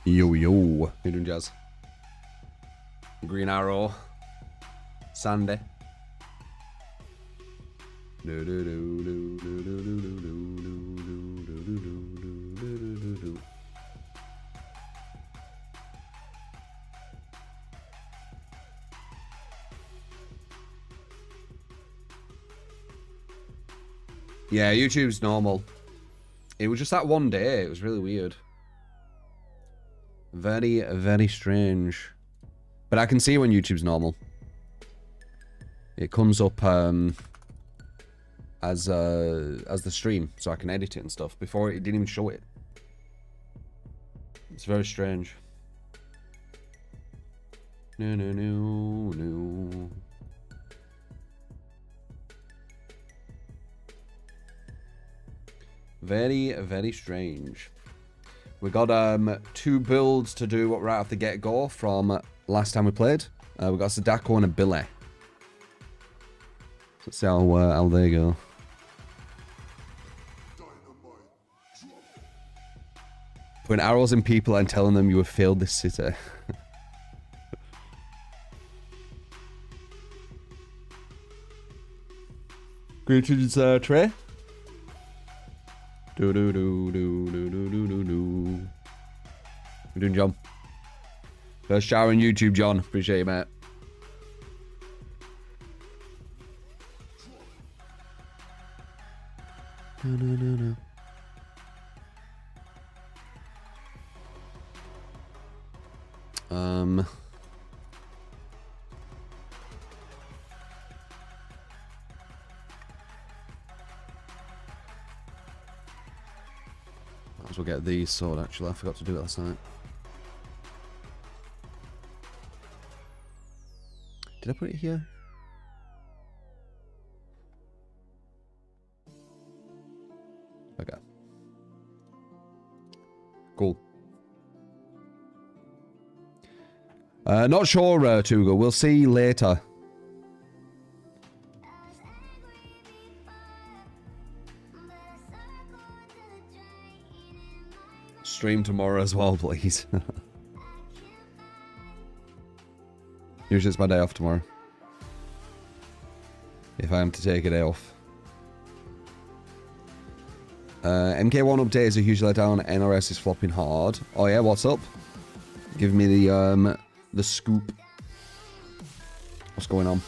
Yo, yo. How you doing, Jazz? Green Arrow. Sandy. Yeah, YouTube's normal. It was just that one day. It was really weird. Very, very strange. But I can see when YouTube's normal. It comes up as the stream, so I can edit it and stuff. Before it didn't even show it. It's very strange. No, no, no, no. Very, very strange. We got 2 builds to do right off the get-go from last time we played. We got Sadako and a Billy. Let's see how they go. Putting arrows in people and telling them you have failed this city. Greetings, Trey. Do do do do do do do do do. How you doing, John? First shower on YouTube, John. Appreciate you, mate. No, no, no, no. Might as well get these sorted, actually. I forgot to do it last night. Did I put it here? Okay. Cool. Not sure, Tuga. We'll see later. Stream tomorrow as well, please. Usually it's my day off tomorrow. If I am to take a day off. MK1 update is a huge letdown. NRS is flopping hard. Oh yeah, what's up? Give me the scoop. What's going on?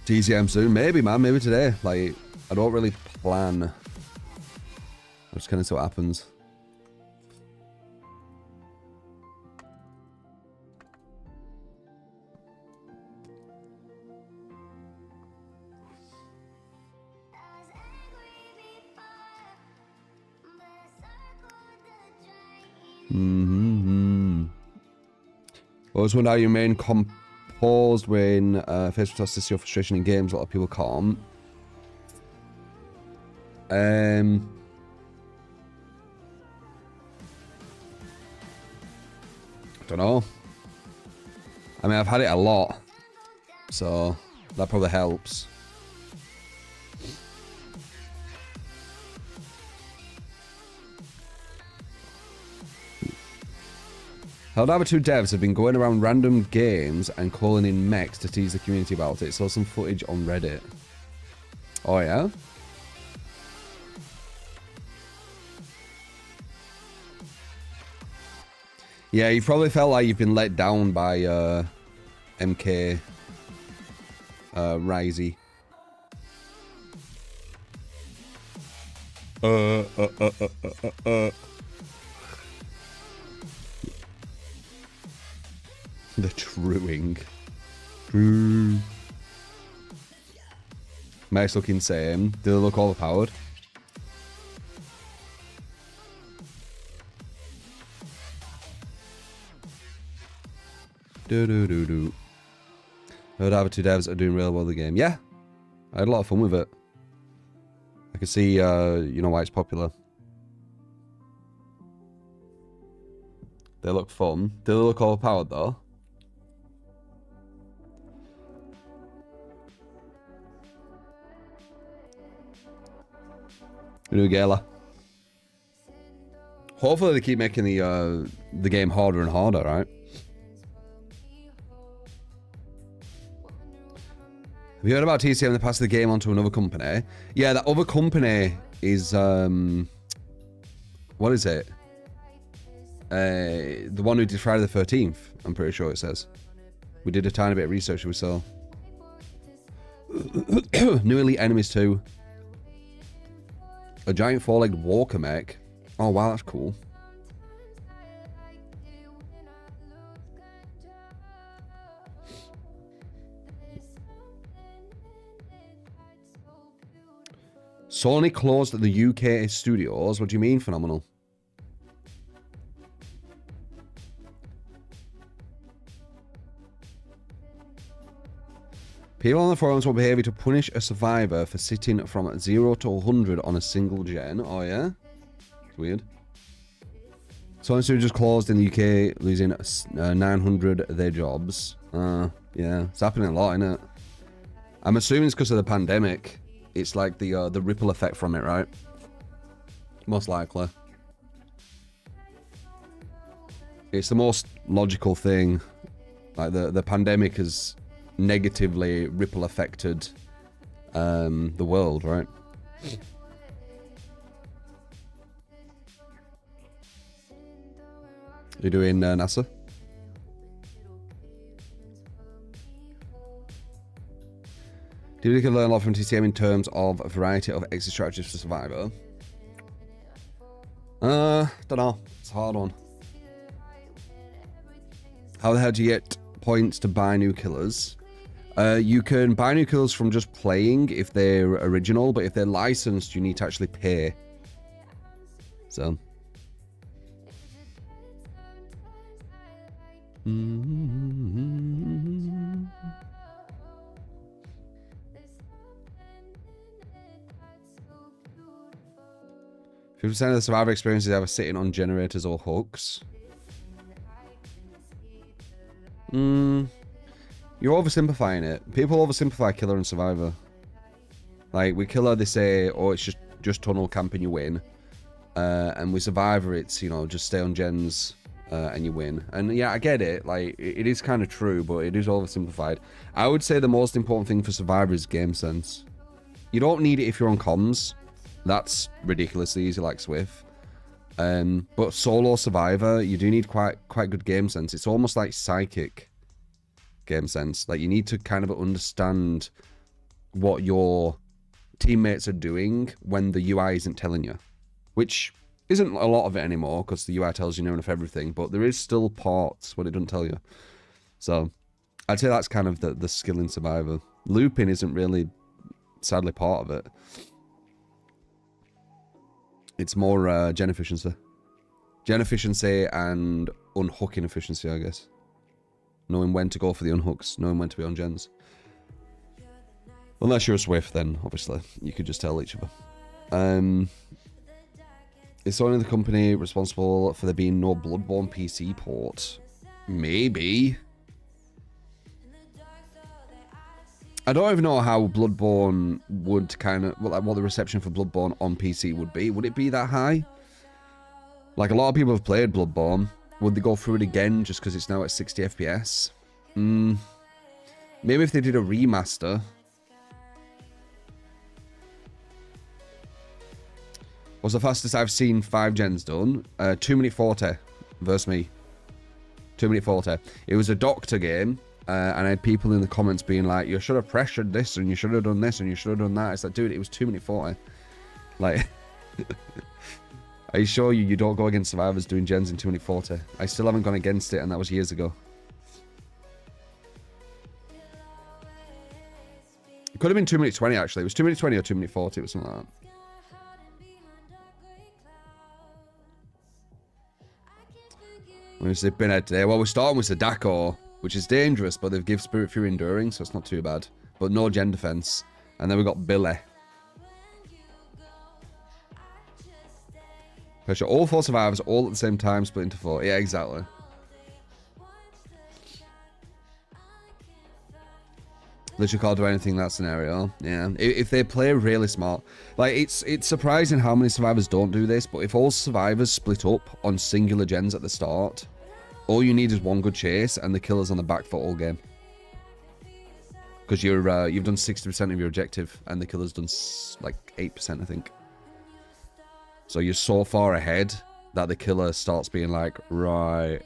TCM soon, maybe, man, maybe today. Like, I don't really plan. I just kind of see what happens. Always wonder how you remain composed when faced with toxicity or frustration in games. A lot of people can't. Don't know. I mean, I've had it a lot, so that probably helps. Helldiver 2 devs have been going around random games and calling in mechs to tease the community about it. Saw some footage on Reddit. Oh yeah? Yeah, you probably felt like you've been let down by MK Risey. The truing. True. Mechs look insane. Do they look overpowered? Do. Helldiver 2 devs are doing real well with the game. Yeah. I had a lot of fun with it. I can see, you know why it's popular. They look fun. Do they look overpowered though? New Gala. Hopefully they keep making the game harder and harder, right? Have you heard about TCM? They passed the game on to another company. Yeah, that other company is what is it? The one who did Friday the 13th. I'm pretty sure it says. We did a tiny bit of research. We saw New Elite Enemies 2. A giant four-legged walker mech. Oh wow, that's cool. Sony closed the UK studios. What do you mean, phenomenal? People on the forums will behave to punish a survivor for sitting from 0 to 100 on a single gen. Oh yeah? It's weird. Sony studios closed in the UK, losing 900 of their jobs. Yeah, it's happening a lot, isn't it? I'm assuming it's because of the pandemic. It's like the ripple effect from it, right? Most likely. It's the most logical thing. Like the pandemic has negatively ripple affected the world, right? You doing NASA? Do you think you can learn a lot from TCM in terms of a variety of exit strategies for Survivor? Don't know. It's a hard one. How the hell do you get points to buy new killers? You can buy new killers from just playing if they're original, but if they're licensed, you need to actually pay. So. Mm-hmm. 50% of the survivor experience is either sitting on generators or hooks. You're oversimplifying it. People oversimplify Killer and Survivor. Like, with Killer, they say, oh, it's just tunnel camp and you win. And with Survivor, it's, you know, just stay on gens and you win. And yeah, I get it. Like, it is kind of true, but it is oversimplified. I would say the most important thing for Survivor is game sense. You don't need it if you're on comms. That's ridiculously easy, like Swift. But solo Survivor, you do need quite good game sense. It's almost like psychic game sense. Like, you need to kind of understand what your teammates are doing when the UI isn't telling you, which isn't a lot of it anymore because the UI tells you near enough everything, but there is still parts when it doesn't tell you. So I'd say that's kind of the skill in Survivor. Looping isn't really, sadly, part of it. It's more gen efficiency. Gen efficiency and unhooking efficiency, I guess. Knowing when to go for the unhooks, knowing when to be on gens. Unless you're a Swift, then obviously you could just tell each other. Is Sony the company responsible for there being no Bloodborne PC port? Maybe. I don't even know how Bloodborne would kind of, well, like what the reception for Bloodborne on PC would be. Would it be that high? Like, a lot of people have played Bloodborne. Would they go through it again just because it's now at 60 FPS? Maybe if they did a remaster. What's the fastest I've seen 5 gens done? 2 minute 40 versus me. 2 minute 40. It was a doctor game. And I had people in the comments being like, you should have pressured this, and you should have done this, and you should have done that. It's like, dude, it was 2 minute 40. Like, are you sure you don't go against survivors doing gens in 2 minute 40? I still haven't gone against it, and that was years ago. It could have been 2 minute 20, actually. It was 2 minute 20 or 2 minute 40. It was something like that. Where's the pinhead today? Well, we're starting with Sadako, which is dangerous, but they've given Spirit Fury Enduring, so it's not too bad. But no gen defense. And then we got Billy. Pressure all 4 survivors all at the same time, split into 4. Yeah, exactly. Literally can't do anything in that scenario. Yeah, if they play really smart, like it's surprising how many survivors don't do this. But if all survivors split up on singular gens at the start, all you need is one good chase, and the killer's on the back foot all game. Because you've done 60% of your objective, and the killer's done like 8%, I think. So you're so far ahead that the killer starts being like, right,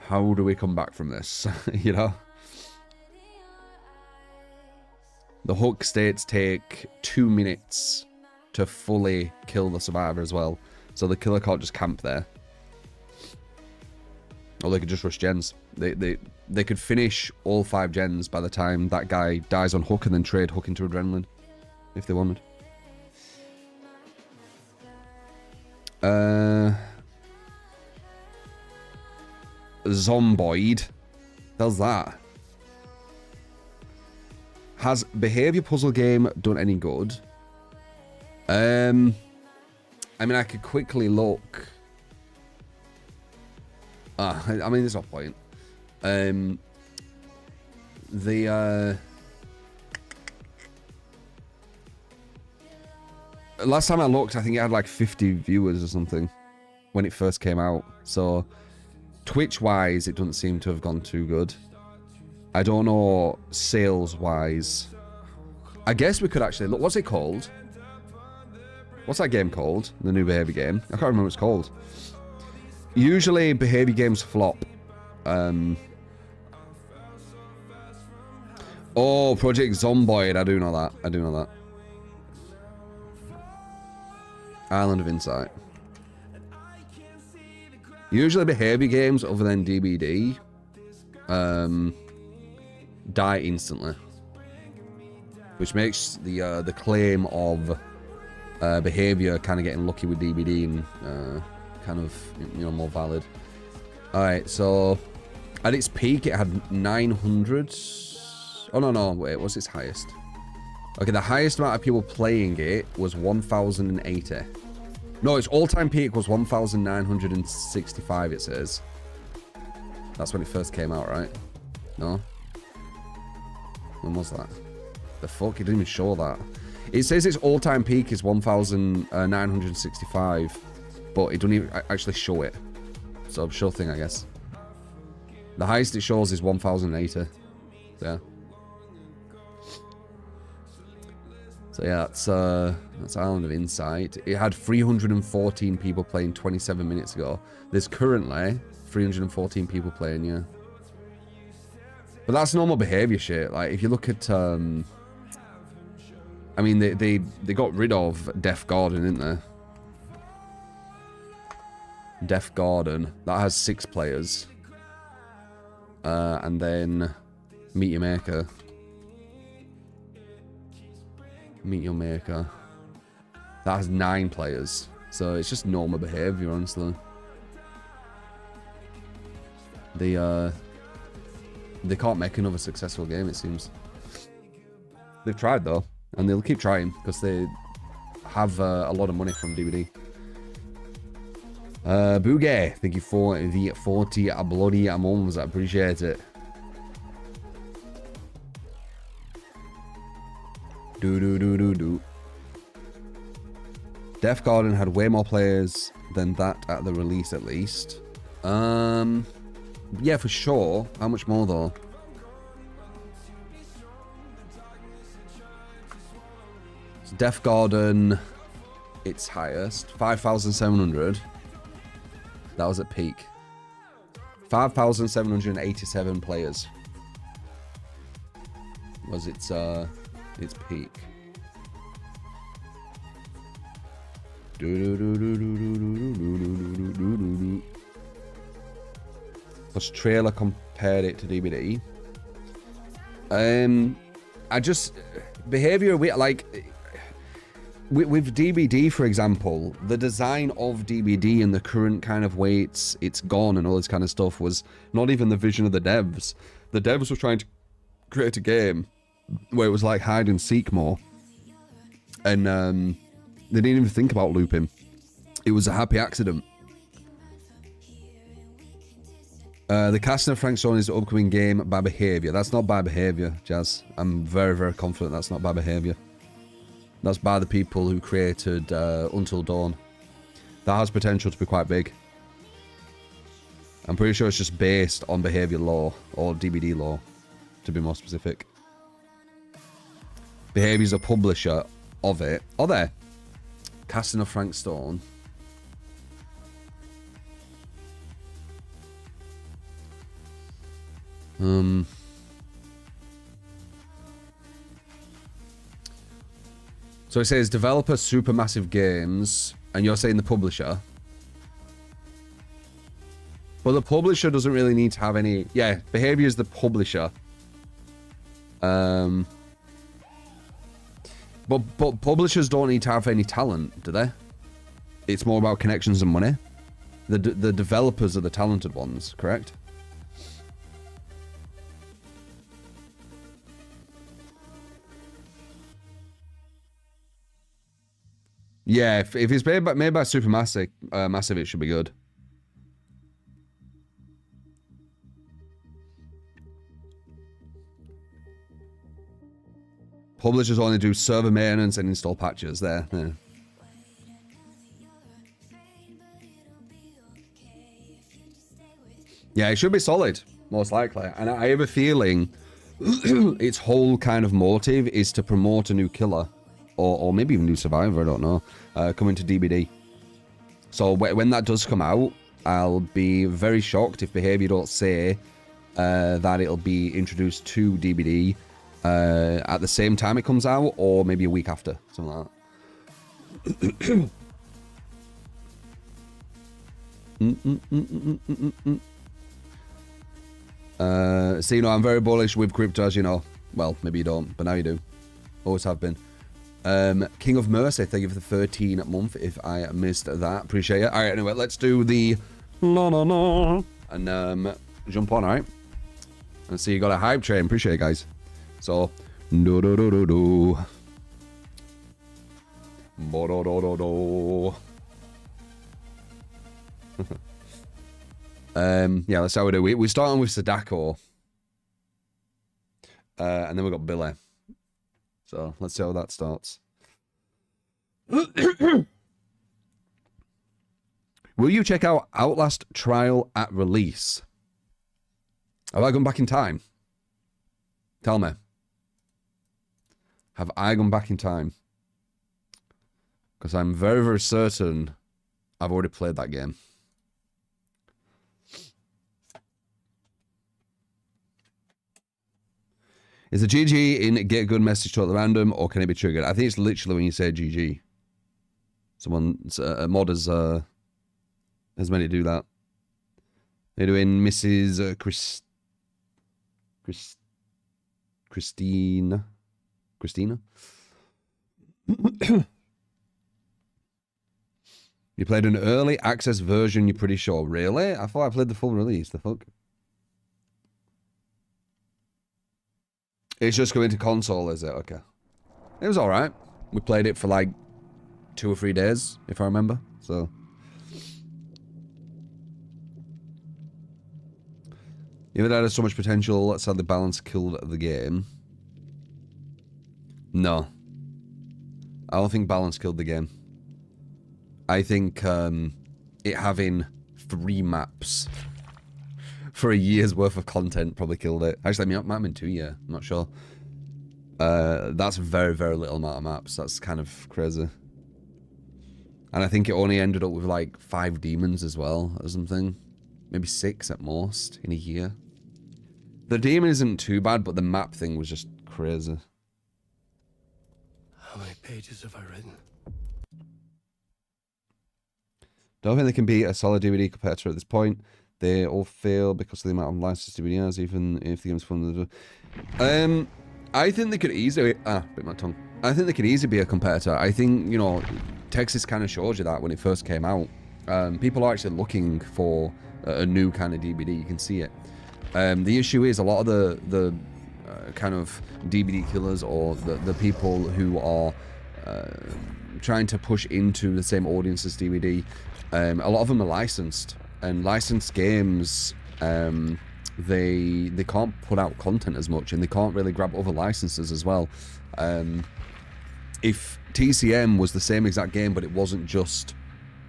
how do we come back from this? You know. The hook states take 2 minutes to fully kill the survivor as well. So the killer can't just camp there. Or they could just rush gens. They could finish all 5 gens by the time that guy dies on hook and then trade hook into adrenaline. If they wanted. Zomboid. Does that? Has behavior puzzle game done any good? I mean, I could quickly look. I mean, there's no point. Last time I looked, I think it had like 50 viewers or something when it first came out. So, Twitch-wise, it doesn't seem to have gone too good. I don't know sales-wise. I guess we could actually look. What's it called? What's that game called? The new behavior game? I can't remember what it's called. Usually, behavior games flop. Oh, Project Zomboid. I do know that. I do know that. Island of Insight. Usually, behavior games other than DBD die instantly, which makes the claim of behavior kind of getting lucky with DBD and kind of, you know, more valid. All right, so at its peak it had 900. Oh no, wait, what's its highest? Okay, the highest amount of people playing it was 1,080. No, its all-time peak was 1,965. It says that's when it first came out, right? No. When was that? The fuck? It didn't even show that. It says its all-time peak is 1,965, but it doesn't even actually show it. So, sure thing, I guess. The highest it shows is 1,080. Yeah. So yeah, that's Island of Insight. It had 314 people playing 27 minutes ago. There's currently 314 people playing, yeah. But that's normal behavior shit. Like, if you look at, I mean, they got rid of Deaf Garden, didn't they? Deaf Garden. That has 6 players. And then Meet Your Maker. Meet Your Maker. That has 9 players. So it's just normal behavior, honestly. They can't make another successful game, it seems. They've tried, though. And they'll keep trying, because they have a lot of money from DVD. Boogie, thank you for the 40 bloody months. I appreciate it. Do. Deaf Garden had way more players than that at the release, at least. Yeah, for sure. How much more, though? So Deaf Garden, its highest, 5,700. That was at peak. 5,787 players was its peak. Plus trailer compared it to DVD. I just behavior like with DBD, for example, the design of DBD and the current kind of way it's gone and all this kind of stuff was not even the vision of the devs. The devs were trying to create a game where it was like hide and seek more, and they didn't even think about looping. It was a happy accident. The casting of Frank Stone is the upcoming game by behavior. That's not by behavior, Jazz. I'm very, very confident that's not by behavior. That's by the people who created Until Dawn. That has potential to be quite big. I'm pretty sure it's just based on behavior law, or DBD law, to be more specific. Behavior's a publisher of it. Are they? Casting of Frank Stone. So it says developer Supermassive Games, and you're saying the publisher. But the publisher doesn't really need to have any... Yeah, behavior is the publisher. But publishers don't need to have any talent, do they? It's more about connections and money. The developers are the talented ones, correct? Yeah, if it's made by Supermassive, Massive, it should be good. Publishers only do server maintenance and install patches there. Yeah. Yeah, it should be solid, most likely. And I have a feeling its whole kind of motive is to promote a new killer. Or maybe even new survivor, I don't know. Coming to DBD. So when that does come out, I'll be very shocked if behavior don't say that it'll be introduced to DBD at the same time it comes out, or maybe a week after, something like that. So, you know, I'm very bullish with crypto, as you know. Well, maybe you don't, but now you do. Always have been. King of Mercy, thank you for the 13th month. If I missed that, appreciate it. All right, anyway, let's do the and jump on. All right, and see, you got a hype train. Appreciate it, guys. So do. Yeah, let's see how we do. We start on with Sadako, and then we got Billy. So let's see how that starts. Will you check out Outlast Trial at release? Have I gone back in time? Tell me. Have I gone back in time? Because I'm very, very certain I've already played that game. Is the GG in get good message totally random, or can it be triggered? I think it's literally when you say GG. Someone, a mod has made it do that. They're doing Mrs. Christina. You played an early access version, you're pretty sure. Really? I thought I played the full release. The fuck? It's just going to console, is it? Okay. It was alright. We played it for like 2 or 3 days, if I remember. So. Even though it had so much potential, sadly balance killed the game. No. I don't think balance killed the game. I think it having 3 maps for a year's worth of content probably killed it. Actually, it might have been 2 years. I'm not sure. That's very, very little amount of maps. That's kind of crazy. And I think it only ended up with like 5 demons as well, or something. Maybe 6 at most in a year. The demon isn't too bad, but the map thing was just crazy. How many pages have I written? Don't think they can be a solid DVD competitor at this point. They all fail because of the amount of licensed DVDs, even if the game's fun. I think they could easily... bit my tongue. I think they could easily be a competitor. I think, you know, Texas kind of showed you that when it first came out. People are actually looking for a new kind of DVD. You can see it. The issue is a lot of the kind of DVD killers, or the people who are trying to push into the same audience as DVD, a lot of them are licensed. And licensed games they can't put out content as much, and they can't really grab other licenses as well. If TCM was the same exact game, but it wasn't just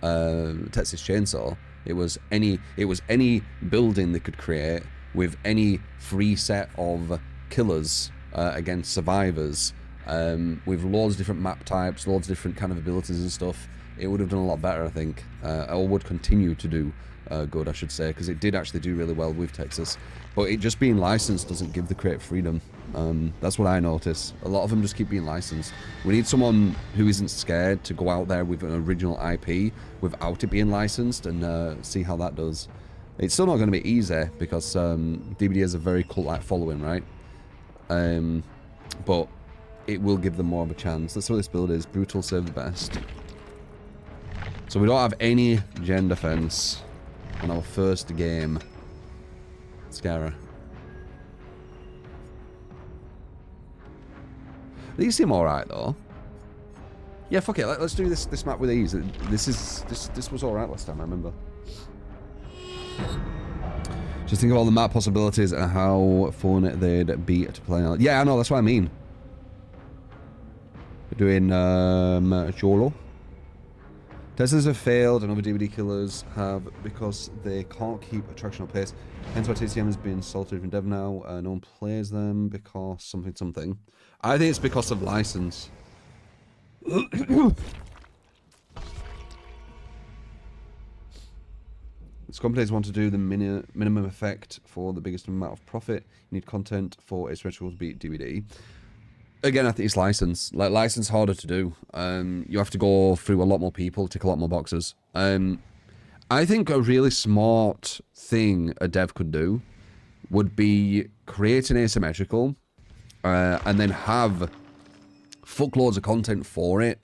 Texas Chainsaw, it was any building they could create with any free set of killers against survivors, with loads of different map types, loads of different kind of abilities and stuff, it would have done a lot better, I think, or would continue to do good, I should say, because it did actually do really well with Texas. But it just being licensed doesn't give the creative freedom. That's what I notice. A lot of them just keep being licensed. We need someone who isn't scared to go out there with an original IP without it being licensed and see how that does. It's still not going to be easy because DBD has a very cult-like following, right? But it will give them more of a chance. That's what this build is. Brutal, save the best. So we don't have any gen defense on our first game. Scara. These seem alright though. Yeah, fuck it. Let's do this map with ease. This was alright last time, I remember. Just think of all the map possibilities and how fun they'd be to play on. Yeah, I know, that's what I mean. We're doing Jolo. Teslas have failed and other DVD killers have because they can't keep attractional pace. Hence why TCM has been salted from dev now. No one plays them because something. I think it's because of license. These companies want to do the minimum effect for the biggest amount of profit. You need content for Asymmetrical to beat DVD. Again, I think it's license. Like, license harder to do. You have to go through a lot more people, tick a lot more boxes. I think a really smart thing a dev could do would be create an Asymmetrical and then have fuckloads of content for it,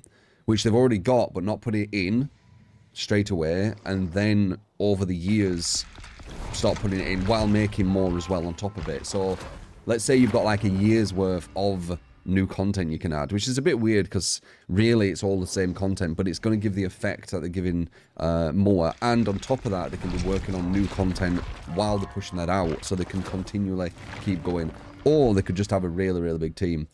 which they've already got, but not put it in straight away, and then over the years start putting it in while making more as well on top of it. So let's say you've got like a year's worth of new content you can add, which is a bit weird because really it's all the same content, but it's going to give the effect that they're giving more, and on top of that they can be working on new content while they're pushing that out, so they can continually keep going. Or they could just have a really big team.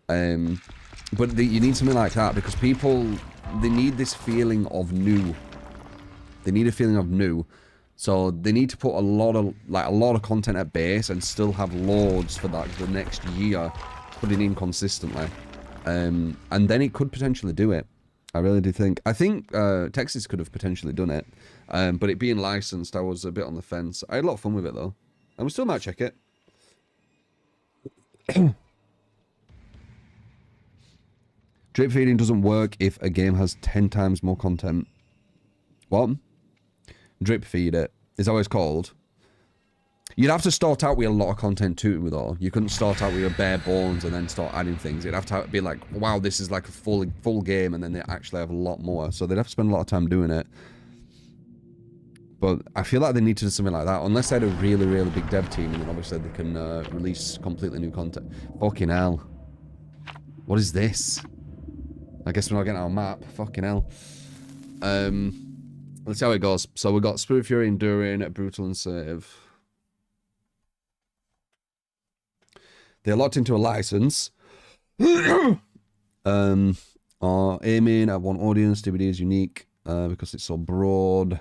But you need something like that because people, they need this feeling of new. They need a feeling of new. So they need to put a lot of content at base and still have loads for that the next year, putting in consistently. And then it could potentially do it. I really do think. I think Texas could have potentially done it. But it being licensed, I was a bit on the fence. I had a lot of fun with it though. And we still might check it. Drip feeding doesn't work if a game has 10 times more content. What? Drip feed it. Is that what it's called? You'd have to start out with a lot of content too, though. You couldn't start out with your bare bones and then start adding things. It'd have to be like, wow, this is like a full game, and then they actually have a lot more. So they'd have to spend a lot of time doing it. But I feel like they need to do something like that. Unless they had a really big dev team, and then obviously they can release completely new content. Fucking hell. What is this? I guess we're not getting our map. Fucking hell. Let's see how it goes. So we've got Spirit Fury, Enduring, Brutal, and Save. They're locked into a license. Are aiming at one audience. DVD is unique because it's so broad.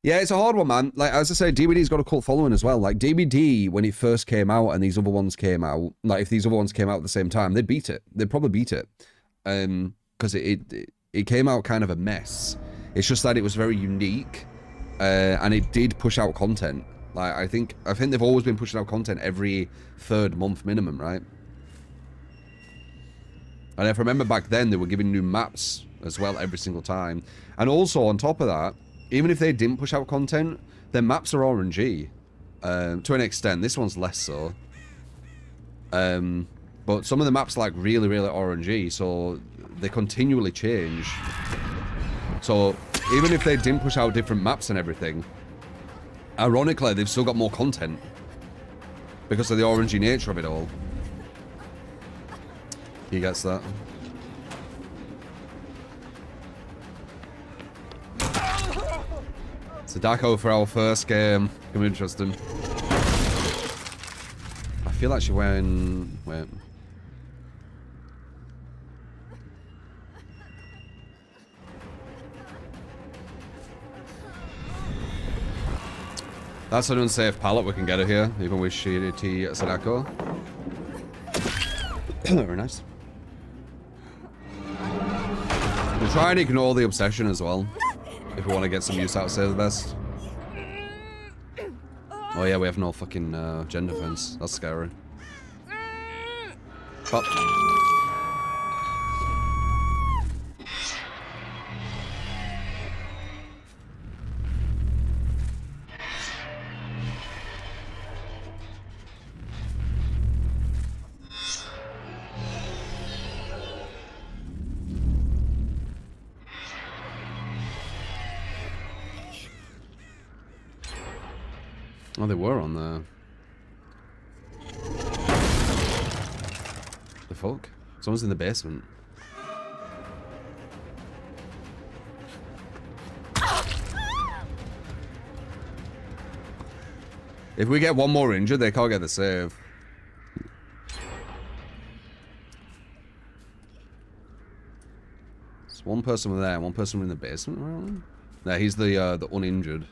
Yeah, it's a hard one, man. Like, as I say, DBD's got a cult following as well. Like, DBD, when it first came out and these other ones came out, like, if these other ones came out at the same time, they'd beat it. They'd probably beat it. Because it came out kind of a mess. It's just that it was very unique. And it did push out content. Like, I think they've always been pushing out content every 3rd month minimum, right? And if I remember back then, they were giving new maps as well every single time. And also, on top of that, even if they didn't push out content, their maps are RNG. To an extent. This one's less so. But some of the maps are like really RNG, so they continually change. So even if they didn't push out different maps and everything, ironically, they've still got more content. Because of the RNG nature of it all. He gets that. It's a Daco for our first game. Can be interesting. I feel like she's wearing... Wait. That's an unsafe pallet. We can get her here, even with Shiriti Sadako. Very nice. We'll try and ignore the obsession as well, if we want to get some use out of Save the Best. Oh yeah, we have no fucking gen defense. That's scary. Pop. Oh, they were on there. The fuck? Someone's in the basement. If we get one more injured, they can't get the save. There's one person there, one person in the basement, really? No, he's the uninjured.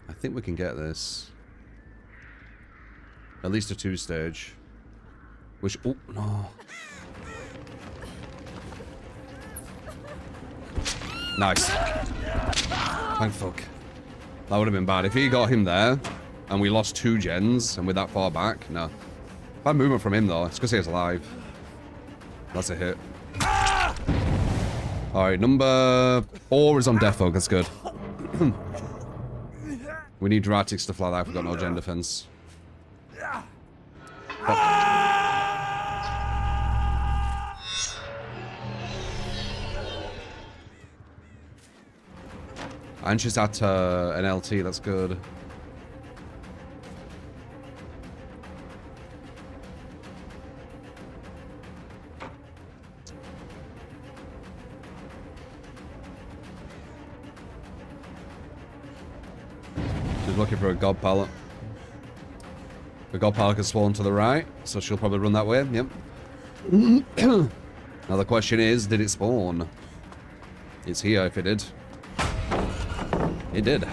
I think we can get this. At least a 2-stage. Which... Oh, no. Nice. Thank fuck. That would have been bad. If he got him there, and we lost 2 gens, and we're that far back, no. Bad movement from him, though. It's because he's alive. That's a hit. Alright, number 4 is on defo. That's good. We need dramatic stuff like that if we've got no gen defense. Oh. And she's at an LT, that's good. She's looking for a god pallet. The god pallet can spawn to the right, so she'll probably run that way. Yep. Now the question is, did it spawn? It's here if it did. It did.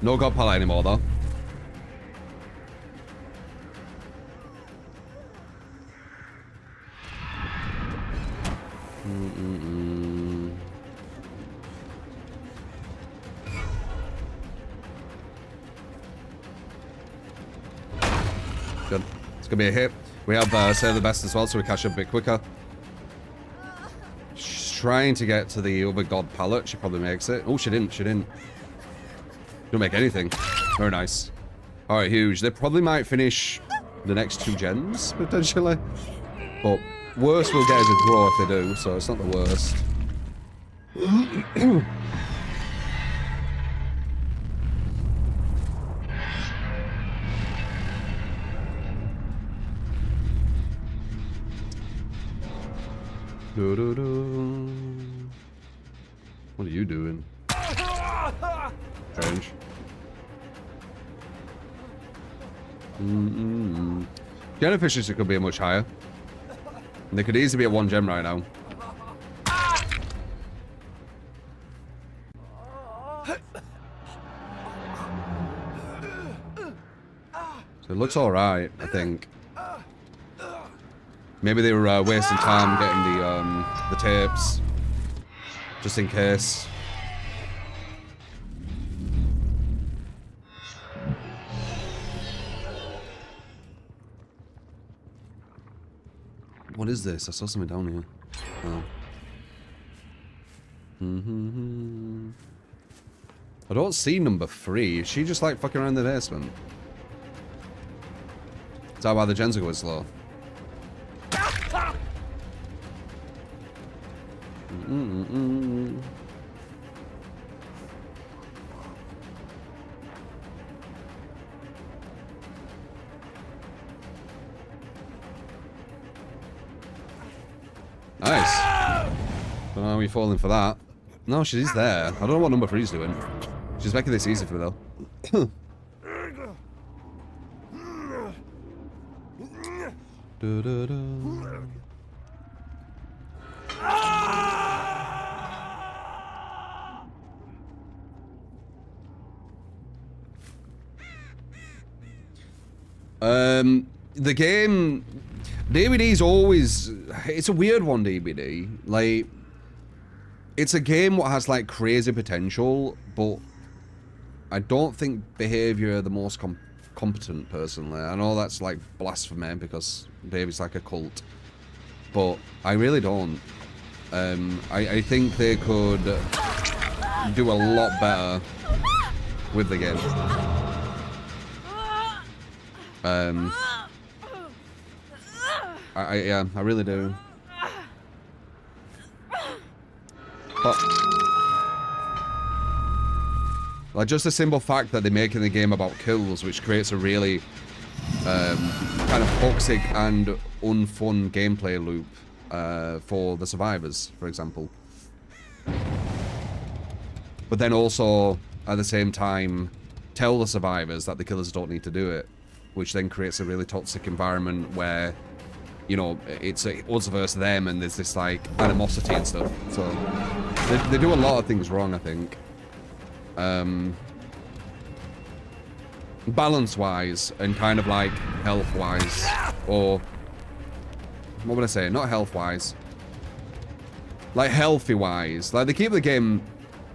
No god pallet anymore though. Good. It's gonna be a hit. We have Save the Best as well, so we catch up a bit quicker. She's trying to get to the other god pallet. She probably makes it. Oh, she didn't. She didn't. Don't make anything. Very nice. All right, huge. They probably might finish the next 2 gens potentially, but worst we'll get is a draw if they do. So it's not the worst. What are you doing? Strange. Gen efficiency could be much higher. And they could easily be at 1 gem right now. So it looks alright, I think. Maybe they were wasting time getting the tapes, just in case. What is this? I saw something down here. Oh. I don't see number 3. Is she just like fucking around the basement? Is that why the gens are going slow? Nice. Don't know how we falling for that. No, she's there. I don't know what number 3's doing. She's making this easy for me, though. The game, DBD's always, it's a weird one, DBD. Like, it's a game what has like crazy potential, but I don't think behavior the most competent personally. I know that's like blasphemy because Baby's like a cult, but I really don't. I think they could do a lot better with the game. Yeah, I really do. But like just the simple fact that they're making the game about kills, which creates a really kind of toxic and unfun gameplay loop for the survivors, for example. But then also at the same time tell the survivors that the killers don't need to do it, which then creates a really toxic environment where, you know, it's us versus them and there's this like animosity and stuff. So they do a lot of things wrong, I think. Balance wise and kind of like health wise, or what would I say, not health wise, like healthy wise. Like they keep the game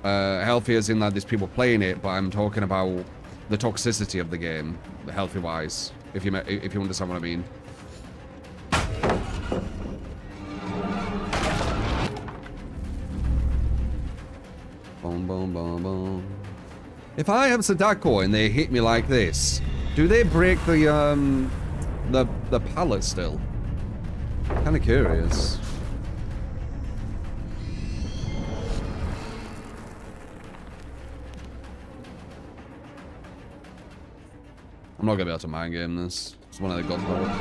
healthy as in like there's people playing it, but I'm talking about the toxicity of the game, the healthy wise, if you understand what I mean. Boom, boom, boom, boom. If I have Sadako and they hit me like this, do they break the pallet still? Kind of curious. I'm not gonna be able to mind game this. It's one of the god pallets.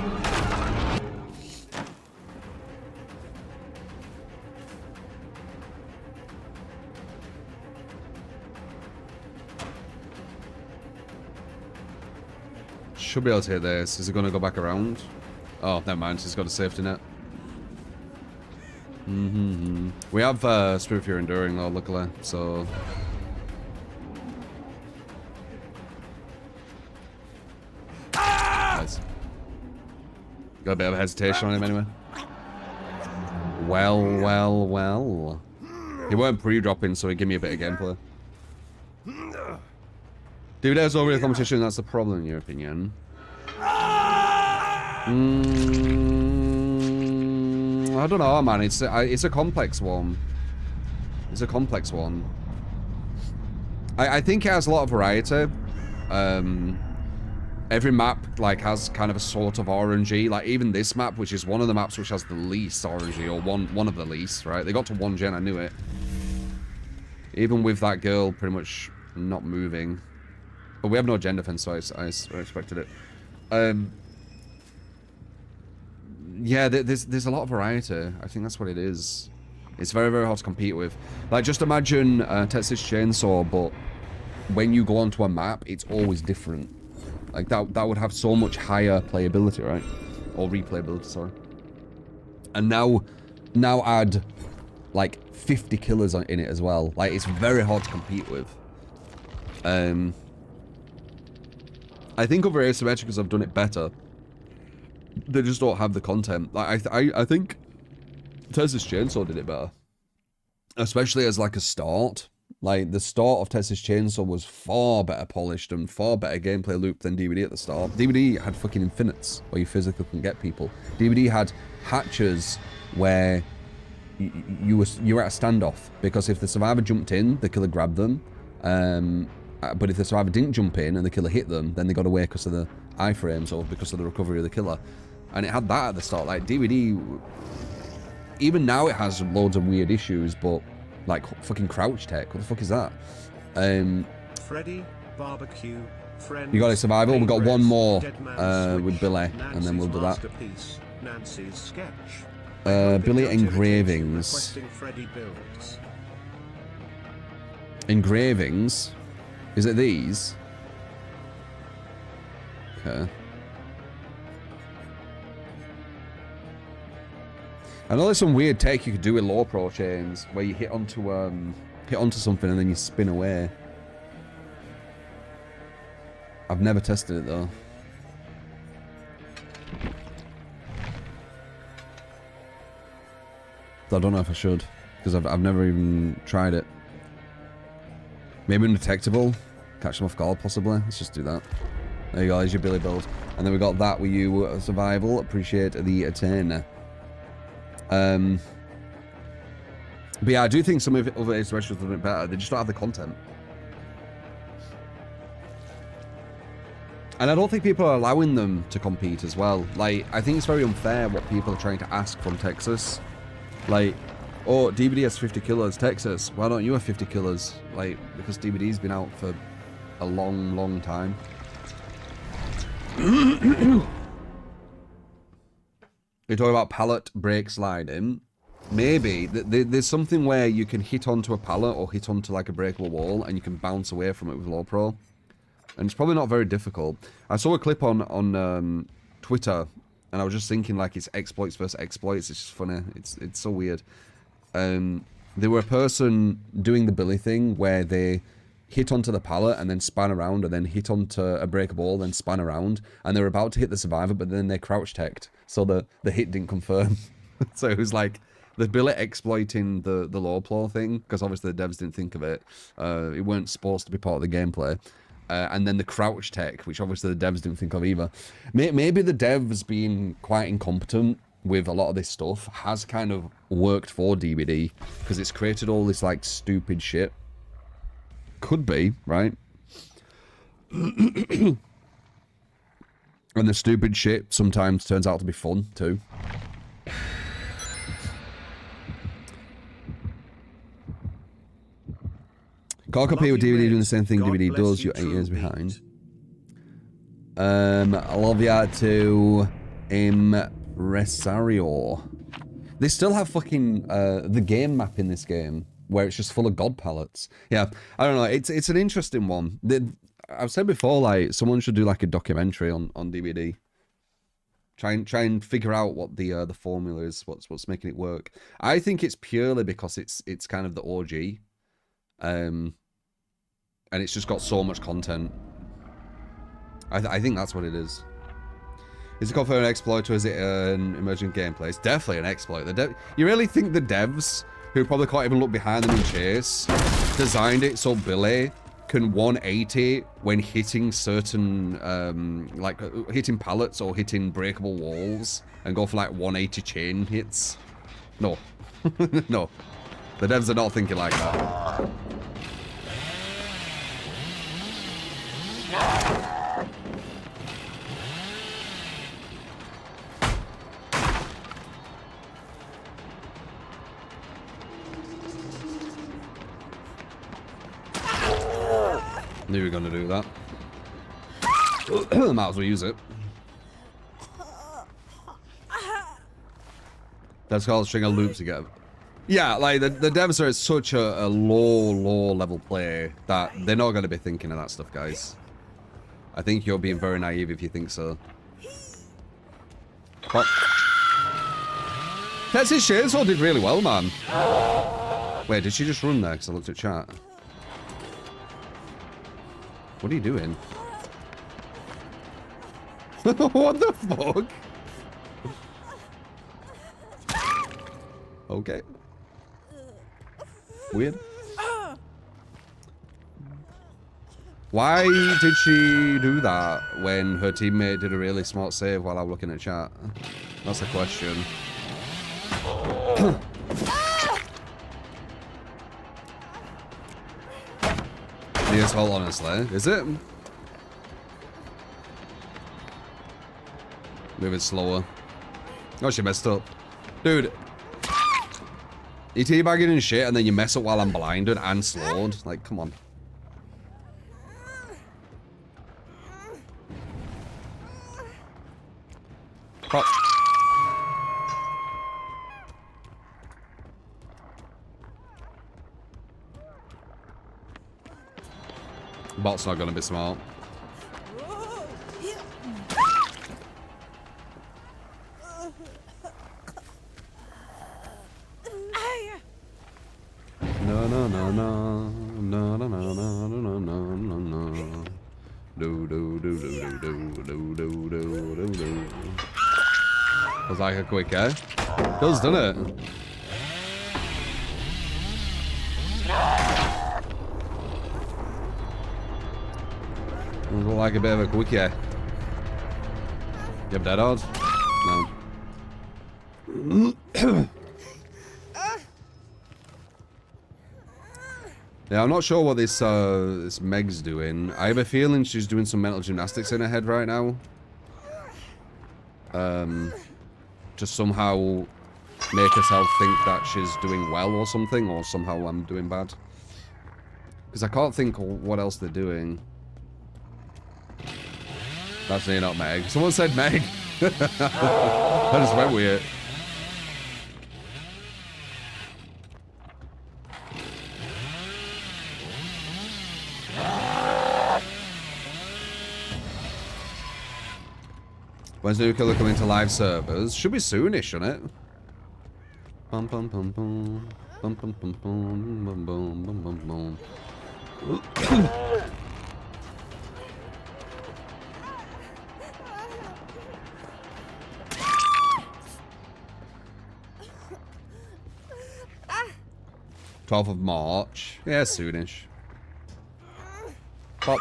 Should be able to hit this. Is it going to go back around? Oh, never mind. She's got a safety net. We have Spirit Fury Enduring though, luckily. So nice. Got a bit of hesitation on him anyway. Well, well, well. He weren't pre-dropping, so he gave me a bit of gameplay. Dude, there's no real competition, that's the problem in your opinion. I don't know, man. It's a complex one. It's a complex one. I think it has a lot of variety. Every map like has kind of a sort of RNG. Like even this map, which is one of the maps which has the least RNG, or one of the least, right? They got to 1 gen, I knew it. Even with that girl pretty much not moving. But we have no gen defense, so I expected it. Yeah, there's a lot of variety. I think that's what it is. It's very, very hard to compete with. Like, just imagine Texas Chainsaw, but when you go onto a map, it's always different. Like, that would have so much higher playability, right? Or replayability, sorry. And now add, like, 50 killers in it as well. Like, it's very hard to compete with. I think other asymmetricals have done it better. They just don't have the content. Like I think Texas Chainsaw did it better, especially as like a start. Like the start of Texas Chainsaw was far better polished and far better gameplay loop than DVD at the start. DVD had fucking infinites where you physically couldn't get people. DVD had hatches where you were at a standoff because if the survivor jumped in, the killer grabbed them. But if the survivor didn't jump in and the killer hit them, then they got away because of the iframes or because of the recovery of the killer. And it had that at the start. Like, DVD, even now it has loads of weird issues, but, like, fucking crouch tech. What the fuck is that? Freddy, barbecue, friends, you got a survival. We've got one more with Billy, and then we'll do that. Nancy's sketch. Billy Engravings. Engravings. Is it these? Okay. I know there's some weird tech you could do with low pro chains where you hit onto something and then you spin away. I've never tested it though. So I don't know if I should, because I've never even tried it. Maybe undetectable, catch them off guard possibly. Let's just do that. There you go, there's your Billy build. And then we got that with you, survival. Appreciate the 10. But yeah, I do think some of other expressions are a bit better. They just don't have the content. And I don't think people are allowing them to compete as well. Like, I think it's very unfair what people are trying to ask from Texas. Like, oh, DBD has 50 killers. Texas, why don't you have 50 killers? Like, because DBD's been out for a long, long time. You're talking about pallet break sliding. Maybe there's something where you can hit onto a pallet or hit onto like a breakable wall and you can bounce away from it with low pro. And it's probably not very difficult. I saw a clip on Twitter and I was just thinking like it's exploits versus exploits. It's just funny. It's so weird. There were a person doing the Billy thing where they hit onto the pallet and then span around and then hit onto a breakable wall, then span around, and they were about to hit the survivor, but then they crouch teched, so the hit didn't confirm. So it was like the Billy exploiting the low pro thing, because obviously the devs didn't think of it. It weren't supposed to be part of the gameplay. And then the crouch tech, which obviously the devs didn't think of either. Maybe the devs being quite incompetent with a lot of this stuff has kind of worked for DBD, because it's created all this like stupid shit. Could be, right? And the stupid shit sometimes turns out to be fun too. Can't compete with DVD doing the same thing DVD does. You're 8 years behind. I love you to Impresario. They still have fucking the game map in this game where it's just full of god palettes. Yeah, I don't know. It's an interesting one. I've said before, like someone should do like a documentary on DVD. Try and figure out what the formula is. What's making it work. I think it's purely because it's kind of the OG. And it's just got so much content. I think that's what it is. Is it called for an exploit or is it an emergent gameplay? It's definitely an exploit. You really think the devs, who probably can't even look behind them in chase, designed it so Billy can 180 when hitting certain, like hitting pallets or hitting breakable walls and go for like 180 chain hits? No. No. The devs are not thinking like that. Knew we were gonna do that. Might as well use it. That's called string of loops together. Yeah, like the devs are at such a low level play that they're not gonna be thinking of that stuff, guys. I think you're being very naive if you think so. What? Texas Chainsaw did really well, man. Wait, did she just run there? Because I looked at chat. What are you doing? What the fuck? Okay. Weird. Why did she do that when her teammate did a really smart save while I was looking at chat? That's the question. The assault, honestly. Is it? Moving slower. Oh, she messed up. Dude. You teabagging and shit and then you mess up while I'm blinded and slowed. Like, come on. Pop. bot's not gonna be smart. No no no no no no no no no no no no. Do do do do do do do do do do. Was like a quick eh? Does, doesn't it? Look like a bit of a quickie. You have dead odds? No. Yeah, I'm not sure what this this Meg's doing. I have a feeling she's doing some mental gymnastics in her head right now. To somehow make herself think that she's doing well or something, or somehow I'm doing bad. Because I can't think what else they're doing. That's really not Meg. Someone said Meg. I just went with it. When's New Killer coming to live servers? Should be soonish, shouldn't it? Bum bum bum bum. Bum bum bum bum bum bum bum bum bum. 12th of March. Yeah, soonish. Pop.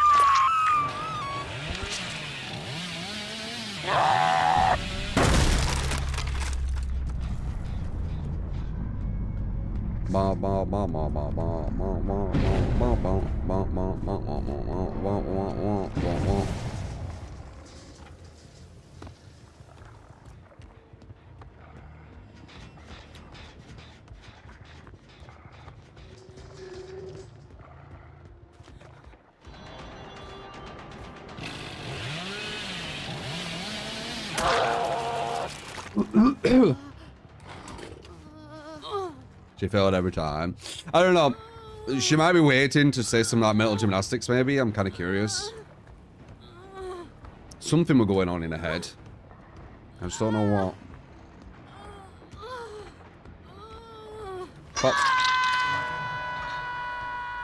She failed every time. I don't know. She might be waiting to say some like mental gymnastics maybe. I'm kind of curious. Something was going on in her head. I just don't know what. But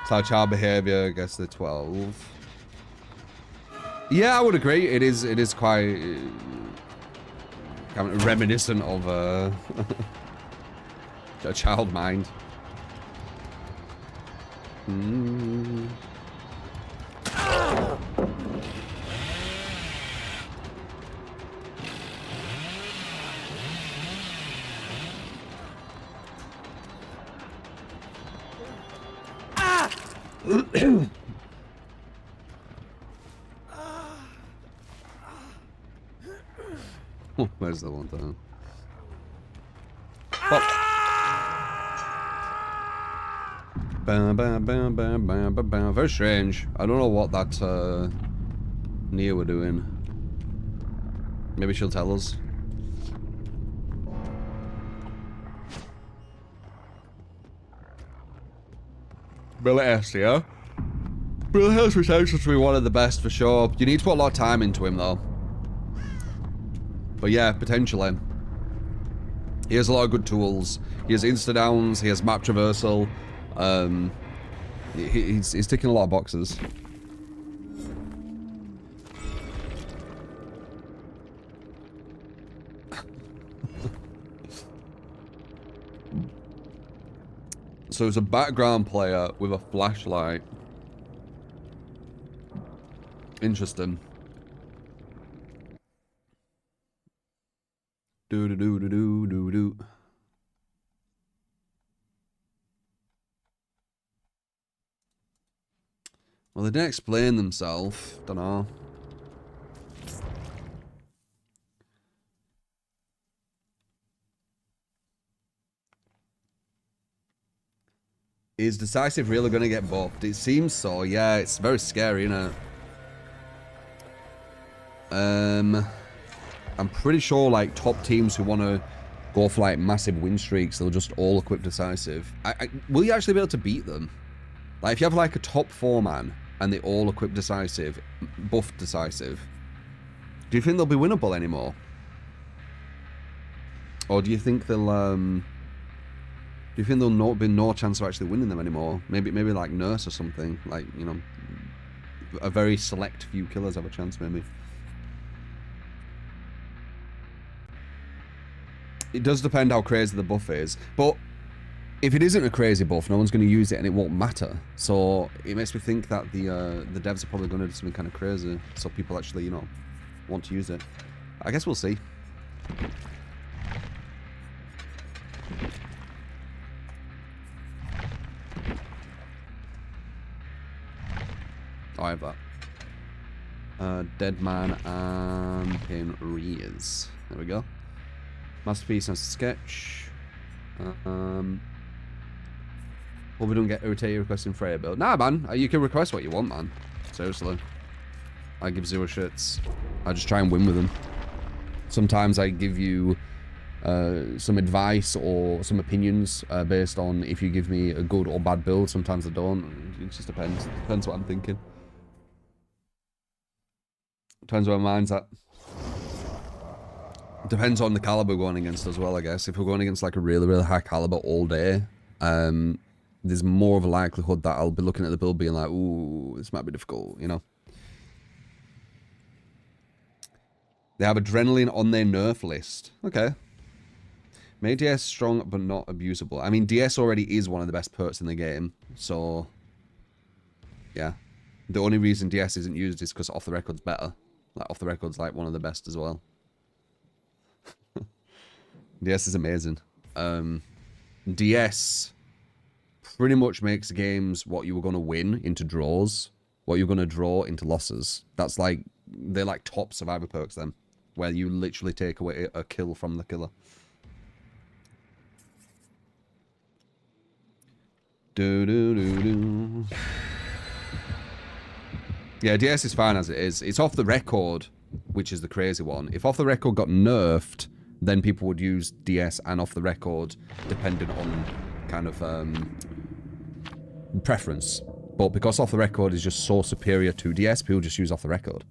it's how child behavior gets the 12. Yeah, I would agree. It is quite kind of reminiscent of a child mind. Oh, where's the one time? Oh. Bam, bam, bam, bam, bam, bam, bam. Very strange. I don't know what that Nia were doing. Maybe she'll tell us. Billy S, yeah? Billy has potential to be one of the best for sure. You need to put a lot of time into him though. But yeah, potentially. He has a lot of good tools. He has insta-downs, he has map traversal. He's ticking a lot of boxes. So it's a background player with a flashlight. Interesting. Do do do do do do do. Well, they didn't explain themselves. Don't know. Is Decisive really going to get buffed? It seems so. Yeah, it's very scary, isn't it? I'm pretty sure like top teams who want to go for like massive win streaks, they'll just all equip Decisive. Will you actually be able to beat them? Like if you have like a top 4 man and they all equip decisive, buff decisive, do you think they'll be winnable anymore? Or do you think they'll not be no chance of actually winning them anymore? Maybe like Nurse or something. Like, you know, a very select few killers have a chance, maybe. It does depend how crazy the buff is, but if it isn't a crazy buff, no one's going to use it and it won't matter. So it makes me think that the devs are probably going to do something kind of crazy, so people actually, you know, want to use it. I guess we'll see. I have that. Dead Man and Pain Rears. There we go. Masterpiece and sketch. Hope we don't get irritated requesting Freya build. Nah, man. You can request what you want, man. Seriously. I give zero shits. I just try and win with them. Sometimes I give you some advice or some opinions based on if you give me a good or bad build. Sometimes I don't. It just depends. Depends what I'm thinking. Depends where my mind's at. Depends on the caliber we're going against as well, I guess. If we're going against like a really, really high caliber all day, there's more of a likelihood that I'll be looking at the build being like, ooh, this might be difficult, you know? They have adrenaline on their nerf list. Okay. Make DS strong but not abusable. I mean, DS already is one of the best perks in the game, so yeah. The only reason DS isn't used is because Off the Record's better. Like, Off the Record's like one of the best as well. DS is amazing. DS pretty much makes games what you were going to win into draws, what you're going to draw into losses. That's like, they're like top survivor perks then, where you literally take away a kill from the killer. Yeah, DS is fine as it is. It's Off the Record, which is the crazy one. If Off the Record got nerfed, then people would use DS and Off the Record, depending on kind of preference. But because Off the Record is just so superior to DS, people just use Off the Record.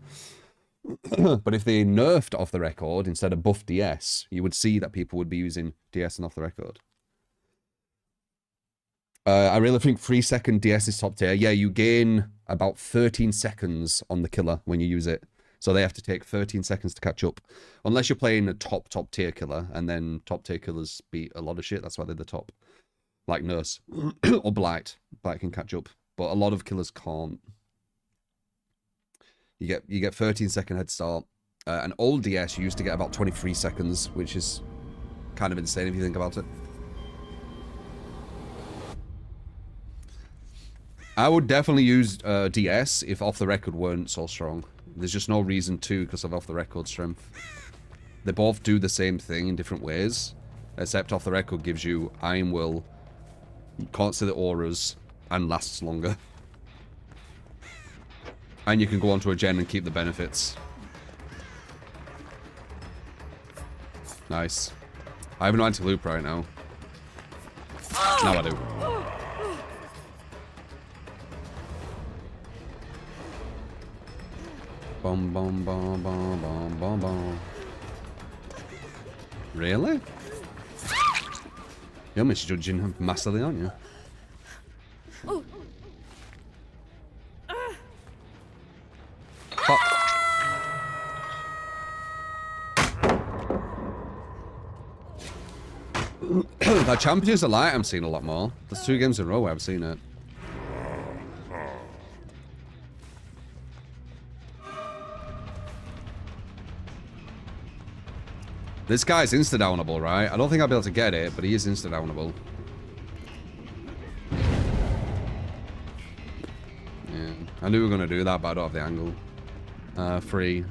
But if they nerfed Off the Record instead of buff DS, you would see that people would be using DS and Off the Record. I really think 3-second DS is top tier. Yeah, you gain about 13 seconds on the killer when you use it. So they have to take 13 seconds to catch up. Unless you're playing a top tier killer, and then top tier killers beat a lot of shit. That's why they're the top. Like Nurse. Or Blight. Blight can catch up. But a lot of killers can't. You get 13-second head start. An old DS used to get about 23 seconds, which is kind of insane if you think about it. I would definitely use DS if Off the Record weren't so strong. There's just no reason to because of Off the Record strength. They both do the same thing in different ways, except Off the Record gives you Iron Will, you can't see the auras, and lasts longer. And you can go onto a gen and keep the benefits. Nice. I have an anti-loop right now. Now I do. Bum bum bum bum bum bum bum. Really? You're misjudging him massively, aren't you? Fuck. That Champions of Light I'm seeing a lot more. There's 2 games in a row where I've seen it. This guy's insta-downable, right? I don't think I'll be able to get it, but he is insta-downable. Yeah, I knew we were going to do that, but I don't have the angle. Free.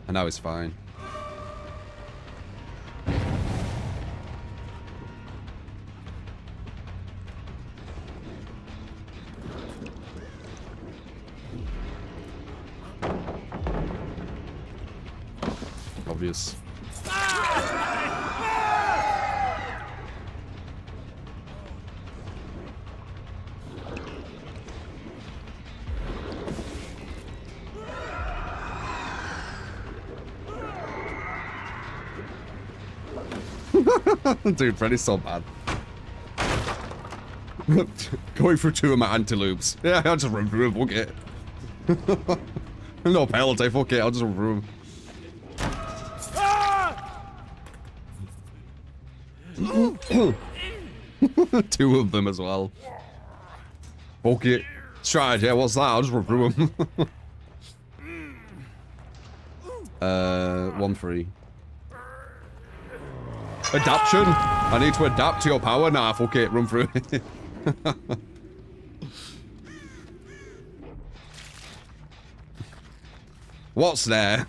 And now it's fine. Obvious. Dude, Freddy's so bad. Going through 2 of my anti-loops. Yeah, I'll just run through him, fuck it. No penalty, fuck it, I'll just run through him. Two of them as well. Fuck it. Strategy, yeah, what's that? I'll just run through them. 1-3. Adaption? I need to adapt to your power? Nah, fuck it, run through it. What's there?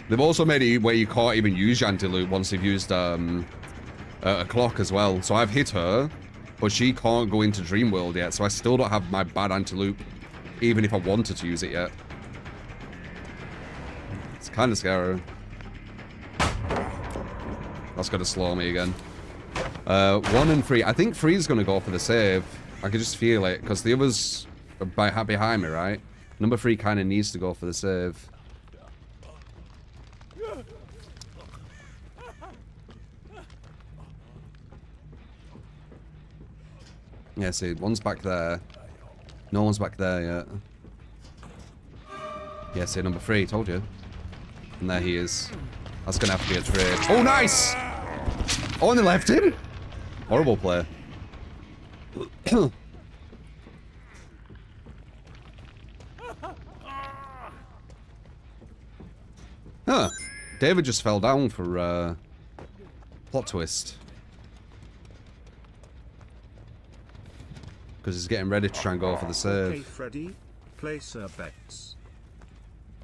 They've also made it where you can't even use your anti-loop once they've used a clock as well. So I've hit her, but she can't go into Dream World yet, so I still don't have my bad anti-loop, even if I wanted to use it yet. It's kind of scary. That's gonna slow me again. 1 and 3. I think 3 is gonna go for the save. I can just feel it, because the others are behind me, right? Number 3 kind of needs to go for the save. Yeah, see, one's back there. No one's back there yet. Yeah, see, number 3, told you. And there he is. That's gonna have to be a trade. Oh, nice! Oh, and they left him? Horrible play. Huh. David just fell down for, plot twist. Because he's getting ready to try and go for the save. Okay, Freddy, place bets.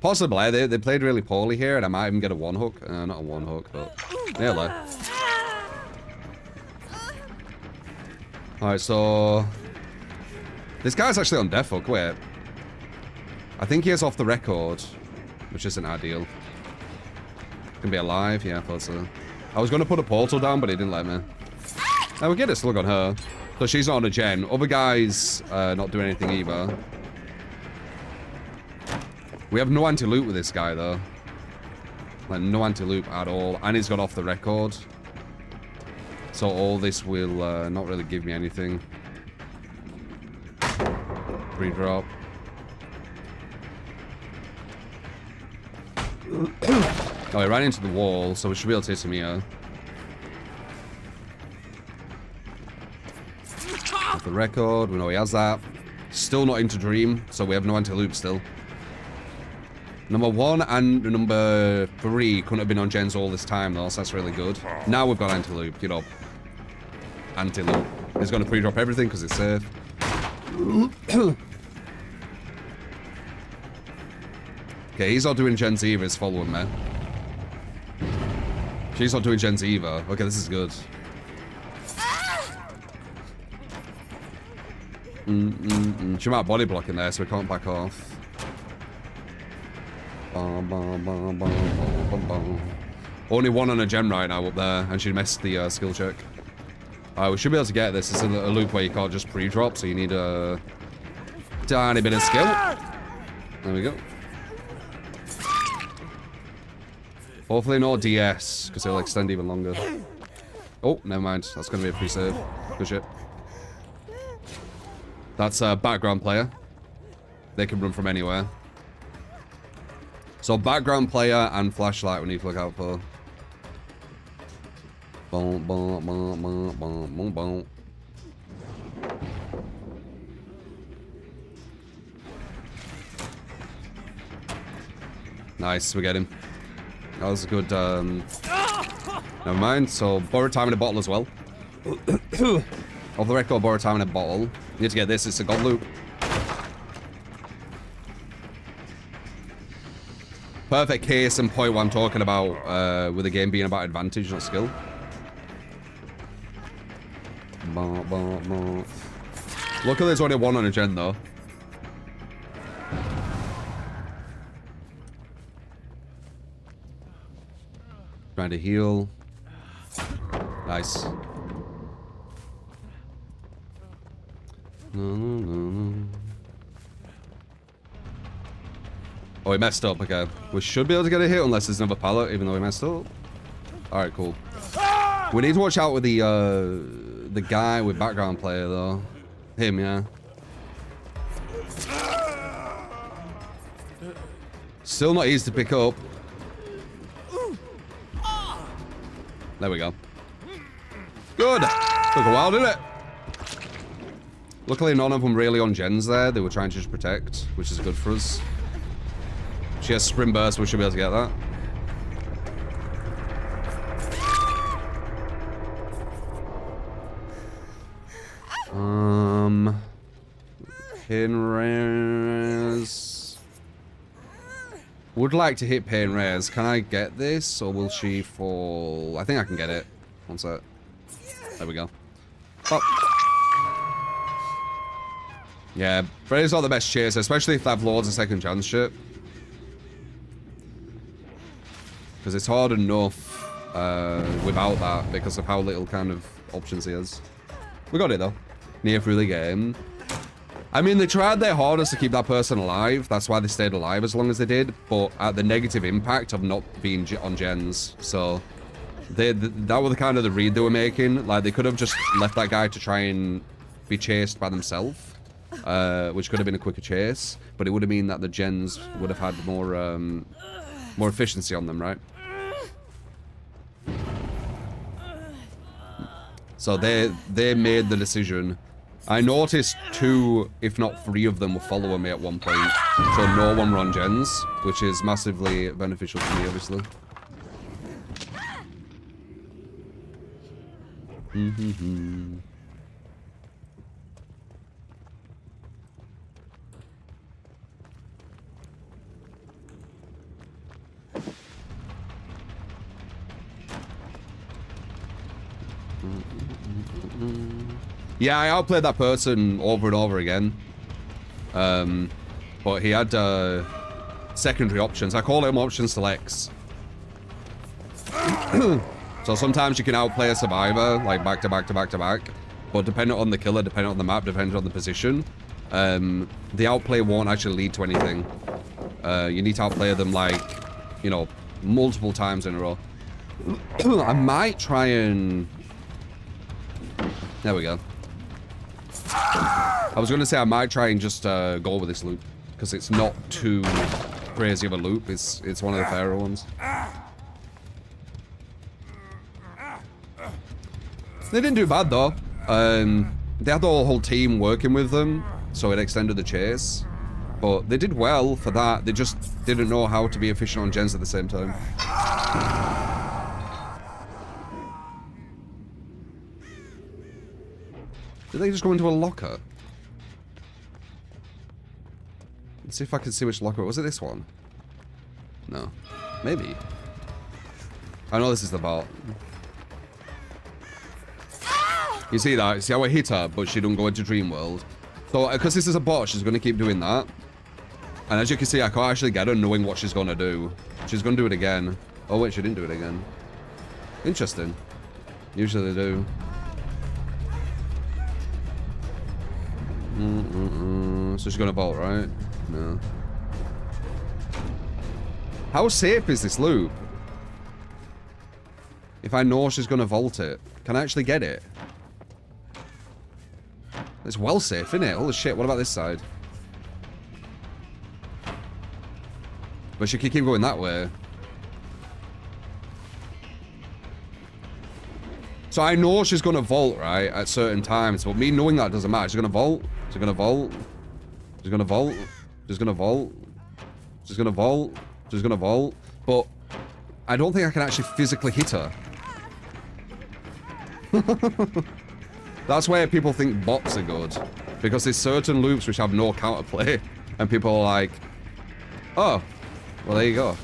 Possibly. They played really poorly here, and I might even get a 1-hook. Not a 1-hook, but nearly. Alright, so... This guy's actually on death hook. Wait. I think he is off the record, which isn't ideal. Gonna be alive? Yeah, I thought so. I was gonna put a portal down, but he didn't let me. Now we get a slug on her. So she's not on a gen. Other guys not doing anything either. We have no anti-loop with this guy, though. Like, no anti-loop at all. And he's got off the record. So all this will not really give me anything. Pre-drop. Oh, he ran into the wall, so we should be able to hit him here. Off the record, we know he has that. Still not into Dream, so we have no anti-loop still. Number 1 and number 3 couldn't have been on gens all this time, though, so that's really good. Now we've got anti-loop, you know. Anti-loop. He's going to pre-drop everything because it's safe. Okay, he's not doing gens either, he's following me. She's not doing gens either. Okay, this is good. She might body block in there, so we can't back off. Only 1 on a gem right now up there, and she missed the skill check. We should be able to get this. It's a loop where you can't just pre-drop, so you need a tiny bit of skill. There we go. Hopefully no DS, because it'll extend even longer. Oh, never mind. That's going to be a free save. Good shit. That's a background player. They can run from anywhere. So background player and flashlight we need to look out for. Boom, boom, boom, boom, boom, boom, boom. Nice, we get him. That was a good, never mind. So borrow time in a bottle as well. Off the record, borrow time in a bottle. You need to get this, it's a god loop. Perfect case and point what I'm talking about, with the game being about advantage, not skill. Luckily there's only 1 on a gen though. Trying to heal. Nice. Oh, he messed up. Okay. We should be able to get a hit unless there's another pallet, even though he messed up. Alright, cool. We need to watch out with the guy with background player, though. Him, yeah. Still not easy to pick up. There we go. Good. Took a while, didn't it? Luckily, none of them really on gens there. They were trying to just protect, which is good for us. She has sprint burst, we should be able to get that. Pain rares. Would like to hit pain rares. Can I get this, or will she fall? I think I can get it. One sec. There we go. Oh. Yeah, Freya's not the best chaser, especially if they have Lords and second chance shit. Because it's hard enough without that, because of how little kind of options he has. We got it though. Near through the game. I mean, they tried their hardest to keep that person alive. That's why they stayed alive as long as they did. But at the negative impact of not being on gens. So that was the kind of the read they were making. Like, they could have just left that guy to try and be chased by themselves. Which could have been a quicker chase. But it would have mean that the gens would have had more efficiency on them, right? So they made the decision. I noticed 2, if not 3 of them were following me at one point. So no one were on gens, which is massively beneficial to me, obviously. Yeah, I outplayed that person over and over again. But he had secondary options. I call them option selects. So sometimes you can outplay a survivor, like back to back to back to back. But depending on the killer, depending on the map, depending on the position, the outplay won't actually lead to anything. You need to outplay them, like, you know, multiple times in a row. I might try and... There we go. I was going to say I might try and just go with this loop, because it's not too crazy of a loop. It's one of the fairer ones. They didn't do bad though. They had the whole team working with them, so it extended the chase. But they did well for that. They just didn't know how to be efficient on gens at the same time. Did they just go into a locker? Let's see if I can see which locker. Was it this one? No. Maybe. I know this is the vault. You see that? See how I hit her, but she didn't go into Dream World? So, because this is a bot, she's going to keep doing that. And as you can see, I can't actually get her knowing what she's going to do. She's going to do it again. Oh, wait, she didn't do it again. Interesting. Usually they do. So she's gonna vault, right? No. How safe is this loop? If I know she's gonna vault it, can I actually get it? It's well safe, isn't it? Holy shit, what about this side? But she can keep going that way. So I know she's gonna vault, right, at certain times, but me knowing that doesn't matter. She's gonna vault. She's gonna vault. She's gonna vault. She's gonna vault. She's gonna vault. She's gonna vault. But I don't think I can actually physically hit her. That's where people think bots are good. Because there's certain loops which have no counterplay. And people are like, oh, well, there you go.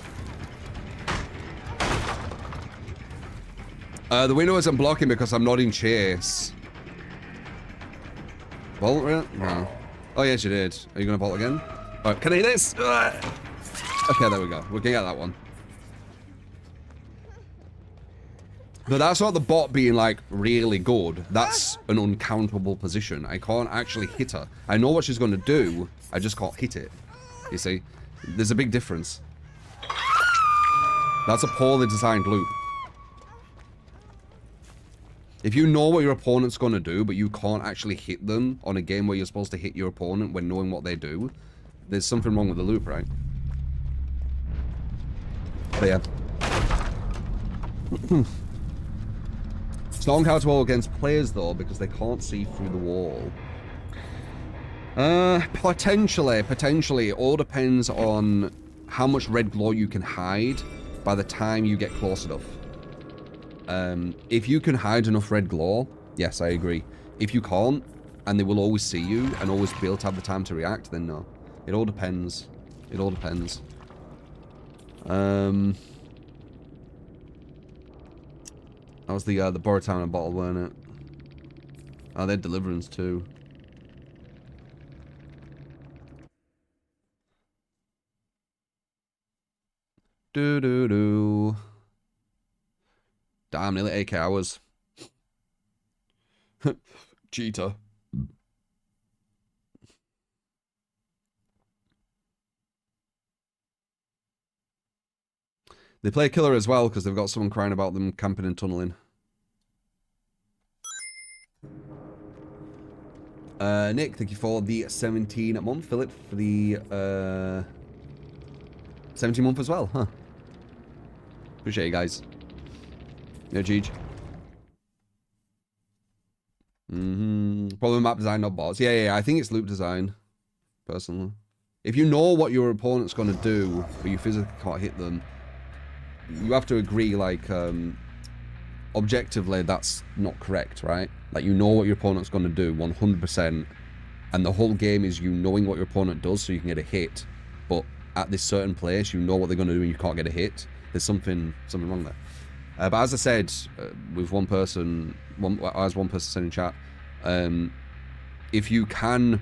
The window isn't blocking because I'm not in chase. Vault, right? No. Oh, yes, you did. Are you going to vault again? Oh, can I hit this? Ugh. Okay, there we go. We can get that one. But that's not the bot being, like, really good. That's an uncountable position. I can't actually hit her. I know what she's going to do. I just can't hit it. You see? There's a big difference. That's a poorly designed loop. If you know what your opponent's going to do, but you can't actually hit them on a game where you're supposed to hit your opponent when knowing what they do, there's something wrong with the loop, right? But yeah. It's not uncountable against players, though, because they can't see through the wall. Potentially. It all depends on how much red glow you can hide by the time you get close enough. If you can hide enough red glow, yes, I agree. If you can't, and they will always see you and always be able to have the time to react, then no. It all depends. It all depends. That was the Borrow Town and Bottle, weren't it? Oh, they had Deliverance too. Do. Damn, nearly 8k hours. Cheater. They play killer as well because they've got someone crying about them camping and tunneling. Nick, thank you for the 17 month. Philip for the 17 month as well, huh? Appreciate you guys. Yeah, Jeej. Probably map design, not bots. Yeah, I think it's loop design, personally. If you know what your opponent's going to do, but you physically can't hit them, you have to agree, like, objectively, that's not correct, right? Like, you know what your opponent's going to do, 100%, and the whole game is you knowing what your opponent does so you can get a hit, but at this certain place, you know what they're going to do and you can't get a hit. There's something wrong there. But as I said, with one person said in chat, if you can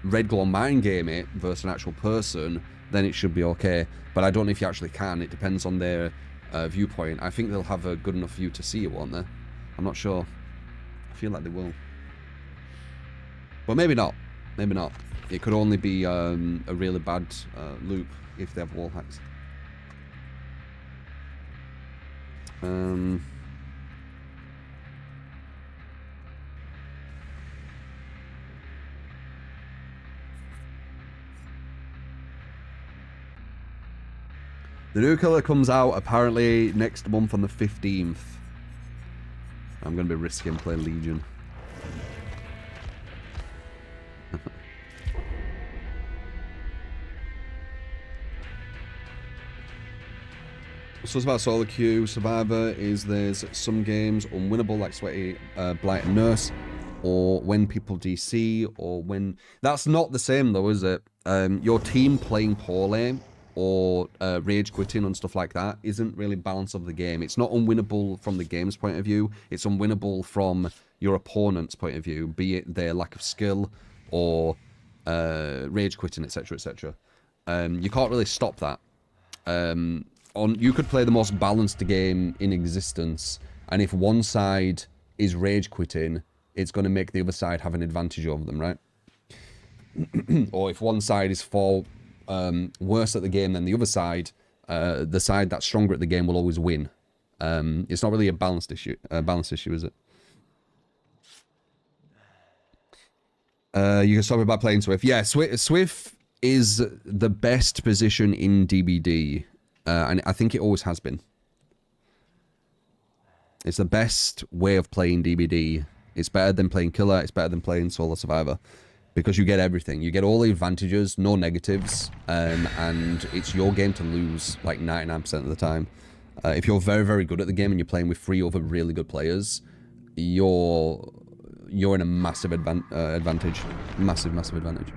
red glow mind game it versus an actual person, then it should be okay. But I don't know if you actually can. It depends on their viewpoint. I think they'll have a good enough view to see it, won't they? I'm not sure. I feel like they will. But maybe not. Maybe not. It could only be a really bad loop if they have wall hacks. The new killer comes out apparently next month on the 15th. I'm going to be risking playing Legion. So it's about solo queue. Survivor is there's some games unwinnable like Sweaty, Blight and Nurse, or when people DC, or when... That's not the same though, is it? Your team playing poorly or rage quitting and stuff like that isn't really balance of the game. It's not unwinnable from the game's point of view. It's unwinnable from your opponent's point of view, be it their lack of skill or rage quitting, etc, etc. You can't really stop that. You could play the most balanced game in existence, and if one side is rage quitting, it's going to make the other side have an advantage over them, right? Or if one side is far worse at the game than the other side, the side that's stronger at the game will always win. It's not really a balanced issue, is it? You can stop it by playing Swift. Yeah, Swift is the best position in DBD. And I think it always has been. It's the best way of playing DBD. It's better than playing Killer. It's better than playing Solo Survivor. Because you get everything. You get all the advantages, no negatives. And it's your game to lose like 99% of the time. If you're very, very good at the game and you're playing with 3 other really good players, you're in a massive advantage. Massive advantage.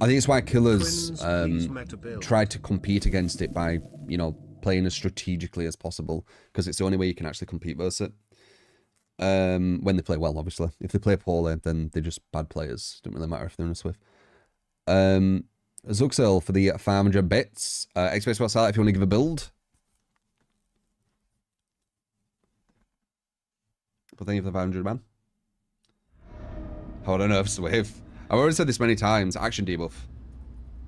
I think it's why Killers tried to compete against it by, you know, playing as strategically as possible, because it's the only way you can actually compete versus it. When they play well, obviously. If they play poorly, then they're just bad players. Doesn't really matter if they're in a Swift. Zuxel for the 500 bits. Xbox Website if you want to give a build. But thank you for the 500, man. Oh, I don't know if Swift. I've already said this many times. Action debuff.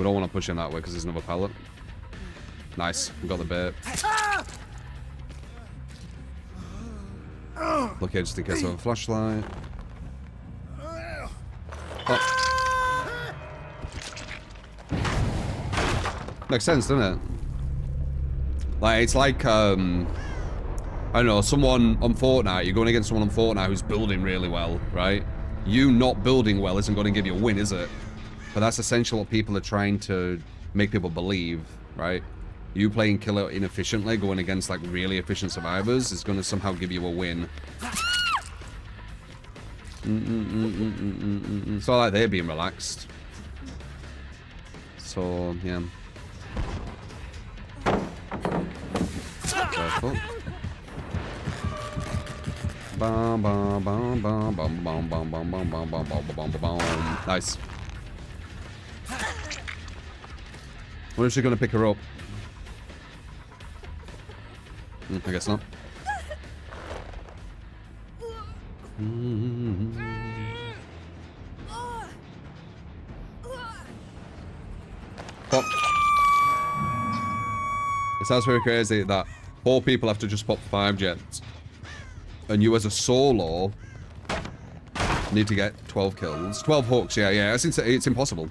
We don't want to push him that way because there's another pallet. Nice. We got the bait. Look here just in case of a flashlight. Oh. Makes sense, doesn't it? Like, it's like, I don't know, someone on Fortnite, you're going against someone on Fortnite who's building really well, right? You not building well isn't going to give you a win, is it? But that's essentially what people are trying to make people believe, right? You playing killer inefficiently, going against like really efficient survivors, is going to somehow give you a win. It's not like they're being relaxed. So, yeah. Careful. Bum, bum, bum, bum, bum, bum, bum, bum, bum, bum, bum, bum, bum, bum. Nice. What if she's gonna pick her up? I guess not. Pop. It sounds very crazy that 4 people have to just pop 5 jets. And you as a solo need to get 12 kills. 12 hooks, yeah. It's impossible.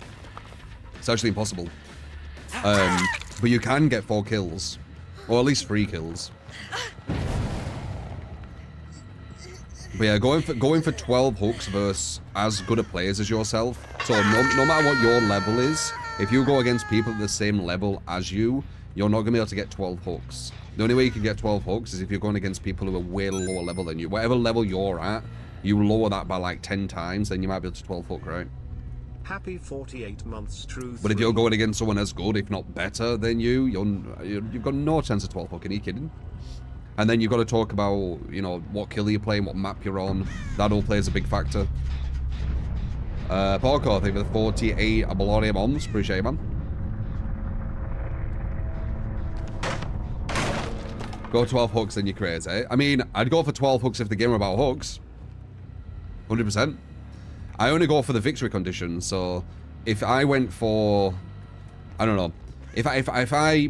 It's actually impossible. But you can get 4 kills. Or at least 3 kills. But yeah, going for 12 hooks versus as good a players as yourself. So no matter what your level is, if you go against people at the same level as you, you're not going to be able to get 12 hooks. The only way you can get 12 hooks is if you're going against people who are way lower level than you. Whatever level you're at, you lower that by like 10 times, then you might be able to 12 hook, right? Happy 48 months true. But if you're going against someone as good, if not better than you, you've got no chance of 12 hooking. Are you kidding? And then you've got to talk about, you know, what killer you're playing, what map you're on. That all plays a big factor. Porco, thank you for the 48 Abalone bombs. Appreciate it, man. Go 12 hooks, then you're crazy. I mean, I'd go for 12 hooks if the game were about hooks. 100%. I only go for the victory condition, so if I went for, I don't know, if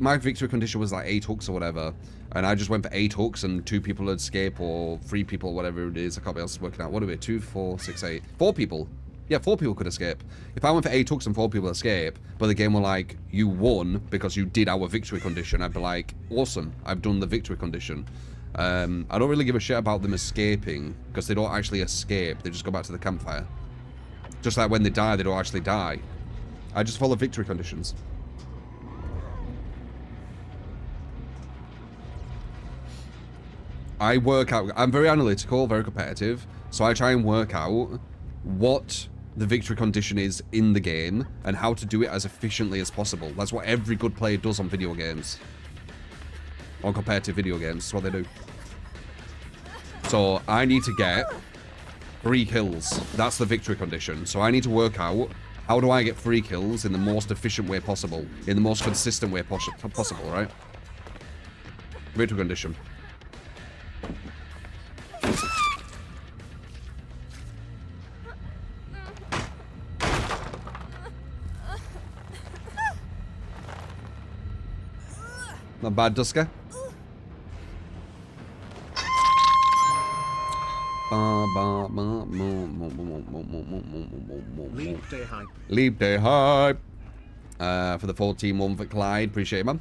my victory condition was like 8 hooks or whatever, and I just went for 8 hooks and 2 people would escape, or 3 people, whatever it is, I can't be else working out. What are we? 2, 4, 6, 8. 4 people. Yeah, 4 people could escape. If I went for 8 hooks and 4 people escape, but the game were like, you won because you did our victory condition, I'd be like, awesome, I've done the victory condition. I don't really give a shit about them escaping, because they don't actually escape, they just go back to the campfire. Just like when they die, they don't actually die. I just follow victory conditions. I work out, I'm very analytical, very competitive, so I try and work out what the victory condition is in the game and how to do it as efficiently as possible. That's what every good player does on video games. On competitive video games, that's what they do. So I need to get 3 kills. That's the victory condition. So I need to work out, how do I get 3 kills in the most efficient way possible, in the most consistent way possible, right? Victory condition. Not bad, Dusker. Leap day hype. Leap day hype. For the 14-1 for Clyde. Appreciate it, man.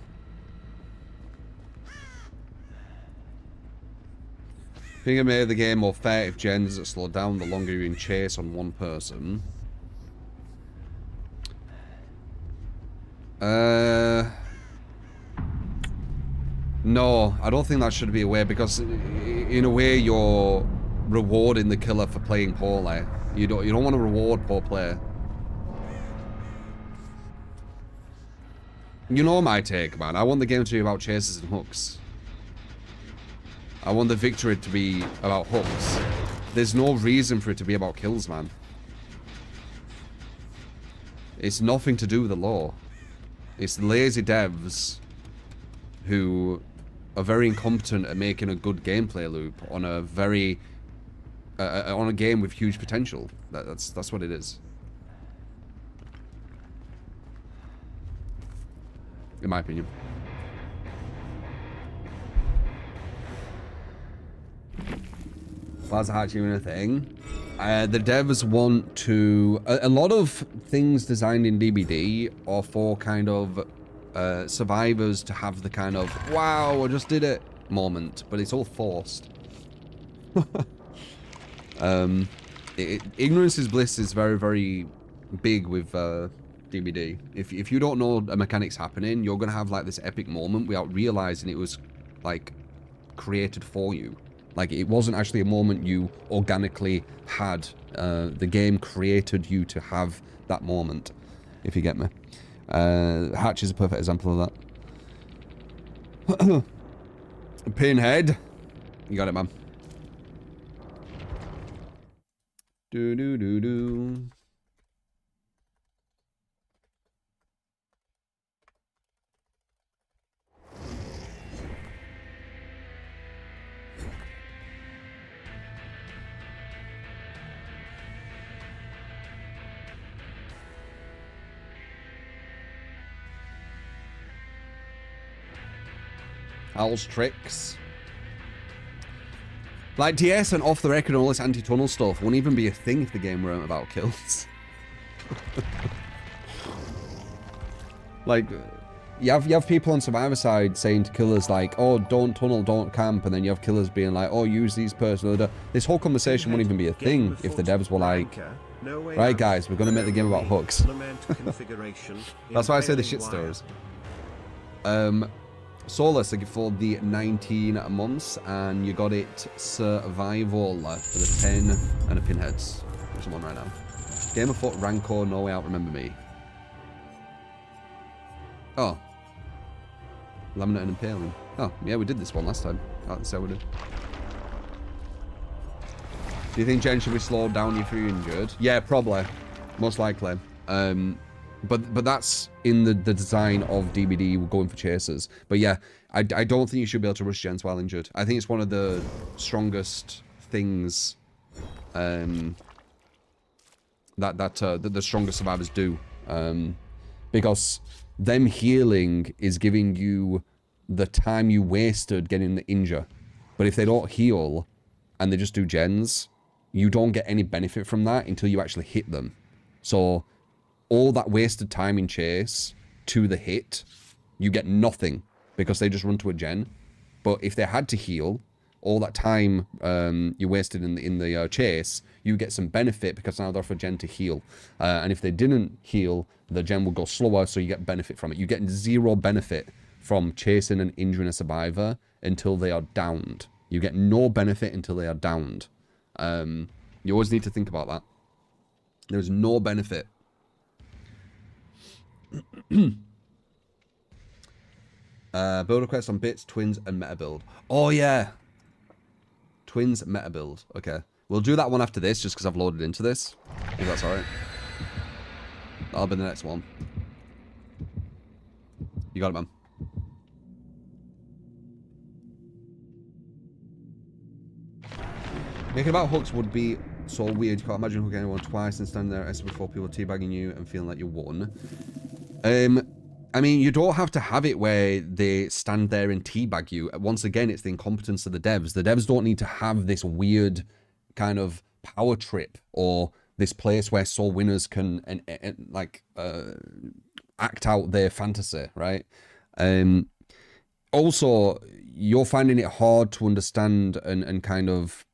Think it made the game more fair if gens that slow down the longer you're in chase on one person. No, I don't think that should be a way, because in a way you're rewarding the killer for playing poorly. You don't want to reward poor play. You know my take, man. I want the game to be about chases and hooks. I want the victory to be about hooks. There's no reason for it to be about kills, man. It's nothing to do with the law. It's lazy devs who are very incompetent at making a good gameplay loop on a very on a game with huge potential. That's what it is. in my opinion. Why's Hatch even a thing? The devs want to... A lot of things designed in DBD are for kind of survivors to have the kind of, wow, I just did it moment, but it's all forced. Ignorance is bliss is very, very big with DBD. If you don't know a mechanic's happening, you're going to have like this epic moment without realizing it was like created for you. Like, it wasn't actually a moment you organically had. The game created you to have that moment, if you get me. Hatch is a perfect example of that. Pinhead. You got it, man. Do-do-do-do. Al's tricks. Like, DS and off the record and all this anti-tunnel stuff wouldn't even be a thing if the game weren't about kills. Like, you have people on Survivor side saying to killers like, oh, don't tunnel, don't camp, and then you have killers being like, oh, use these personal... This whole conversation wouldn't even be a thing if the devs were like, right, guys, we're going to make the game about hooks. That's why I say the shit stories. Solus for the 19 months, and you got it survival for the 10 and a pinheads. Which I'm on right now. Game of Foot, Rancor, No Way Out, Remember Me. Oh. Laminate and Impaling. Oh, yeah, we did this one last time. That's how we did. Do you think Jen should be slowed down if you're injured? Yeah, probably. Most likely. But that's in the design of DBD. We're going for chasers. But yeah, I don't think you should be able to rush gens while injured. I think it's one of the strongest things that the strongest survivors do. Because them healing is giving you the time you wasted getting the injure. But if they don't heal and they just do gens, you don't get any benefit from that until you actually hit them. So all that wasted time in chase to the hit, you get nothing because they just run to a gen. But if they had to heal, all that time you wasted in the chase, you get some benefit because now they're off a gen to heal. And if they didn't heal, the gen will go slower, so you get benefit from it. You get zero benefit from chasing and injuring a survivor until they are downed. You get no benefit until they are downed. You always need to think about that. There's no benefit. Build request on bits, twins, and meta build. Oh yeah, twins, meta build. Okay, we'll do that one after this, just because I've loaded into this. If that's alright. That'll be the next one. You got it, man. Making about hooks would be so weird. You can't imagine hooking anyone twice and standing there before people teabagging you and feeling like you won. I mean, you don't have to have it where they stand there and teabag you. Once again, it's the incompetence of the devs. The devs don't need to have this weird kind of power trip or this place where sole winners can act out their fantasy, right? Also, you're finding it hard to understand and kind of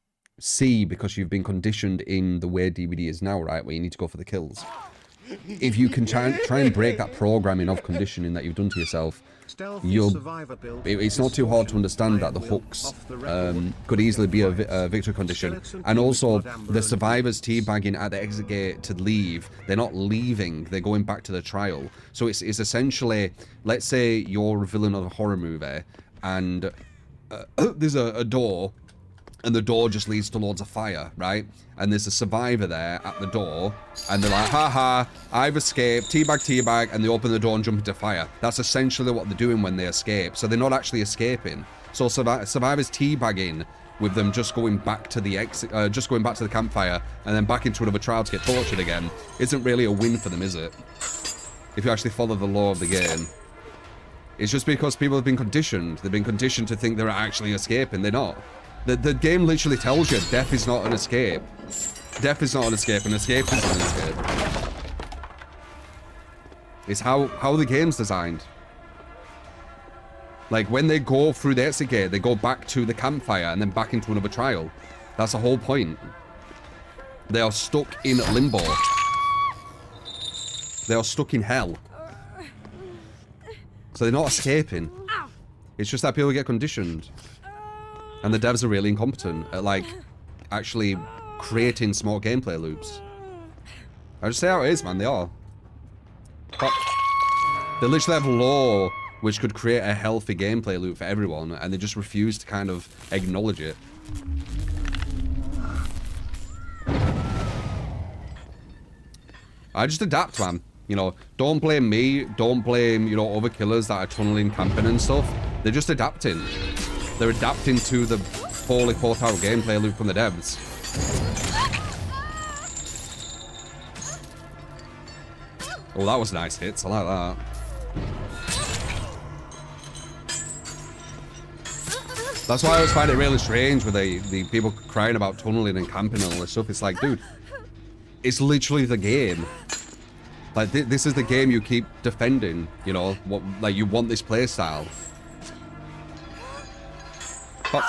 see because you've been conditioned in the way DBD is now, right? Where you need to go for the kills. If you can try and break that programming of conditioning that you've done to yourself, it's not too hard to understand that the hooks could easily be a victory condition. And also, the survivors teabagging at the exit gate to leave, they're not leaving, they're going back to the trial. So it's essentially, let's say you're a villain of a horror movie, and there's a door, and the door just leads to loads of fire, right? And there's a survivor there at the door, and they're like, haha, I've escaped, teabag, and they open the door and jump into fire. That's essentially what they're doing when they escape. So they're not actually escaping. So survivors teabagging with them just going back to the exit, just going back to the campfire, and then back into another trial to get tortured again, isn't really a win for them, is it? If you actually follow the law of the game. It's just because people have been conditioned. They've been conditioned to think they're actually escaping. They're not. The game literally tells you death is not an escape. Death is not an escape, and escape is an escape. It's how the game's designed. Like, when they go through the exit gate, they go back to the campfire and then back into another trial. That's the whole point. They are stuck in limbo. They are stuck in hell. So they're not escaping. It's just that people get conditioned. And the devs are really incompetent at, like, actually creating smart gameplay loops. I just say how it is, man. They are. But they literally have lore which could create a healthy gameplay loop for everyone, and they just refuse to kind of acknowledge it. I just adapt, man. You know, don't blame me. Don't blame, you know, other killers that are tunneling, camping and stuff. They're just adapting. They're adapting to the poorly thought out gameplay loop from the devs. Oh, that was nice hits. I like that. That's why I always find it really strange with the people crying about tunneling and camping and all this stuff. It's like, dude, it's literally the game. Like, this is the game you keep defending, you know? What, like, you want this playstyle. But,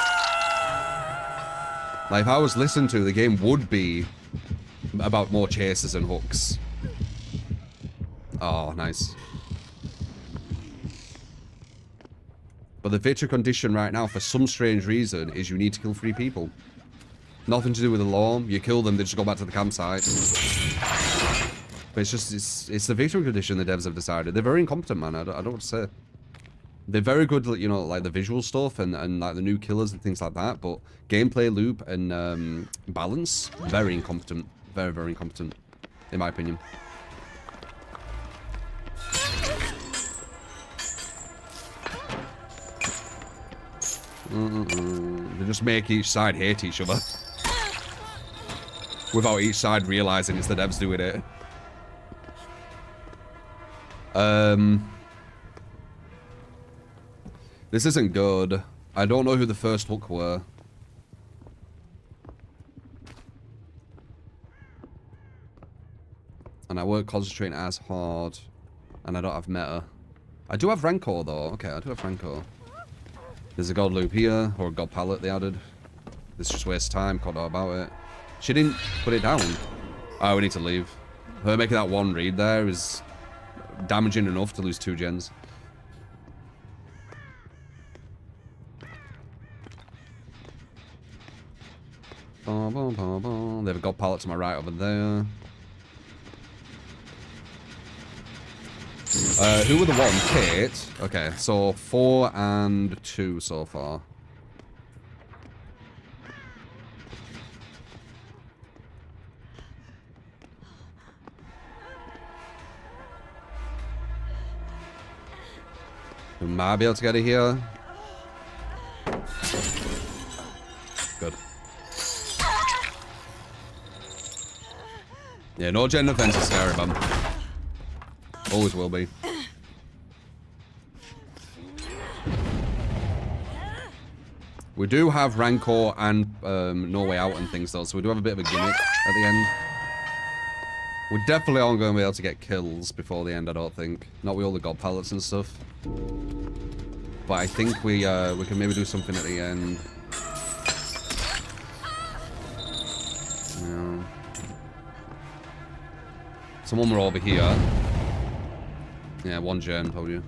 like, if I was listened to, the game would be about more chases and hooks. Oh, nice. But the victory condition right now, for some strange reason, is you need to kill 3 people. Nothing to do with the law. You kill them, they just go back to the campsite. But it's just, it's the victory condition the devs have decided. They're very incompetent, man. I don't know what to say. They're very good, you know, like the visual stuff and like the new killers and things like that. But gameplay loop and balance, very incompetent. Very, very incompetent, in my opinion. They just make each side hate each other. Without each side realizing it's the devs doing it. This isn't good. I don't know who the first hook were. And I won't concentrate as hard. And I don't have meta. I do have Rancor though. Okay, I do have Rancor. There's a god loop here, or a god pallet they added. This just wastes time, can't know about it. She didn't put it down. Oh, we need to leave. Her making that one read there is damaging enough to lose 2 gens. They have a god pallet to my right over there. Who were the one? Kate. Okay, so 4 and 2 so far. We might be able to get it here. Good. Yeah, no gen defense is scary, man. Always will be. We do have Rancor and No Way Out and things though, so we do have a bit of a gimmick at the end. We definitely aren't going to be able to get kills before the end, I don't think. Not with all the god pallets and stuff. But I think we can maybe do something at the end. Yeah. Someone were over here. Yeah, 1 gen, told you.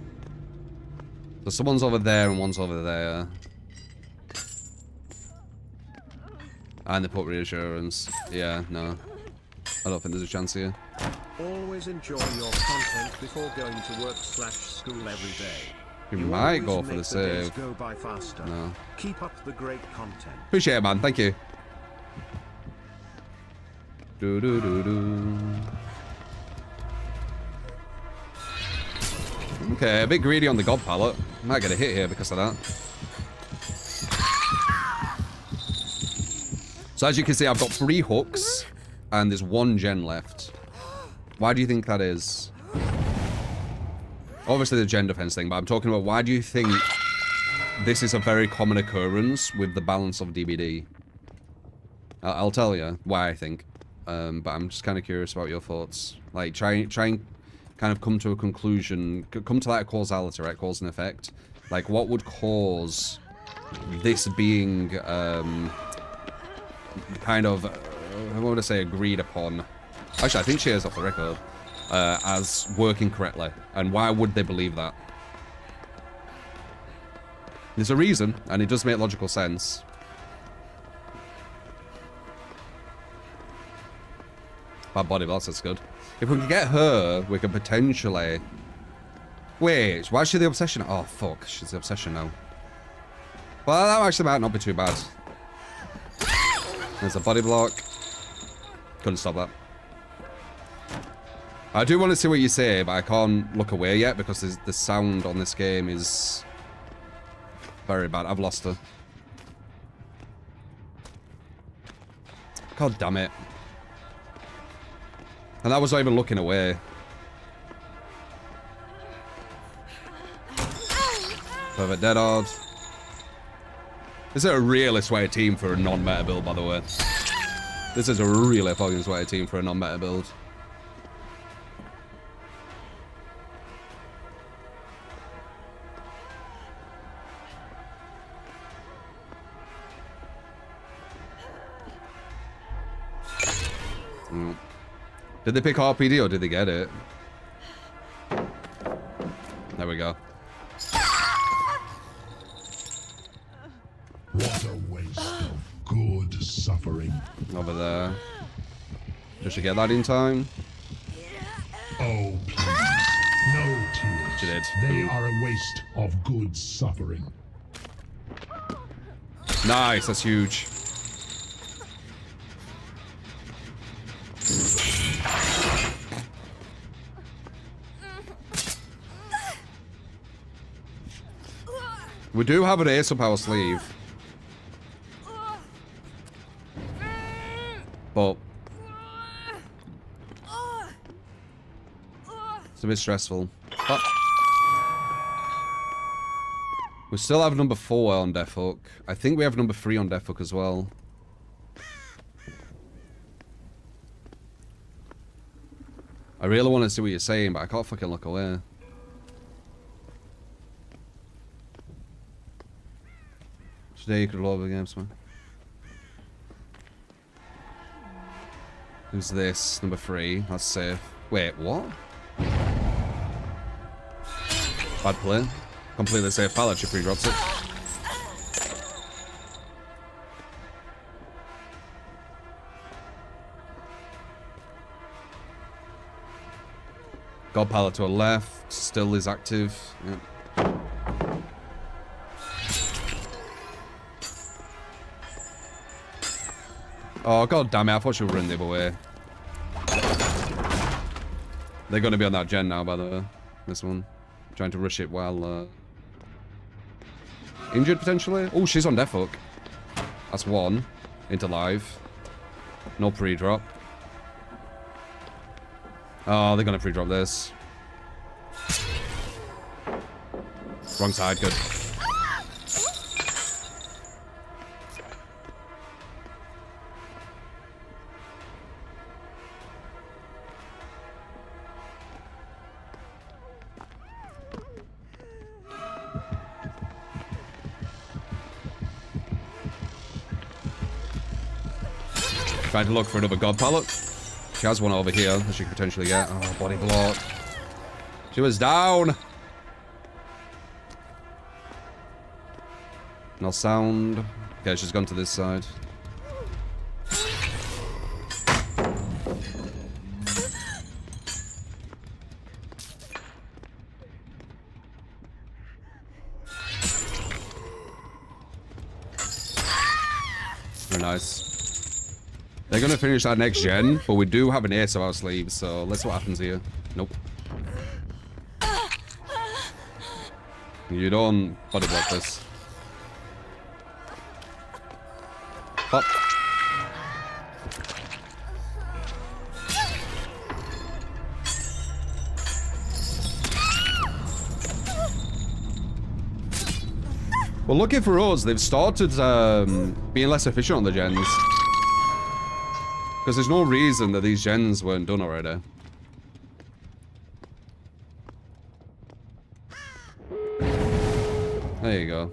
So someone's over there and one's over there. And they put reassurance. Yeah, no. I don't think there's a chance here. Always enjoy your content before going to work/school every day. We might go for the save. Go by faster. No. Keep up the great content. Appreciate it, man. Thank you. Do do do do. Okay, a bit greedy on the god pallet. Might get a hit here because of that. So as you can see, I've got 3 hooks, and there's 1 gen left. Why do you think that is? Obviously the gen defense thing, but I'm talking about why do you think this is a very common occurrence with the balance of DBD? I'll tell you why I think, but I'm just kind of curious about your thoughts. Like, try and kind of come to a conclusion, come to that causality, right? Cause and effect. Like, what would cause this being kind of, what would I say, agreed upon? Actually, I think she is off the record as working correctly, and why would they believe that? There's a reason, and it does make logical sense. Bad body blast, that's good. If we can get her, we can potentially... Wait, why is she the obsession? Oh, fuck, she's the obsession now. Well, that actually might not be too bad. There's a body block. Couldn't stop that. I do want to see what you say, but I can't look away yet because the sound on this game is very bad. I've lost her. God damn it. And that was not even looking away. Perfect dead hard. This is a really sweaty team for a non-meta build, by the way. This is a really fucking sweaty team for a non-meta build. Did they pick RPD or did they get it? There we go. What a waste of good suffering. Over there. Did she get that in time? Oh, please. No tears. She did. They are a waste of good suffering. Nice, that's huge. We do have an ace up our sleeve. But it's a bit stressful. But we still have number 4 on Death Hook. I think we have number 3 on Death Hook as well. I really want to see what you're saying, but I can't fucking look away. Today you could love the games, man. Who's this? Number 3. That's safe. Wait, what? Bad play. Completely safe pallet if he drops it. God pallet to a left. Still is active. Yep. Oh, god damn it, I thought she would run the other way. They're going to be on that gen now, by the way. This one. Trying to rush it while, injured, potentially? Oh, she's on Death Hook. That's 1. Into live. No pre-drop. Oh, they're going to pre-drop this. Wrong side, good. Trying to look for another god pallet. She has one over here that she could potentially get. Oh, body block. She was down. No sound. Okay, she's gone to this side. Very nice. They're going to finish that next gen, but we do have an ace of our sleeves, so let's see what happens here. Nope. You don't body block this. Pop. Well, lucky for us, they've started being less efficient on the gens. Because there's no reason that these gens weren't done already. There you go.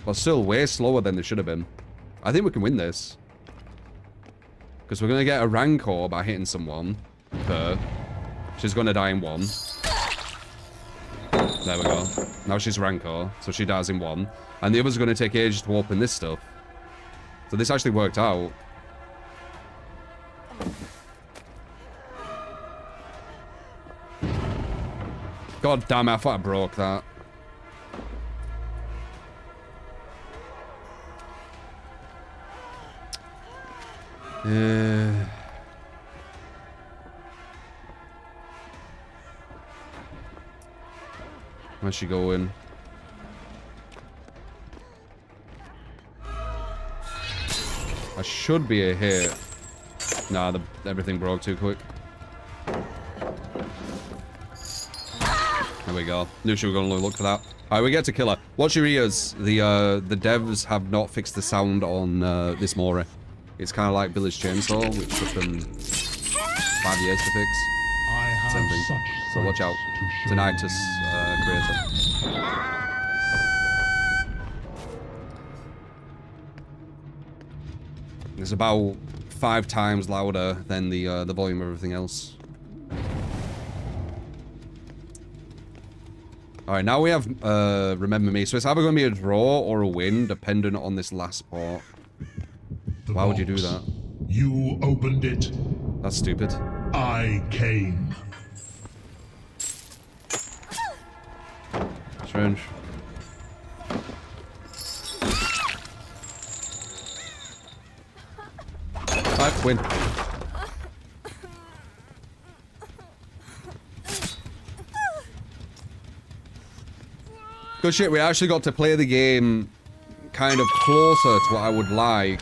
But still way slower than they should have been. I think we can win this. Because we're going to get a Rancor by hitting someone. Her. She's going to die in 1. There we go. Now she's Rancor, so she dies in 1. And the others are going to take ages to open this stuff. So this actually worked out. God damn it, I thought I broke that. Where's she going? I should be a hit. Nah, everything broke too quick. There we go. Knew she was going to look for that. Alright, we get to kill her. Watch your ears. The devs have not fixed the sound on this Mori. It's kind of like Billy's Chainsaw, which took them 5 years to fix. Same thing. So watch out. Tinnitus creator. It's about 5 times louder than the volume of everything else. Alright, now we have Remember Me. So it's either going to be a draw or a win, dependent on this last part. Why would you do that? You opened it. That's stupid. I came. Strange. Alright, win. Good shit, we actually got to play the game kind of closer to what I would like.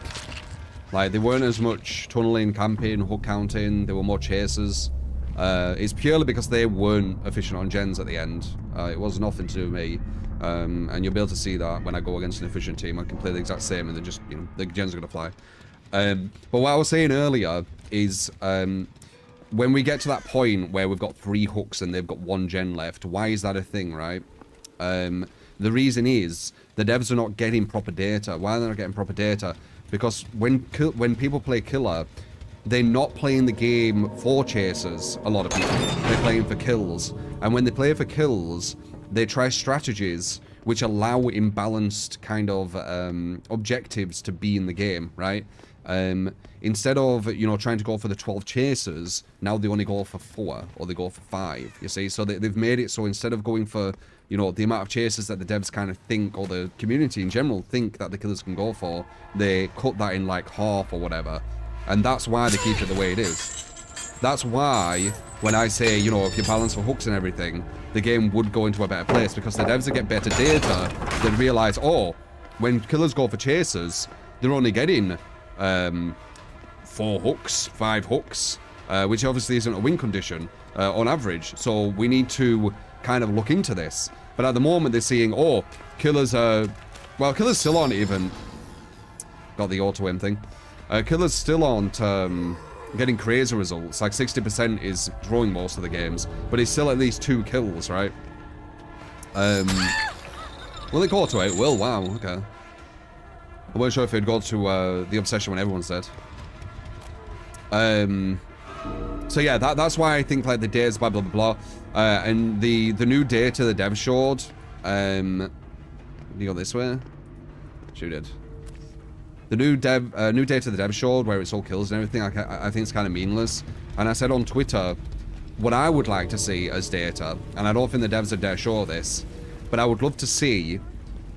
Like, they weren't as much tunneling, camping, hook counting, there were more chasers. It's purely because they weren't efficient on gens at the end. It was nothing to do with me. And you'll be able to see that when I go against an efficient team. I can play the exact same and they're just, you know, the gens are going to fly. But what I was saying earlier is, when we get to that point where we've got 3 hooks and they've got 1 gen left, why is that a thing, right? The reason is the devs are not getting proper data. Why are they not getting proper data? Because when people play killer, they're not playing the game for chasers, a lot of people. They're playing for kills. And when they play for kills, they try strategies which allow imbalanced kind of objectives to be in the game, right? Instead of, you know, trying to go for the 12 chasers, now they only go for 4 or they go for 5, you see? So they've made it so instead of going for, you know, the amount of chasers that the devs kind of think, or the community in general think that the killers can go for, they cut that in like half or whatever. And that's why they keep it the way it is. That's why when I say, you know, if you balance for hooks and everything, the game would go into a better place, because the devs that get better data, they realize, oh, when killers go for chasers, they're only getting 4 hooks, 5 hooks, which obviously isn't a win condition on average. So we need to kind of look into this. But at the moment they're seeing, oh, killers are, well, killers still aren't even, got the auto aim thing. Killers still aren't getting crazy results. Like 60% is drawing most of the games, but it's still at least 2 kills, right? Will it go to it? Will, wow, okay. I wasn't sure if it'd go to the obsession when everyone's dead. So yeah, that's why I think like the days blah blah blah blah. And the new data the dev showed, do you go this way? She did. The new data the dev showed, where it's all kills and everything, I think it's kind of meaningless. And I said on Twitter, what I would like to see as data, and I don't think the devs are dare show this, but I would love to see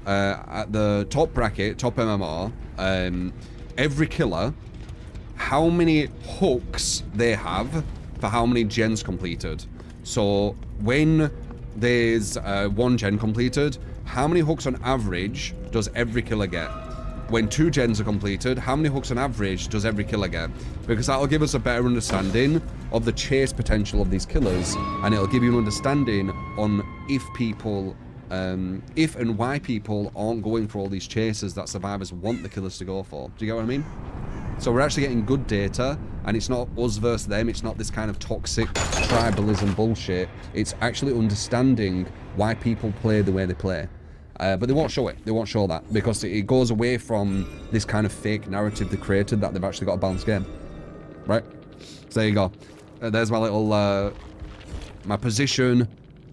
at the top bracket, top MMR, every killer, how many hooks they have for how many gens completed. So when there's 1 gen completed, how many hooks on average does every killer get? When 2 gens are completed, how many hooks on average does every killer get? Because that'll give us a better understanding of the chase potential of these killers, and it'll give you an understanding on if people if and why people aren't going for all these chases that survivors want the killers to go for. Do you get what I mean? So we're actually getting good data, and it's not us versus them. It's not this kind of toxic tribalism bullshit. It's actually understanding why people play the way they play. But they won't show it. They won't show that because it goes away from this kind of fake narrative they created that they've actually got a balanced game. Right? So there you go. There's my little, my position.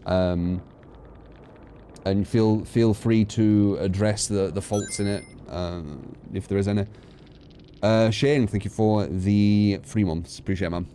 And feel free to address the faults in it, if there is any. Shane, thank you for the 3 months. Appreciate it, man.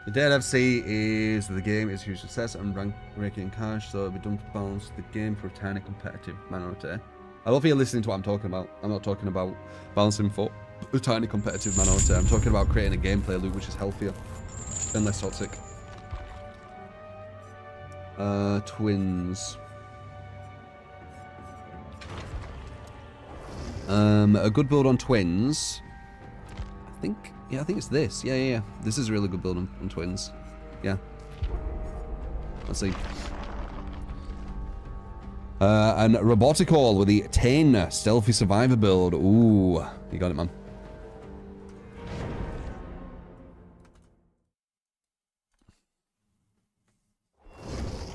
The dead FC is the game is huge success and rank raking cash, so it'll be done to balance the game for a tiny competitive minority. I love you listening to what I'm talking about. I'm not talking about balancing for a tiny competitive minority. I'm talking about creating a gameplay loop which is healthier and less toxic. Twins. A good build on twins. I think it's this. Yeah. This is a really good build on twins. Yeah. Let's see. And Robotical with the 10 stealthy survivor build. Ooh, you got it, man.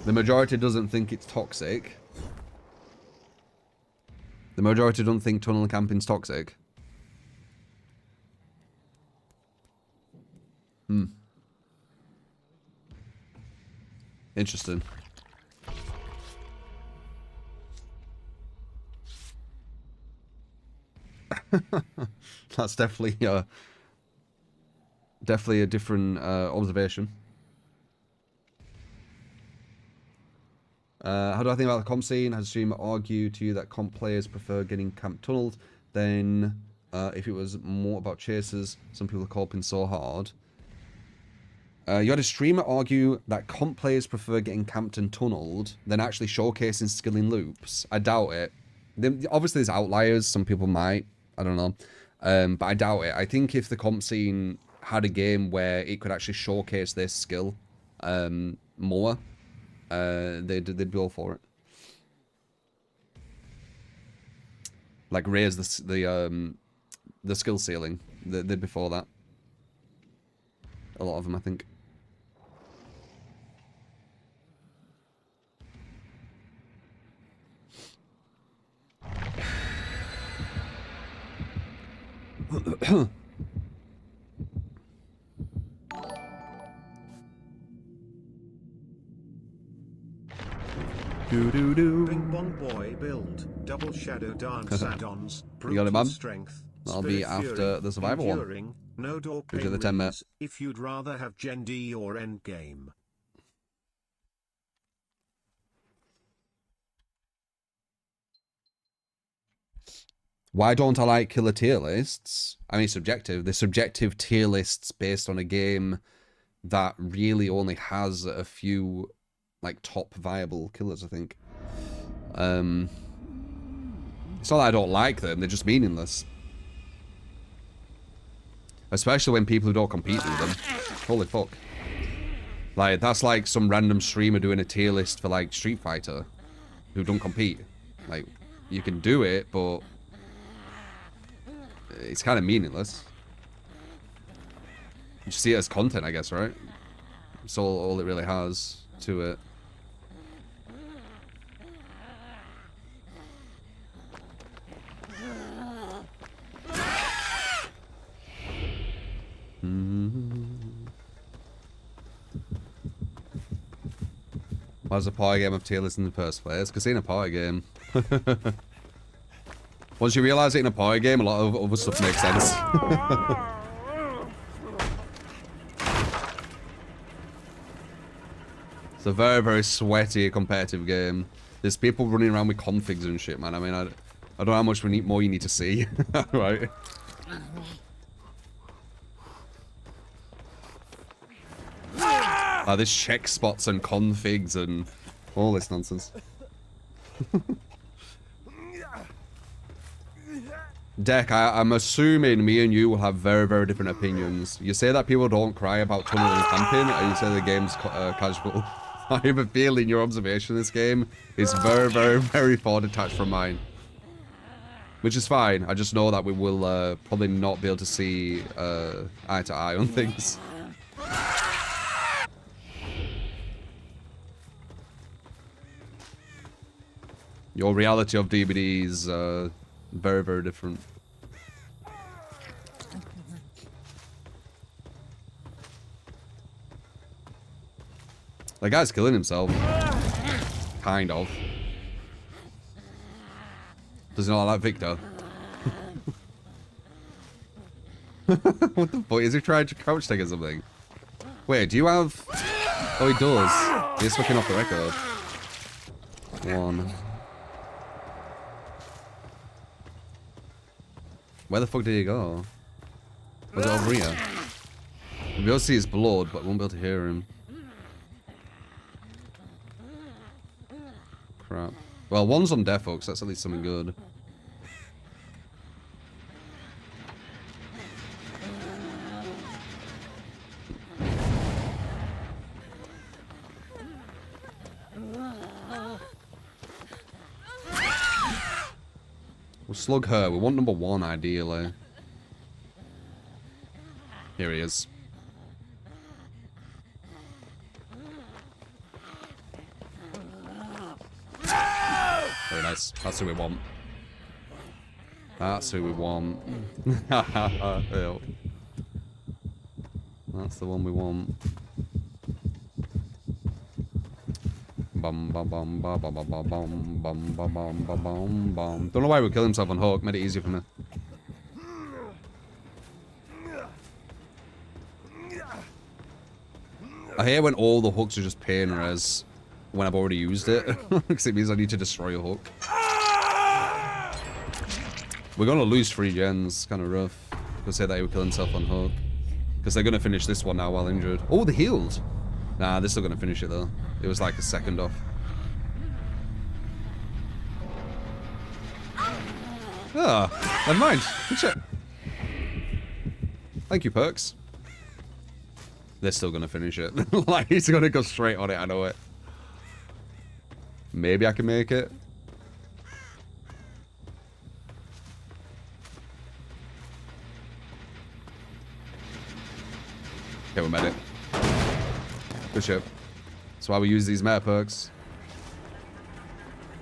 The majority doesn't think it's toxic. The majority don't think tunnel camping's toxic. Interesting. That's definitely a different observation. How do I think about the comp scene? Has streamer argue to you that comp players prefer getting camp tunneled than if it was more about chasers? Some people are coping so hard. You had a streamer argue that comp players prefer getting camped and tunneled than actually showcasing skill in loops. I doubt it. Obviously, there's outliers. Some people might. I don't know. But I doubt it. I think if the comp scene had a game where it could actually showcase their skill more, they'd be all for it. Like raise the skill ceiling. They'd be for that. A lot of them, I think. Bing Bong Boy build, double shadow dance add-ons, You got it, man. strength. That'll be after the survival one. No door Which are the 10 minutes. If you'd rather have Gen D or Endgame. Why don't I like killer tier lists? I mean, subjective. They're subjective tier lists based on a game that really only has a few, like, top viable killers, I think. It's not that I don't like them, they're just meaningless. Especially when people who don't compete do them. Holy fuck. Like, that's like some random streamer doing a tier list for, like, Street Fighter who don't compete. Like, you can do it, but it's kind of meaningless. You see it as content, I guess, right? It's all it really has to it. Why is a party game of tier lists in the first place? Because it's in a party game. Once you realise it in a party game, a lot of other stuff makes sense. It's a very, very sweaty competitive game. There's people running around with configs and shit, man. I mean, I don't know how much more you need to see. Right? This check spots and configs and all this nonsense. Deck, I'm assuming me and you will have very, very different opinions. You say that people don't cry about tunnel and camping, and you say the game's casual. I have a feeling your observation of this game is very, very, very far detached from mine. Which is fine. I just know that we will probably not be able to see eye to eye on things. Your reality of DBD is very, very different. That guy's killing himself. Kind of. Does he not like Victor? What the fuck? Is he trying to crouch take or something? Wait, do you have... Oh, he does. He's fucking off the record. One. Where the fuck did he go? Was it over here? We'll be able to see his blood, but we won't be able to hear him. Crap. Well, one's on death, folks. That's at least something good. We'll slug her. We want number one, ideally. Here he is. Very nice. That's who we want. That's who we want. That's the one we want. Bum bum bum bum bum bum bum bum bum bum bum bum bum. Don't know why he would kill himself on hook. Made it easier for me. I hate when all the hooks are just pain res when I've already used it, because it means I need to destroy a hook. We're gonna lose 3 gens. Kind of rough. Could say that he would kill himself on hook, because they're gonna finish this one now while injured. Oh, they healed. Nah, they're still gonna finish it though. It was like a second off. Ah, never mind. Good shit. Thank you, Perks. They're still gonna finish it. Like, he's gonna go straight on it, I know it. Maybe I can make it. Okay, we made it. Good shit. That's why we use these meta perks.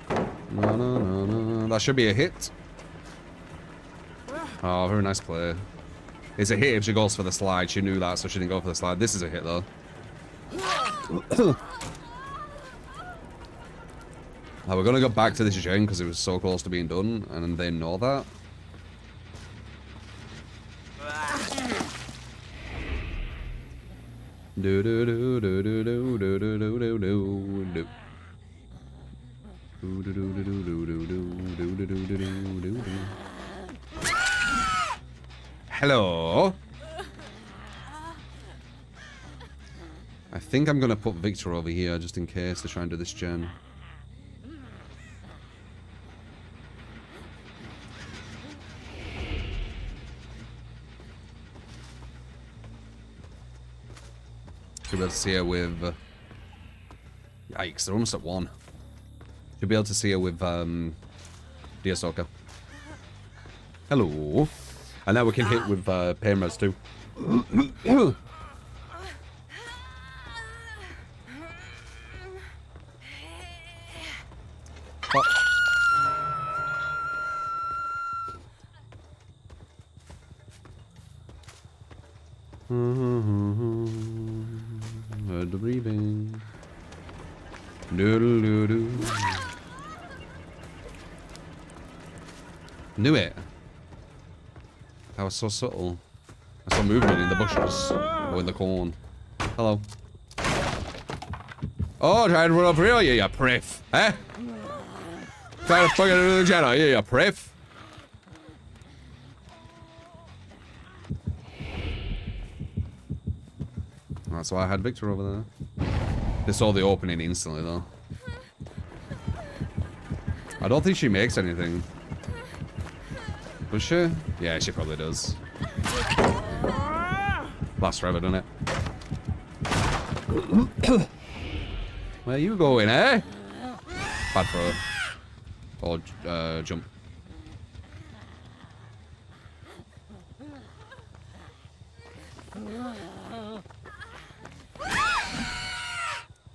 No, no, no, no. That should be a hit. Oh, very nice play. It's a hit if she goes for the slide. She knew that, so she didn't go for the slide. This is a hit, though. We're going to go back to this gen because it was so close to being done, and they know that. Do do do do do do do do do do do do. Do do do do do do do do do do do do. Hello. I think I'm gonna put Victor over here just in case to try and do this gen. Should be able to see her with... Yikes, they're almost at 1. Should be able to see her with Deer Stalker. Hello. And now we can hit with Pain Res too. Fuck. Heard the breathing. Doodle doo doo. Knew it. That was so subtle. I saw movement in the bushes or in the corn. Hello. Oh, trying to run up here, you priff. Eh? Trying to fucking do the Jedi, you priff. That's why I had Victor over there. They saw the opening instantly, though. I don't think she makes anything. Does she? Yeah, she probably does. Lasts forever, doesn't it? Where you going, eh? Bad throw. Or jump.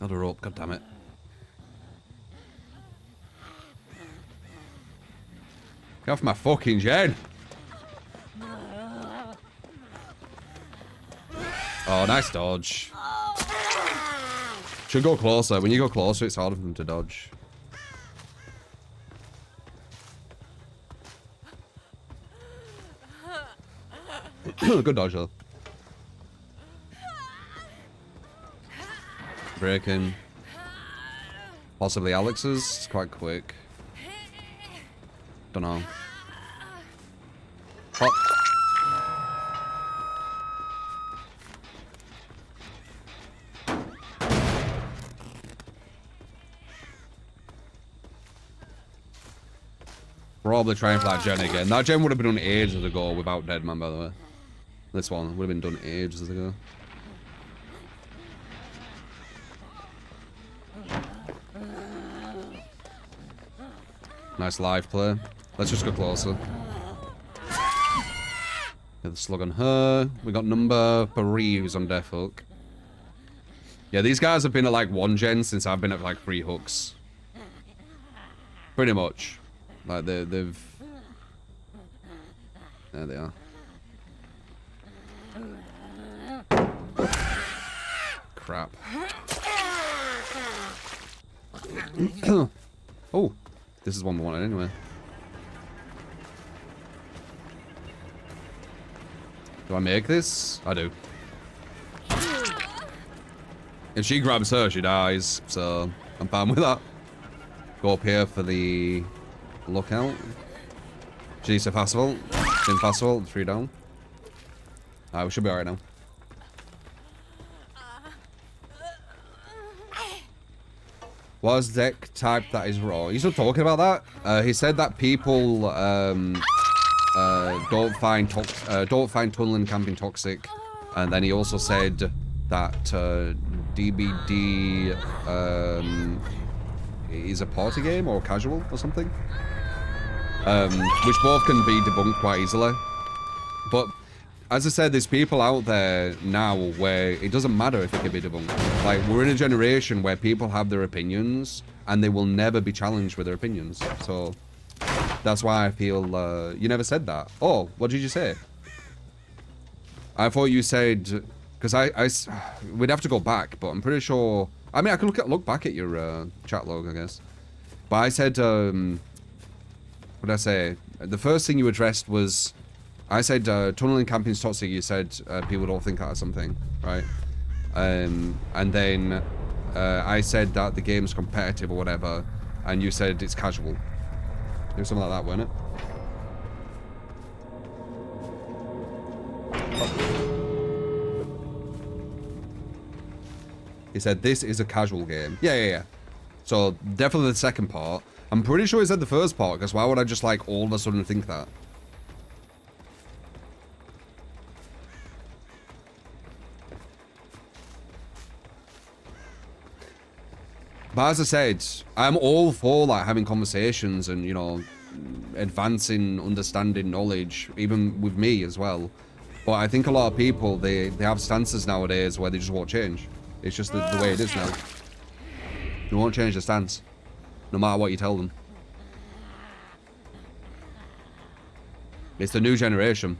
Another rope, god damn it. Get off my fucking Jen! Oh, nice dodge. Should go closer. When you go closer, it's harder for them to dodge. Good dodge, though. Breaking. Possibly Alex's. It's quite quick. Don't know. Hop. Probably trying for that gen again. That gen would have been done ages ago without Deadman, by the way. This one would have been done ages ago. Nice live play. Let's just go closer. Get the slug on her. We got number 3 who's on Death Hook. Yeah, these guys have been at like 1 gen since I've been at like 3 hooks. Pretty much. Like they've... There they are. Crap. Oh, this is one we wanted anyway. Do I make this? I do. If she grabs her, she dies, so I'm fine with that. Go up here for the lookout. She's a fast vault. In fast vault, 3 down. Alright, we should be alright now. What is deck type that is raw? He's not talking about that. He said that people don't find tunneling camping toxic, and then he also said that DBD is a party game or casual or something, which both can be debunked quite easily. But as I said, there's people out there now where it doesn't matter if it can be debunked. Like, we're in a generation where people have their opinions and they will never be challenged with their opinions. So that's why I feel you never said that. Oh, what did you say? I thought you said, because we'd have to go back, but I'm pretty sure. I mean, I can look back at your chat log, I guess. But I said, what did I say? The first thing you addressed was, I said tunneling camping is toxic. You said people don't think that or something, right? And then I said that the game's competitive or whatever, and you said it's casual. It was something like that, wasn't it? He said this is a casual game. Yeah. So definitely the second part. I'm pretty sure he said the first part, because why would I just like all of a sudden think that? But as I said, I'm all for like having conversations and, you know, advancing understanding knowledge, even with me as well. But I think a lot of people, they have stances nowadays where they just won't change. It's just the way it is now. They won't change the stance, no matter what you tell them. It's the new generation.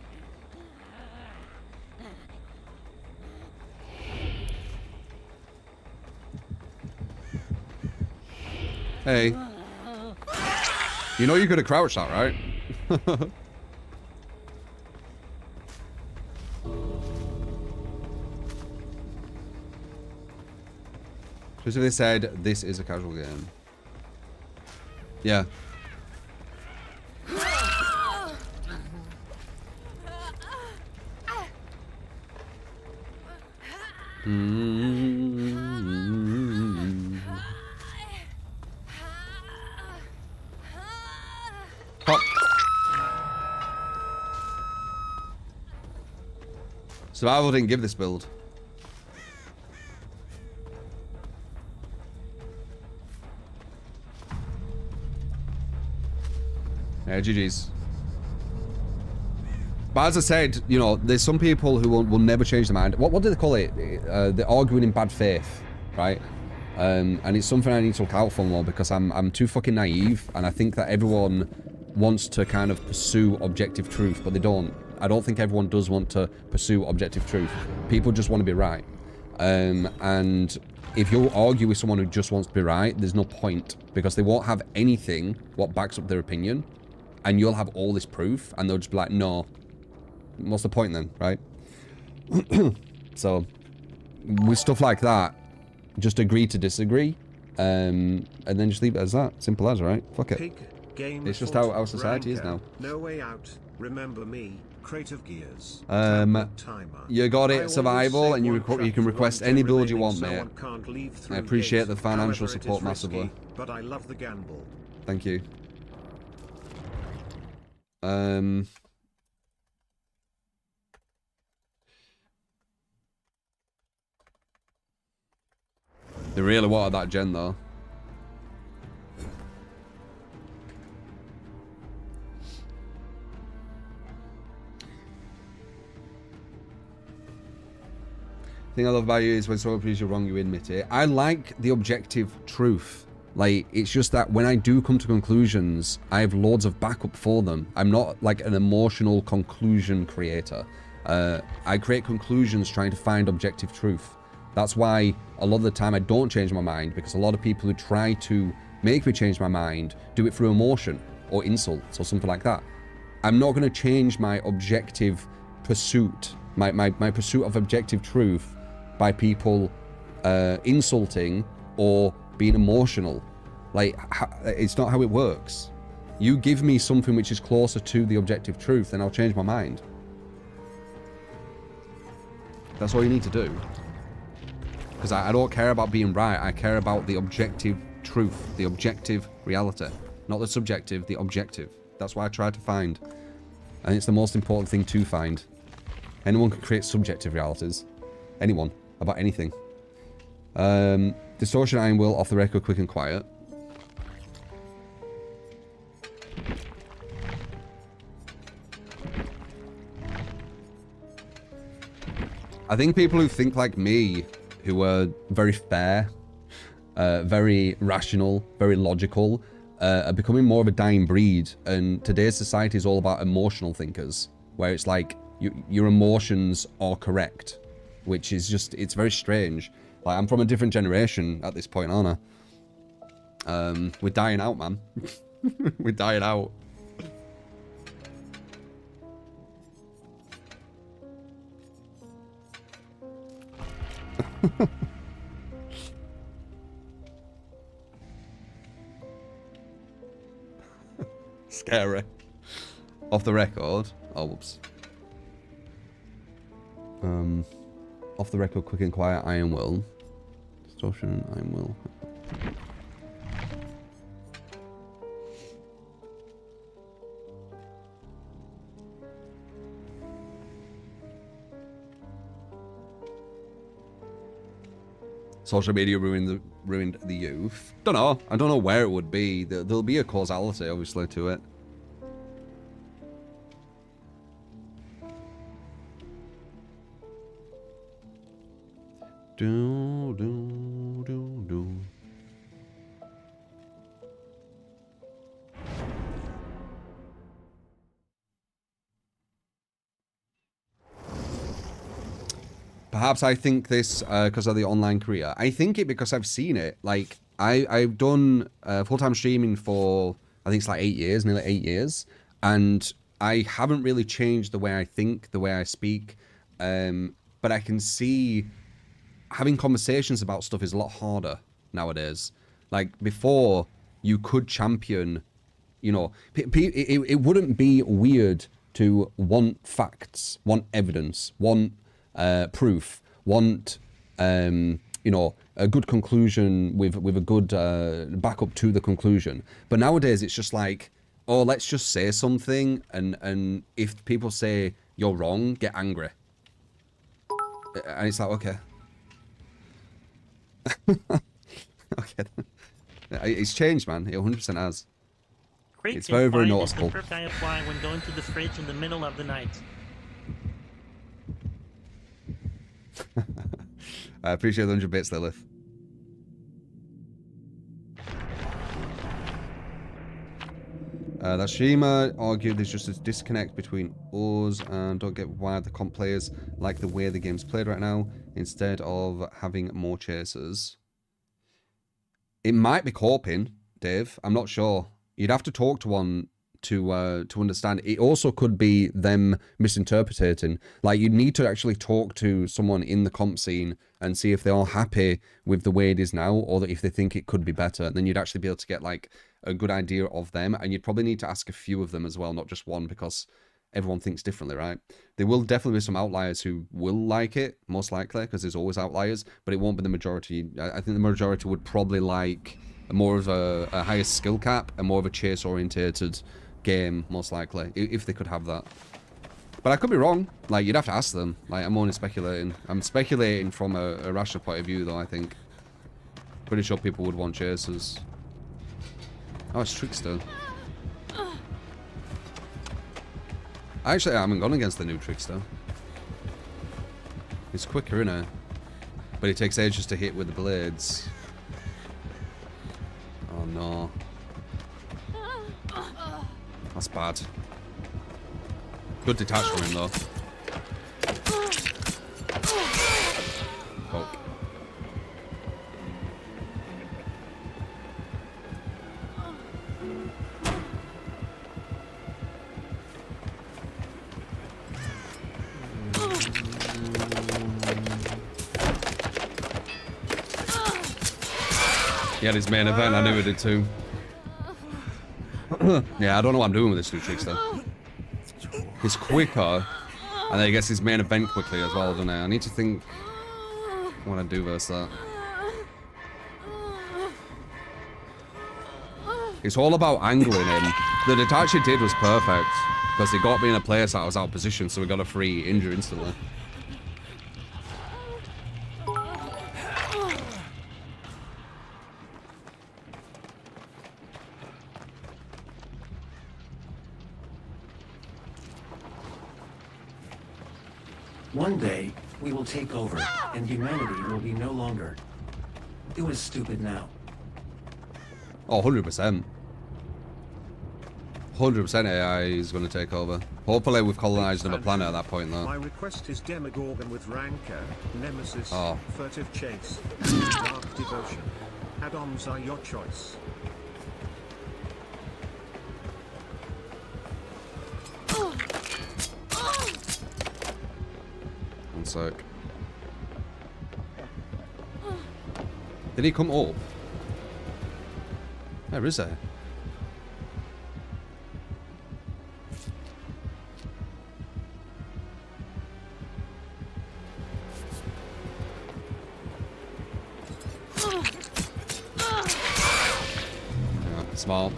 Hey. You know you could have crouched that, right? Specifically said, this is a casual game. Yeah. Pop. Survival didn't give this build. Yeah, GG's. But as I said, you know, there's some people who will never change their mind. What do they call it? They're arguing in bad faith, right? And it's something I need to look out for more because I'm too fucking naive, and I think that everyone wants to kind of pursue objective truth, but they don't. I don't think everyone does want to pursue objective truth. People just want to be right. And if you argue with someone who just wants to be right, there's no point because they won't have anything what backs up their opinion, and you'll have all this proof, and they'll just be like, no. What's the point then, right? So, with stuff like that, just agree to disagree, and then just leave it as that. Simple as, right? Fuck it. It's just how our society is now. No way out. Remember me. Creative Gears. You got it, survival, and you can request any build you want, mate. I appreciate the financial support massively. But I love the gamble. Thank you. They really wanted that gen, though. The thing I love about you is when someone proves you're wrong, you admit it. I like the objective truth. Like, it's just that when I do come to conclusions, I have loads of backup for them. I'm not like an emotional conclusion creator. I create conclusions trying to find objective truth. That's why a lot of the time I don't change my mind, because a lot of people who try to make me change my mind do it through emotion or insults or something like that. I'm not going to change my objective pursuit, my pursuit of objective truth by people insulting or being emotional. Like, it's not how it works. You give me something which is closer to the objective truth, then I'll change my mind. That's all you need to do. Because I don't care about being right, I care about the objective truth, the objective reality. Not the subjective, the objective. That's what I try to find. And it's the most important thing to find. Anyone can create subjective realities. Anyone. About anything. Distortion Iron Will, off the record, quick and quiet. I think people who think like me, who are very fair, very rational, very logical, are becoming more of a dying breed. And today's society is all about emotional thinkers, where it's like your emotions are correct, which is just, it's very strange. Like, I'm from a different generation at this point, aren't I? We're dying out, man. We're dying out. Scary. Off the record. Oh, whoops. Off the record, quick and quiet, Iron Will. Distortion, Iron Will. Social media ruined the youth. Don't know. I don't know where it would be. There'll be a causality, obviously, to it. Do, do, do, do. Perhaps I think this because of the online career. I think it because I've seen it. Like, I've done full-time streaming for, I think it's like 8 years, nearly 8 years. And I haven't really changed the way I think, the way I speak. But I can see having conversations about stuff is a lot harder nowadays. Like, before, you could champion, you know, it wouldn't be weird to want facts, want evidence, want proof, want you know, a good conclusion with a good backup to the conclusion. But nowadays it's just like, oh, let's just say something, and if people say you're wrong, get angry. And it's like, okay. Okay. It's changed, man. It 100% has. It's very, very noticeable. Is the perk I apply when going to the fridge in the middle of the night. I appreciate the 100 bits, Lilith. That Shima argued there's just a disconnect between us, and don't get why the comp players like the way the game's played right now instead of having more chasers. It might be coping, Dave. I'm not sure. You'd have to talk to one to understand. It also could be them misinterpreting. Like, you need to actually talk to someone in the comp scene and see if they are happy with the way it is now, or that if they think it could be better. And then you'd actually be able to get like a good idea of them, and you'd probably need to ask a few of them as well, not just one, because everyone thinks differently, right? There will definitely be some outliers who will like it, most likely, because there's always outliers, but it won't be the majority. I think the majority would probably like more of a higher skill cap and more of a chase-orientated game, most likely, if they could have that. But I could be wrong. Like, you'd have to ask them. Like, I'm only speculating. I'm speculating from a rational point of view, though, I think. Pretty sure people would want chasers. Oh, it's Trickster. Actually, I haven't gone against the new Trickster. It's quicker, innit? But it takes ages to hit with the blades. Oh, no. That's bad. Good detach from him, though. Oh. He had his main event, I knew he did too. Yeah, I don't know what I'm doing with this new Trickster. He's quicker, and then he gets his main event quickly as well, doesn't he? I need to think what I do versus that. It's all about angling him. The detach he did was perfect, because he got me in a place that I was out of position, so we got a free injury instantly. One day, we will take over, and humanity will be no longer. It was stupid now. Oh, 100%. 100% AI is going to take over. Hopefully we've colonized another planet at that point, though. My request is Demogorgon with Rancor, Nemesis, Oh. Furtive Chase, Dark Devotion. Add-ons are your choice. One sec. Did he come up? Where is he? Yeah, smart.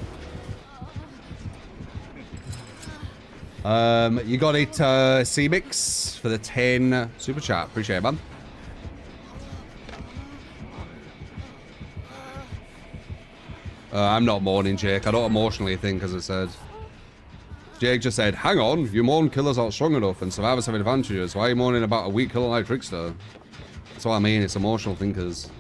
You got it, C-Mix, for the 10 super chat. Appreciate it, man. I'm not mourning, Jake. I don't emotionally think, as I said. Jake just said, hang on, you mourn killers aren't strong enough and survivors have advantages. Why are you mourning about a weak killer like Trickster? That's what I mean, it's emotional thinkers.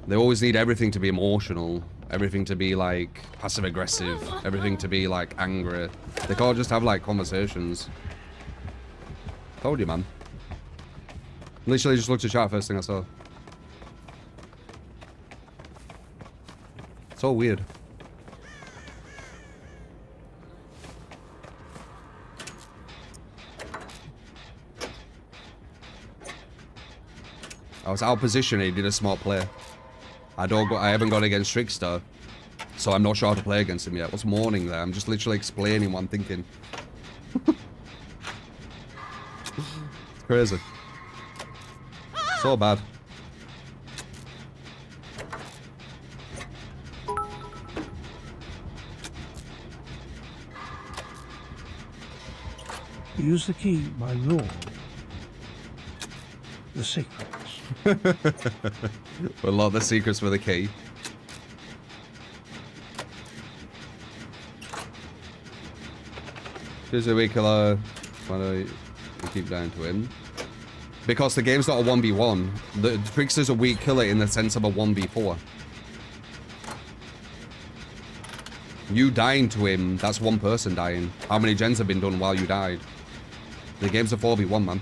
They always need everything to be emotional. Everything to be, like, passive-aggressive. Everything to be, like, angry. They can't just have, like, conversations. Told you, man. Literally just looked at chat first thing I saw. So weird. I was out of position and he did a smart play. I haven't gone against Trickster, so I'm not sure how to play against him yet. What's mourning there? I'm just literally explaining what I'm thinking. It's crazy. So bad. Use the key by law. The secrets. A lot of the secrets for the key. Here's a weak killer. Why do we keep dying to him? Because the game's not a 1v1. The Trickster's a weak killer in the sense of a 1v4. You dying to him, that's one person dying. How many gens have been done while you died? The game's a 4v1, man.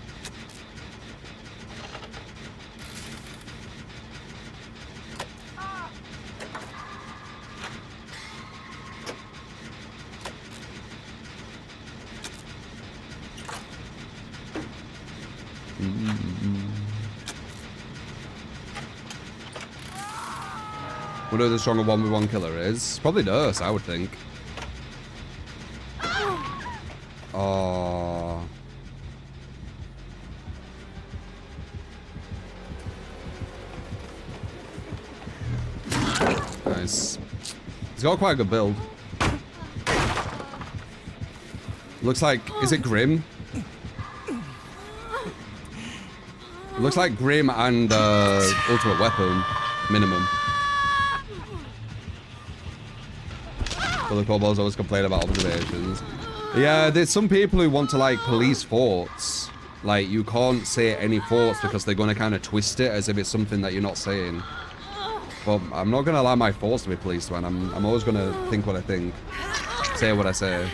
Wonder who the stronger 1v1 killer is. Probably Nurse, I would think. Oh. Nice. He's got quite a good build. Looks like... Is it Grim? It looks like Grim and Ultimate Weapon. Minimum. But the kobolds always complain about observations. Yeah, there's some people who want to, like, police forts. Like, you can't say any forts because they're going to kind of twist it as if it's something that you're not saying. But I'm not going to allow my forts to be policed, man. I'm always going to think what I think. Say what I say.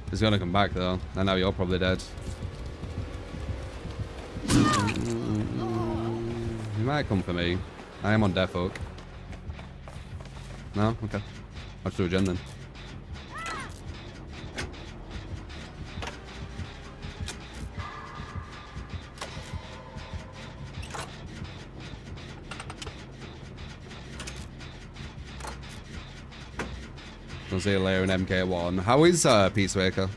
He's gonna come back though, and now you're probably dead. He might come for me. I am on death hook. No? Okay. I'll just do a gen then. I'll see you later in MK1. How is Peacemaker?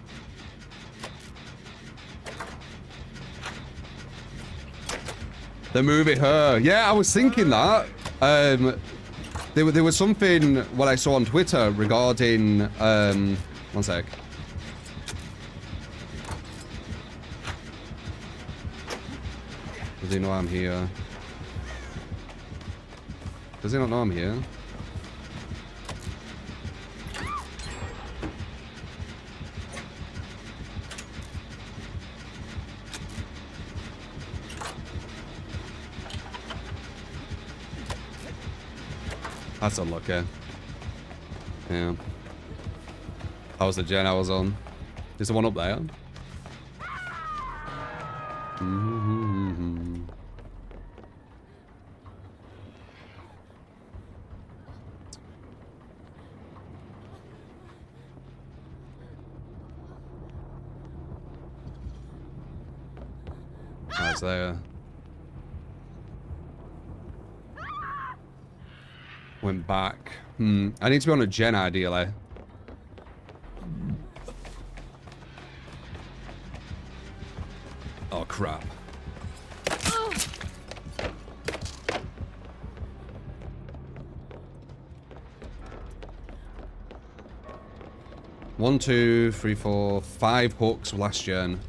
The movie Her. Yeah, I was thinking that. There was something what I saw on Twitter regarding one sec. Does he know I'm here? Does he not know I'm here? That's unlucky. Yeah. That was the gen I was on. Is the one up there? Oh, it's there. Went back. I need to be on a gen ideally. Oh crap. One, two, three, four, 5 hooks last gen.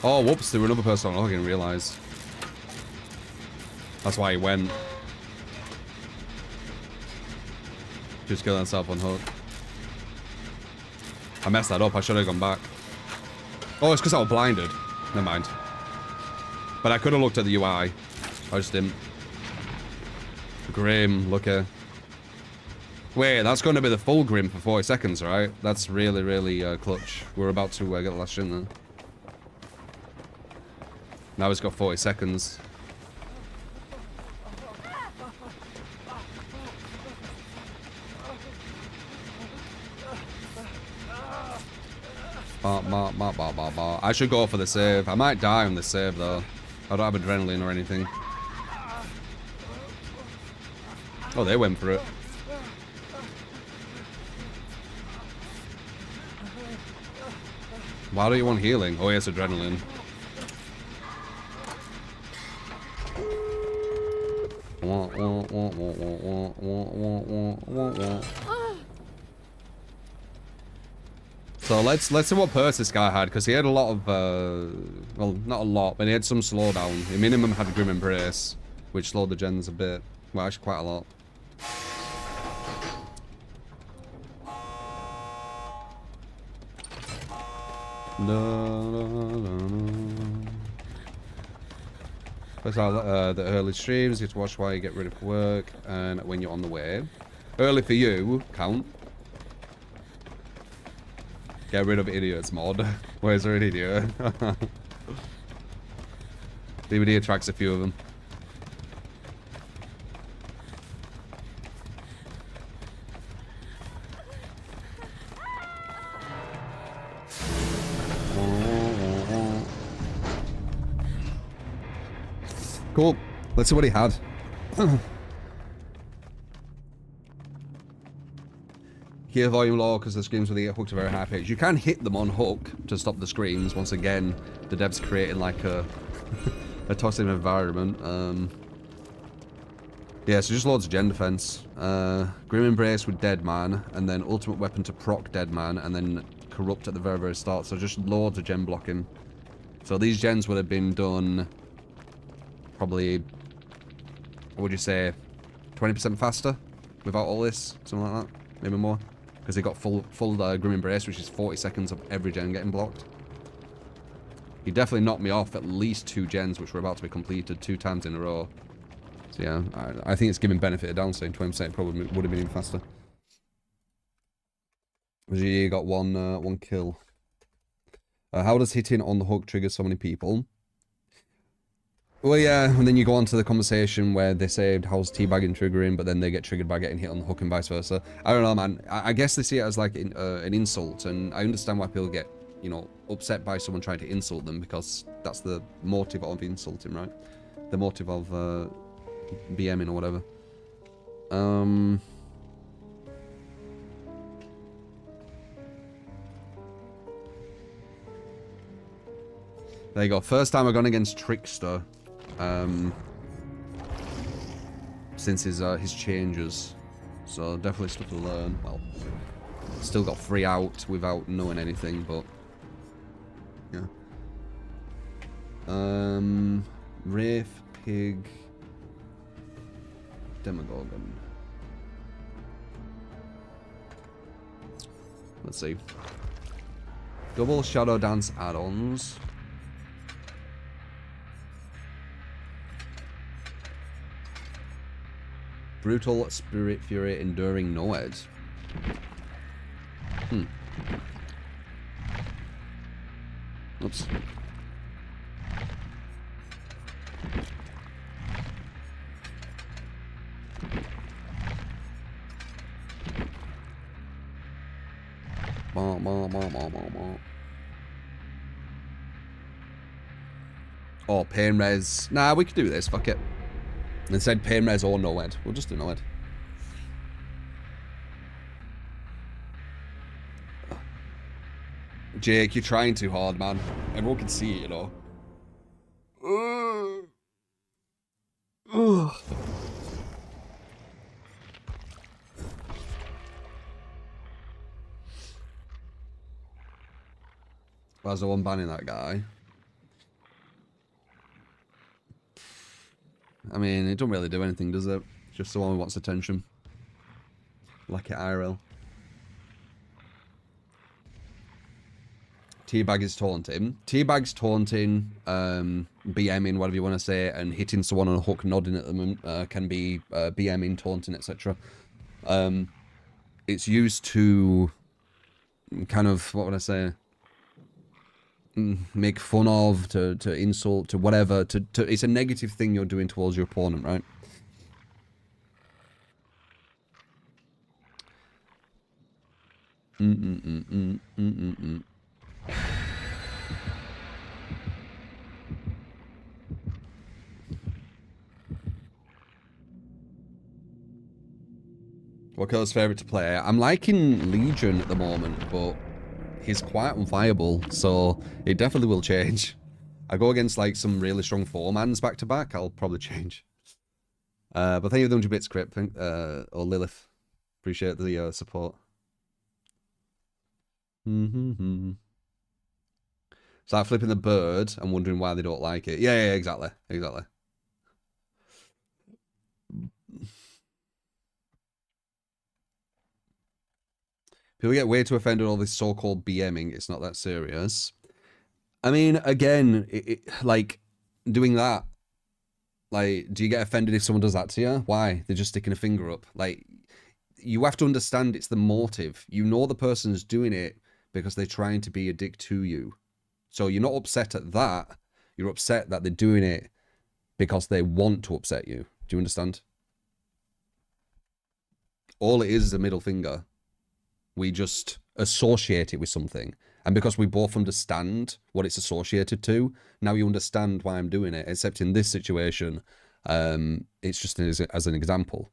Oh, whoops, there were another person on. I didn't realize. That's why he went. Just kill himself on hook. I messed that up. I should have gone back. Oh, it's because I was blinded. Never mind. But I could have looked at the UI. I just didn't. Grim, look at. Wait, that's going to be the full Grim for 40 seconds, right? That's really, really clutch. We're about to get the last gen then. Now he's got 40 seconds. I should go for the save. I might die on the save though. I don't have adrenaline or anything. Oh, they went for it. Why don't you want healing? Oh, yes, adrenaline. So let's see what purse this guy had, because he had a lot of, well, not a lot, but he had some slowdown. He minimum had Grim Embrace, which slowed the gens a bit. Well, actually quite a lot. First of all, the early streams, you have to watch while you get ready for work and when you're on the way. Early for you, count. Get rid of idiots mod. Where's there an idiot? DVD attracts a few of them. Cool. Let's see what he had. Hear volume low because the screams when they get hooked are very high pitch. You can hit them on hook to stop the screams. Once again, the devs creating like a a toxic environment. Yeah, so just loads of gen defense. Grim Embrace with Dead Man, and then ultimate weapon to proc Dead Man, and then corrupt at the very, very start. So just loads of gen blocking. So these gens would have been done probably, what would you say, 20% faster without all this, something like that, maybe more, because he got full Grim Embrace, which is 40 seconds of every gen getting blocked. He definitely knocked me off at least 2 gens, which were about to be completed 2 times in a row. So yeah, I think it's giving benefit of downside. 20% probably would have been even faster. He got one kill. How does hitting on the hook trigger so many people? Well, yeah, and then you go on to the conversation where they say, how's teabagging triggering, but then they get triggered by getting hit on the hook and vice versa. I don't know, man. I guess they see it as like an insult, and I understand why people get, you know, upset by someone trying to insult them, because that's the motive of insulting, right? The motive of BMing or whatever. There you go. First time I've gone against Trickster. Since his changes, so definitely stuff to learn. Well, still got 3 out without knowing anything, but yeah. Wraith, Pig, Demogorgon. Let's see. Double Shadow Dance add-ons. Brutal Spirit Fury Enduring Noed. Oops. Oh, pain res. Nah, we could do this. Fuck it. Instead, pain res or Noed. We'll just do Noed. Jake, you're trying too hard, man. Everyone can see it, you know. Where's the one banning that guy? I mean, it don't really do anything, does it? It's just someone who wants attention. Like it IRL. Teabag is taunting. Teabag's taunting, BMing, whatever you want to say, and hitting someone on a hook, nodding at them, can be BMing, taunting, etc. It's used to kind of, what would I say? Make fun of, to insult, to whatever, to it's a negative thing you're doing towards your opponent, right? What killer's favourite to play? I'm liking Legion at the moment, but he's quite unfireable, so it definitely will change. I go against like some really strong 4-mans back to back, I'll probably change. But thank you for the 100 bits, Crip, or Lilith. Appreciate the support. Start flipping the bird and wondering why they don't like it. Yeah, exactly. People get way too offended with all this so-called BMing. It's not that serious. I mean, again, like, doing that, like, do you get offended if someone does that to you? Why? They're just sticking a finger up. Like, you have to understand it's the motive. You know the person's doing it because they're trying to be a dick to you. So you're not upset at that. You're upset that they're doing it because they want to upset you. Do you understand? All it is a middle finger. We just associate it with something. And because we both understand what it's associated to, now you understand why I'm doing it. Except in this situation, it's just as an example.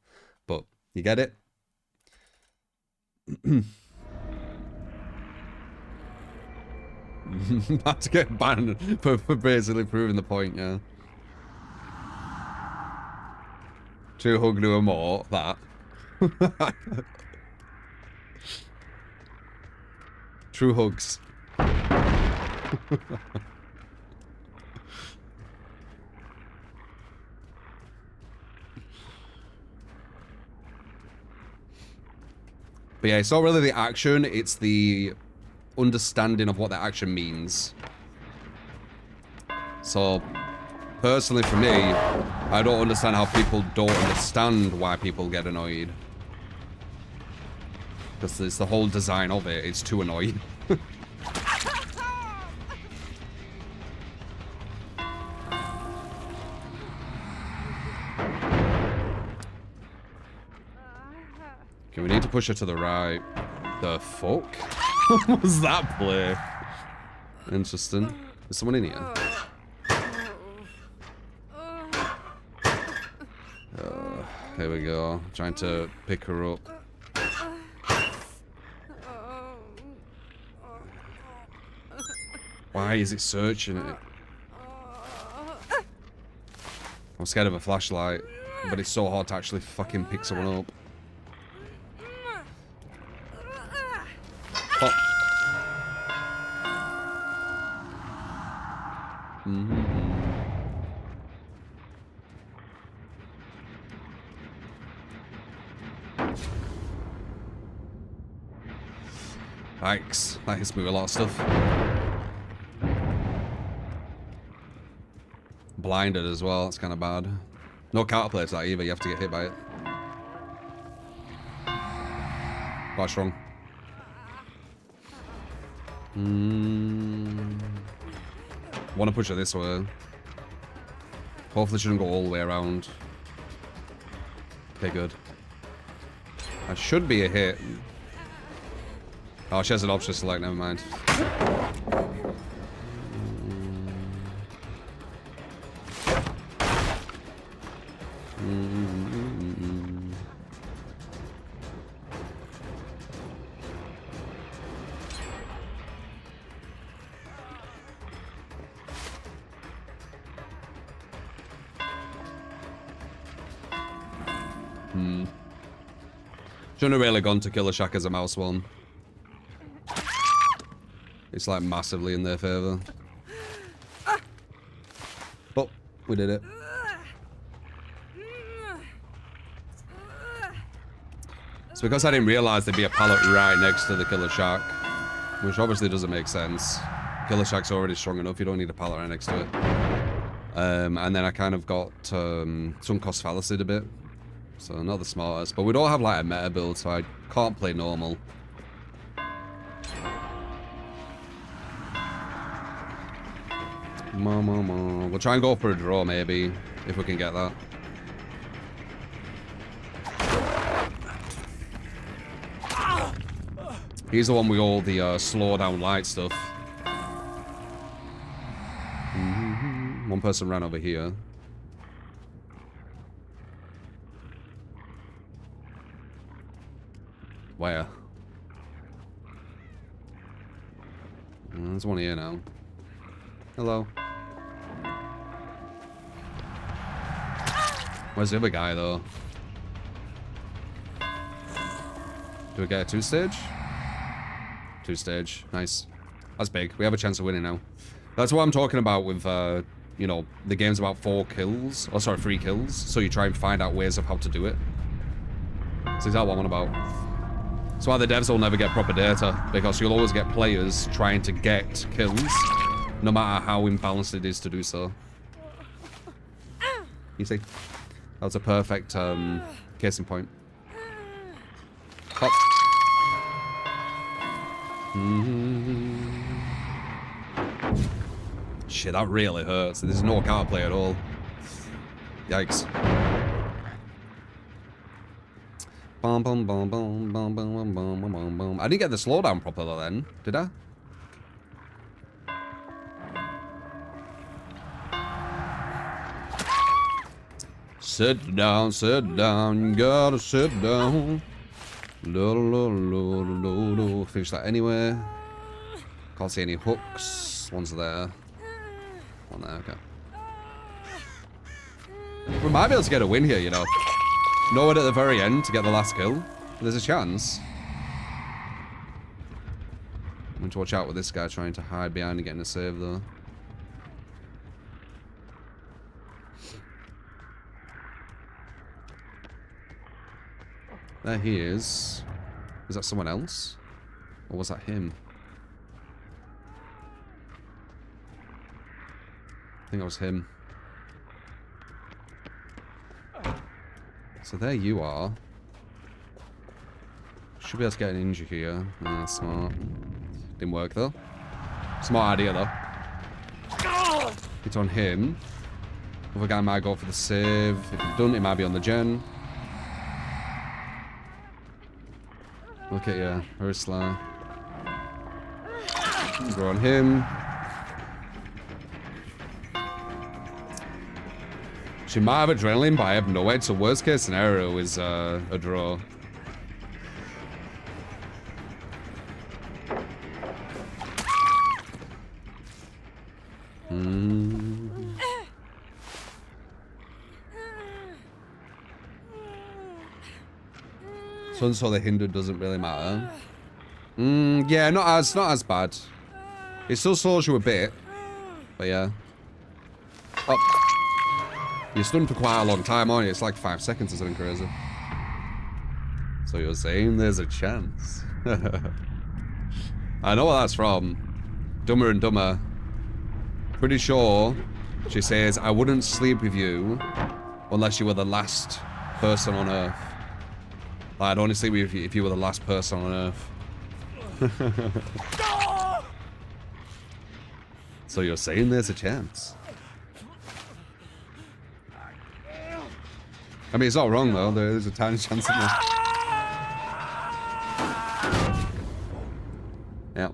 But you get it? About to get banned for basically proving the point, yeah. True hug no more, that. True hugs. But yeah, it's not really the action, it's the understanding of what the action means. So, personally for me, I don't understand how people don't understand why people get annoyed. Because it's the whole design of it, it's too annoying. Okay, we need to push her to the right. The fuck? What was that play? Interesting. Is someone in here? Here we go. Trying to pick her up. Why is it searching it? I'm scared of a flashlight, but it's so hard to actually fucking pick someone up. Oh. Thanks. That hits me with a lot of stuff. Blinded as well, that's kind of bad. No counterplay to that either, you have to get hit by it. Quite strong. Want to push it this way. Hopefully shouldn't go all the way around. Okay, good. That should be a hit. Oh, she has an option to select, never mind. Shouldn't have really gone to Killer Shack as a mouse one. It's like massively in their favour. But we did it. It's because I didn't realise there'd be a pallet right next to the Killer Shack, which obviously doesn't make sense. Killer Shack's already strong enough, you don't need a pallet right next to it. And then I kind of got sunk cost fallacy a bit. So not the smartest, but we don't have like a meta build, so I can't play normal. We'll try and go for a draw maybe, if we can get that. He's the one with all the slow down light stuff. One person ran over here. Where? There's one here now. Hello. Where's the other guy, though? Do we get a two-stage? Two-stage. Nice. That's big. We have a chance of winning now. That's what I'm talking about with, you know, the game's about 4 kills. Oh, sorry, 3 kills. So you try and find out ways of how to do it. That's exactly what I'm on about. That's why the devs will never get proper data. Because you'll always get players trying to get kills. No matter how imbalanced it is to do so. You see? That was a perfect, case in point. Hop. Shit, that really hurts. There's no counterplay at all. Yikes. Bum, bum, bum, bum, bum, bum, bum, bum, bum. I didn't get the slowdown properly then, did I? Sit down, you gotta sit down. Finish that anyway. Can't see any hooks. One's there. One there, okay. We might be able to get a win here, you know. Know it at the very end to get the last kill. There's a chance. I'm going to watch out with this guy trying to hide behind and getting a save, though. There he is. Is that someone else? Or was that him? I think that was him. So there you are. Should be able to get an injury here. Ah, smart. Didn't work though. Smart idea though. It's on him. Other guy might go for the save. If he doesn't, it might be on the gen. Look at you, very slow. Go on him. She might have adrenaline, but I have no edge. So worst case scenario is a draw. So the Hindu doesn't really matter. Yeah, not as bad. It still slows you a bit, but yeah. Oh, you're stunned for quite a long time, aren't you? It's like 5 seconds or something crazy. So you're saying there's a chance? I know what that's from. Dumber and Dumber. Pretty sure she says, "I wouldn't sleep with you unless you were the last person on Earth." I'd only sleep with you if you were the last person on Earth. So you're saying there's a chance? I mean, it's not wrong though. There's a tiny chance in there. Yeah.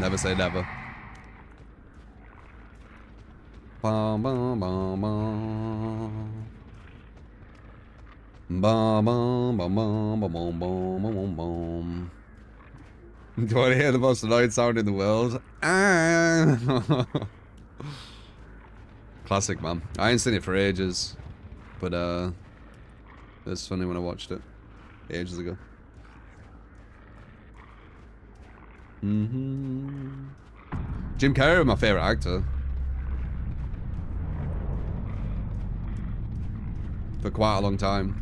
Never say never. Bum, bum, bum, bum. Bum, bum, bum, bum, bum, bum, bum, bum, bum. Do you want to hear the most annoying sound in the world? Ah. Classic, man. I ain't seen it for ages, but it was funny when I watched it ages ago. Jim Carrey was my favorite actor. For quite a long time.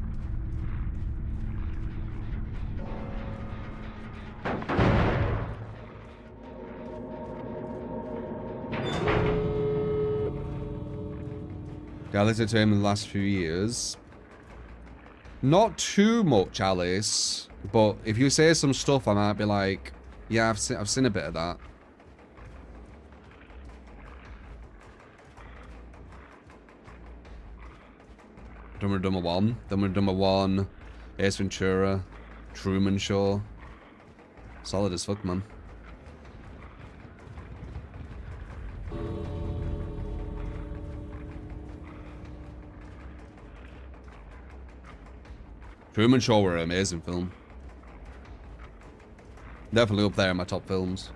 I listened to him in the last few years. Not too much, Alice, but if you say some stuff, I might be like, yeah, I've seen a bit of that. Dumber and Dumber 1, Dumber and Dumber 1, Ace Ventura, Truman Show. Solid as fuck, man. Truman Show were an amazing film. Definitely up there in my top films.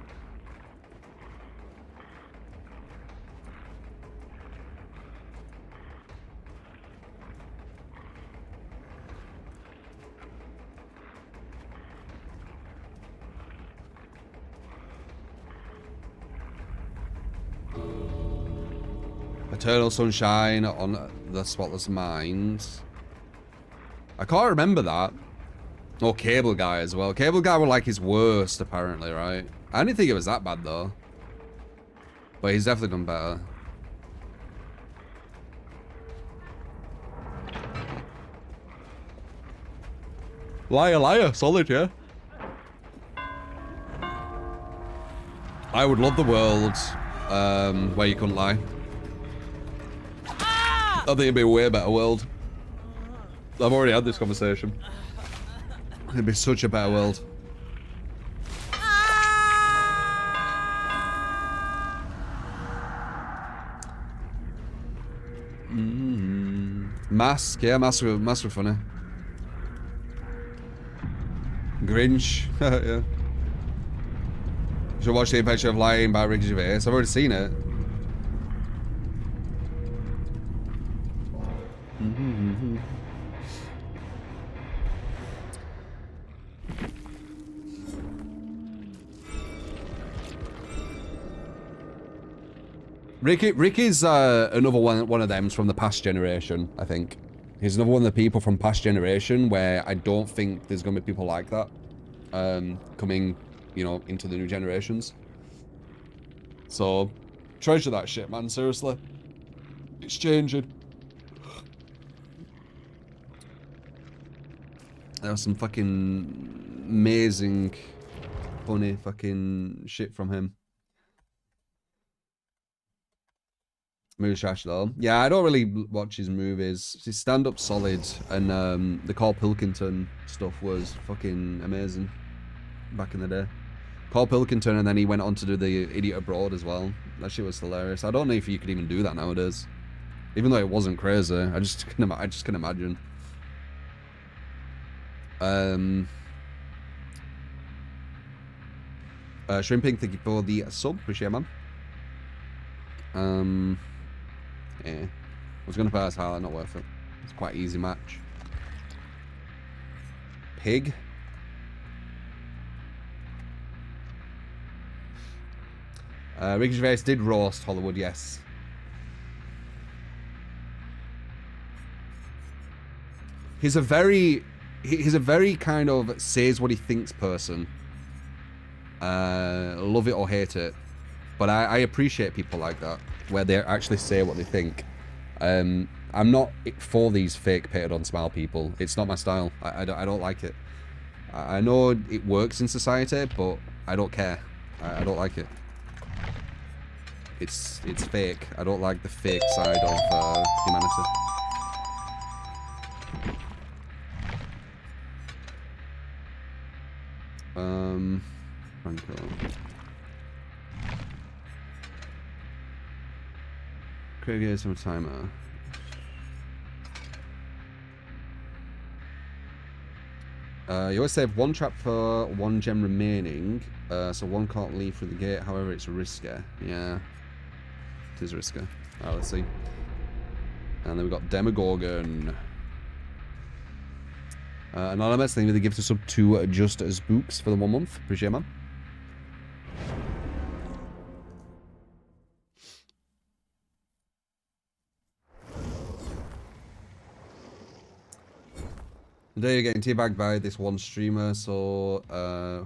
Eternal Sunshine on the Spotless Mind. I can't remember that. Oh, Cable Guy as well. Cable Guy were like his worst, apparently, right? I didn't think it was that bad, though. But he's definitely done better. Liar, liar. Solid, yeah. I would love the world where you couldn't lie. I think it'd be a way better world. I've already had this conversation. It'd be such a better world. Mask, yeah, Mask were funny. Grinch, yeah. Should watch The Adventure of Lying by Ricky Gervais. I've already seen it. Ricky's another one of them from the past generation, I think. He's another one of the people from past generation where I don't think there's going to be people like that coming, you know, into the new generations. So, treasure that shit, man, seriously. It's changing. There was some fucking amazing, funny fucking shit from him. Movie trash though. Yeah, I don't really watch his movies. His stand-up solid, and the Carl Pilkington stuff was fucking amazing back in the day. Carl Pilkington, and then he went on to do the Idiot Abroad as well. That shit was hilarious. I don't know if you could even do that nowadays, even though it wasn't crazy. I just can imagine. Shrimping, thank you for the sub. Appreciate it, man. Yeah. I was gonna pass highlight, not worth it. It's quite easy match. Pig. Ricky Gervais did roast Hollywood, yes. He's a very kind of says what he thinks person. Love it or hate it. But I appreciate people like that, where they actually say what they think. I'm not for these fake painted on smile people. It's not my style. I don't like it. I know it works in society, but I don't care. I don't like it. It's fake. I don't like the fake side of humanity. Franco. Create some timer. You always save one trap for one gem remaining, so one can't leave through the gate. However, it's risky. Yeah, it is risky. Alright, let's see. And then we've got Demogorgon. Anonymous, thank you for the gift of sub to Just as Books for the 1 month. Appreciate it, man. Today you're getting teabagged by this one streamer, so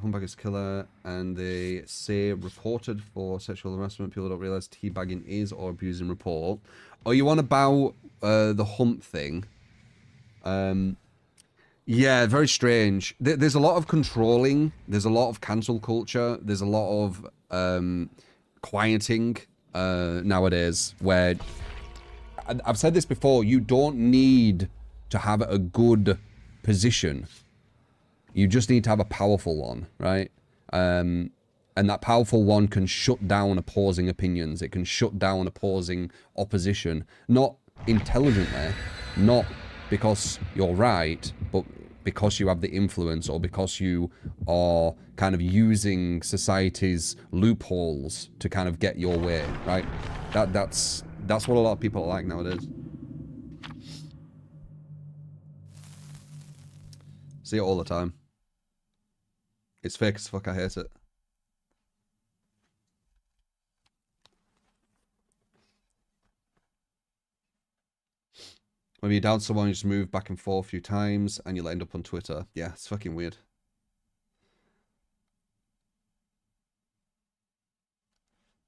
Humbug is killer, and they say reported for sexual harassment. People don't realise teabagging is or abusing report. Oh, you on about the hunt thing? Yeah, very strange. There's a lot of controlling. There's a lot of cancel culture. There's a lot of quieting nowadays, where I've said this before, you don't need to have a good position You just need to have a powerful one, right? And that powerful one can shut down opposing opinions. It can shut down opposing opposition. Not intelligently, not because you're right, but because you have the influence, or because you are kind of using society's loopholes to kind of get your way, right? That's what a lot of people are like nowadays. See it all the time. It's fake as fuck, I hate it. When you down someone, you just move back and forth a few times and you'll end up on Twitter. Yeah, it's fucking weird.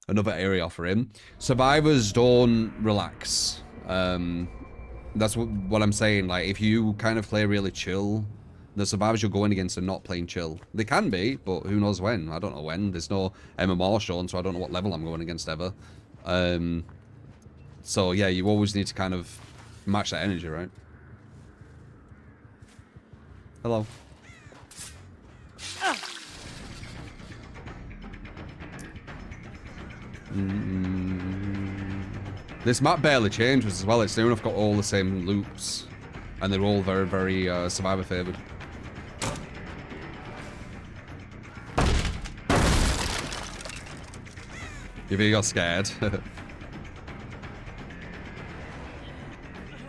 Another area for him. Survivors don't relax. That's what I'm saying. Like, if you kind of play really chill, the survivors you're going against are not playing chill. They can be, but who knows when. I don't know when. There's no MMR shown, so I don't know what level I'm going against ever. So yeah, you always need to kind of match that energy, right? Hello. This map barely changes as well. It's near enough got all the same loops, and they're all very, very survivor favored. If you got scared.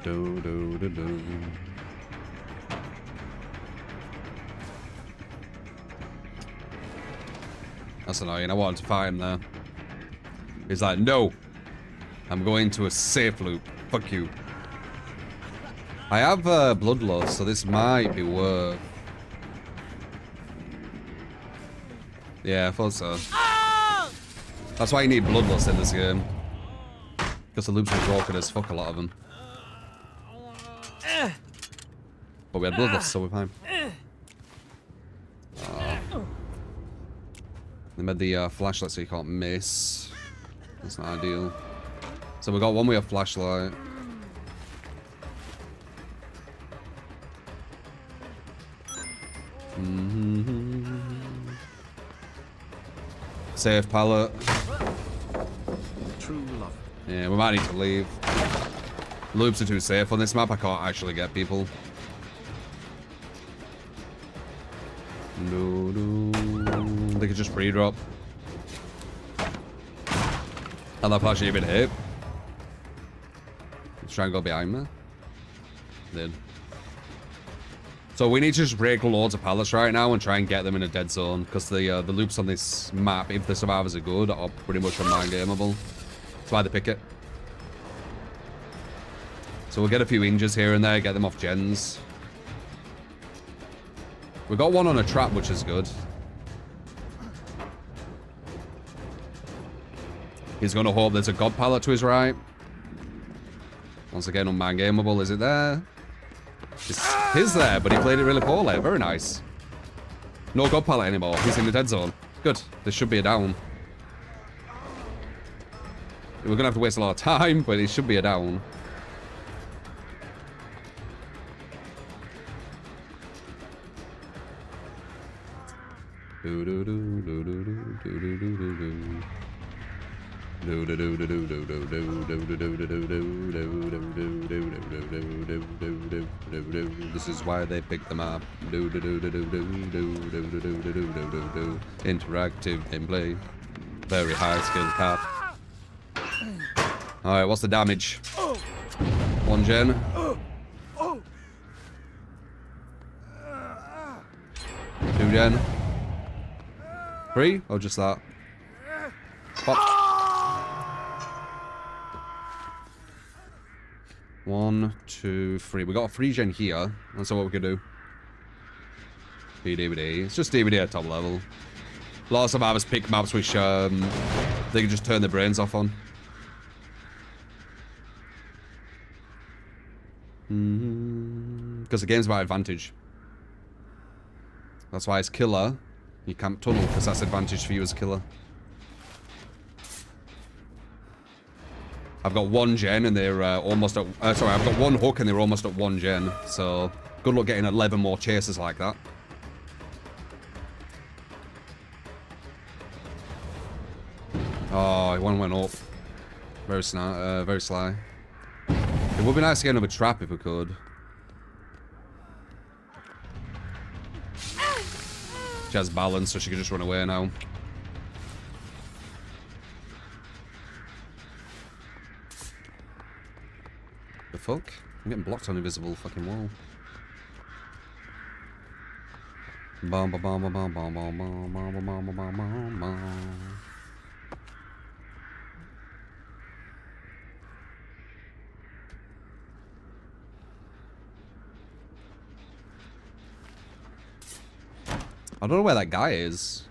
Do, do, do, do. That's annoying. I wanted to fight him there. He's like, no. I'm going to a safe loop. Fuck you. I have bloodlust, so this might be worth. Yeah, I thought so. That's why you need bloodlust in this game. Because the loops are broken as fuck, a lot of them. But we had bloodlust, so we're fine. They made the flashlight so you can't miss. That's not ideal. So we got one with a flashlight. Safe pallet. True love. Yeah, we might need to leave. Loops are too safe on this map. I can't actually get people. No, no. They could just pre-drop. And I've actually been hit. Let's try and go behind me. Did. So we need to just break loads of pallets right now and try and get them in a dead zone, because the loops on this map, if the survivors are good, are pretty much unman-gameable. That's why they pick it. So we'll get a few injures here and there, get them off gens. We got one on a trap, which is good. He's going to hope there's a god pallet to his right. Once again, unman-gameable. Is it there? He's there, but he played it really poorly. Very nice. No god pallet anymore. He's in the dead zone. Good. This should be a down. We're going to have to waste a lot of time, but it should be a down. This is why they picked them up. Interactive gameplay. Very high skill cap. Alright, what's the damage? 1 gen. 2 gen. 3? Or just that? Pop. 1, 2, 3. We got a 3 gen here. That's what we could do. DVD. It's just DVD at top level. A lot of survivors pick maps which they can just turn their brains off on. Because the game's about advantage. That's why it's killer. You can't tunnel, because that's advantage for you as a killer. I've got 1 gen and they're almost at... sorry, I've got 1 hook and they're almost at 1 gen. So, good luck getting 11 more chasers like that. Oh, one went up. Very sly. It would be nice to get another trap if we could. She has balance, so she can just run away now. The fuck? I'm getting blocked on invisible fucking wall. Bum bum bum bum bum bum bum bum bum bum bum bum bum. I don't know where that guy is.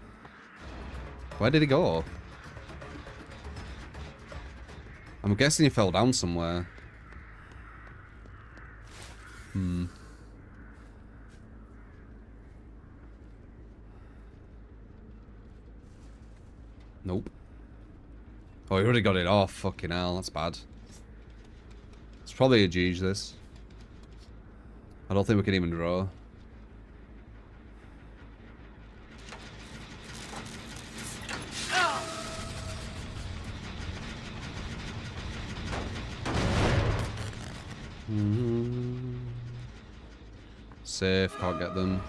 Where did he go? I'm guessing he fell down somewhere. Nope. Oh, he already got it off. Fucking hell, that's bad. It's probably a Gege, this. I don't think we can even draw. Safe, can't get them.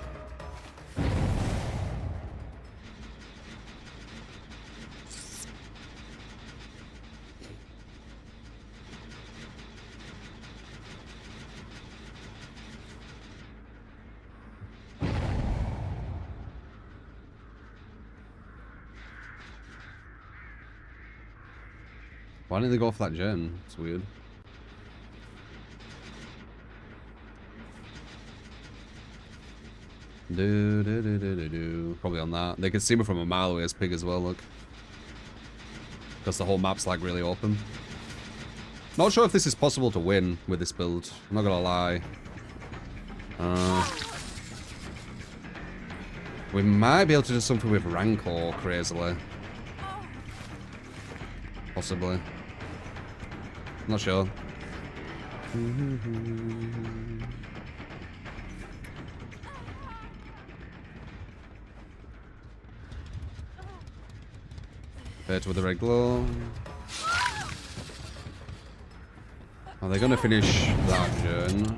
Why didn't they go for that gen? It's weird. Probably on that. They can see me from a mile away as pig as well, look. Because the whole map's like really open. Not sure if this is possible to win with this build. I'm not gonna lie. We might be able to do something with Rancor, crazily. Possibly. Not sure. Bait with the red glow. Are they gonna finish that gen?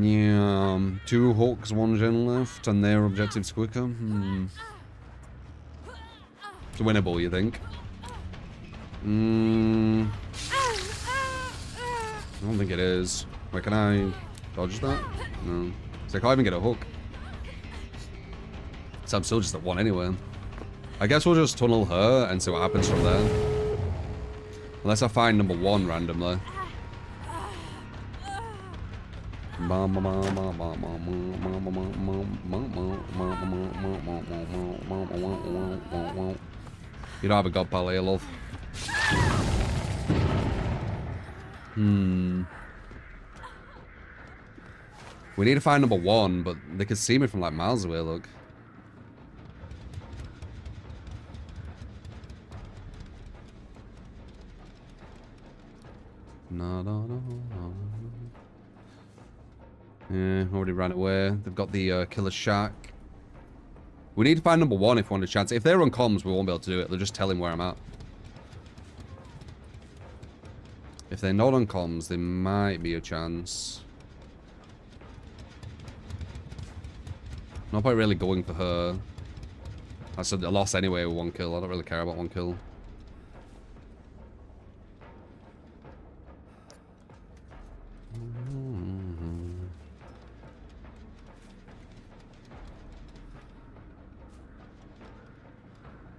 Yeah. 2 hooks, 1 gen left, and their objective's quicker. It's winnable, you think? I don't think it is. Wait, can I dodge that? No. So I can't even get a hook. So I'm still just at 1 anyway. I guess we'll just tunnel her and see what happens from there. Unless I find number 1 randomly. You don't have a god pal here, love. We need to find number 1, but they can see me from like miles away, look. No. Yeah, already ran away. They've got the killer shack. We need to find number 1 if we want a chance. If they're on comms, we won't be able to do it. They'll just tell him where I'm at. If they're not on comms, there might be a chance. No point really going for her. That's a loss anyway with 1 kill. I don't really care about 1 kill.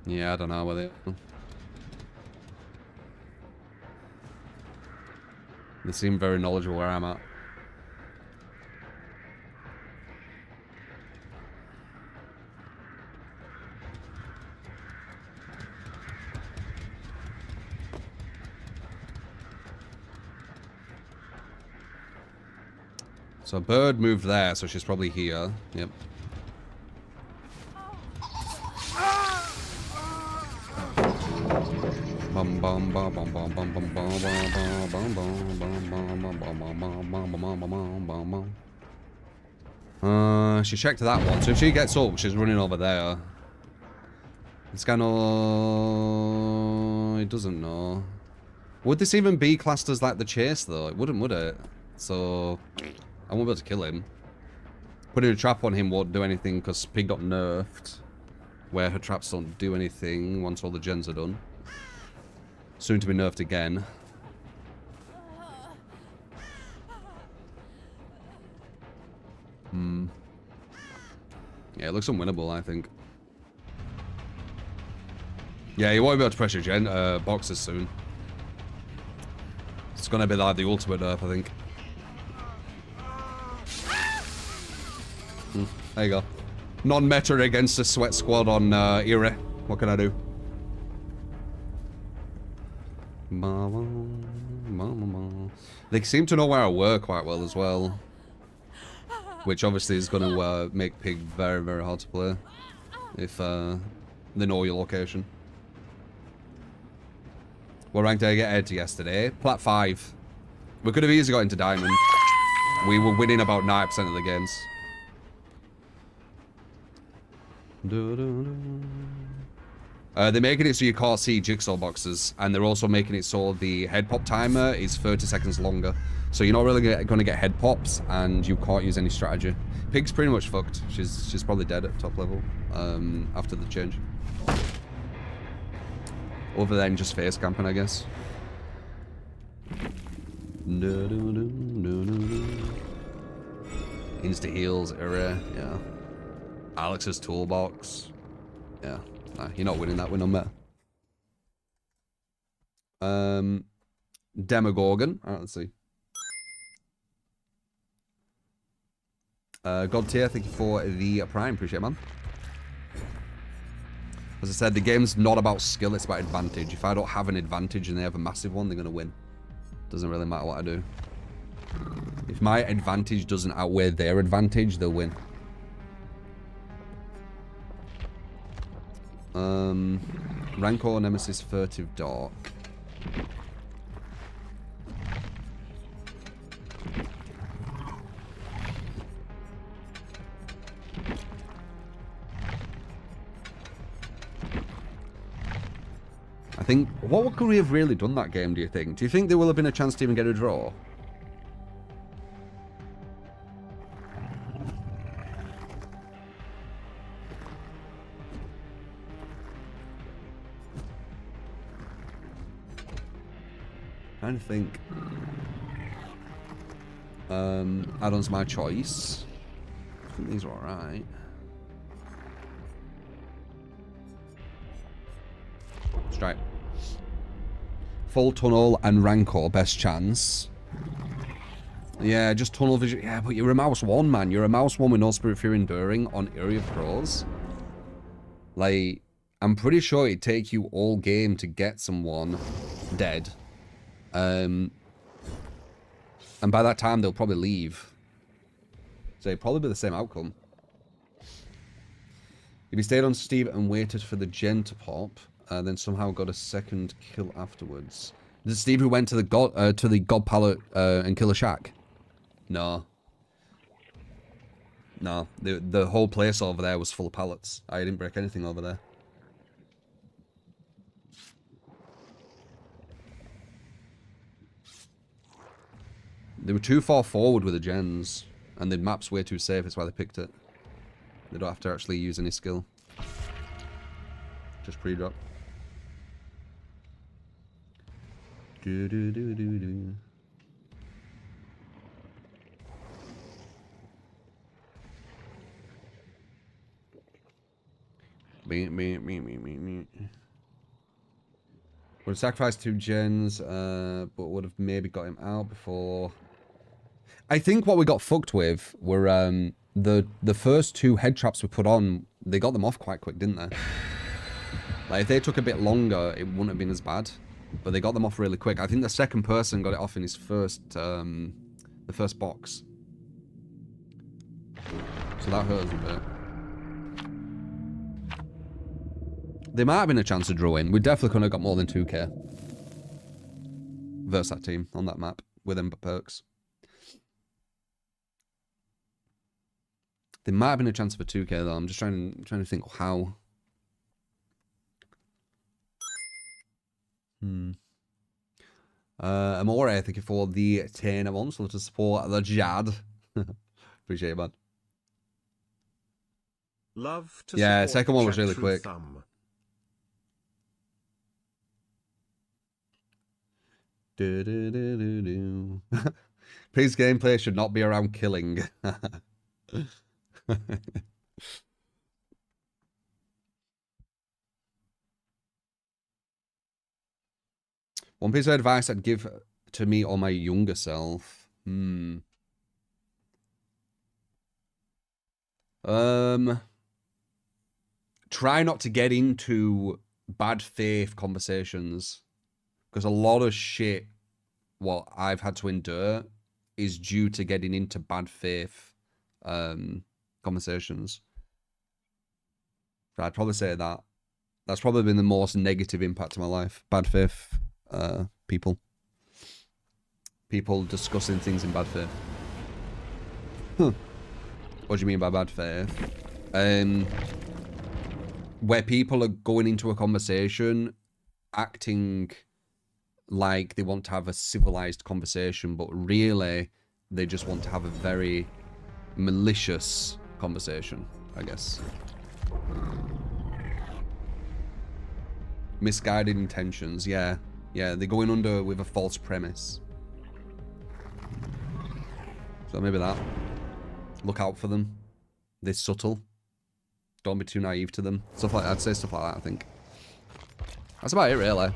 Yeah, I don't know where they are. They seem very knowledgeable where I'm at. So bird moved there, so she's probably here. Yep. She checked that one, so if she gets up, she's running over there. It's kind of... It doesn't know. Would this even be classed as like the chase though? It wouldn't, would it? So I won't be able to kill him. Putting a trap on him won't do anything because Pig got nerfed. Where her traps don't do anything once all the gens are done. Soon to be nerfed again. Yeah, it looks unwinnable, I think. Yeah, you won't be able to pressure boxes soon. It's gonna be like the ultimate nerf, I think. There you go. Non-meta against a sweat squad on Era. What can I do? They seem to know where I work quite well as well. Which obviously is going to make Pig very, very hard to play. If they know your location. What rank did I get Ed yesterday? Plat 5. We could have easily got into Diamond. We were winning about 9% of the games. They're making it so you can't see jigsaw boxes, and they're also making it so the head pop timer is 30 seconds longer. So you're not really going to get head pops, and you can't use any strategy. Pig's pretty much fucked. She's probably dead at top level after the change. Other than just face camping, I guess. Insta heals, era, yeah. Alex's toolbox. Yeah. Nah, you're not winning that win on meta. Demogorgon. Alright, let's see. God tier, thank you for the Prime. Appreciate it, man. As I said, the game's not about skill, it's about advantage. If I don't have an advantage and they have a massive one, they're going to win. Doesn't really matter what I do. If my advantage doesn't outweigh their advantage, they'll win. Rancor, Nemesis, Furtive, Dark. I think, what could we have really done that game, do you think? Do you think there will have been a chance to even get a draw? Trying to think. Add-ons my choice. I think these are alright. Strike. Full tunnel and Rancor, best chance. Yeah, just tunnel vision. Yeah, but you're a mouse 1, man. You're a mouse 1 with no spirit fear enduring on Area of Crows. Like, I'm pretty sure it'd take you all game to get someone dead. And by that time, they'll probably leave. So it'd probably be the same outcome. If you stayed on Steve and waited for the gen to pop, then somehow got a second kill afterwards. Is it Steve who went to the God Pallet and kill a shack? No. No, the whole place over there was full of pallets. I didn't break anything over there. They were too far forward with the gens, and the map's way too safe, that's why they picked it. They don't have to actually use any skill. Just pre-drop. Do do do do do. Me. Would have sacrificed 2 gens, but would have maybe got him out before. I think what we got fucked with were the first 2 head traps we put on. They got them off quite quick, didn't they? Like if they took a bit longer, it wouldn't have been as bad. But they got them off really quick. I think the second person got it off in his first, the first box. So that hurt us a bit. There might have been a chance to draw in. We definitely couldn't have got more than 2k. Versus that team on that map with them perks. There might have been a chance for 2k though. I'm just trying to think how. Amore, thank you for the 10 a month. So to support the Jad. Appreciate it, man. Love to Yeah, support second one was chat really through quick. thumb. Please, gameplay should not be around killing. One piece of advice I'd give to me or my younger self. Try not to get into bad faith conversations, because a lot of shit what I've had to endure is due to getting into bad faith conversations. So I'd probably say that. That's probably been the most negative impact of my life. Bad faith people. People discussing things in bad faith. What do you mean by bad faith? Where people are going into a conversation acting like they want to have a civilized conversation, but really they just want to have a very malicious conversation, I guess. Misguided intentions, yeah. Yeah, they're going under with a false premise. So maybe that. Look out for them. They're subtle. Don't be too naive to them. Stuff like that. I'd say stuff like that, I think. That's about it, really.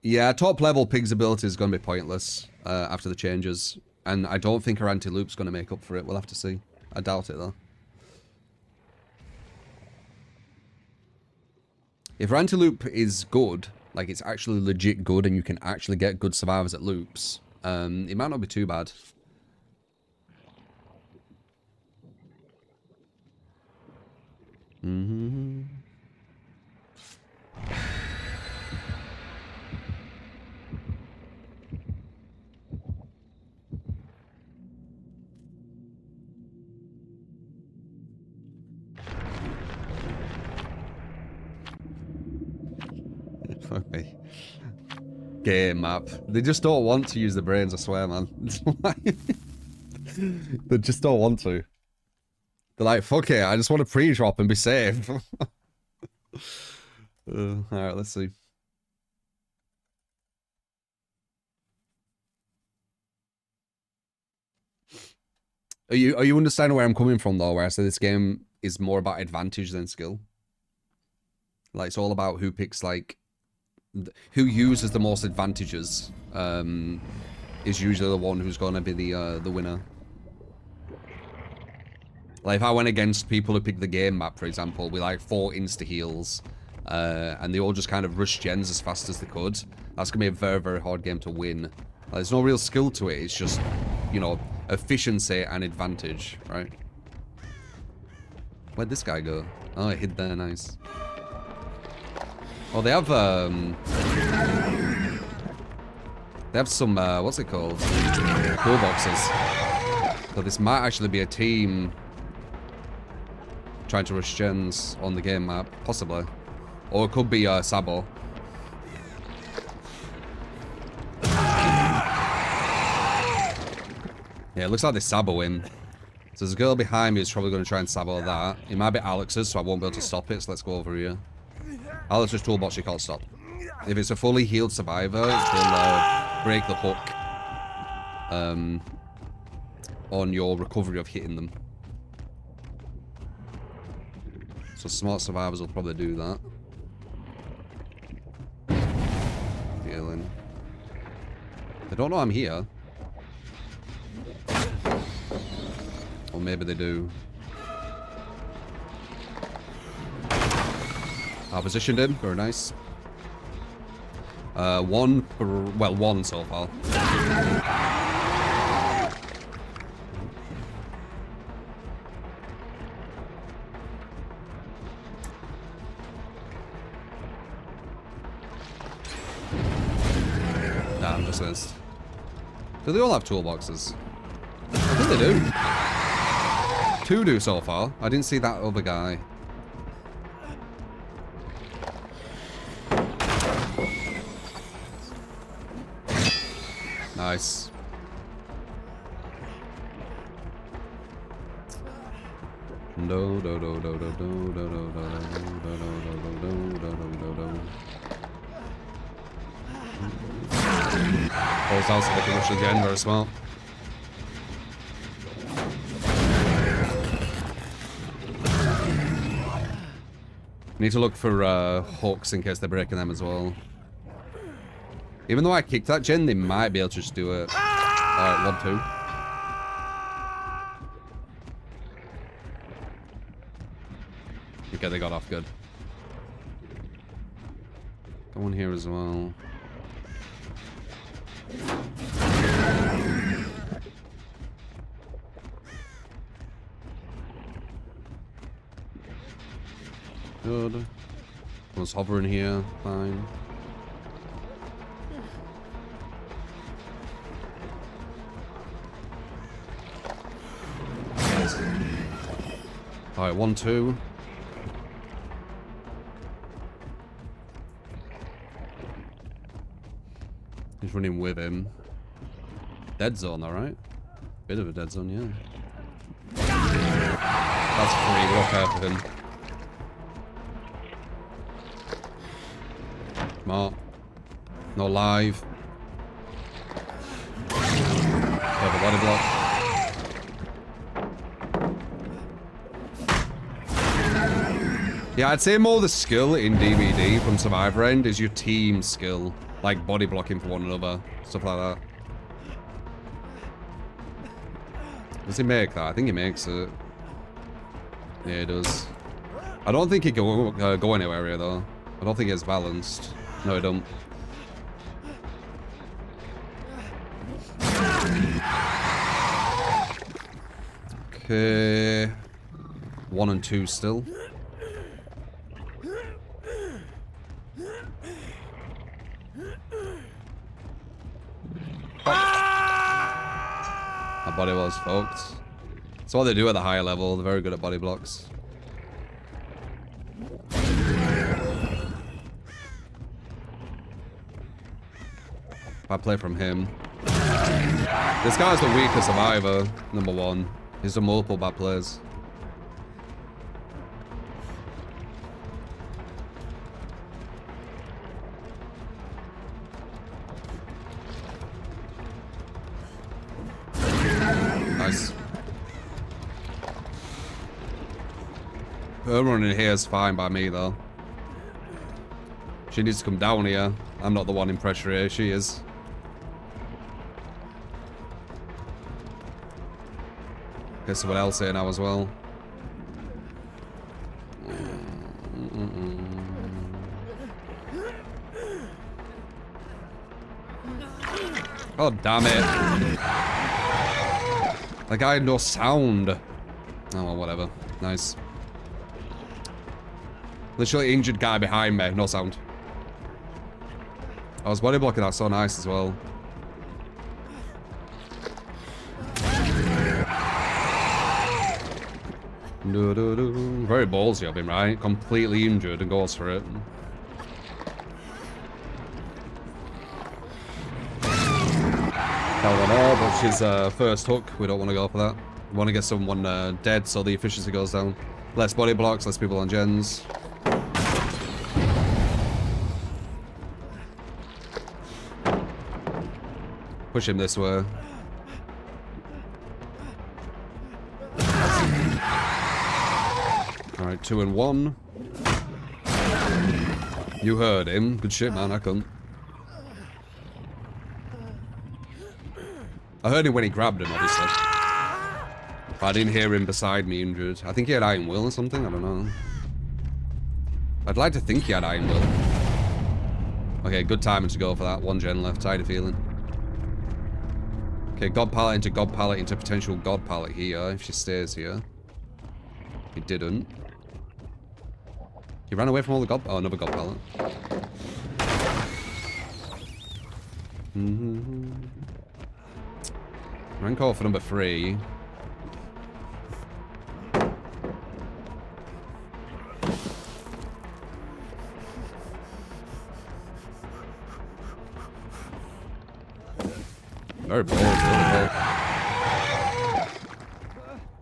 Yeah, top level Pig's ability is going to be pointless after the changes. And I don't think her anti-loop's going to make up for it. We'll have to see. I doubt it, though. If her anti-loop is good, like it's actually legit good and you can actually get good survivors at loops, it might not be too bad. Fuck me. Game map. They just don't want to use the brains, I swear, man. They just don't want to. They're like, fuck it, I just want to pre-drop and be safe. Alright, let's see. Are you understanding where I'm coming from, though, where I say this game is more about advantage than skill? Like, it's all about who picks, like, who uses the most advantages is usually the one who's going to be the winner. Like, if I went against people who picked the game map, for example, with like 4 insta-heals, and they all just kind of rush gens as fast as they could, that's going to be a very, very hard game to win. Like, there's no real skill to it, it's just, you know, efficiency and advantage, right? Where'd this guy go? Oh, it hid there, nice. Oh, they have some, what's it called? Toolboxes. So this might actually be a team trying to rush gens on the game map, possibly. Or it could be Sabo. Yeah, it looks like they Sabo him. So there's a girl behind me who's probably going to try and Sabo that. It might be Alex's, so I won't be able to stop it, so let's go over here. Alex's toolbox you can't stop. If it's a fully healed survivor, it'll break the hook on your recovery of hitting them. So smart survivors will probably do that. Healing. They don't know I'm here. Or maybe they do. I positioned him, very nice. One so far. Nah, I'm just missed. Do they all have toolboxes? I think they do. 2 do so far. I didn't see that other guy. Nice. Do do do do do do do do do do. Pulls out so they can rush again, very smart. Need to look for hooks in case they're breaking them as well. Even though I kicked that gen, they might be able to just do it. Alright, 1, 2. Okay, they got off good. Go in here as well. Good. One's hovering here, fine. Alright, 1, 2. He's running with him. Dead zone, alright. Bit of a dead zone, yeah. That's free, walk out of him. Smart. No live. Have a body block. Yeah, I'd say more the skill in DVD from Survivor End is your team skill. Like body blocking for one another. Stuff like that. Does he make that? I think he makes it. Yeah, he does. I don't think he can go anywhere here, though. I don't think it's balanced. No, I don't. Okay. 1 and 2 still. My body was fucked. That's what they do at the higher level. They're very good at body blocks. I play from him. This guy's the weakest survivor, number 1. He's done multiple bad plays. Nice. Her running here is fine by me, though. She needs to come down here. I'm not the one in pressure here, she is. There's someone else here now as well. Oh, damn it. That guy had no sound. Oh, well, whatever. Nice. Literally injured guy behind me. No sound. I was body blocking that so nice as well. Very ballsy of him, right? Completely injured and goes for it. That one there, but she's first hook. We don't want to go for that. We want to get someone dead so the efficiency goes down. Less body blocks, less people on gens. Push him this way. Alright, 2 and 1. You heard him. Good shit, man. I couldn't. I heard him when he grabbed him, obviously. But I didn't hear him beside me injured. I think he had Iron Will or something. I don't know. I'd like to think he had Iron Will. Okay, good timing to go for that. 1 gen left. I had a feeling. Okay, God Pallet into potential God Pallet here, if she stays here. He didn't. He ran away from all the God... Oh, another God Pallet. Rank call for number 3. Very bold, really bold.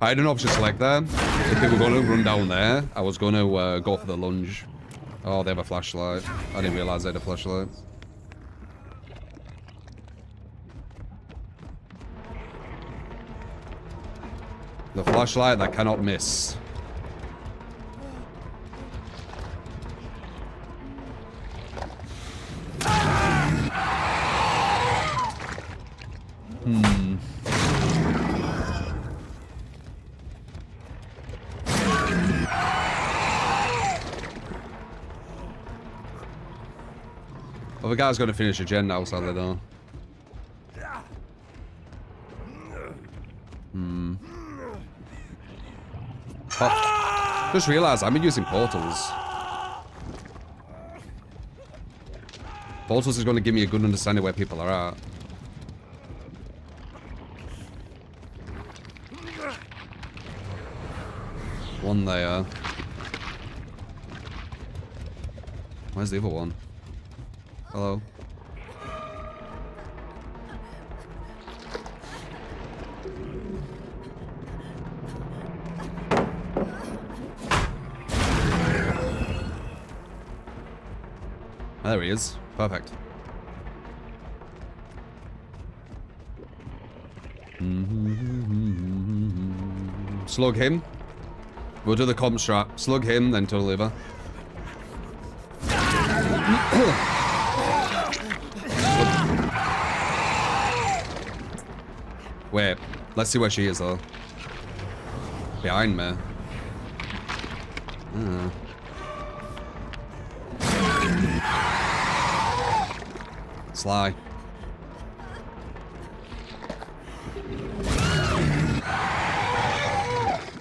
I had an option to select there. If they were going to run down there, I was going to go for the lunge. Oh, they have a flashlight. I didn't realize they had a flashlight. The flashlight that cannot miss. Well, the guy's going to finish a gen now, sadly, though. Oh, just realised I'm using portals. Portals is going to give me a good understanding where people are at. One there. Where's the other one? Hello. There he is. Perfect. Slug him. We'll do the comp strat. Slug him, then tunnel over. Wait, let's see where she is though. Behind me. Sly.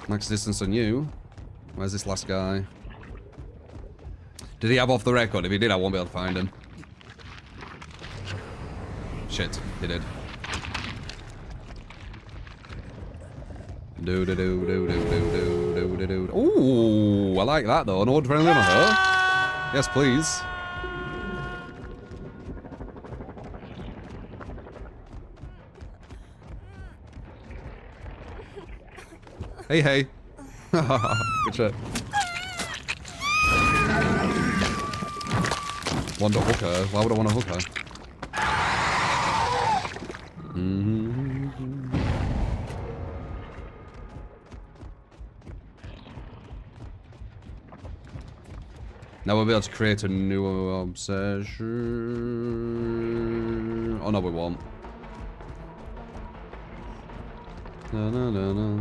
Max distance on you. Where's this last guy? Did he have off the record? If he did, I won't be able to find him. Shit, he did. Ooh, I like that though. No adrenaline on her. Yes, please. Hey, hey. Good shit. Want to hook her? Why would I want to hook her? Now we'll be able to create a new obsession. Oh no, we won't. Na, na, na, na.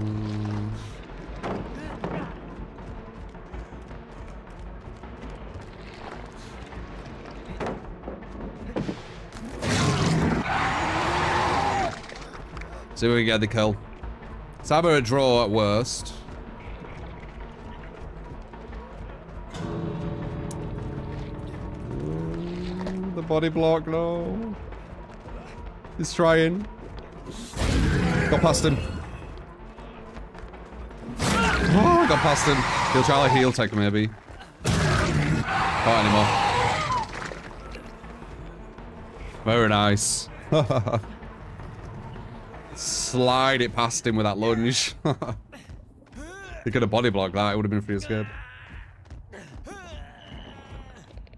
See if we can get the kill. Let's have a draw at worst. The body block, no. He's trying. Got past him. Oh, got past him. He'll try a heal tech maybe. Not anymore. Very nice. Slide it past him with that lunge. He could have body blocked that. It would have been free escape.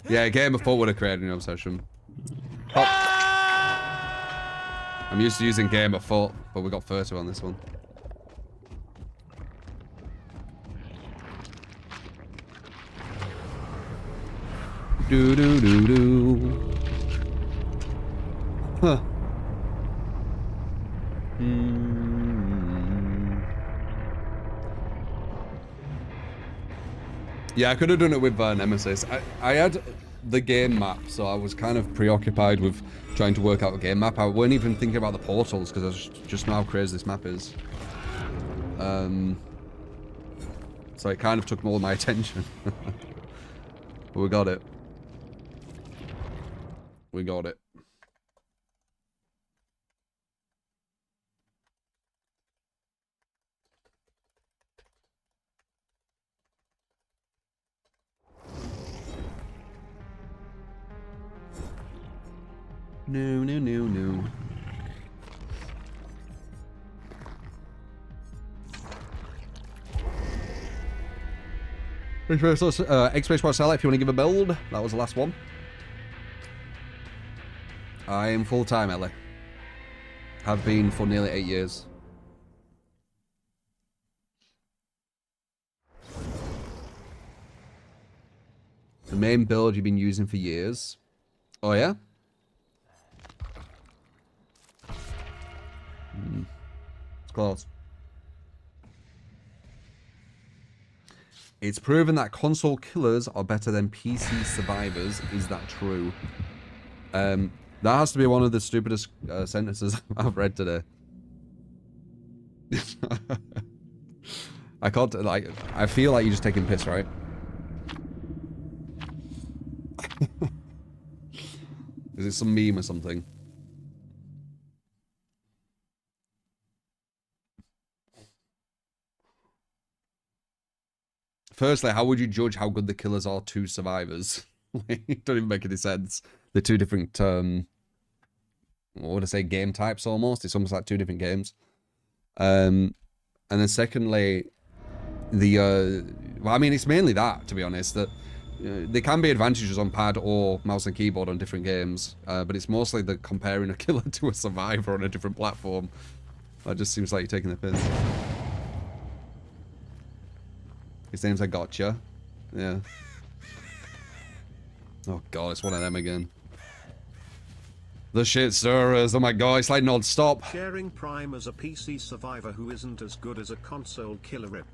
Yeah, game of foot would have created an obsession. Oh. I'm used to using game of foot, but we got 30 on this one. Do do do do. Huh. Yeah, I could have done it with Nemesis. I had the game map, so I was kind of preoccupied with trying to work out the game map. I weren't even thinking about the portals because I just know how crazy this map is. So it kind of took all my attention. But we got it. We got it. No, no, no, no. X-Space Sellout, if you want to give a build. That was the last one. I am full-time, Ellie. Have been for nearly 8 years. The main build you've been using for years. Oh, yeah? It's close. It's proven that console killers are better than PC survivors. Is that true? That has to be one of the stupidest sentences I've read today. I can't, like, I feel like you're just taking piss, right? Is it some meme or something? Firstly, how would you judge how good the killers are to survivors? It don't even make any sense. They're two different, what would I say, game types almost. It's almost like two different games. And then secondly, well, I mean, it's mainly that, to be honest, that there can be advantages on pad or mouse and keyboard on different games, but it's mostly the comparing a killer to a survivor on a different platform. That just seems like you're taking the piss. His name's I Gotcha. Yeah. Oh god, it's one of them again. The shit stirrers, oh my god, it's like non-stop. Sharing Prime as a PC survivor who isn't as good as a console killer rip.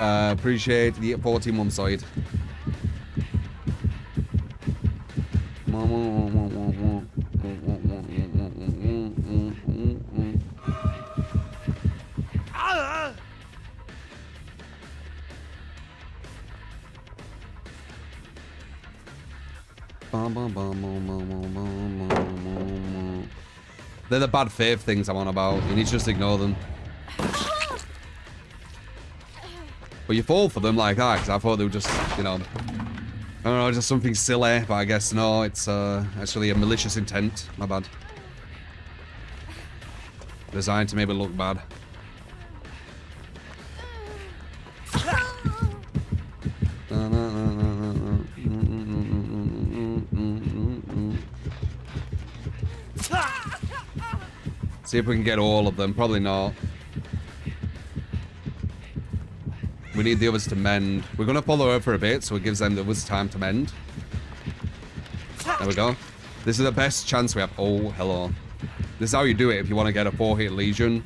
Appreciate the 14-month side. They're the bad faith things I'm on about. You need to just ignore them. But you fall for them like that, because I thought they were just, you know, I don't know, just something silly, but I guess no, it's actually a malicious intent. My bad. Designed to make it look bad. See if we can get all of them. Probably not. We need the others to mend. We're going to follow her for a bit, so it gives them the others time to mend. There we go. This is the best chance we have. Oh, hello. This is how you do it if you want to get a 4-hit Legion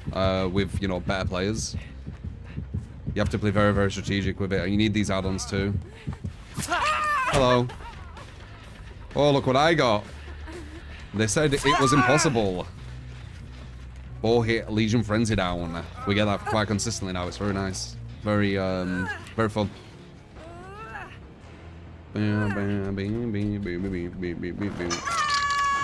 with, you know, better players. You have to play very, very strategic with it, and you need these add-ons too. Hello. Oh, look what I got. They said it was impossible. 4-hit Legion Frenzy down. We get that quite consistently now. It's very nice. Very, very fun.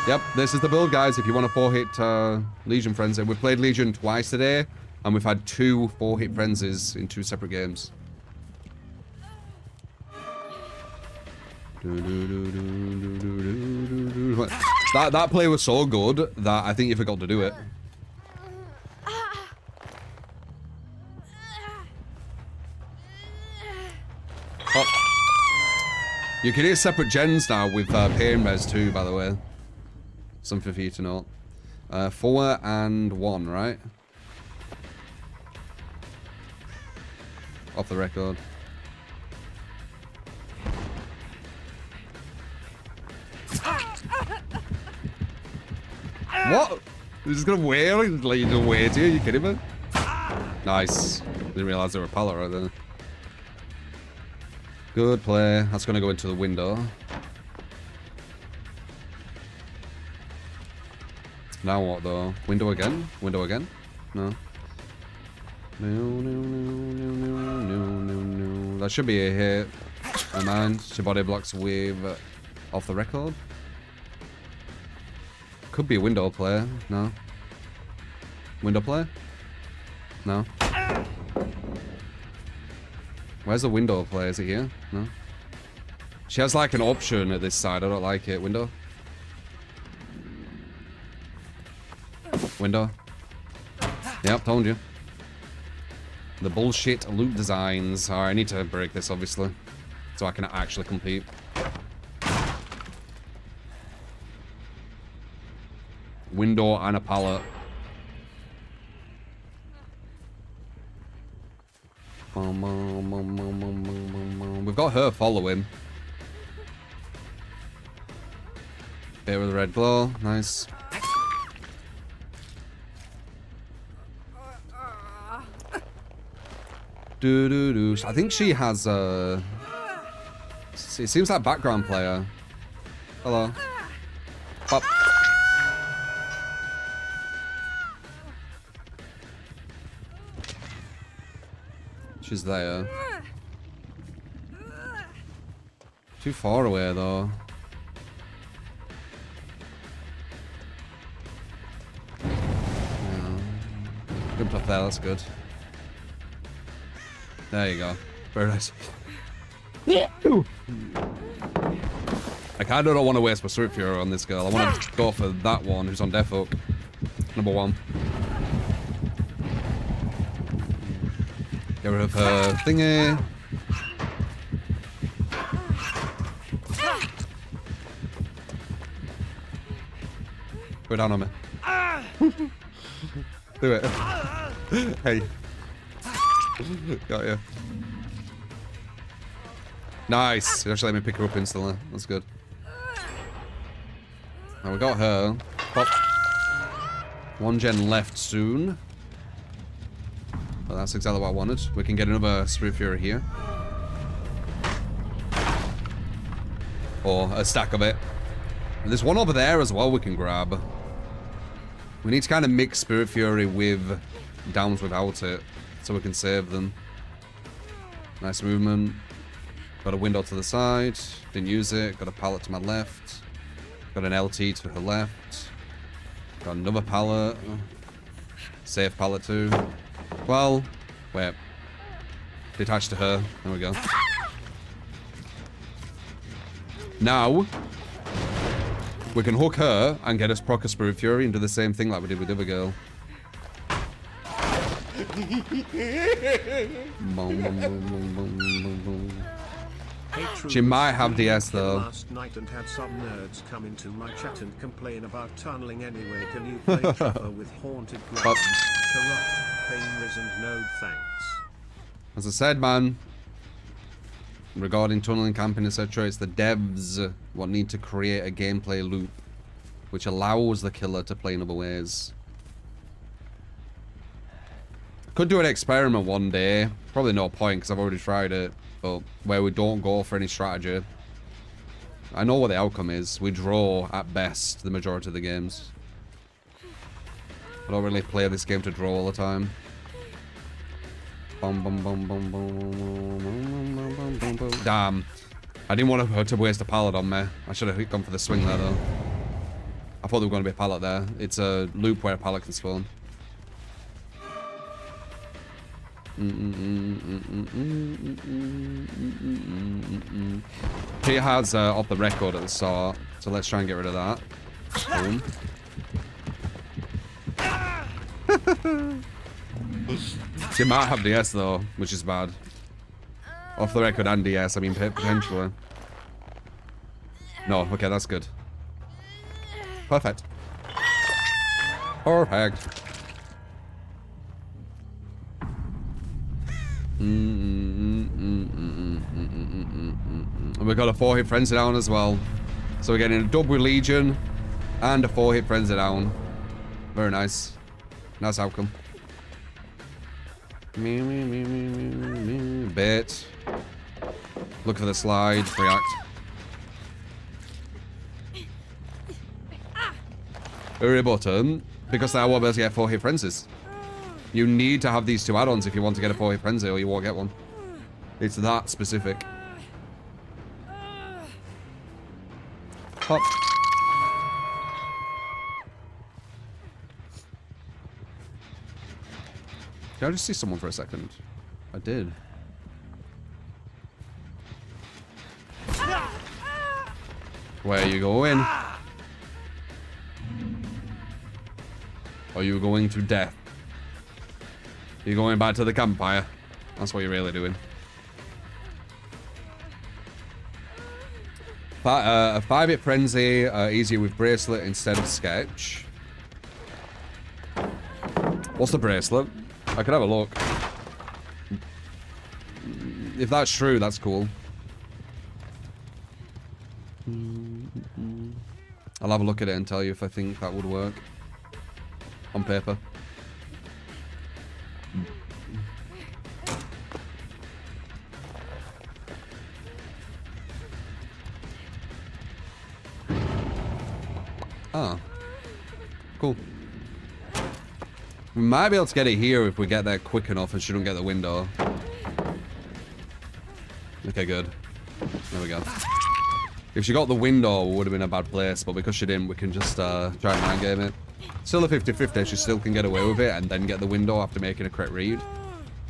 Yep, this is the build, guys. If you want a 4-hit Legion Frenzy. We've played Legion twice today, and we've had 2 4-hit Frenzies in 2 separate games. That play was so good that I think you forgot to do it. Oh. You can hear separate gens now with pain res too, by the way. Something for you to know. 4 and 1, right? Off the record. What? You're just gonna wear it? Like, you're gonna wear it here? Are you kidding me? Nice. Didn't realize there were a pallet right there. Good play. That's gonna go into the window. Now what though? Window again? Window again? No. No. That should be a hit. And then she body blocks with off the record. Could be a window play. No. Window play? No. Where's the window play? Is it here? No. She has like an option at this side. I don't like it. Window? Window. Yep, told you. The bullshit loot designs. Alright, I need to break this, obviously. So I can actually compete. Window and a pallet. We've got her following. Here with the red glow. Nice. I think she has a... It seems like background player. Hello. Pop. She's there. Too far away though. Yeah. Jumped up there, that's good. There you go. Very nice. I kind of don't want to waste my Spirit Fury on this girl. I want to go for that one who's on Death Hook. Number 1. Get rid of her thingy. Go down on me. Do it. Hey. Got you. Nice. It actually let me pick her up instantly. That's good. Now we got her. Pop. 1 gen left soon. Well, that's exactly what I wanted. We can get another Spirit Fury here. Or a stack of it. And there's one over there as well we can grab. We need to kind of mix Spirit Fury with downs without it. So we can save them. Nice movement. Got a window to the side. Didn't use it. Got a pallet to my left. Got an LT to her left. Got another pallet. Safe pallet too. Well, wait. Detached to her. There we go. Now, we can hook her and get us proc a Spirit Fury and do the same thing like we did with the other girl. She might have DS though. Last night and had some nerds come into my chat and complain about tunneling anyway. Can you play Chopper with haunted grounds? Corrupt, pain and no thanks. As I said, man, regarding tunneling, camping, etc., it's the devs what need to create a gameplay loop which allows the killer to play in other ways. Could do an experiment one day. Probably no point because I've already tried it. But where we don't go for any strategy. I know what the outcome is. We draw at best the majority of the games. I don't really play this game to draw all the time. Damn. I didn't want her to waste a pallet on me. I should have gone for the swing there though. I thought there was going to be a pallet there. It's a loop where a pallet can spawn. He has off the record at the start, so let's try and get rid of that. Boom. She might have DS though, which is bad. Off the record and DS, I mean potentially. No, okay, that's good. Perfect. Perfect. And we got a 4-hit frenzy down as well. So we're getting a double Legion and a 4-hit frenzy down. Very nice. Nice outcome. Bait. Look for the slide. React. Hurry button. Because now we'll be able to get 4-hit frenzies. You need to have these 2 add-ons if you want to get a 4-hit frenzy or you won't get one. It's that specific. Pop. Did I just see someone for a second? I did. Where are you going? Or you going to death? You're going back to the campfire. That's what you're really doing. A 5-hit frenzy, easier with bracelet instead of sketch. What's the bracelet? I could have a look. If that's true, that's cool. I'll have a look at it and tell you if I think that would work. On paper. Ah. Cool. We might be able to get it here if we get there quick enough and she don't get the window. Okay, good. There we go. If she got the window, it would have been a bad place, but because she didn't, we can just try and mind game it. Still a 50-50, she still can get away with it and then get the window after making a correct read.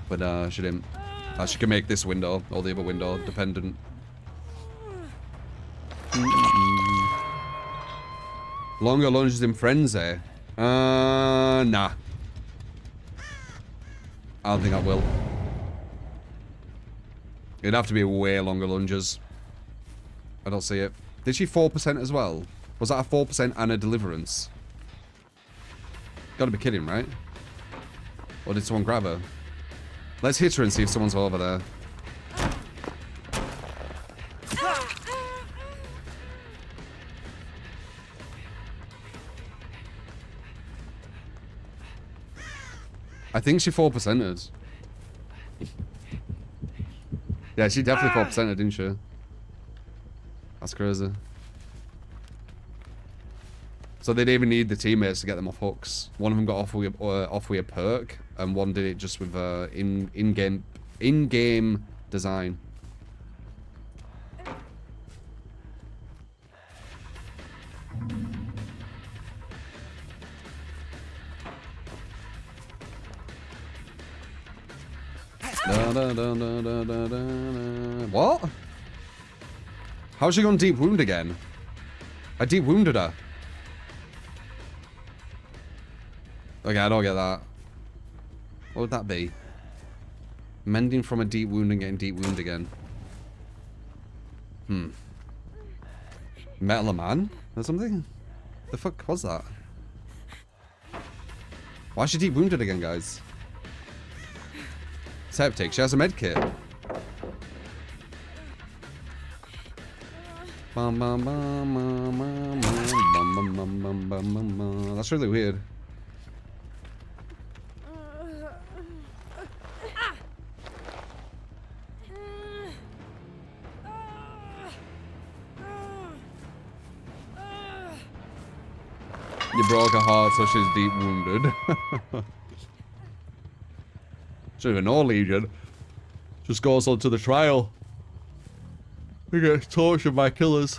But she didn't. She can make this window, or the other window, dependent. Longer lunges in frenzy? Nah. I don't think I will. It'd have to be way longer lunges. I don't see it. Did she 4% as well? Was that a 4% and a deliverance? Gotta be kidding, right? Or did someone grab her? Let's hit her and see if someone's over there. I think she 4%ed. Yeah, she definitely 4%ed, didn't she? That's crazy. So they didn't even need the teammates to get them off hooks. One of them got off with a perk, and one did it just with in-game design. What? How's she gone deep wound again? I deep wounded her. Okay, I don't get that. What would that be? Mending from a deep wound and getting deep wound again. Metal a man or something? The fuck was that? Why is she deep wounded again, guys? Septic, she has a med kit. That's really weird. You broke her heart, so she's deep wounded. She's even no legion. Just goes on to the trial. He gets tortured by killers.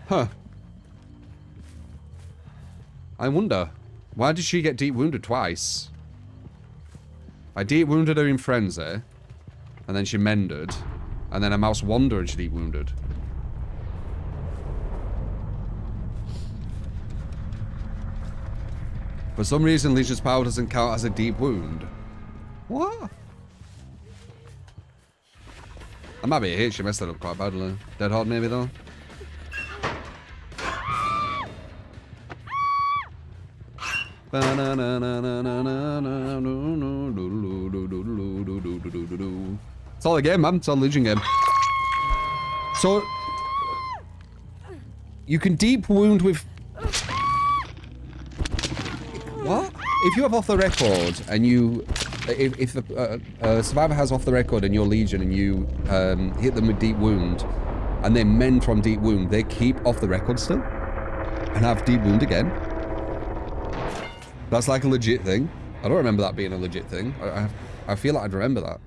Huh. I wonder, why did she get deep wounded twice? I deep wounded her in frenzy, and then she mended, and then a mouse wandered and she deep wounded. For some reason, Legion's power doesn't count as a deep wound. What? That might be a hit. She messed it up quite badly. Dead hard, maybe, though? It's all a game, man. It's all a Legion game. So, you can deep wound with... What? If you have off the record and you... If a survivor has off the record and you're Legion and you hit them with deep wound and they mend from deep wound, they keep off the record still and have deep wound again. That's like a legit thing. I don't remember that being a legit thing. I feel like I'd remember that.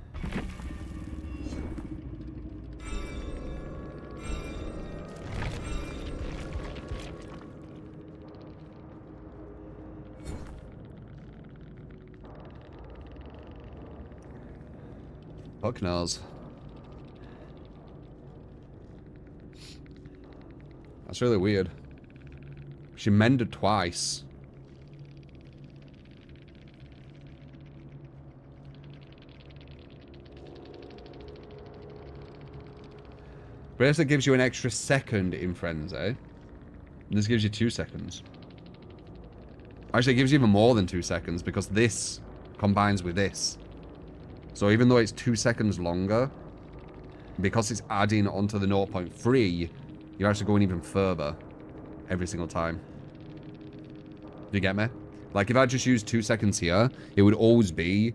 Fuck knows. That's really weird. She mended twice. Bracelet gives you an extra second in Frenzy. This gives you 2 seconds. Actually, it gives you even more than 2 seconds because this combines with this. So even though it's 2 seconds longer, because it's adding onto the 0.3, you're actually going even further every single time. Do you get me? Like, if I just used 2 seconds here, it would always be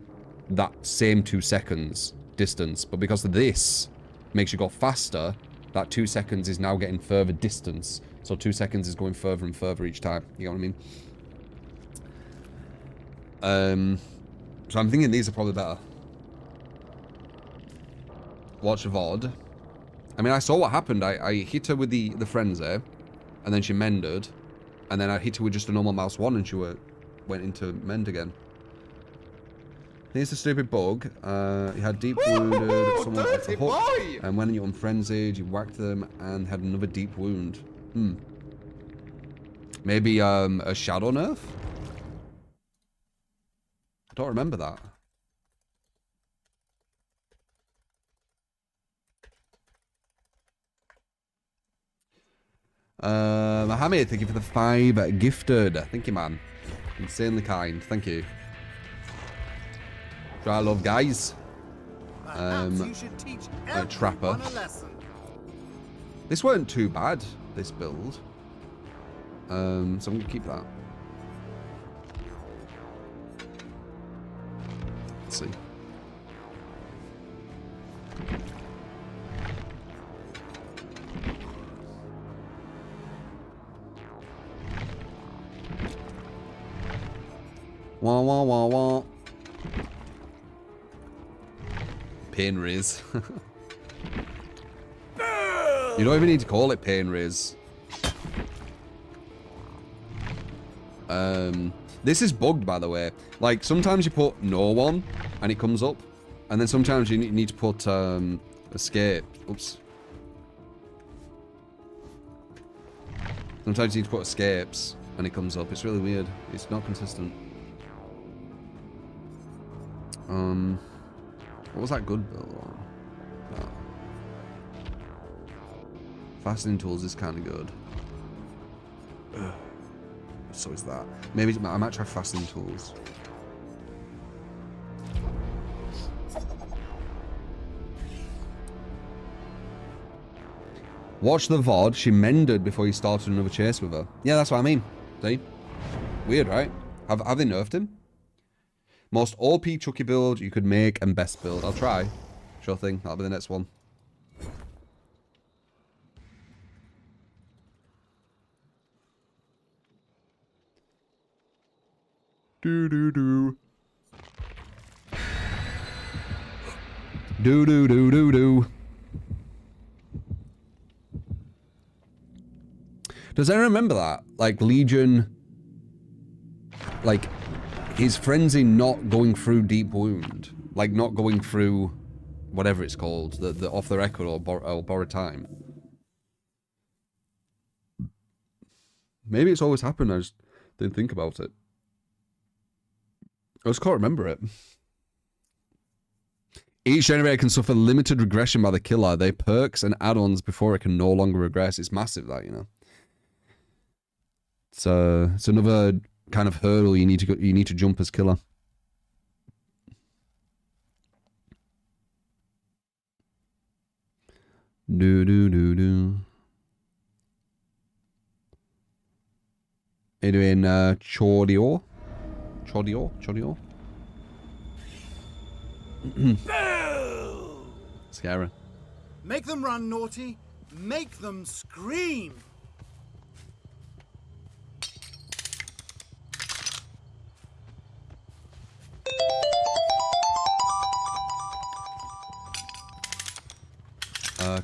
that same 2 seconds distance. But because of this makes you go faster, that 2 seconds is now getting further distance. So 2 seconds is going further and further each time. You know what I mean? So I'm thinking these are probably better. Watch VOD. I mean, I saw what happened. I hit her with the frenzy, and then she mended, and then I hit her with just a normal mouse 1, and she went into mend again. Here's the stupid bug. You had deep wounded someone off the hook, and when you unfrenzied, you whacked them and had another deep wound. Maybe a shadow nerf? I don't remember that. Mohammed, thank you for the 5 gifted. Thank you, man. Insanely kind. Thank you. Try love, guys. Trapper. This weren't too bad, this build. So I'm gonna keep that. Let's see. Wah wah wah wah. Pain Riz. You don't even need to call it Pain Riz. This is bugged, by the way. Like, sometimes you put no one and it comes up, and then sometimes you need to put escape. Oops. Sometimes you need to put escapes and it comes up. It's really weird. It's not consistent. What was that good build on? Oh. Fastening tools is kind of good. Ugh. So is that. Maybe I might try fastening tools. Watch the VOD. She mended before you started another chase with her. Yeah, that's what I mean. See? Weird, right? Have they nerfed him? Most OP Chucky build you could make and best build. I'll try. Sure thing. That'll be the next one. Do do do. Do do do do do. Does anyone remember that? Like Legion, like his frenzy not going through deep wound, like not going through whatever it's called, the off the record or borrowed time. Maybe it's always happened. I just didn't think about it. I just can't remember it. Each generator can suffer limited regression by the killer. They perks and add-ons before it can no longer regress. It's massive, that, you know. It's another kind of hurdle you need to jump as killer. Do do do do. Are you doing Chordio? Chordio? Scary. Make them run, naughty. Make them scream.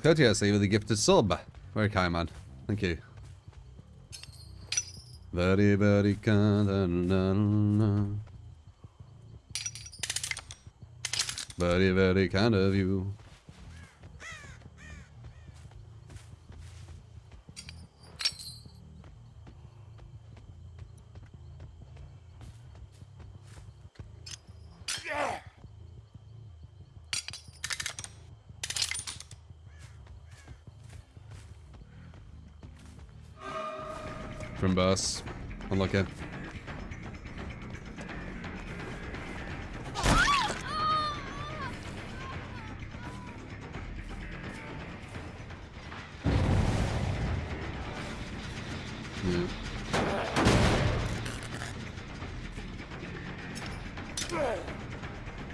Courteously with a gifted sub. Very kind, man. Thank you. Very, very kind. Very, very kind of you. From burst. Unlucky. Yeah.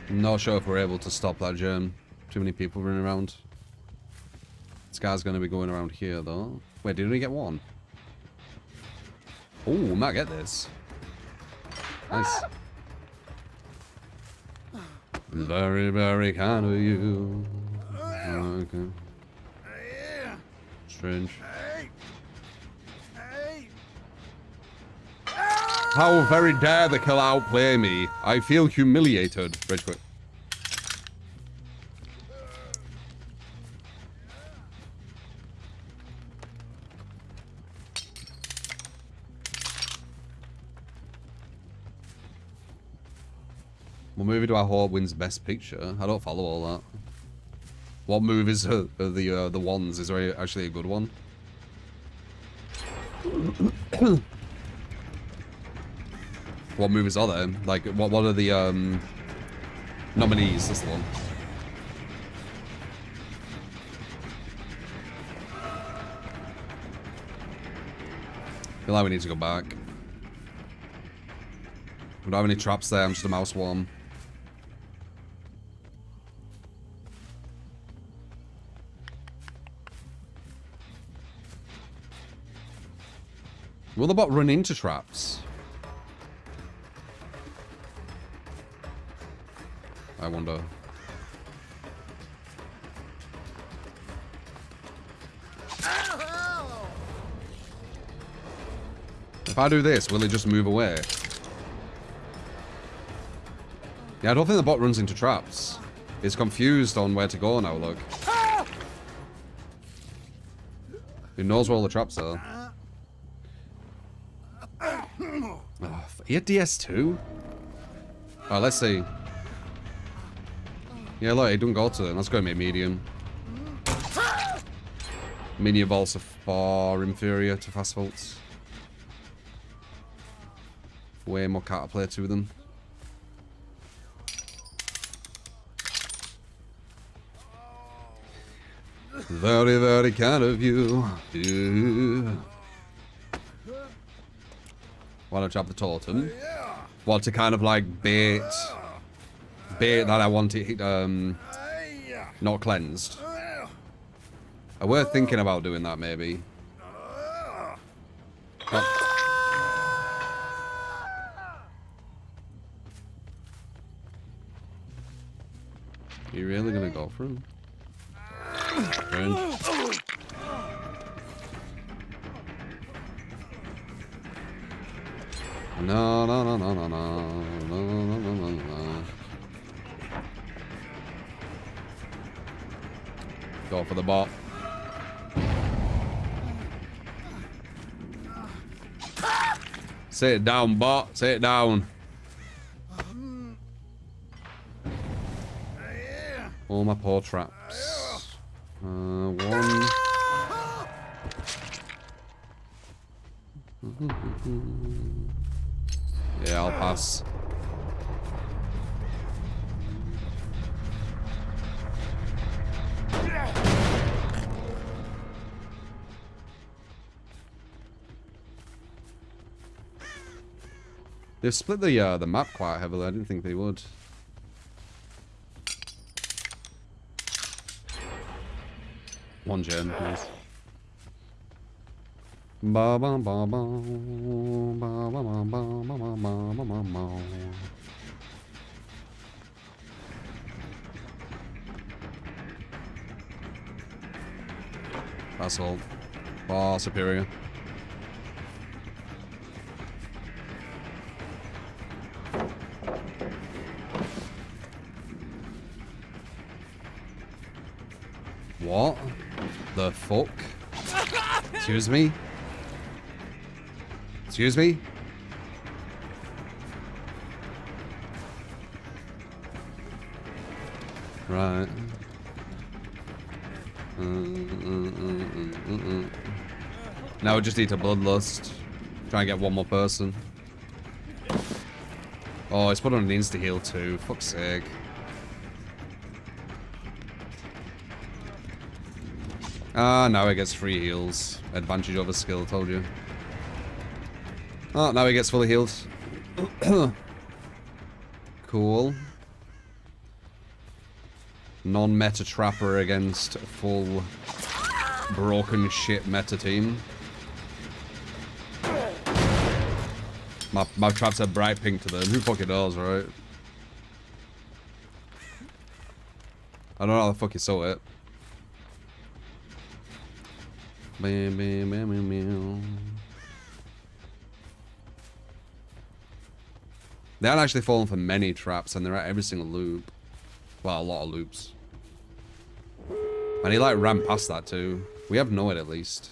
Not sure if we're able to stop that germ. Too many people running around. This guy's going to be going around here, though. Wait, did we get one? Oh, we might get this. Nice. Very, very kind of you. Okay. Strange. How very dare the kill outplay me. I feel humiliated. Rage quit. What movie do I hope wins Best Picture? I don't follow all that. What movies are the ones? Is there actually a good one? What movies are there? Like, what are the nominees? That's the one. I feel like we need to go back. We don't have any traps there. I'm just a mouse worm. Will the bot run into traps? I wonder. If I do this, will it just move away? Yeah, I don't think the bot runs into traps. It's confused on where to go now, look. It knows where all the traps are. Oh, he had DS2? Alright, let's see. Yeah, look, it doesn't go to them. Let's go medium. Mini vaults are far inferior to fast vaults. Way more counterplay to them. Very, very kind of you. Yeah. Want to trap the totem? Want to kind of like bait that I want it not cleansed. We're thinking about doing that maybe. Oh. You really gonna go for him? Friend. No, no, no, no, no, no, no, no, no, no. Go for the bot. Sit down, bot. Sit down. All my poor traps. One. Yeah, I'll pass. They've split the map quite heavily. I didn't think they would. One gen, please. Ba ba ba ba ba ba ba ba ba ba ba ba. That's all. Far superior. What the fuck? Excuse me? Excuse me? Right. Now we just need to bloodlust Try and get one more person. Oh, it's put on an insta-heal too. Fuck's sake. Ah, now he gets free heals. Advantage over skill, told you. Oh, now he gets fully healed. Cool. Non-meta trapper against a full broken shit meta team. My traps are bright pink to them. Who fucking knows, right? I don't know how the fuck you saw it. They aren't actually falling for many traps, and they're at every single loop. Well, a lot of loops. And he like ran past that too. We have no it at least.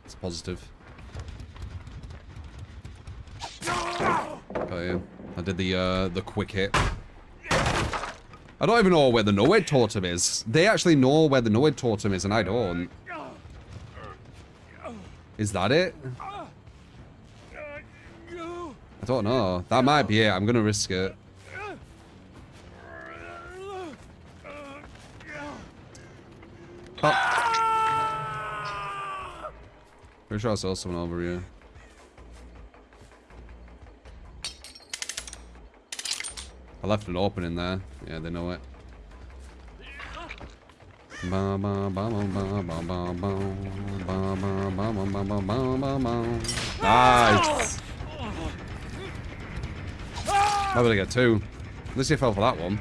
It's positive. Oh yeah, I did the quick hit. I don't even know where the no-head totem is. They actually know where the no-head totem is, and I don't. Is that it? I don't know. That might be it. I'm gonna risk it. Oh. Pretty sure I saw someone over here. I left an opening there. Yeah, they know it. Nice! How did I get two? At least he fell for that one.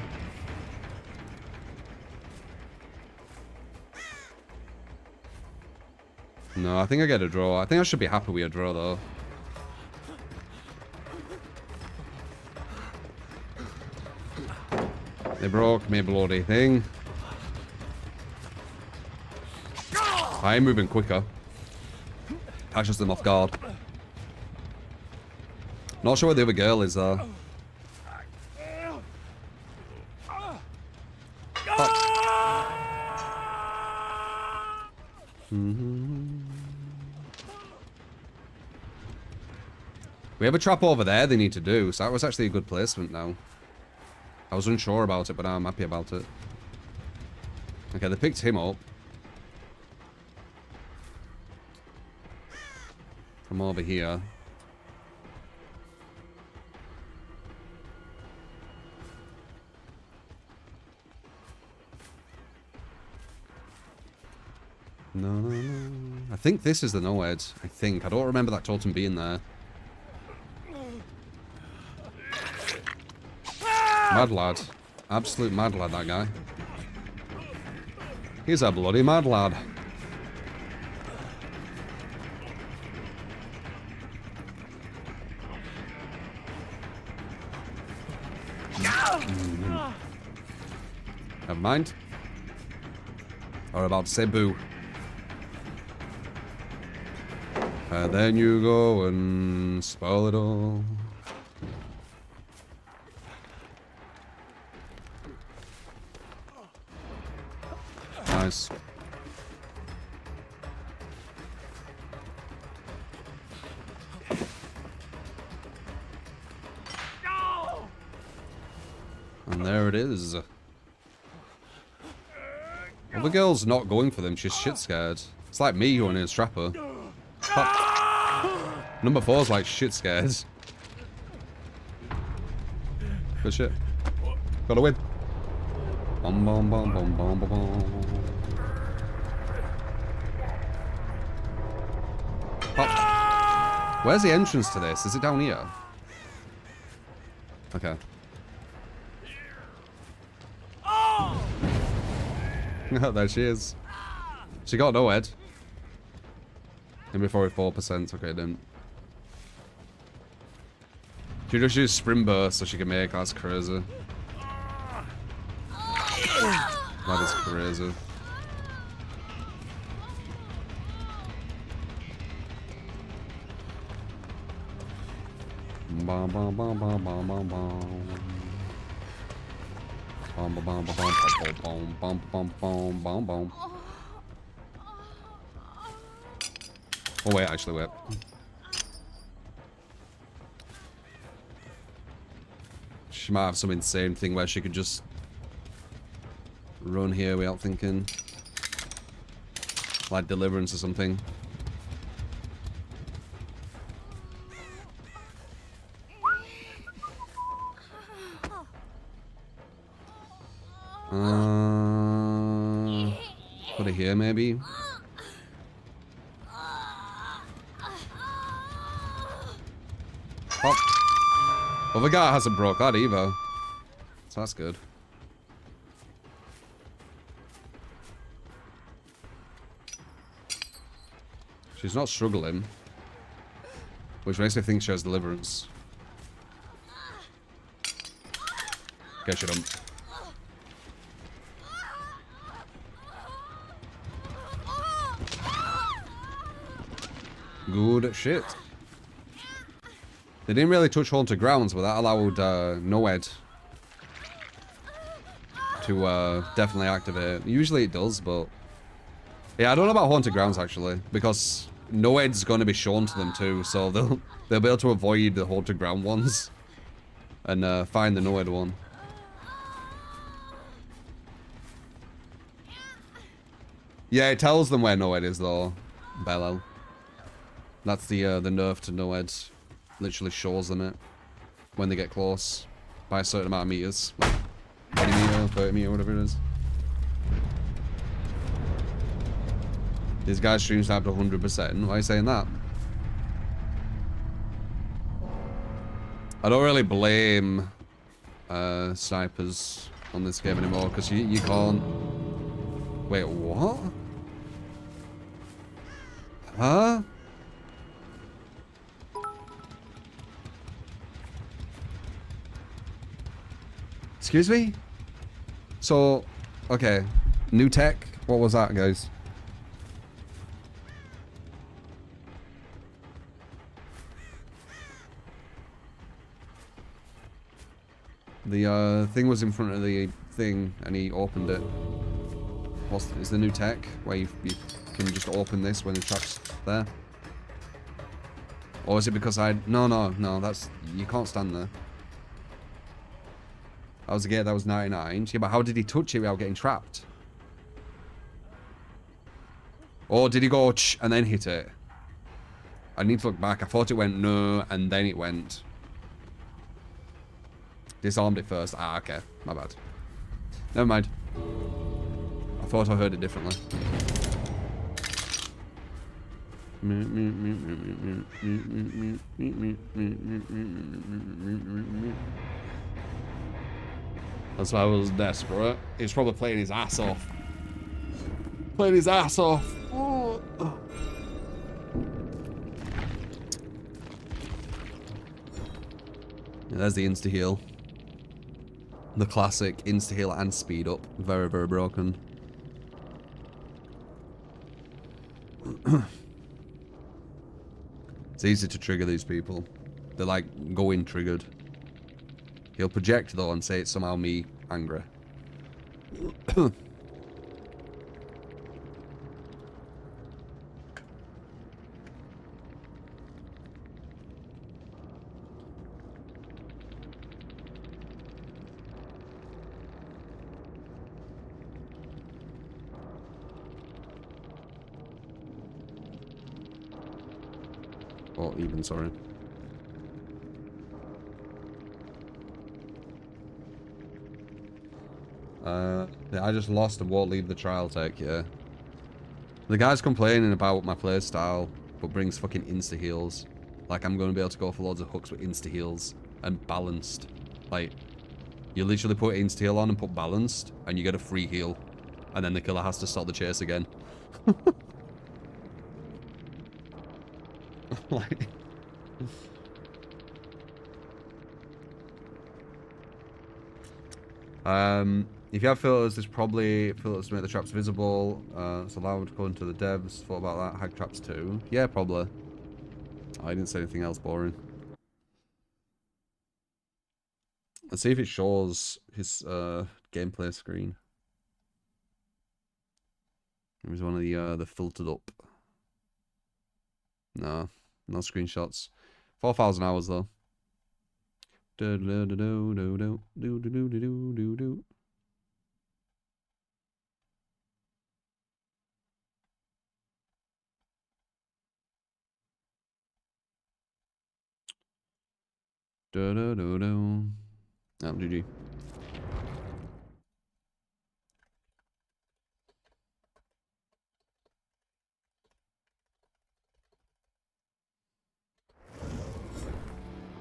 No, I think I get a draw. I think I should be happy with a draw, though. They broke me bloody thing. I am moving quicker. Catches them off guard. Not sure where the other girl is, though. We have a trap over there they need to do, so that was actually a good placement now. I was unsure about it, but I'm happy about it. Okay, they picked him up. From over here. No, no, no. I think this is the no-head. I think. I don't remember that totem being there. Mad lad. Absolute mad lad, that guy. He's a bloody mad lad. Never mind. Or about to say boo. And then you go and spoil it all. Nice. And there it is. Well, the girl's not going for them. She's shit scared. It's like me going in a strapper. Number 4's like shit scared. Good shit. Gotta win. Bum bum bum bum bum bum bum. Pop. Where's the entrance to this? Is it down here? Okay. There she is. She got no head. Maybe 44%. Okay, then. She just used sprint burst so she can make. That's crazy. That is crazy. Bum bum bum bum bum bum bum. Bum bum bum bum bum bum bum bum bum bum. Oh wait, actually wait. She might have some insane thing where she could just run here without thinking. Like Deliverance or something. Put it here maybe. Pop. Well, the guy hasn't broke that either. So that's good. She's not struggling. Which makes me think she has Deliverance. Okay, she don't. Good shit. They didn't really touch Haunted Grounds, but that allowed Noed to definitely activate. Usually it does, but... Yeah, I don't know about Haunted Grounds, actually, because Noed's going to be shown to them, too, so they'll be able to avoid the Haunted Ground ones and find the Noed one. Yeah, it tells them where Noed is, though, Bellel. That's the nerf to Noed. Literally shows them it when they get close by a certain amount of meters, like 20 meter, 30 meter, whatever it is. This guy's stream's up to 100%. Why are you saying that? I don't really blame snipers on this game anymore because you can't. Wait, what? Huh? Excuse me? So, okay. New tech? What was that, guys? The thing was in front of the thing and he opened it. Is the new tech where you can just open this when the trap's there? Or is it because no, that's... You can't stand there. That was a gate that was 99. Yeah, but how did he touch it without getting trapped? Or did he go and then hit it? I need to look back. I thought it went no, and then it went. Disarmed it first. Ah, okay. My bad. Never mind. I thought I heard it differently. That's why I was desperate. He was probably playing his ass off. Playing his ass off. Oh. Yeah, there's the insta-heal. The classic insta-heal and speed up. Very, very broken. It's easy to trigger these people. They're like going triggered. He'll project though and say it's somehow me angry. Or even, sorry. I just lost and won't leave the trial tech, yeah. The guy's complaining about my playstyle, but brings fucking insta-heals. Like, I'm going to be able to go for loads of hooks with insta-heals and balanced. Like, you literally put insta-heal on and put balanced, and you get a free heal. And then the killer has to start the chase again. Like... if you have filters, there's probably filters to make the traps visible. It's allowed according to the devs. Thought about that. Hag traps too. Yeah, probably. I didn't say anything else boring. Let's see if it shows his gameplay screen. It was one of the filtered up. No, no screenshots. 4,000 hours though. Do do do do do do do do do do do. Do do do do. GG.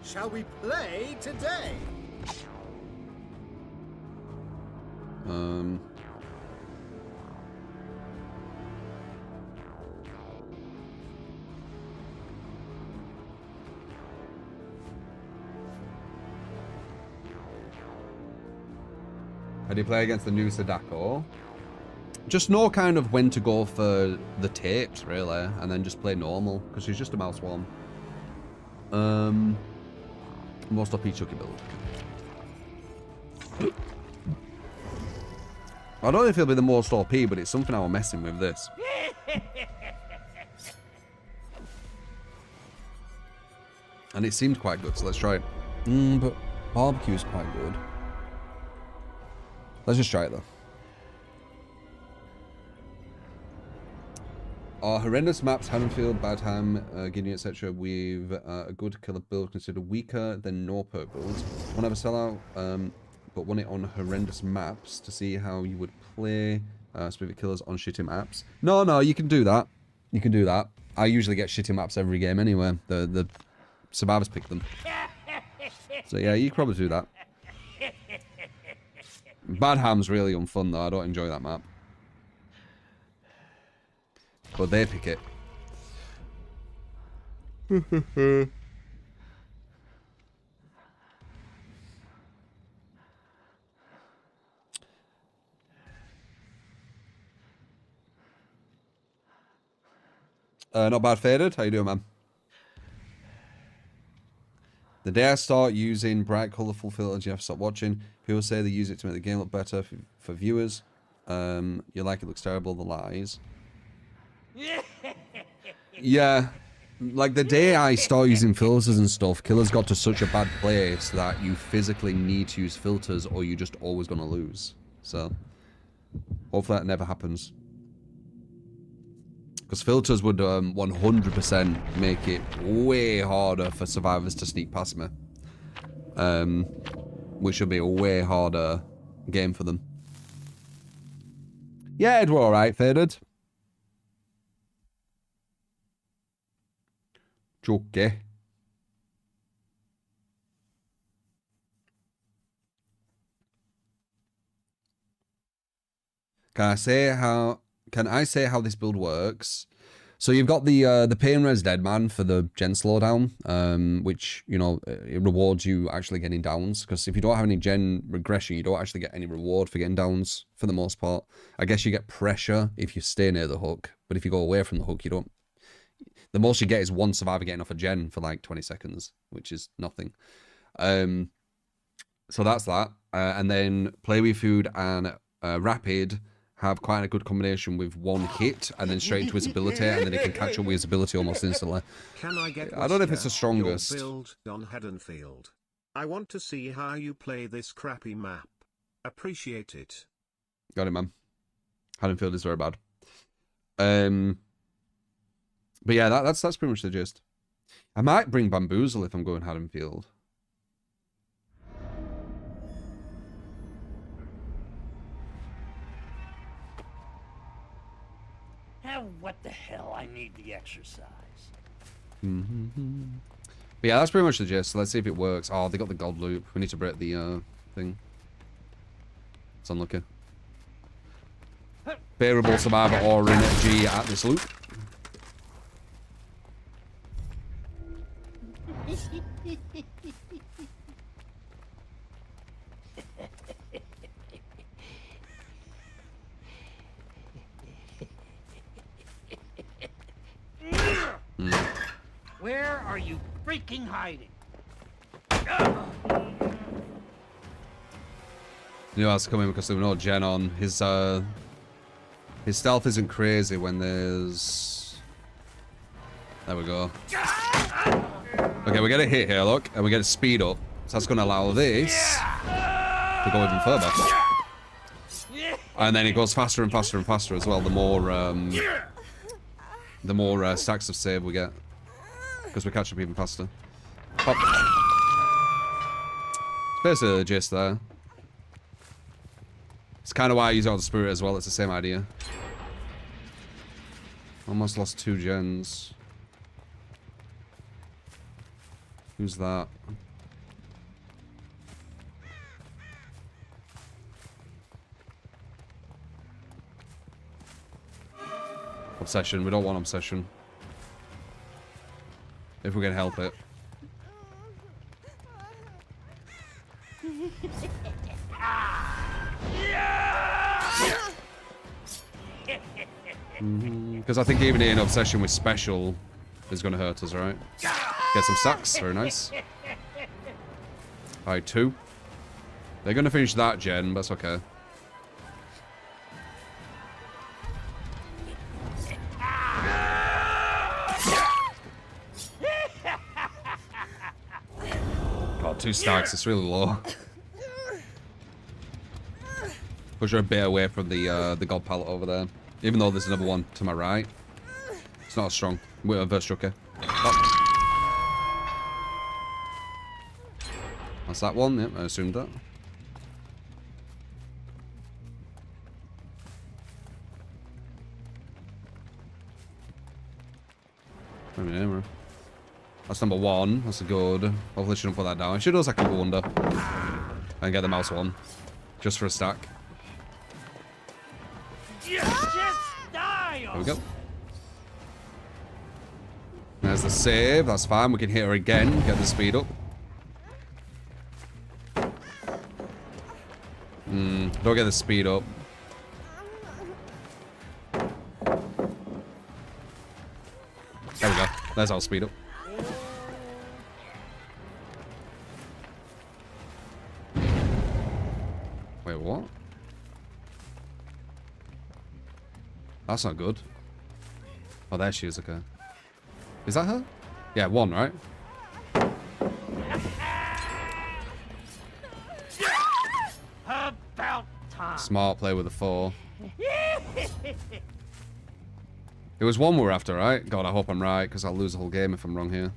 Shall we play today? How do you play against the new Sadako? Just know kind of when to go for the tapes, really, and then just play normal, because she's just a mouse swarm. Most OP Chucky build. I don't know if it'll be the most OP, but it's something I was messing with this. And it seemed quite good, so let's try it. But barbecue is quite good. Let's just try it though. Our horrendous maps, Haddonfield, Badham, Guinea, etc. with a good killer build considered weaker than no perk builds. One have a sellout, but won it on horrendous maps to see how you would play specific killers on shitty maps. No, you can do that. You can do that. I usually get shitty maps every game anyway. The survivors pick them. So yeah, you can probably do that. Badham's really unfun though. I don't enjoy that map. But they pick it. Not bad, Faded. How you doing, man? The day I start using bright, colourful filters, you have to stop watching. People say they use it to make the game look better for viewers. You're like, it looks terrible, the lies. Yeah, like the day I start using filters and stuff, killers got to such a bad place that you physically need to use filters or you're just always going to lose. So, hopefully that never happens. Because filters would 100% make it way harder for survivors to sneak past me. Which would be a way harder game for them. Yeah, it were alright, Faded. Okay. Can I say how this build works? So you've got the Pain Res Dead Man for the gen slowdown, which, you know, it rewards you actually getting downs, because if you don't have any gen regression, you don't actually get any reward for getting downs for the most part. I guess you get pressure if you stay near the hook, but if you go away from the hook, you don't. The most you get is one survivor getting off a gen for like 20 seconds, which is nothing. So that's that. And then Play With Food and Rapid have quite a good combination with one hit and then straight into his ability, and then he can catch up with his ability almost instantly. Can I get I don't know if it's the strongest. Your build on Haddonfield. I want to see how you play this crappy map. Appreciate it. Got it, man. Haddonfield is very bad. But yeah, that's pretty much the gist. I might bring Bamboozle if I'm going Haddonfield. What the hell? I need the exercise. But yeah, that's pretty much the gist. So let's see if it works. Oh, they got the gold loop. We need to break the thing. It's unlucky. Bearable survivor or G at this loop. Where are you freaking hiding? You know that's coming because there was no gen on. His stealth isn't crazy when there's There we go. Okay, we get a hit here, look, and we get a speed up. So that's going to allow this to go even further. And then it goes faster and faster and faster as well. The more stacks of save we get, because we catch up even faster. Pop. It's basically the gist there. It's kind of why I use it on the spirit as well. It's the same idea. Almost lost 2 gens. Who's that? Obsession. We don't want obsession. If we can help it. Because I think even in obsession with special is going to hurt us, right? Get some stacks. Very nice. Alright, 2. They're going to finish that gen, but that's okay. God, 2 stacks. It's really low. Push her a bit away from the god palette over there. Even though there's another one to my right. It's not as strong. We're a verse trucker. Oh. That's that one. Yep, I assumed that. That's number 1. That's a good. Hopefully shouldn't put that down. She does, I can go under. And get the mouse one. Just for a stack. There we go. There's the save. That's fine. We can hit her again. Get the speed up. Don't get the speed up. There we go. There's our speed up. Wait, what? That's not good. Oh, there she is. Okay. Is that her? Yeah, 1, right? About time. Smart play with the 4. It was 1 we're after, right? God, I hope I'm right, because I'll lose the whole game if I'm wrong here.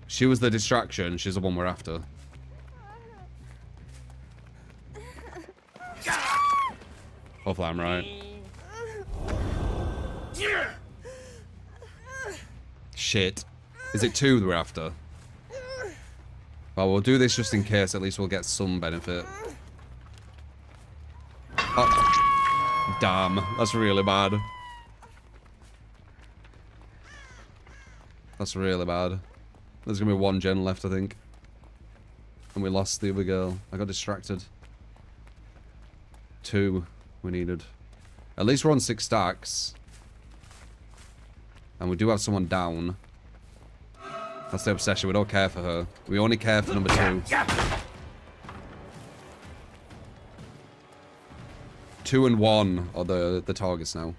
She was the distraction. She's the one we're after. Hopefully I'm right. Shit. Is it 2 that we're after? Well, we'll do this just in case. At least we'll get some benefit. Oh. Damn. That's really bad. That's really bad. There's going to be 1 gen left, I think. And we lost the other girl. I got distracted. 2 we needed. At least we're on 6 stacks. And we do have someone down. That's the obsession. We don't care for her. We only care for number 2. 2 and 1 are the targets now.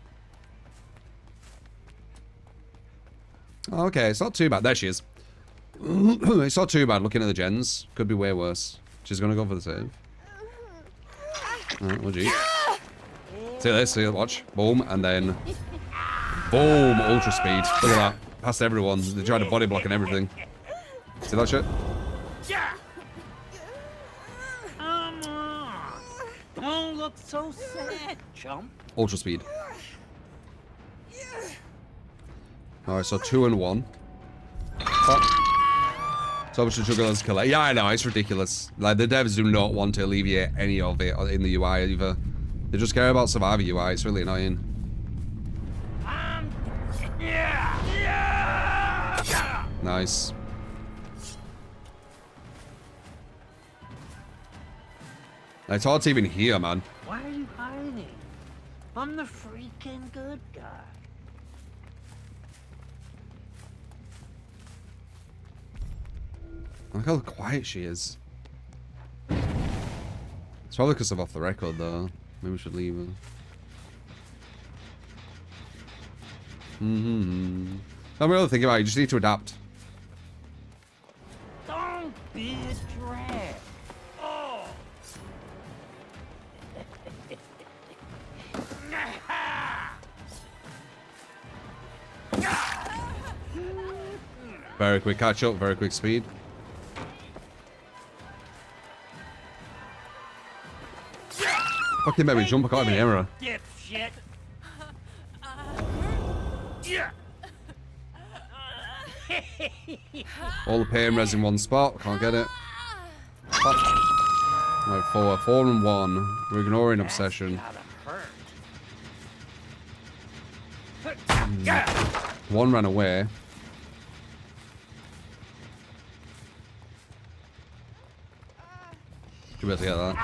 Okay, it's not too bad. There she is. It's not too bad looking at the gens. Could be way worse. She's gonna go for the save. Alright, well, gee. See this, see, watch. Boom, and then boom, ultra speed. Look at that. Past everyone. They tried to body block and everything. See that shit? Come on. Don't look so sad, chump. Ultra speed. Alright, so 2 and 1. So much to jugglers collect. Yeah, I know, it's ridiculous. Like, the devs do not want to alleviate any of it in the UI either. They just care about Survivor UI. It's really annoying. Nice. It's hard to even hear, man. Why are you hiding? I'm the freaking good guy. Look how quiet she is. It's probably because I'm off the record, though. Maybe we should leave her. I'm really thinking about it. You just need to adapt. Don't be a drag. Oh. Very quick catch up, very quick speed. Fucking made me jump, I can't even hear her. Dipshit. All the pain res in one spot, can't get it. Fuck. Right, 4 and 1. We're ignoring obsession. One ran away. Should be able to get that.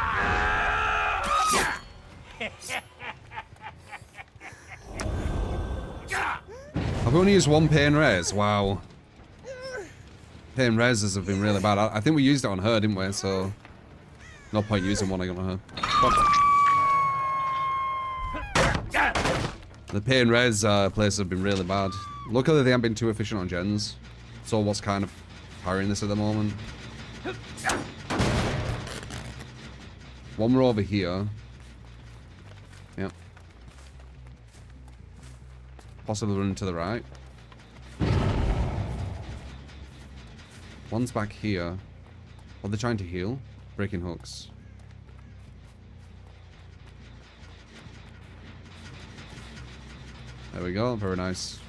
I've only used one pain res. Wow. Pain reses have been really bad. I think we used it on her, didn't we? So no point using one on her. The pain res places have been really bad. Luckily they haven't been too efficient on gens. So what's kind of powering this at the moment? One more over here. Yep. Possibly running to the right. One's back here. Are they trying to heal? Breaking hooks. There we go. Very nice.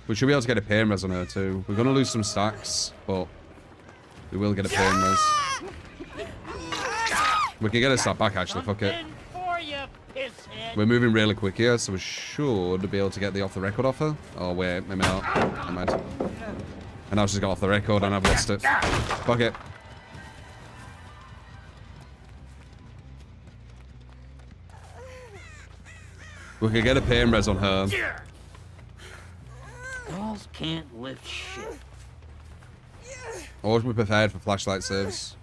We should be able to get a pain res on her too. We're going to lose some stacks, but we will get a pain res. We can get a stack back actually. Fuck it. We're moving really quick here, so we should be able to get the off the record off her. Oh wait, maybe not. Never mind. And now she's got off the record and I've lost it. Fuck it. We could get a pain res on her. Girls can't lift shit. Always be prepared for flashlight saves.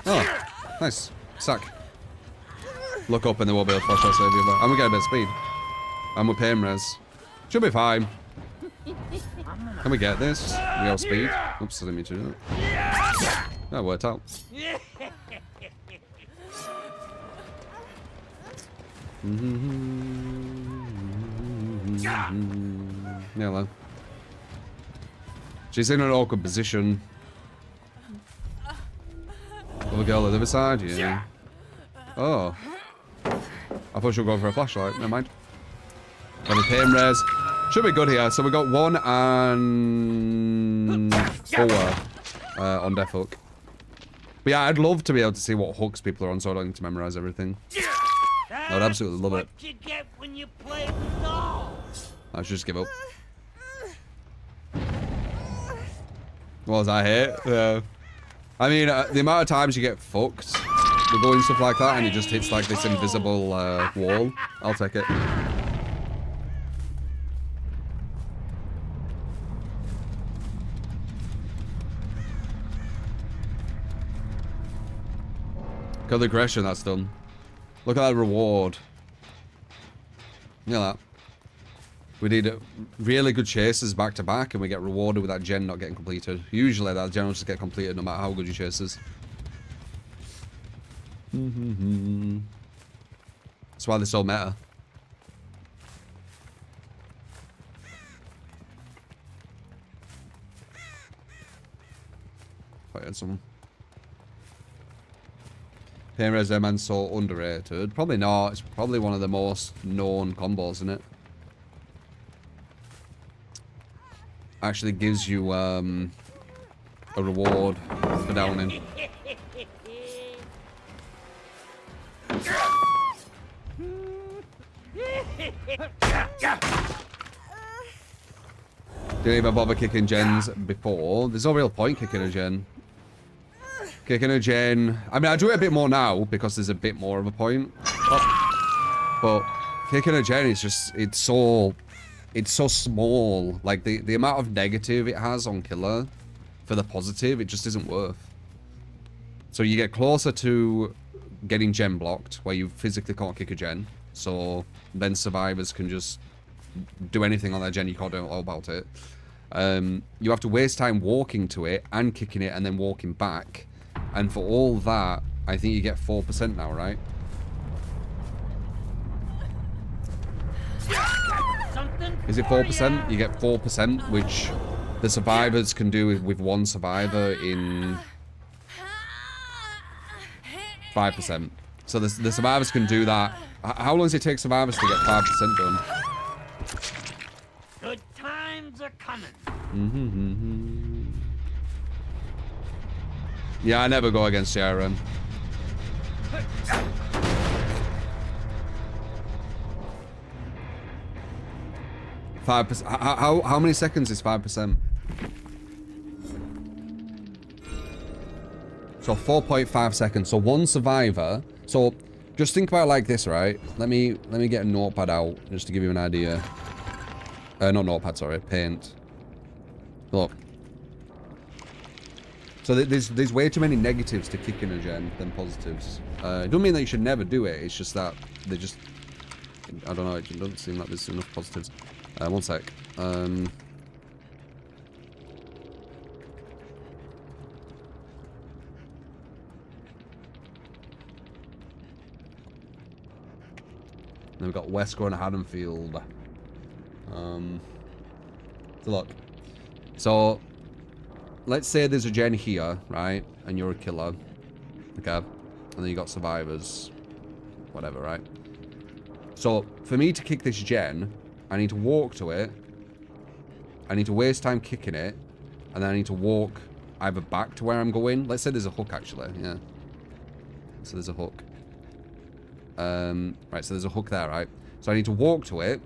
Oh, nice. Sack. Look up and they won't be able to flashlight save you. And we get a bit of speed. And we're pain res. Should be fine. Can we get this? We have speed. Oops, I didn't mean to do that. That worked out. Hello. She's in an awkward position. Other girl on the other side? Yeah. Oh. I thought she would go for a flashlight. Never mind. Got a pain res. Should be good here. So we got 1 and 4 on death hook. But yeah, I'd love to be able to see what hooks people are on so I don't need to memorize everything. I would absolutely love it. What you get when you play with dolls. I should just give up. What was I hit? Yeah. I mean, the amount of times you get fucked with going stuff like that and it just hits like this invisible wall, I'll take it. Got the aggression, that's done. Look at that reward. Look at that. We need really good chases back to back and we get rewarded with that gen not getting completed. Usually that gen will just get completed no matter how good your chase is. That's why they're so meta. Quite had some. Pain res man so underrated. Probably not. It's probably one of the most known combos, isn't it? Actually gives you a reward for downing. Didn't even bother kicking gens before. There's no real point kicking a gen. Kicking a gen. I mean, I do it a bit more now because there's a bit more of a point. But kicking a gen is just, it's so small. Like the amount of negative it has on killer for the positive, it just isn't worth. So you get closer to getting gen blocked where you physically can't kick a gen. so then survivors can just do anything on that gen. You can't do all about it. You have to waste time walking to it and kicking it and then walking back. And for all that, I think you get 4% now, right? Is it 4%? You get 4%, which the survivors can do with one survivor in 5%. So the survivors can do that. How long does it take survivors to get 5% done? Good times are coming. Yeah, I never go against Sharon. 5%. How many seconds is 5%? So 4.5 seconds. So one survivor. So just think about it like this, right? Let me get a notepad out just to give you an idea. Not notepad, sorry, paint. Look. So there's way too many negatives to kick in a gen than positives. It doesn't mean that you should never do it. It's just that they just, I don't know. It doesn't seem like there's enough positives. One sec. Then we've got Westcore and Haddonfield. So look. So, let's say there's a gen here, right? And you're a killer. Okay. And then you got survivors. Whatever, right? So, for me to kick this gen, I need to walk to it. I need to waste time kicking it. And then I need to walk either back to where I'm going. Let's say there's a hook, actually. Yeah. So there's a hook. Right, so there's a hook there, right? So I need to walk to it,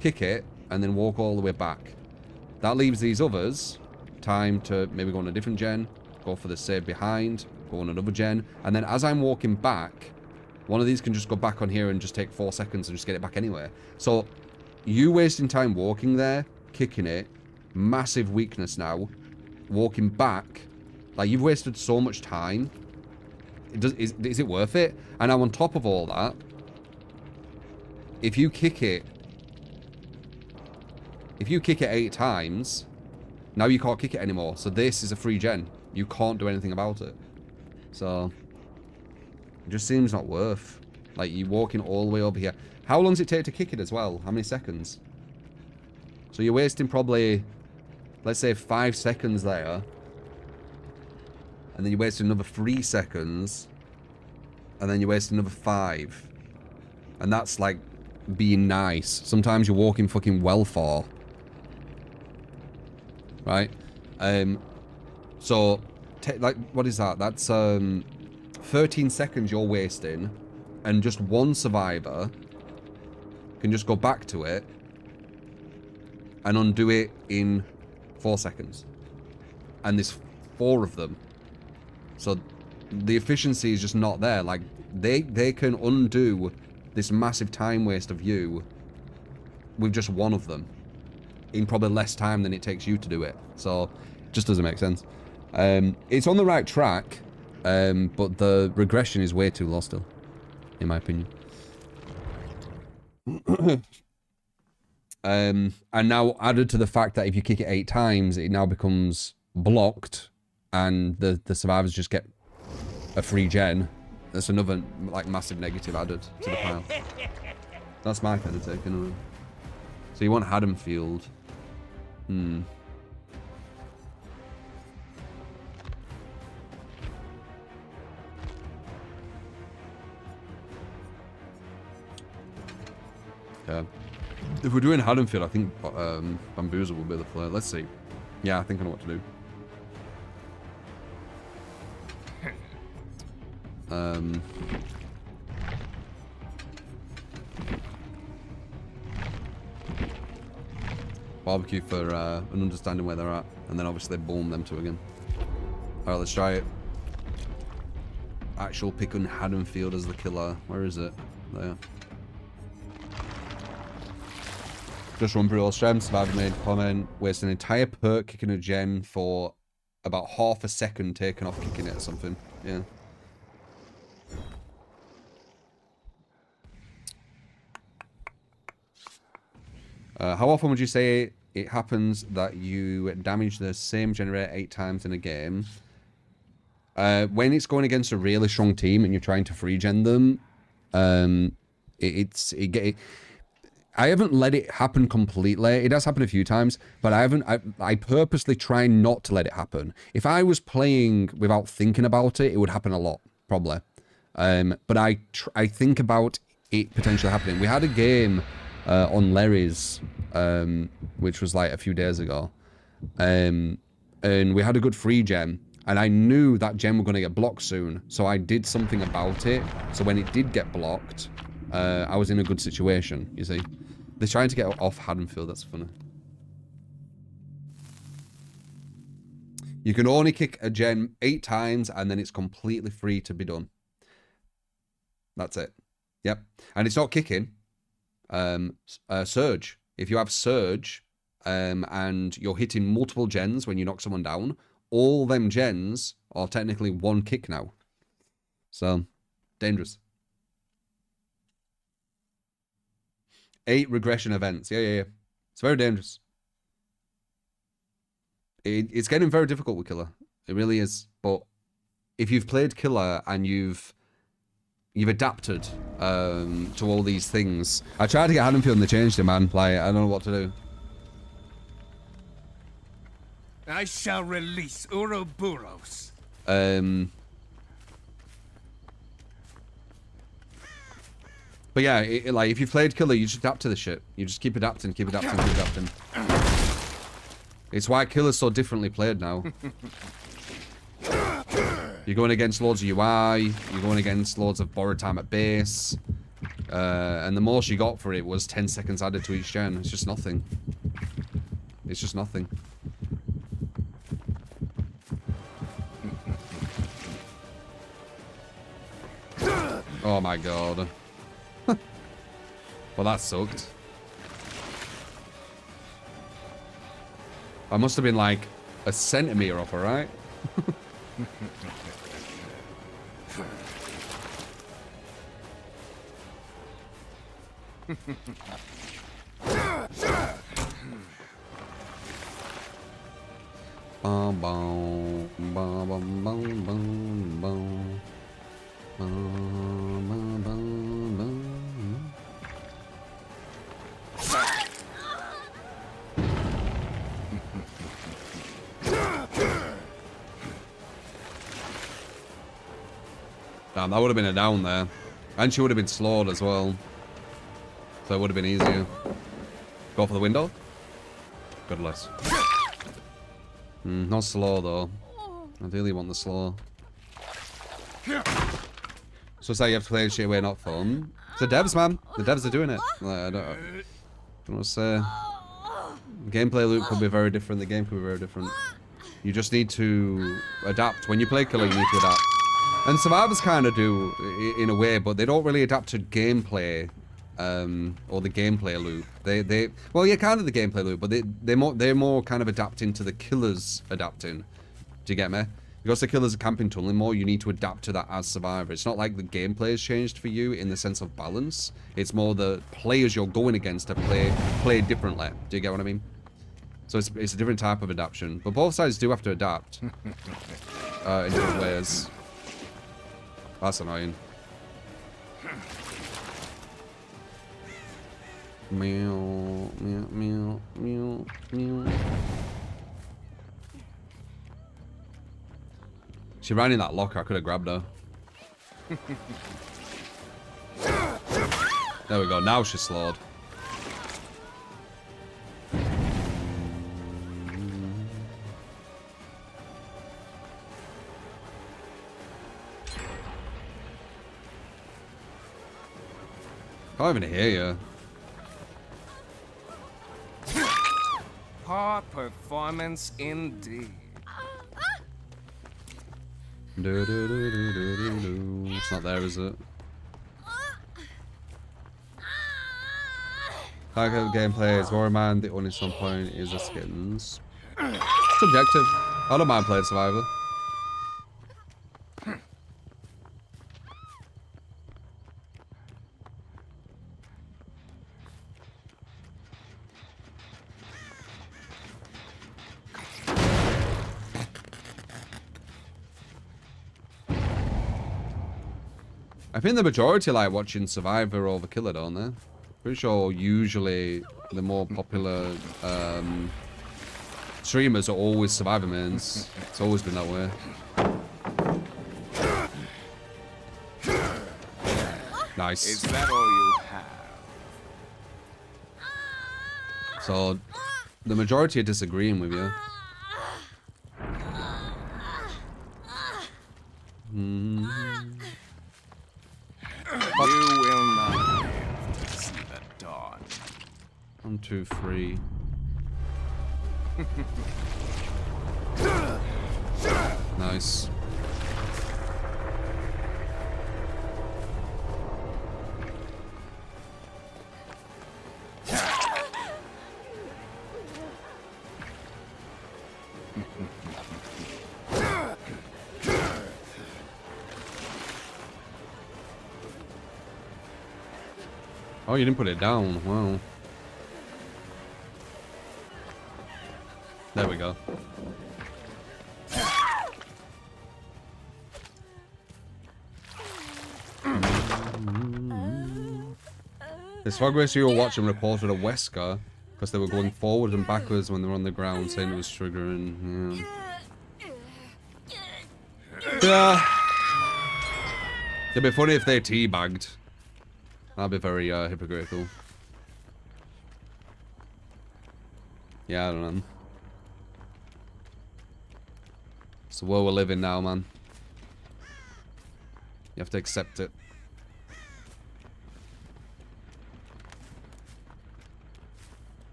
kick it, and then walk all the way back. That leaves these others time to maybe go on a different gen, go for the save behind, go on another gen, and then as I'm walking back, one of these can just go back on here and just take 4 seconds and just get it back anyway. So, you wasting time walking there, kicking it, massive weakness now, walking back, like you've wasted so much time. Is it worth it? And now on top of all that, if you kick it 8 times, now you can't kick it anymore. So this is a free gen. You can't do anything about it. So it just seems not worth. Like you walking all the way over here. How long does it take to kick it as well? How many seconds? So you're wasting probably, let's say 5 seconds there. And then you waste another 3 seconds. And then you waste another 5. And that's like being nice. Sometimes you're walking fucking well far. Right? So, like, what is that? That's 13 seconds you're wasting. And just one survivor can just go back to it. And undo it in 4 seconds. And there's 4 of them. So the efficiency is just not there. Like they can undo this massive time waste of you with just one of them in probably less time than it takes you to do it. So it just doesn't make sense. It's on the right track, but the regression is way too low still, in my opinion. And now added to the fact that if you kick it 8 times, it now becomes blocked. And the survivors just get a free gen. That's another like massive negative added to the pile. That's my kind of take anyway. So you want Haddonfield. Yeah. If we're doing Haddonfield, I think Bamboozle will be the play. Let's see. Yeah, I think I know what to do. Barbecue for an understanding where they're at, and then obviously boom them two again. Alright, let's try it. Actual pick on Haddonfield as the killer. Where is it? There. Just run through all streams. Survivor made comment. Waste an entire perk kicking a gem for about half a second taken off kicking it or something. Yeah. How often would you say it happens that you damage the same generator 8 times in a game? When it's going against a really strong team and you're trying to free gen them, I haven't let it happen completely. It has happened a few times, but I purposely try not to let it happen. If I was playing without thinking about it, it would happen a lot, probably. But I think about it potentially happening. We had a game on Larry's, which was like a few days ago, and we had a good free gem, and I knew that gem was going to get blocked soon, so I did something about it. So when it did get blocked, I was in a good situation, you see. They're trying to get off Haddonfield, that's funny. You can only kick a gem 8 times, and then it's completely free to be done. That's it. Yep. And it's not kicking. Surge. If you have Surge, and you're hitting multiple gens when you knock someone down, all them gens are technically 1 kick now. So, dangerous. 8 regression events. Yeah. It's very dangerous. It's getting very difficult with Killer. It really is. But if you've played Killer and you've adapted to all these things. I tried to get Haddonfield and they changed it, man. Like, I don't know what to do. I shall release Ouroboros. But yeah, like, if you've played Killer, you just adapt to the shit. You just keep adapting, keep adapting, keep adapting. It's why Killer's so differently played now. You're going against loads of UI, you're going against loads of borrowed time at base, and the most you got for it was 10 seconds added to each gen. It's just nothing. It's just nothing. Oh my god. Well, that sucked. I must have been like a centimeter off, alright? Bum, bum, bum, bum, bum, bum, bum. Bum, bum, bum, bum. Damn, that would have been a down there. And she would have been slowed as well. So it would have been easier. Go for the window? Good less. Not slow though. Ideally you want the slow. So it's like you have to play shit away, not fun. It's the devs, man. The devs are doing it. Like, I don't know what to say. The gameplay loop could be very different. The game could be very different. You just need to adapt. When you play Killer, you need to adapt. And Survivors kind of do, in a way, but they don't really adapt to gameplay, or the gameplay loop. Well, yeah, kind of the gameplay loop, but they're more kind of adapting to the Killers adapting. Do you get me? Because the Killers are camping tunneling more, you need to adapt to that as Survivor. It's not like the gameplay has changed for you in the sense of balance. It's more the players you're going against to play differently. Do you get what I mean? So it's a different type of adaptation. But both sides do have to adapt in different ways. That's annoying. Meow, meow, meow, meow, meow. She ran in that locker, I could have grabbed her. There we go, now she's slowed. Can't even hear you. Poor performance indeed. It's not there, is it? Like gameplay is Warrior Man, the only some point is the skins. Subjective. I don't mind playing Survivor. I think the majority like watching Survivor over Killer, don't they? Pretty sure usually the more popular streamers are always Survivor mains. It's always been that way. Nice. Is that all you have? So, the majority are disagreeing with you. You will not live to see the dawn. 1, 2, 3. Nice. Oh, you didn't put it down. Wow. There we go. This fog race you were watching reported a Wesker because they were going forward and backwards when they were on the ground, saying it was triggering. Yeah. It'd be funny if they teabagged. That'd be very hypocritical. Yeah, I don't know. It's the world we're living now, man. You have to accept it.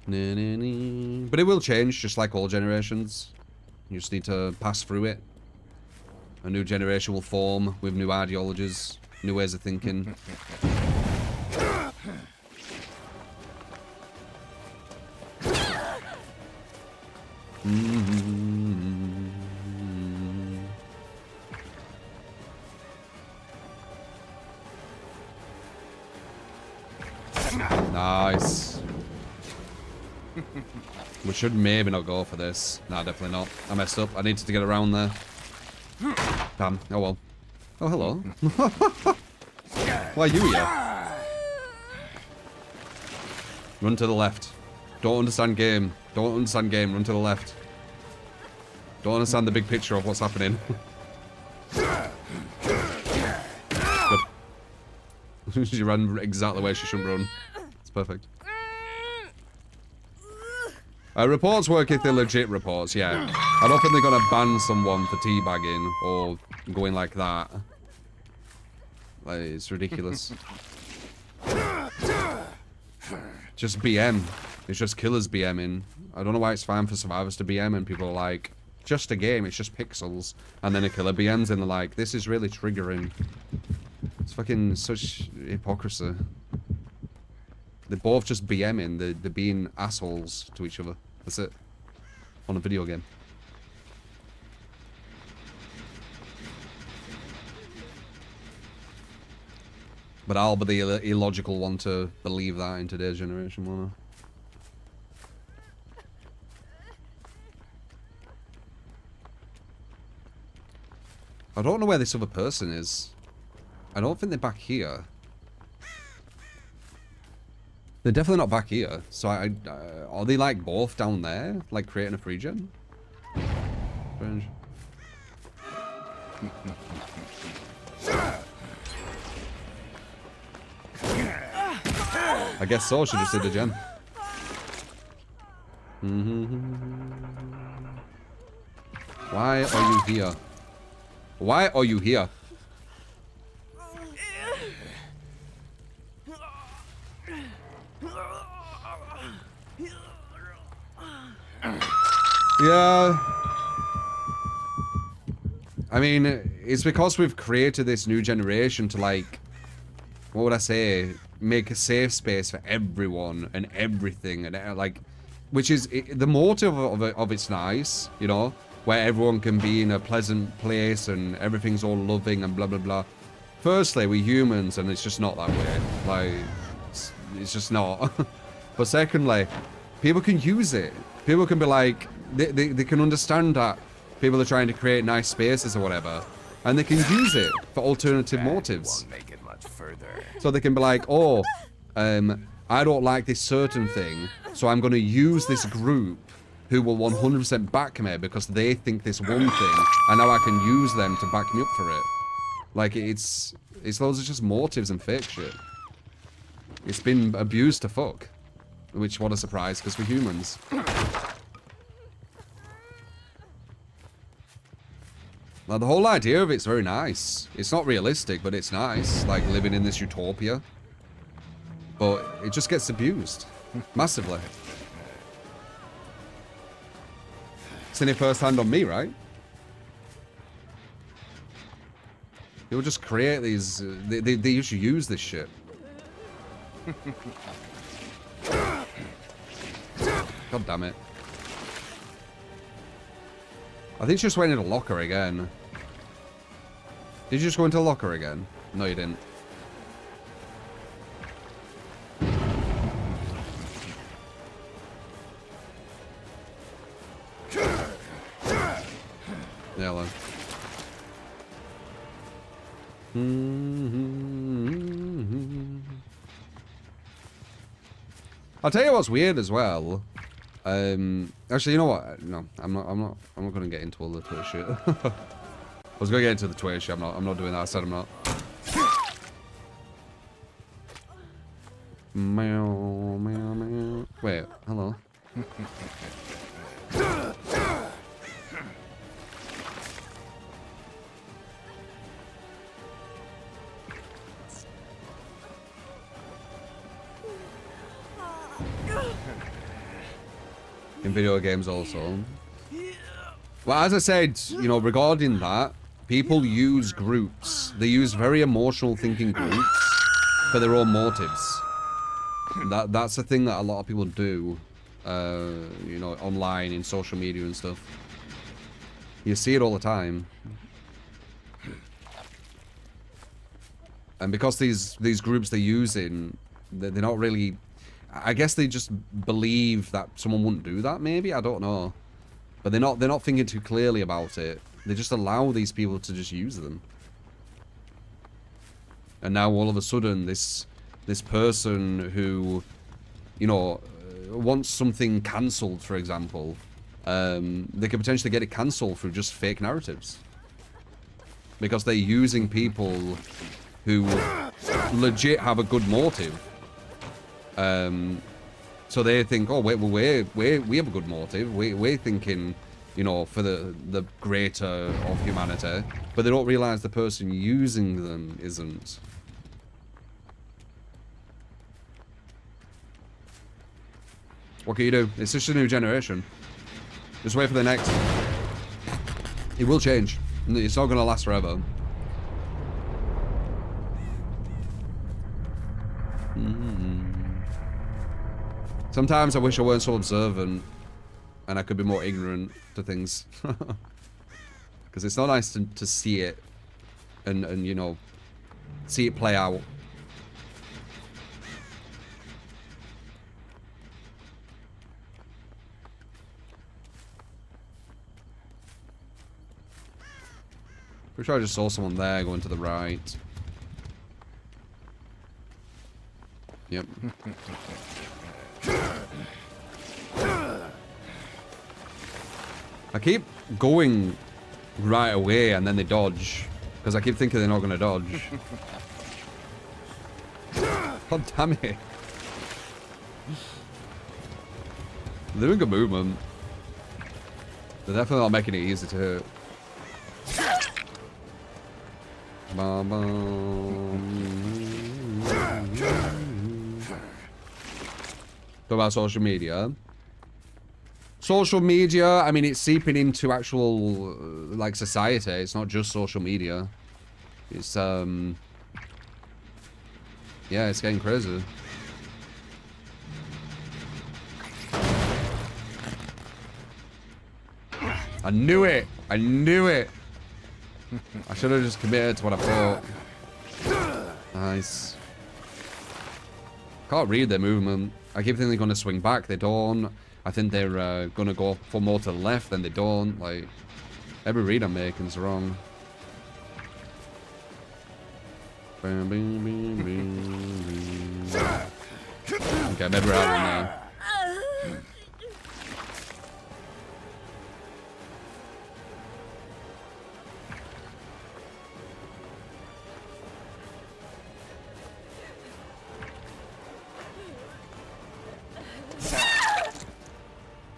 But it will change, just like all generations. You just need to pass through it. A new generation will form with new ideologies, new ways of thinking. Nice. We should maybe not go for this. Nah, definitely not. I messed up. I needed to get around there. Damn. Oh well. Oh, hello. Why are you here? Run to the left. Don't understand game. Don't understand game. Run to the left. Don't understand the big picture of what's happening. Good. She ran exactly where she shouldn't run. It's perfect. Reports work if they're legit reports, yeah. I don't think they're gonna ban someone for teabagging or going like that. Like, it's ridiculous. Just BM. It's just killers BMing. I don't know why it's fine for survivors to BM and people are like, just a game, it's just pixels. And then a killer BMs and they're like, this is really triggering. It's fucking such hypocrisy. They're both just BMing. They're being assholes to each other. That's it. On a video game. But I'll be the illogical one to believe that in today's generation, won't I? I don't know where this other person is. I don't think they're back here. They're definitely not back here. So are they like both down there? Like creating a free gen? Strange. I guess so, she just did a gen. Why are you here? Why are you here? Yeah. I mean, it's because we've created this new generation to, like, what would I say, make a safe space for everyone and everything, and like, which is the motive of it's nice, you know, where everyone can be in a pleasant place and everything's all loving and blah blah blah. Firstly, we're humans and it's just not that way. Like, it's just not. But secondly, people can use it. People can be like, they can understand that people are trying to create nice spaces or whatever, And they can use it for alternative motives. Won't make it much further. So they can be like, oh, I don't like this certain thing, so I'm going to use this group who will 100% back me because they think this one thing, and now I can use them to back me up for it. Like, it's loads of just motives and fake shit. It's been abused to fuck. Which, what a surprise, because we're humans. Now, the whole idea of it's very nice. It's not realistic, but it's nice. Like, living in this utopia. But it just gets abused. Massively. Seen it firsthand on me, right? You'll just create these... They usually use this shit. God damn it. I think she just went into the locker again. Did you just go into the locker again? No, you didn't. Yeah, well. I'll tell you what's weird as well. Actually, you know what? No, I'm not gonna get into all the Twitter shit. I was gonna get into the Twitter shit. I'm not doing that. I said I'm not. Meow, meow, meow. Wait, hello. In video games also. Well, as I said, you know, regarding that, people use groups. They use very emotional thinking groups for their own motives. That's the thing that a lot of people do, you know, online, in social media and stuff. You see it all the time. And because these groups they're using, they're not really... I guess they just believe that someone wouldn't do that, maybe? I don't know. But they're not thinking too clearly about it. They just allow these people to just use them. And now all of a sudden, this person who, you know, wants something cancelled, for example, they could potentially get it cancelled through just fake narratives. Because they're using people who legit have a good motive. So they think, oh, wait, well, we have a good motive. We're thinking, you know, for the greater of humanity. But they don't realize the person using them isn't. What can you do? It's just a new generation. Just wait for the next. It will change. It's not going to last forever. Sometimes I wish I weren't so observant and I could be more ignorant to things. Because it's not nice to see it and, you know, see it play out. Pretty sure I just saw someone there going to the right. Yep. I keep going right away and then they dodge. Because I keep thinking they're not going to dodge. God damn it. They're doing good movement. They're definitely not making it easy to hit. Bum, bum. Talk about social media. Social media, I mean, it's seeping into actual, like, society. It's not just social media. It's, yeah, it's getting crazy. I knew it! I knew it! I should have just committed to what I thought. Nice. Can't read their movement. I keep thinking they're going to swing back. They don't. I think they're going to go for more to the left, then they don't. Like, every read I'm making is wrong. Okay, maybe we're out one now.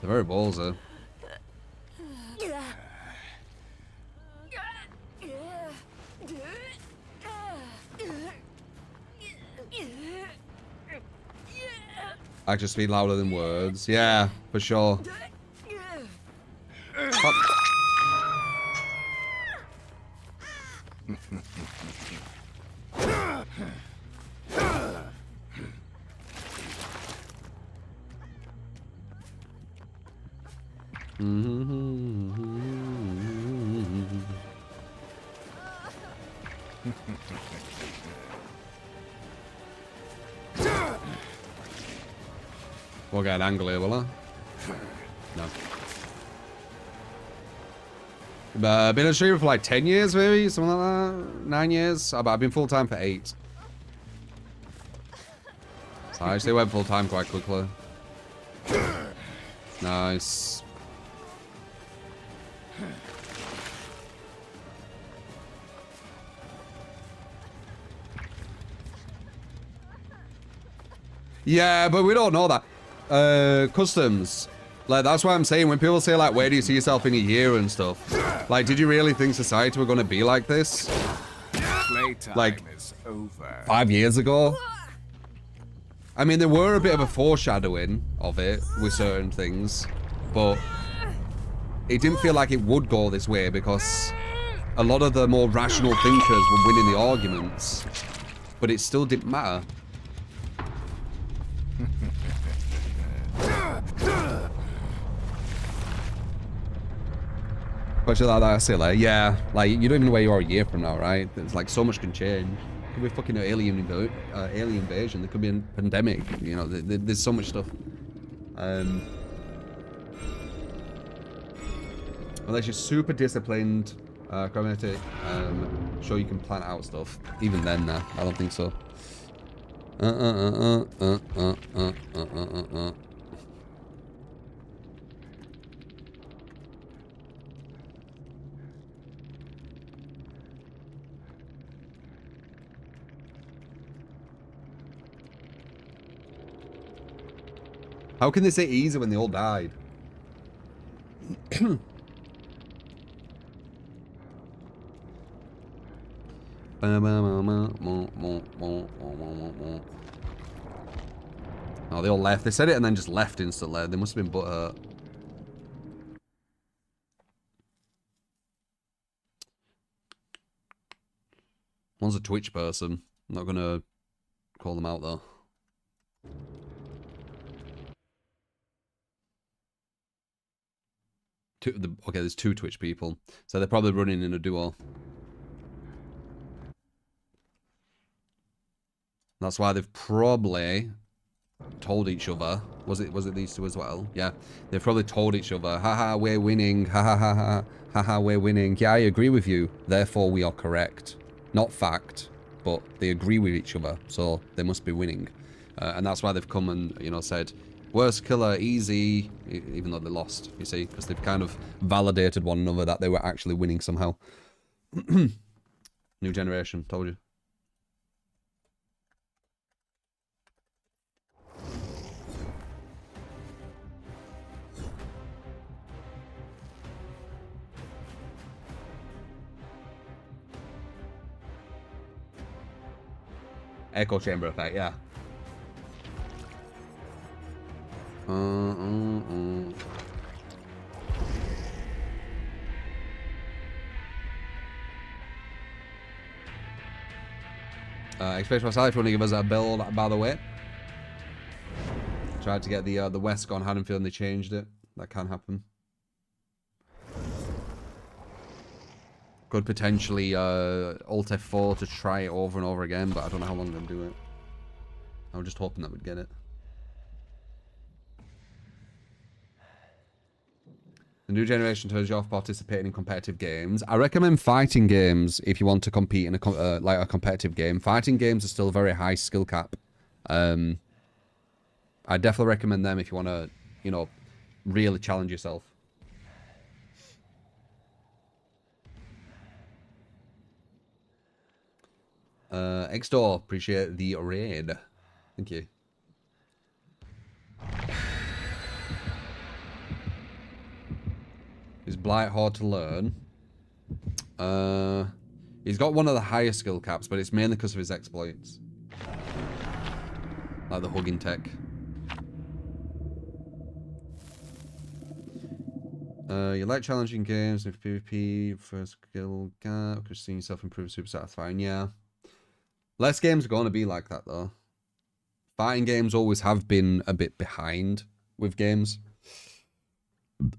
They're very ballsy. Actions speak louder than words. Yeah, for sure. We'll get an angle here, will I? No. Been a streamer for like 10 years, maybe? Something like that? 9 years? I've been full-time for 8. So I actually went full-time quite quickly. Nice. Yeah, but we don't know that. Customs. Like, that's why I'm saying, when people say, like, where do you see yourself in a year and stuff? Like, did you really think society were going to be like this? Like, is over. 5 years ago? I mean, there were a bit of a foreshadowing of it with certain things, but it didn't feel like it would go this way because a lot of the more rational thinkers were winning the arguments, but it still didn't matter. Especially like that, I say, like, yeah, like, you don't even know where you are a year from now, right? It's like, so much can change. It could be fucking alien invasion. There could be a pandemic, you know, there's so much stuff. Unless you're super disciplined, community, sure you can plan out stuff. Even then, nah, I don't think so. How can they say easy when they all died? Oh, they all left. They said it and then just left instantly. They must have been butthurt. One's a Twitch person. I'm not gonna call them out though. Okay, there's 2 Twitch people. So they're probably running in a duo. That's why they've probably told each other. Was it these 2 as well? Yeah. They've probably told each other, haha, we're winning. Ha ha ha ha. Haha, we're winning. Yeah, I agree with you. Therefore, we are correct. Not fact, but they agree with each other. So they must be winning. And that's why they've come and, you know, said, worst killer, easy, even though they lost, you see, because they've kind of validated one another that they were actually winning somehow. New generation, told you. Echo chamber effect, yeah. Expect myself if you want to give us a build, by the way. Tried to get the West gone Haddonfield and they changed it. That can happen. Could potentially Alt F4 to try it over and over again, but I don't know how long they'll do it. I'm just hoping that we'd get it. The new generation turns you off participating in competitive games. I recommend fighting games if you want to compete in a like a competitive game. Fighting games are still very high skill cap. I definitely recommend them if you want to, you know, really challenge yourself. X-Door, appreciate the raid. Thank you. Is Blight hard to learn? He's got one of the higher skill caps, but it's mainly because of his exploits. Like the hugging tech. You like challenging games with PvP, first skill gap, because seeing yourself improve is super satisfying, yeah. Less games are going to be like that, though. Fighting games always have been a bit behind with games.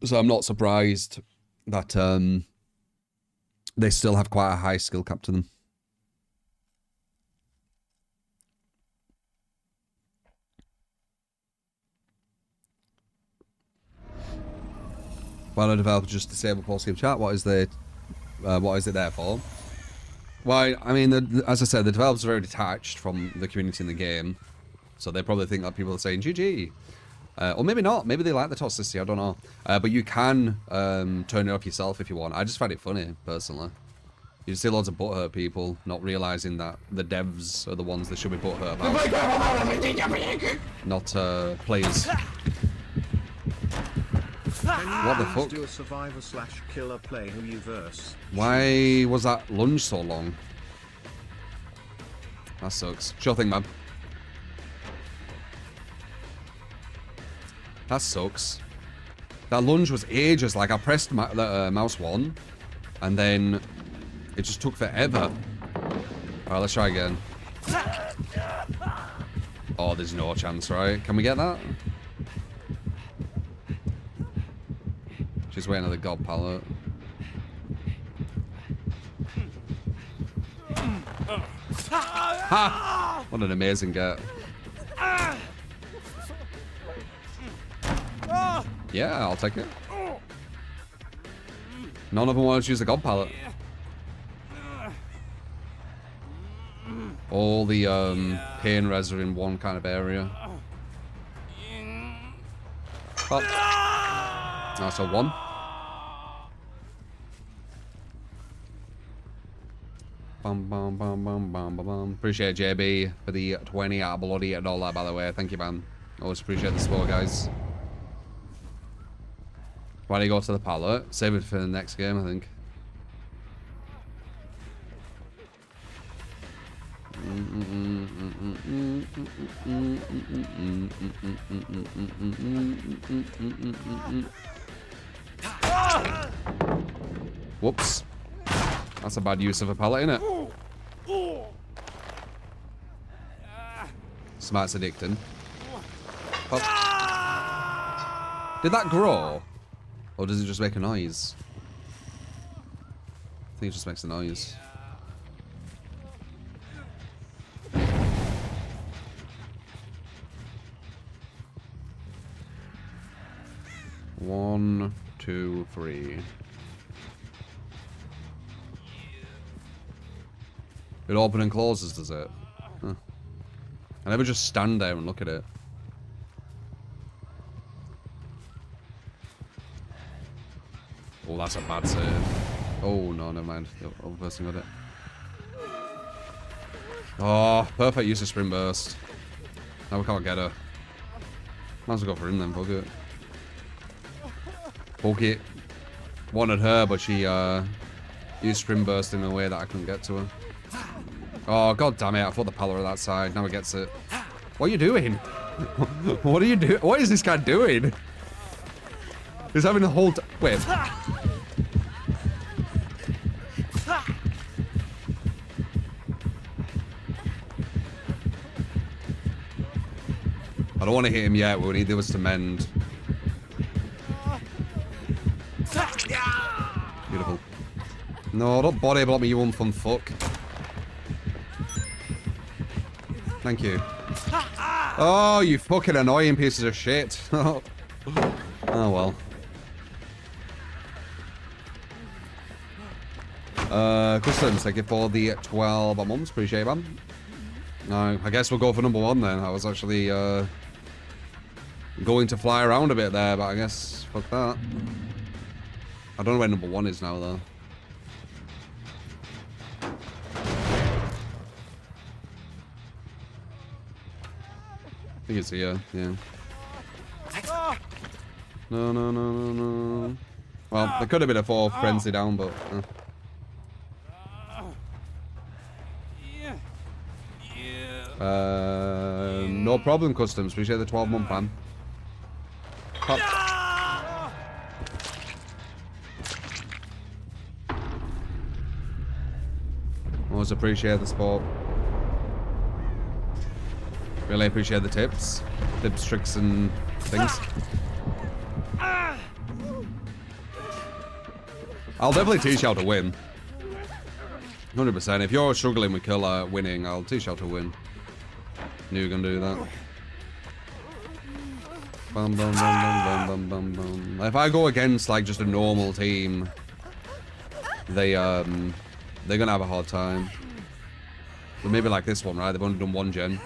So I'm not surprised that they still have quite a high skill cap to them. Why don't developers just disable post-game chat? What is it there for? Well, I mean, as I said, the developers are very detached from the community in the game. So they probably think that people are saying GG. Or maybe not. Maybe they like the toxicity. I don't know. But you can turn it off yourself if you want. I just find it funny, personally. You see loads of butthurt people not realizing that the devs are the ones that should be butthurt about. Not players. What the fuck? Do a survivor/killer play who you verse. Why was that lunge so long? That sucks. Sure thing, man. That sucks. That lunge was ages. Like, I pressed mouse 1, and then it just took forever. Alright, let's try again. Oh, there's no chance, right? Can we get that? Just waiting on the god pallet. Ha! What an amazing get. Yeah, I'll take it. None of them wanted to use the god pallet. All the pain res are in one kind of area. Oh. That's a 1. Bum, bum, bum, bum, bum, bum, bum. Appreciate JB for the 20 out of bloody $1, by the way. Thank you, man. Always appreciate the support, guys. Why do you go to the pallet? Save it for the next game, I think. Whoops. That's a bad use of a pallet, isn't it? Smart's addicting. Oh. Did that grow? Or does it just make a noise? I think it just makes a noise. One, 2, 3. It open and closes, does it? Huh. I never just stand there and look at it. Oh, that's a bad save. Oh, no, never mind. The other person got it. Oh, perfect use of sprint burst. Now we can't get her. Might as well go for him then, fuck it. Fuck it. Wanted her, but she used sprint burst in a way that I couldn't get to her. Oh, god damn it. I thought the pallet was that side. Now he gets it. What are you doing? What are you doing? What is this guy doing? He's having the whole... Wait. I don't want to hit him yet. We need those to mend. Beautiful. No, don't body block me, you unfun fuck. Thank you. Oh, you fucking annoying pieces of shit. Oh well. Customs, thank you for the 12 months. Appreciate it, man. No, I guess we'll go for number 1 then. I was actually going to fly around a bit there, but I guess fuck that. I don't know where number 1 is now, though. I think it's here, yeah. No, no, no, no, no. Well, there could have been a 4th frenzy down, but... No problem, Customs. Appreciate the 12-month plan. Pop. Always appreciate the support. Really appreciate the tips. Tips, tricks, and things. I'll definitely teach you how to win. 100%. If you're struggling with killer winning, I'll teach you how to win. Knew you were gonna do that. Bum, bum, bum, bum, bum, bum, bum. If I go against like just a normal team, they're gonna have a hard time. But maybe like this one, right? They've only done 1 gen.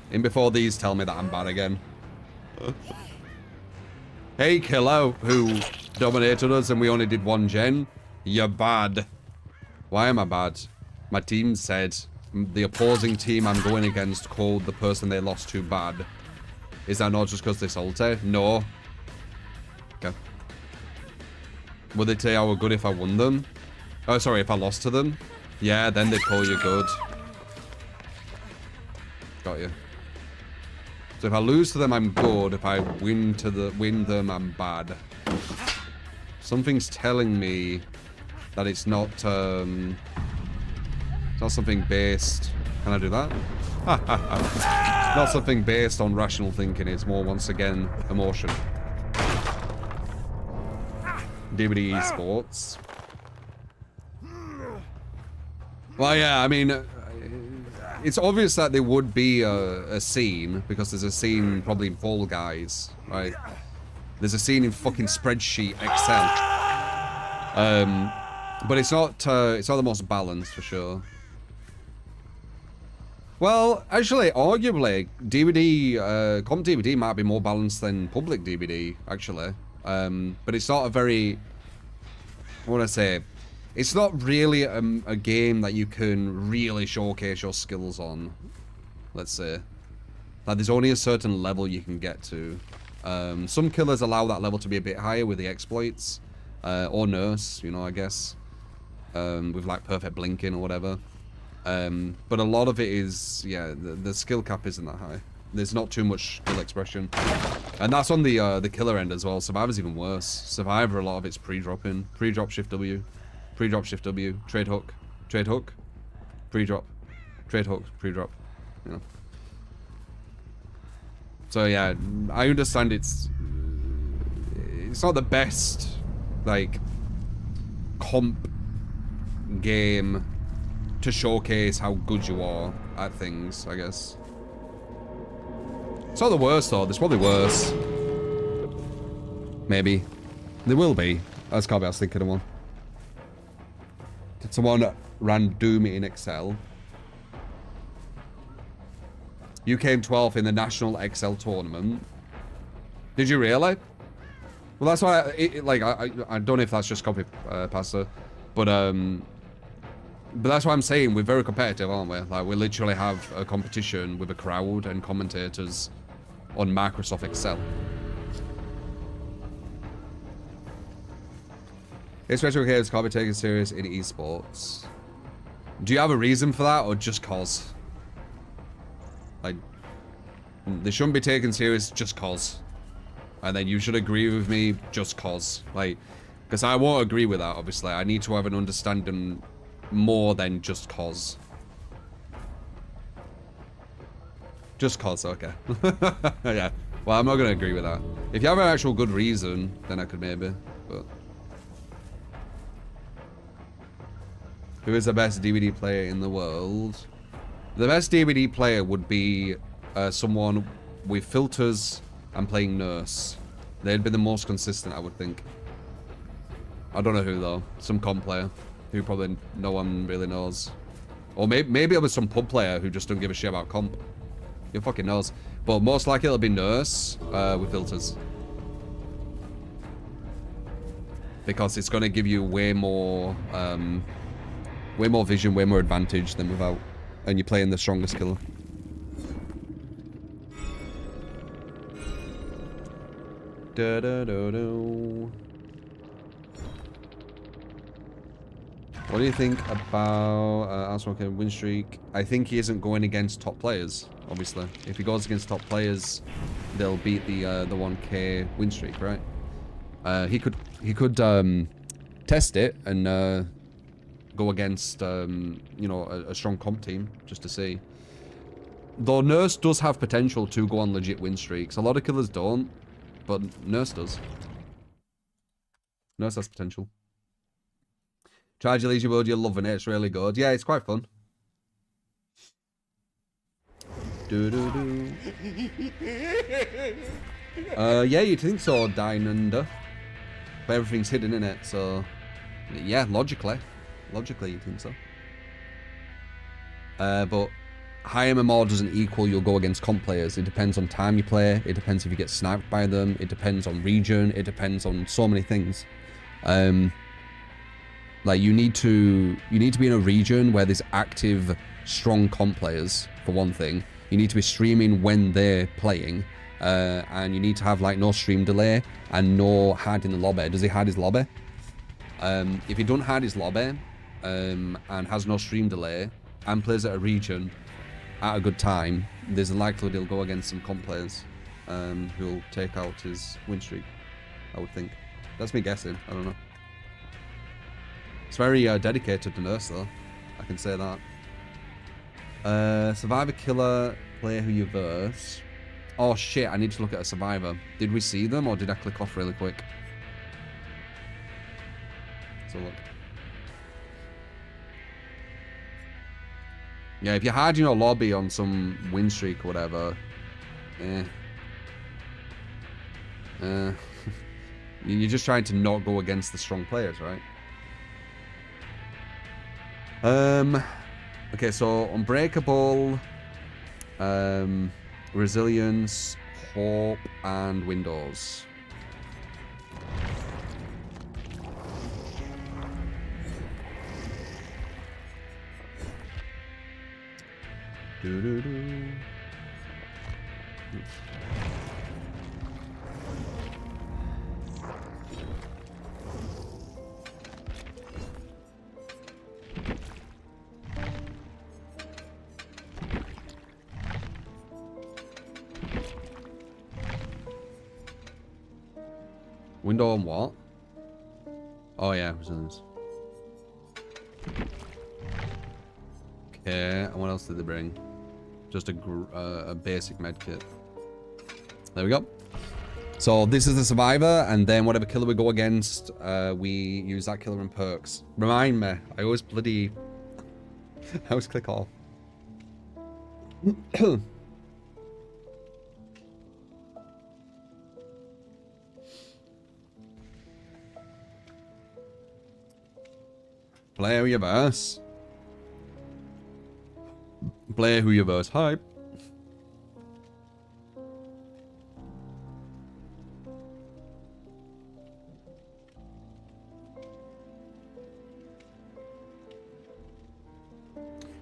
In before these tell me that I'm bad again. Hey, Killer, who dominated us and we only did 1 gen. You're bad. Why am I bad? My team said the opposing team I'm going against called the person they lost to bad. Is that not just because they salty? No. Okay. Would they say I were good if I won them? Oh, sorry, if I lost to them? Yeah, then they'd call you good. Got you. So if I lose to them, I'm good. If I win them, I'm bad. Something's telling me that it's not something based. Can I do that? Not something based on rational thinking. It's more, once again, emotion. DVD esports. Well, yeah, I mean, it's obvious that there would be a scene, because there's a scene probably in Fall Guys, right? There's a scene in fucking Spreadsheet Excel. But it's not the most balanced, for sure. Well, actually, arguably, DVD, comp DVD might be more balanced than public DVD, actually. But it's not a very, what would I say? It's not really a game that you can really showcase your skills on, let's say. Like, there's only a certain level you can get to. Some killers allow that level to be a bit higher with the exploits, or nurse, you know, I guess. With like perfect blinking or whatever. But a lot of it is, yeah, the skill cap isn't that high. There's not too much skill expression. And that's on the killer end as well. Survivor's even worse. Survivor, a lot of it's pre-dropping. Pre-drop, shift W. Pre-drop, shift W. Trade hook. Trade hook. Pre-drop. Trade hook. Pre-drop. You know. So yeah, I understand it's not the best, like, comp game to showcase how good you are at things, I guess. It's not the worst though, there's probably worse. Maybe. There will be. That's can't be, I was thinking of one. Did someone ran Doom in Excel? You came 12th in the National Excel Tournament. Did you really? Well, that's why, I don't know if that's just copy pasta, but that's why I'm saying we're very competitive, aren't we? Like, we literally have a competition with a crowd and commentators on Microsoft Excel. Asymmetrical games can't be taken serious in esports. Do you have a reason for that, or just cause? Like, they shouldn't be taken serious just cause. And then you should agree with me just cause. Like, because I won't agree with that, obviously. I need to have an understanding more than just cause. Just cause, okay. Yeah. Well, I'm not going to agree with that. If you have an actual good reason, then I could maybe, but... Who is the best DVD player in the world? The best DVD player would be someone with filters and playing nurse. They'd be the most consistent, I would think. I don't know who though. Some comp player who probably no one really knows. Or maybe it was some pub player who just don't give a shit about comp. Who fucking knows? But most likely it'll be Nurse with filters. Because it's going to give you way more vision, way more advantage than without. And you're playing the strongest killer. Da da da da. What do you think about Asymmetrical win streak? I think he isn't going against top players, obviously. If he goes against top players, they'll beat the 1k win streak, right? He could test it and go against you know, a strong comp team just to see. Though Nurse does have potential to go on legit win streaks. A lot of killers don't, but Nurse does. Nurse has potential. Tried your leisure mode, you're loving it. It's really good. Yeah, it's quite fun. Yeah, you'd think so, Dynanda. But everything's hidden in it, so yeah, logically you'd think so. But high MMR doesn't equal you'll go against comp players. It depends on time you play. It depends if you get sniped by them. It depends on region. It depends on so many things. Like you need to be in a region where there's active, strong comp players, for one thing. You need to be streaming when they're playing. And you need to have like no stream delay and no hide in the lobby. Does he hide his lobby? If he don't hide his lobby and has no stream delay and plays at a region at a good time, there's a likelihood he'll go against some comp players who'll take out his win streak, I would think. That's me guessing. I don't know. It's very dedicated to Nurse though. I can say that. Survivor killer, player who you verse. Oh shit, I need to look at a survivor. Did we see them or did I click off really quick? So look. Yeah, if you hide in your lobby on some win streak or whatever, you're just trying to not go against the strong players, right? Okay, so Unbreakable, Resilience, Hope, and Windows. Doo-doo-doo. Window on what? Oh yeah, resilience. Okay, and what else did they bring? Just a basic med kit. There we go. So this is the survivor, and then whatever killer we go against, we use that killer and perks. Remind me, I always bloody... I always click off. Play who you verse. Play who you verse. Hype.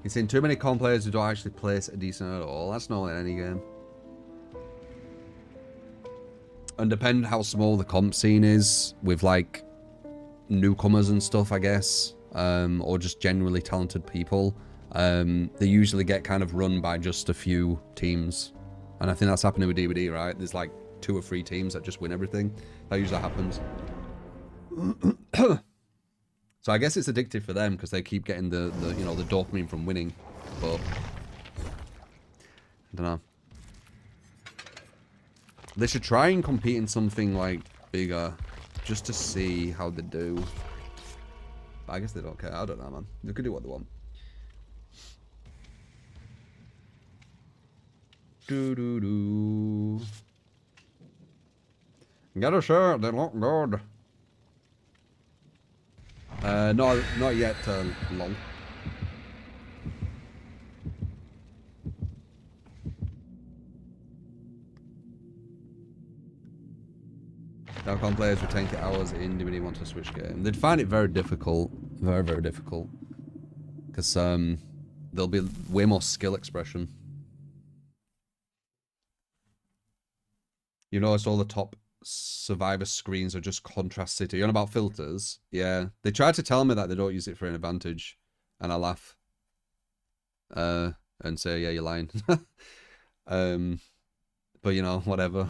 You've seen too many comp players who don't actually place a decent at all. That's not in any game. And depending how small the comp scene is, with like newcomers and stuff, I guess, or just generally talented people, they usually get kind of run by just a few teams. And I think that's happening with DVD, right? There's like 2 or 3 teams that just win everything. That usually happens. So I guess it's addictive for them because they keep getting the you know, the dopamine from winning. But I don't know. They should try and compete in something like bigger, just to see how they do. But I guess they don't care. I don't know, man. They could do what they want. Do do do. Get a shirt. They look good. Not yet, long. Dalcon players would take hours in do they want to switch game. They'd find it very difficult. Very, very difficult. Because there'll be way more skill expression. You notice all the top Survivor screens are just contrast city. You're on about filters? Yeah. They tried to tell me that they don't use it for an advantage. And I laugh. And say, yeah, you're lying. But you know, whatever.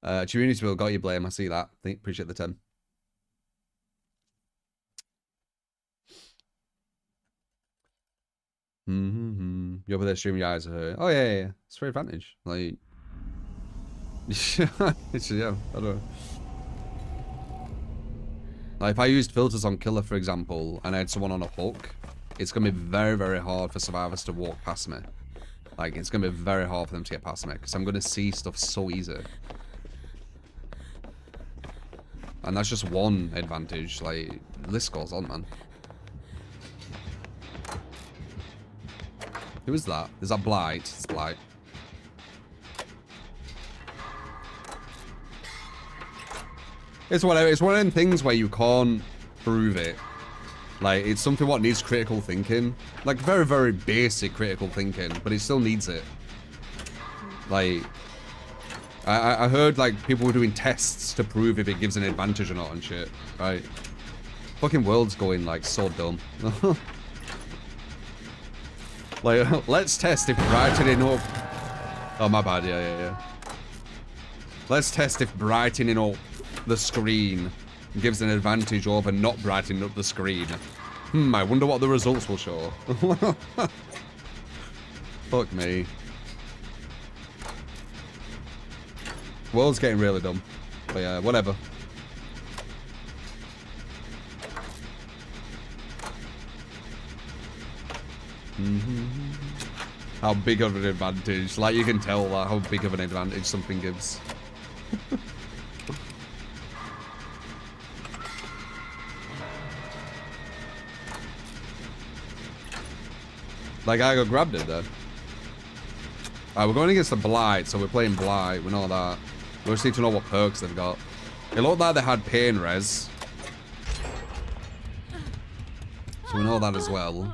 Community will got you blame. I see that. Appreciate the 10. You're over there streaming, your eyes are hurt. Oh yeah. It's for advantage. Like, it's, yeah, I don't know. Like if I used filters on killer, for example, and I had someone on a hook, it's gonna be very, very hard for survivors to walk past me. Like it's gonna be very hard for them to get past me because I'm gonna see stuff so easy. And that's just one advantage. Like, the list goes on, man. Who is that? Is that Blight? It's Blight. It's whatever. It's one of them things where you can't prove it. Like, it's something what needs critical thinking. Like, very, very basic critical thinking, but it still needs it. Like, I heard, like, people were doing tests to prove if it gives an advantage or not and shit. Right? Fucking world's going, like, so dumb. Like, let's test if brightening up... Oh, my bad. Yeah. Let's test if brightening up the screen gives an advantage over not brightening up the screen. I wonder what the results will show. Fuck me. World's getting really dumb. But yeah, whatever. How big of an advantage. Like, you can tell that how big of an advantage something gives. Like, I got grabbed it there. Alright, we're going against the Blight, so we're playing Blight. We know that. We just need to know what perks they've got. It looked like they had pain res. So we know that as well.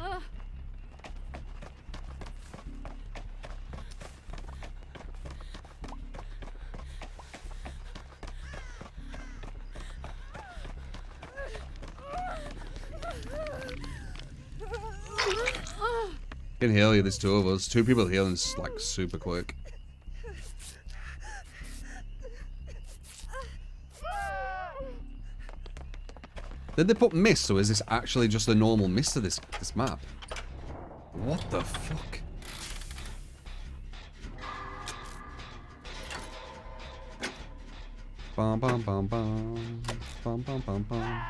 Can heal you, there's two of us. Two people healing is like super quick. Did they put mist, or is this actually just the normal mist of this map? What the fuck? Bum bum bum bum bum bum bum bum.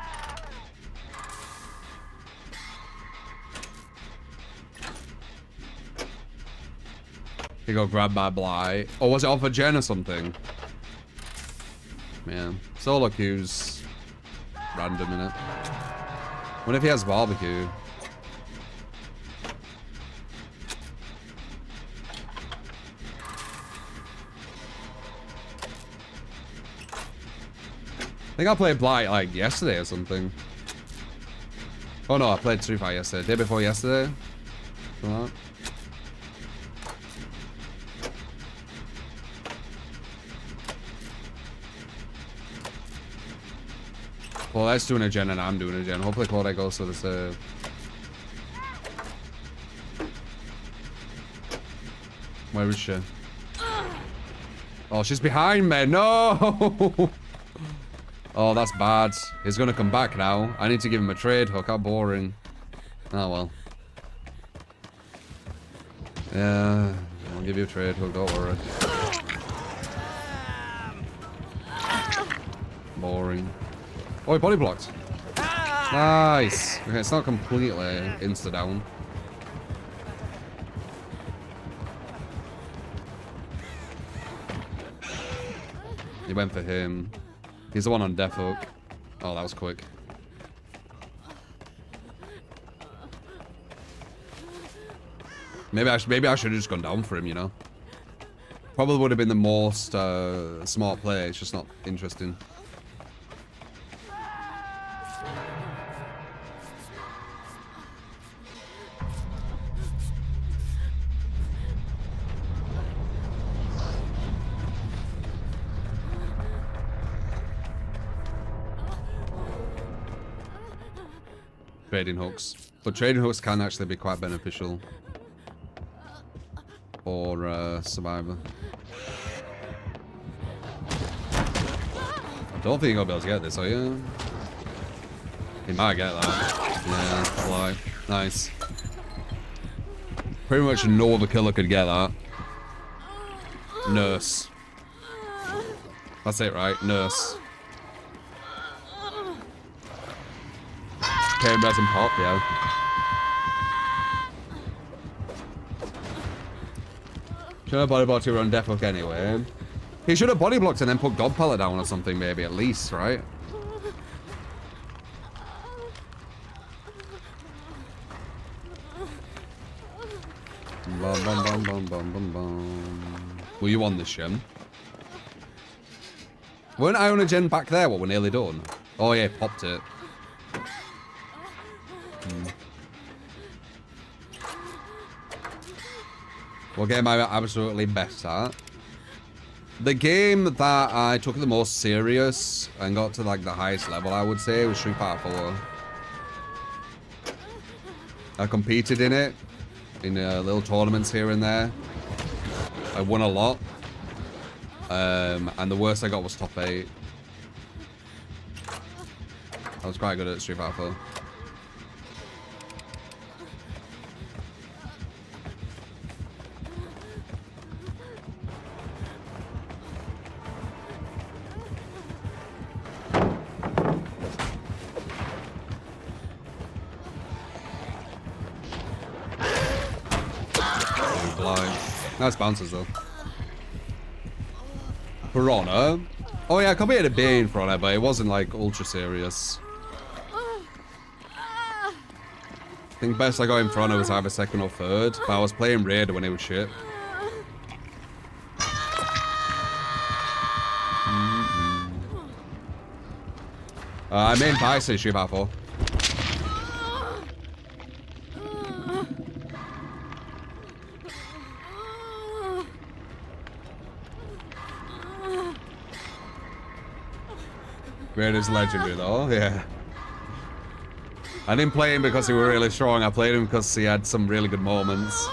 He got grabbed by Blight. Or was it off a gen or something? Man, solo queues random, innit? What if he has barbecue? I think I played Blight like yesterday or something. Oh no, I played Street Fighter yesterday. Day before yesterday. Something like that. Claudette's doing a gen and I'm doing a gen. Hopefully Claudette goes to the save. Where is she? Oh, she's behind me. No! Oh, that's bad. He's gonna come back now. I need to give him a trade hook. How boring. Oh, well. Yeah, I'll give you a trade hook. Don't worry. Boring. Oh, he body blocked. Nice. Okay, it's not completely insta down. He went for him. He's the one on death hook. Oh, that was quick. Maybe I should have just gone down for him, you know. Probably would have been the most smart play. It's just not interesting. Trading hooks. But trading hooks can actually be quite beneficial for Survivor. I don't think you're gonna be able to get this, are you? He might get that. Yeah, fly. Nice. Pretty much no other killer could get that. Nurse. That's it, right? Nurse. Pain, res, and pop, yeah. Should have body blocked to run death hook anyway. He should have body blocked and then put God Pellet down or something, maybe, at least, right? Bum, bum, bum, bum, bum, bum, bum. Were you on this, Shem? Weren't I on a gen back there? What, we're nearly done? Oh, yeah, popped it. What game am I absolutely best at? The game that I took the most serious and got to like the highest level, I would say, was Street Fighter 4. I competed in it, in little tournaments here and there. I won a lot. And the worst I got was top 8. I was quite good at Street Fighter 4. Nice bounces though. Piranha. Oh yeah, I committed a Bane Piranha, but it wasn't like ultra serious. I think best I got in Piranha was either second or third, but I was playing Raider when it was shit. I main Bison Street Fighter 4. Raider's legendary though, yeah. I didn't play him because he was really strong, I played him because he had some really good moments.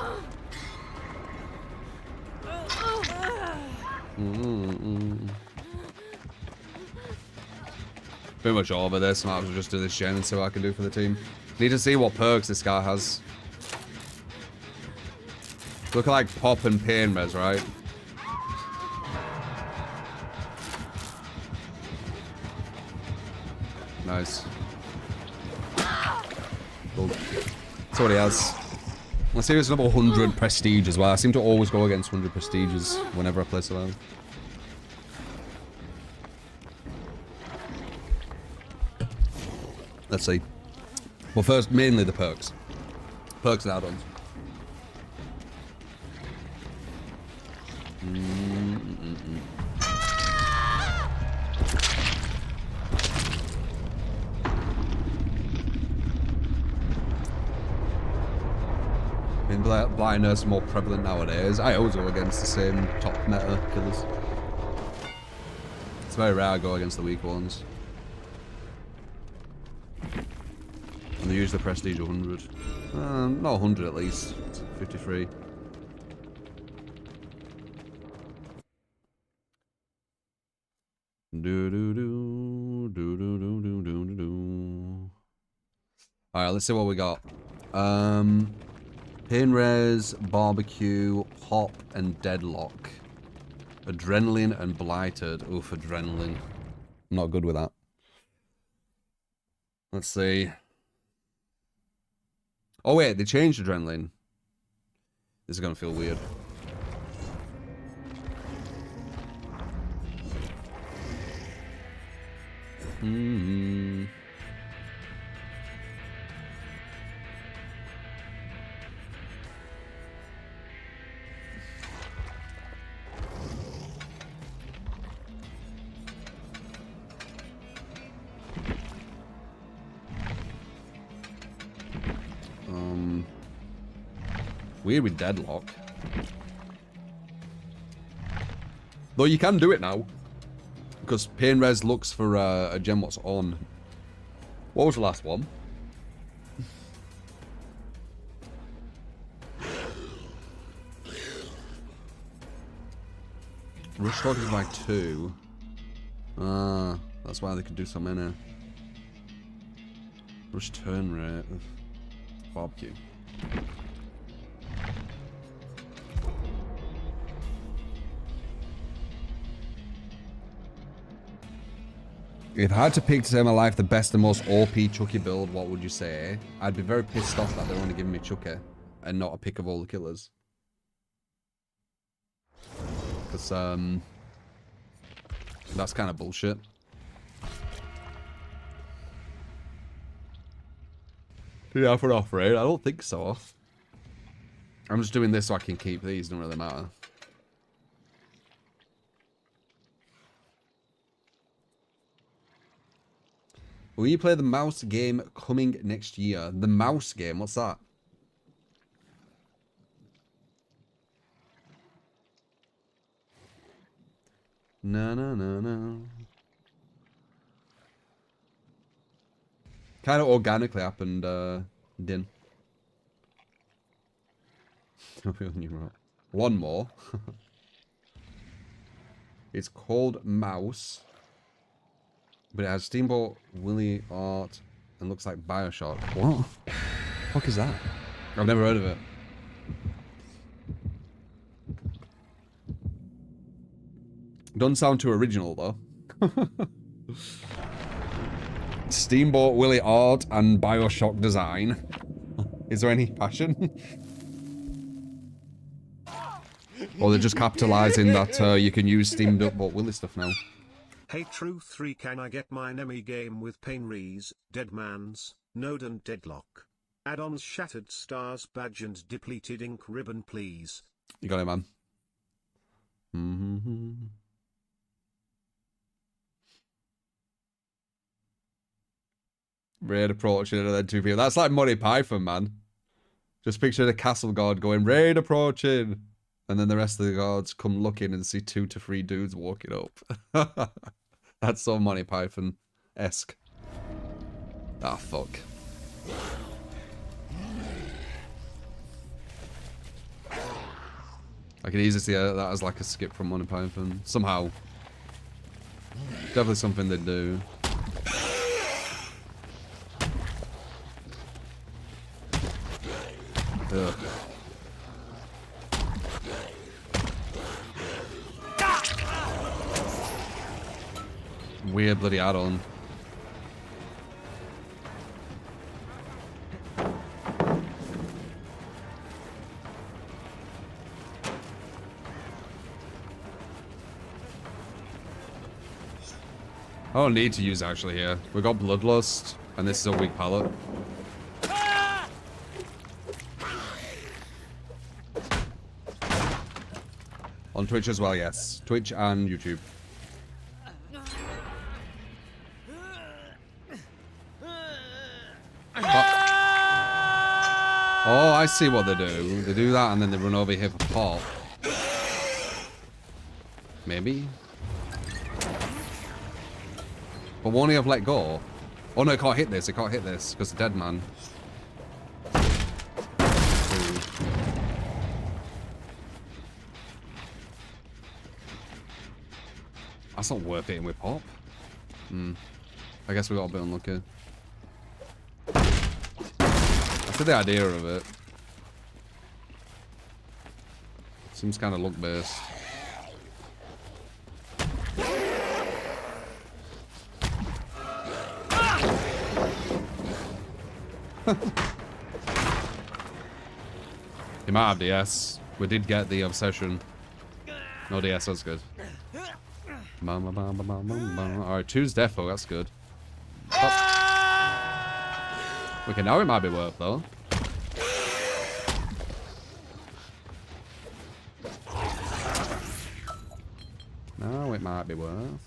Pretty much over this, I might as well just do this gen and see what I can do for the team. Need to see what perks this guy has. Look like pop and pain res, right? Nice. Cool. That's what he has. Let's see if it's another 100 prestige as well. I seem to always go against 100 prestiges whenever I play Survivor. Let's see. Well, first, mainly the perks. Perks and add-ons. Blind Nurse more prevalent nowadays. I always go against the same top meta killers. It's very rare I go against the weak ones. And they use the Prestige 100. Not 100 at least. It's 53. Alright, let's see what we got. Pain Res, Barbecue, Pop, and Deadlock. Adrenaline and Blighted. Oof, Adrenaline. I'm not good with that. Let's see. Oh wait, they changed Adrenaline. This is gonna feel weird. Weird with deadlock. Though you can do it now. Because Pain Res looks for a gem what's on. What was the last one? Rush Talk is like 2. Ah, that's why they could do so many. Rush turn rate. Barbecue. If I had to pick to save my life the best and most OP Chucky build, what would you say? I'd be very pissed off that they're only giving me Chucky and not a pick of all the killers. Because, that's kind of bullshit. Yeah, for an off-raid? I don't think so. I'm just doing this so I can keep these, don't really matter. Will you play the mouse game coming next year? The mouse game? What's that? No, no, no, no. Kind of organically happened, Din. One more. It's called Mouse. But it has Steamboat, Willy Art, and looks like Bioshock. What? The fuck is that? I've never heard of it. Doesn't sound too original, though. Steamboat, Willy Art, and Bioshock design. Is there any passion? Or they're just capitalizing that you can use Steamboat Willy stuff now. Hey True 3, can I get my enemy game with Painrees, Deadman's, Node and Deadlock? Add-ons Shattered Stars badge and depleted ink ribbon please. You got it, man. Mm-hmm. Raid approaching and then 2 people. That's like Monty Python, man. Just picture the castle guard going, raid approaching. And then the rest of the guards come looking and see 2 to 3 dudes walking up. That's so Monty Python-esque. Ah, fuck. I can easily see that as like a skip from Monty Python. Somehow. Definitely something they do. Ugh. Weird bloody add-on. I don't need to use actually here. We got Bloodlust, and this is a weak palette. On Twitch as well, yes. Twitch and YouTube. Oh, I see what they do. They do that and then they run over here for pop. Maybe. But won't he have let go? Oh no, it can't hit this. It can't hit this because the dead man. Ooh. That's not worth hitting with pop. I guess we got a bit unlucky. That's the idea of it. Seems kind of luck based. He might have DS. We did get the obsession. No DS, that's good. Alright, 2's defo, that's good. Oh. Okay, now it might be worth though. Now it might be worth.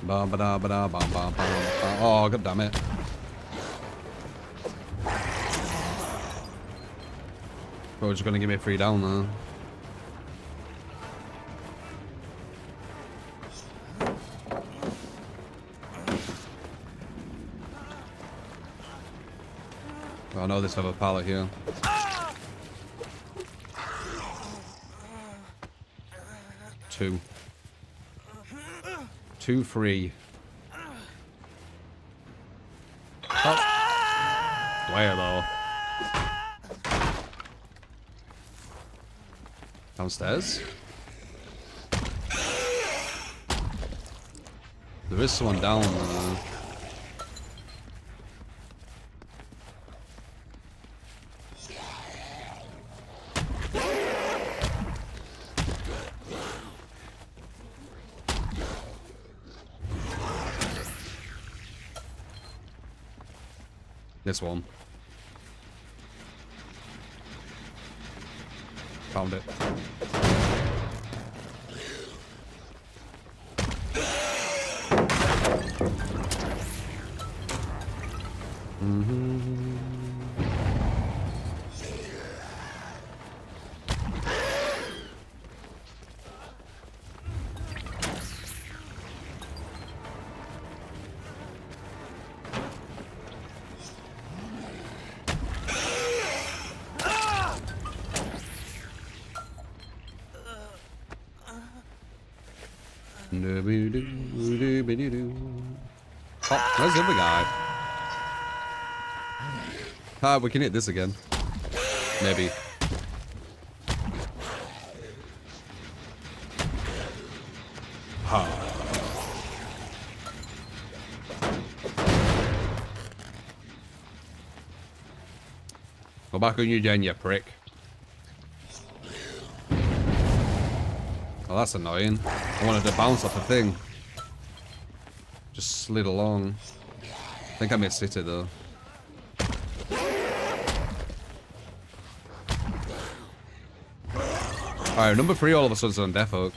Ba ba da ba da ba ba ba. Oh, god damn it. Bro, just gonna give me a free down there. Oh, I know this other pallet here. Two. 2 free. Oh. Where though? Downstairs? There is someone down there. This one. Found it. Oh, where's the other guy? Ah, we can hit this again. Maybe. Ha. Go back on your gen, you prick. Oh, that's annoying. I wanted to bounce off a thing. Just slid along. I think I missed it though. Alright, number 3 all of a sudden's on Death Hook.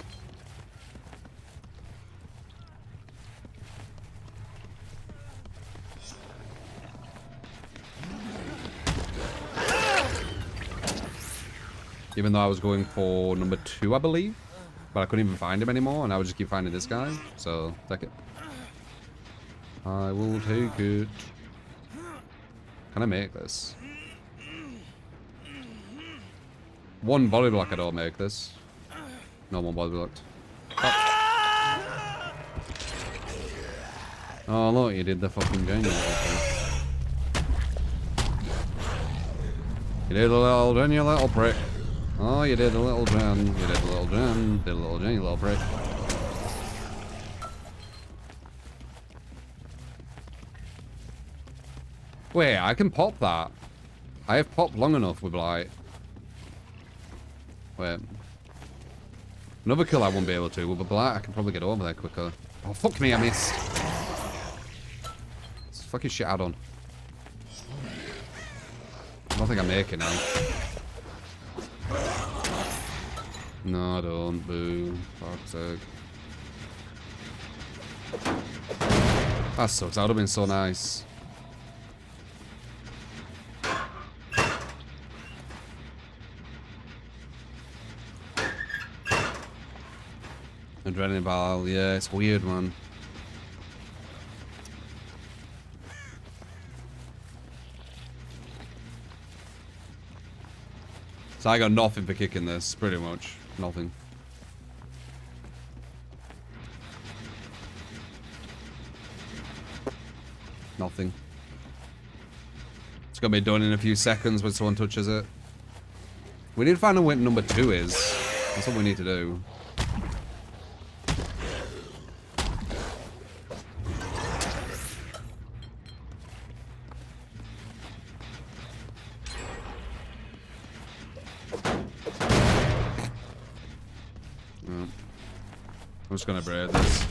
Even though I was going for number 2, I believe. But I couldn't even find him anymore, and I would just keep finding this guy. So, take it. I will take it. Can I make this? One body block, I don't make this. No one body blocked. Oh. Oh, look, you did the fucking genuine thing. You did a little gen, you little prick. Oh, you did a little gen. You did a little gen. Did a little gen, you little prick. Wait, I can pop that. I have popped long enough with Blight. Wait. Another kill I won't be able to. With a Blight, I can probably get over there quicker. Oh, fuck me, I missed. It's fucking shit add-on. I don't think I make it now. No, I don't. Boo. Fuck's sake. That sucks. That would have been so nice. Adrenaline ball, yeah, it's weird, man. So I got nothing for kicking this, pretty much. Nothing. Nothing. It's gonna be done in a few seconds when someone touches it. We need to find out what number 2 is. That's what we need to do. I'm just gonna braid this.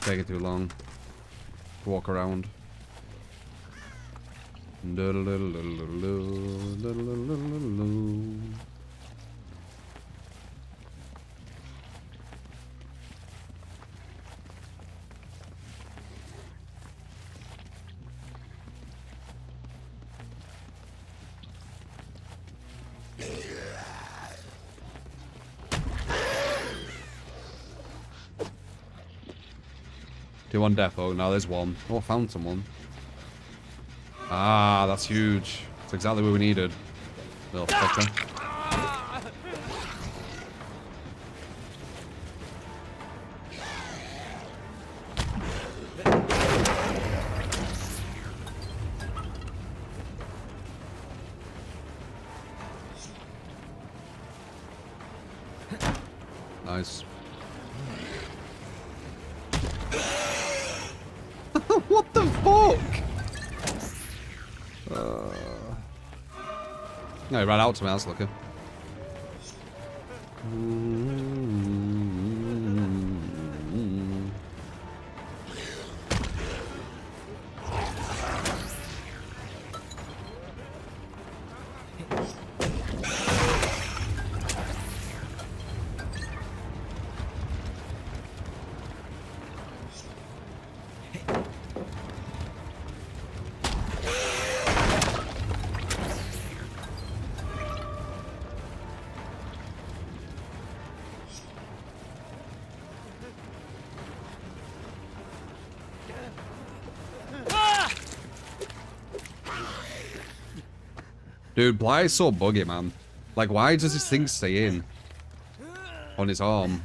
Taking too long. Walk around. Two on depot. Now there's one. Oh, I found someone. Ah, that's huge. That's exactly what we needed. Little fucker. Nice. What the fuck? No, he ran out to me, that's lucky. Dude, Bly is so buggy, man. Like, why does this thing stay in? On his arm.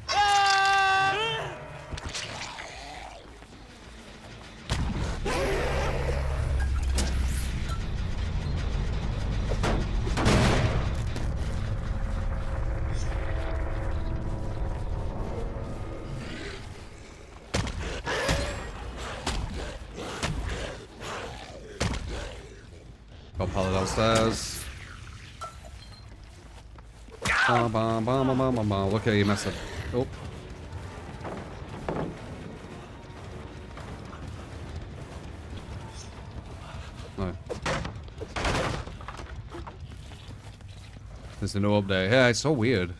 Got pallet downstairs. Look at you mess up. Oh. No. There's no update. Yeah, it's so weird.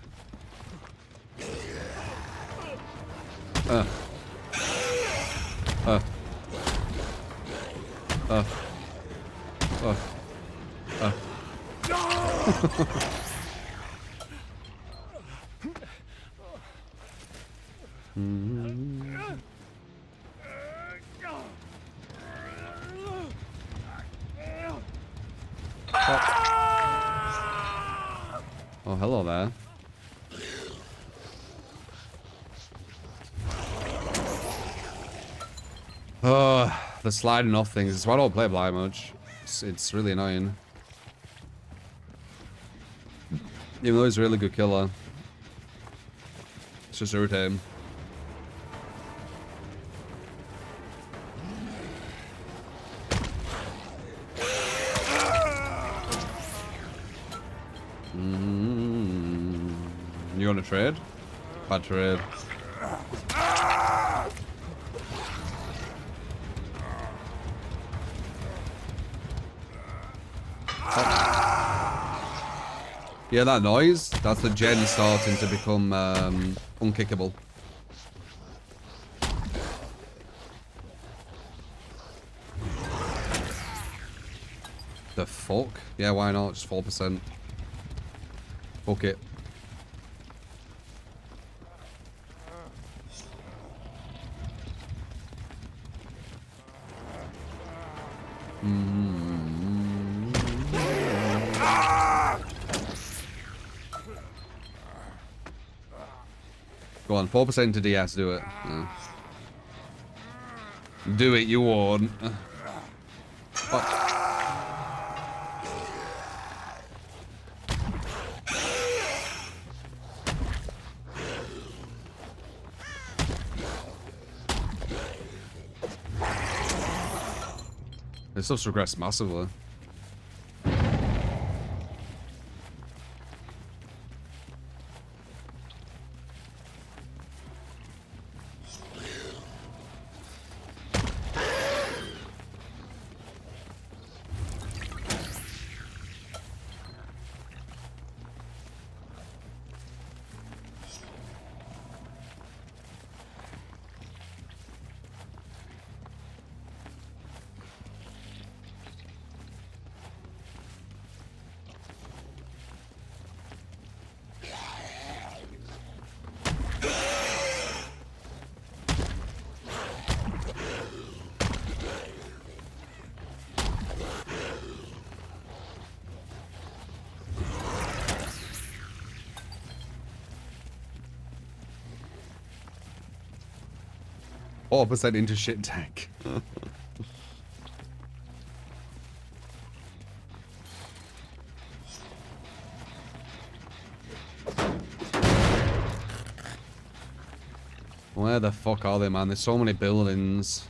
Oh, hello there. Oh, the sliding off things. It's why I don't play Bly much. It's really annoying. Even though he's a really good killer. It's just irritating. You want to trade? Bad trade. Yeah, that noise, that's the gen starting to become unkickable. The fuck? Yeah, why not? Just 4%. Fuck it. Go on, 4% to DS, do it. Yeah. Do it, you won't. Oh. This stuff's regressed massively. 4% into shit tech. Where the fuck are they, man? There's so many buildings.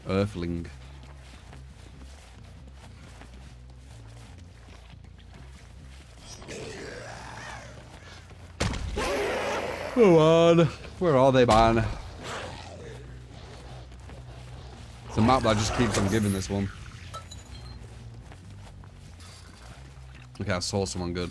Earthling. Come on. Where are they, man? It's a map that just keeps on giving this one. Okay, I saw someone good.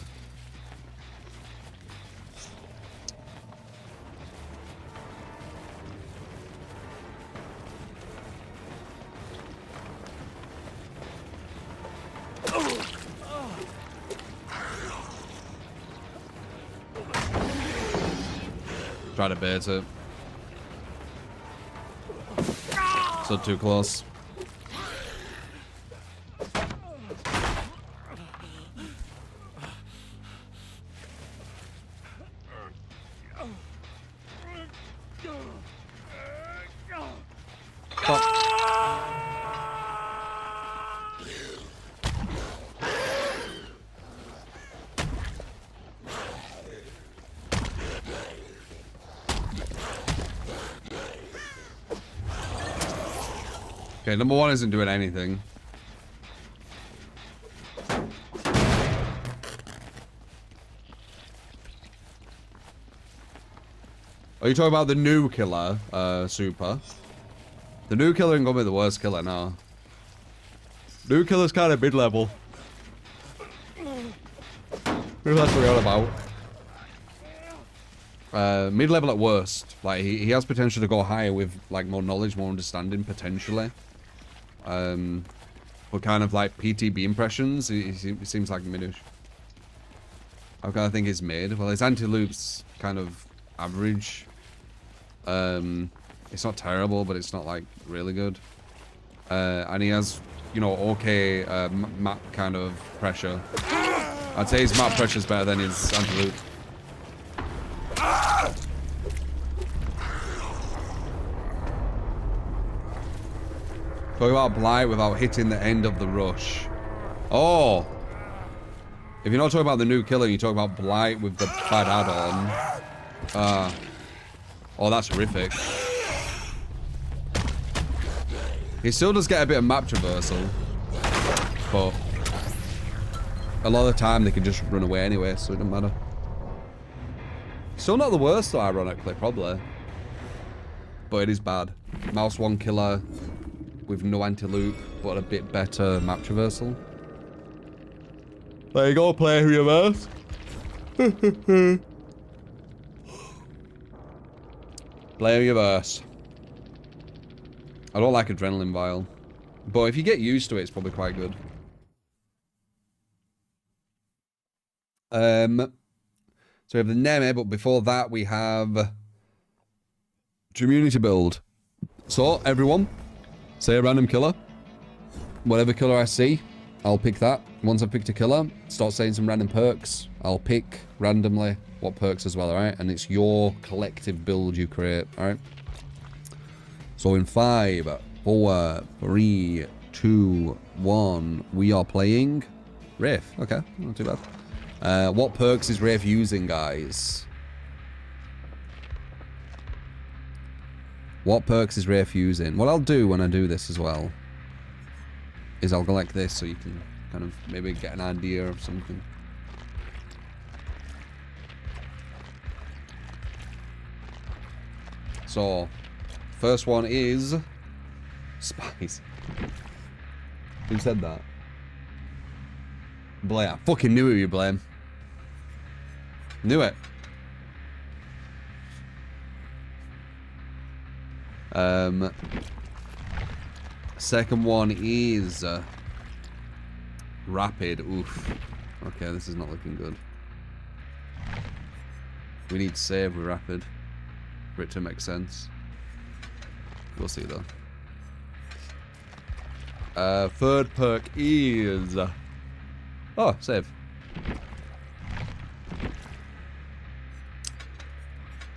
Try to bait it. So too close. Okay, number one isn't doing anything. Are you talking about the new killer, Super? The new killer ain't gonna be the worst killer now. New killer's kind of mid-level. Maybe that's what we're all about. Mid-level at worst. Like, he has potential to go higher with, like, more knowledge, more understanding, potentially. But kind of like PTB impressions, he seems like midish. I kind of think he's mid. Well, his anti-loop's kind of average. It's not terrible, but it's not like really good. And he has, you know, okay map kind of pressure. I'd say his map pressure's better than his anti-loop. Talk about blight without hitting the end of the rush. Oh! If you're not talking about the new killer, you talk about blight with the bad add-on. Oh, that's horrific. He still does get a bit of map traversal. But a lot of the time they can just run away anyway, so it doesn't matter. Still not the worst though, ironically, probably. But it is bad. Mouse 1 killer with no anti-loop, but a bit better map traversal. There you go, player universe. Player universe. I don't like adrenaline vial, but if you get used to it, it's probably quite good. So we have the Neme, but before that we have community build. So everyone, say a random killer. Whatever killer I see, I'll pick that. Once I've picked a killer, start saying some random perks. I'll pick randomly what perks as well, alright? And it's your collective build you create, alright? So in 5, 4, 3, 2, 1, we are playing Wraith. Okay, not too bad. What perks is Wraith using, guys? What perks is Wraith using? What I'll do when I do this as well is I'll go like this so you can kind of maybe get an idea of something. So, first one is Spice. Who said that? Blair. I fucking knew it, you Blair. Knew it. Second one is Rapid. Oof. Okay, this is not looking good. We need save with rapid for it to make sense. We'll see though. Third perk is... Oh, save.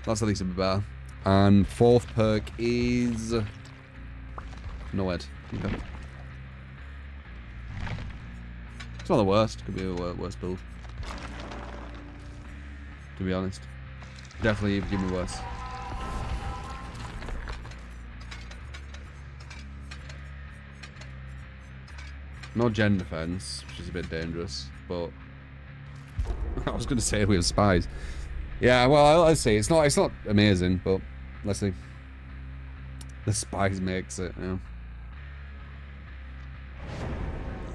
That's at least a bit better. And fourth perk is... No ed. Okay. It's not the worst. Could be a worse build. To be honest. Definitely give me worse. No gen defense, which is a bit dangerous, but I was going to say we have spies. Yeah, well, let's see. It's not amazing, but let's see. The spies makes it. Yeah.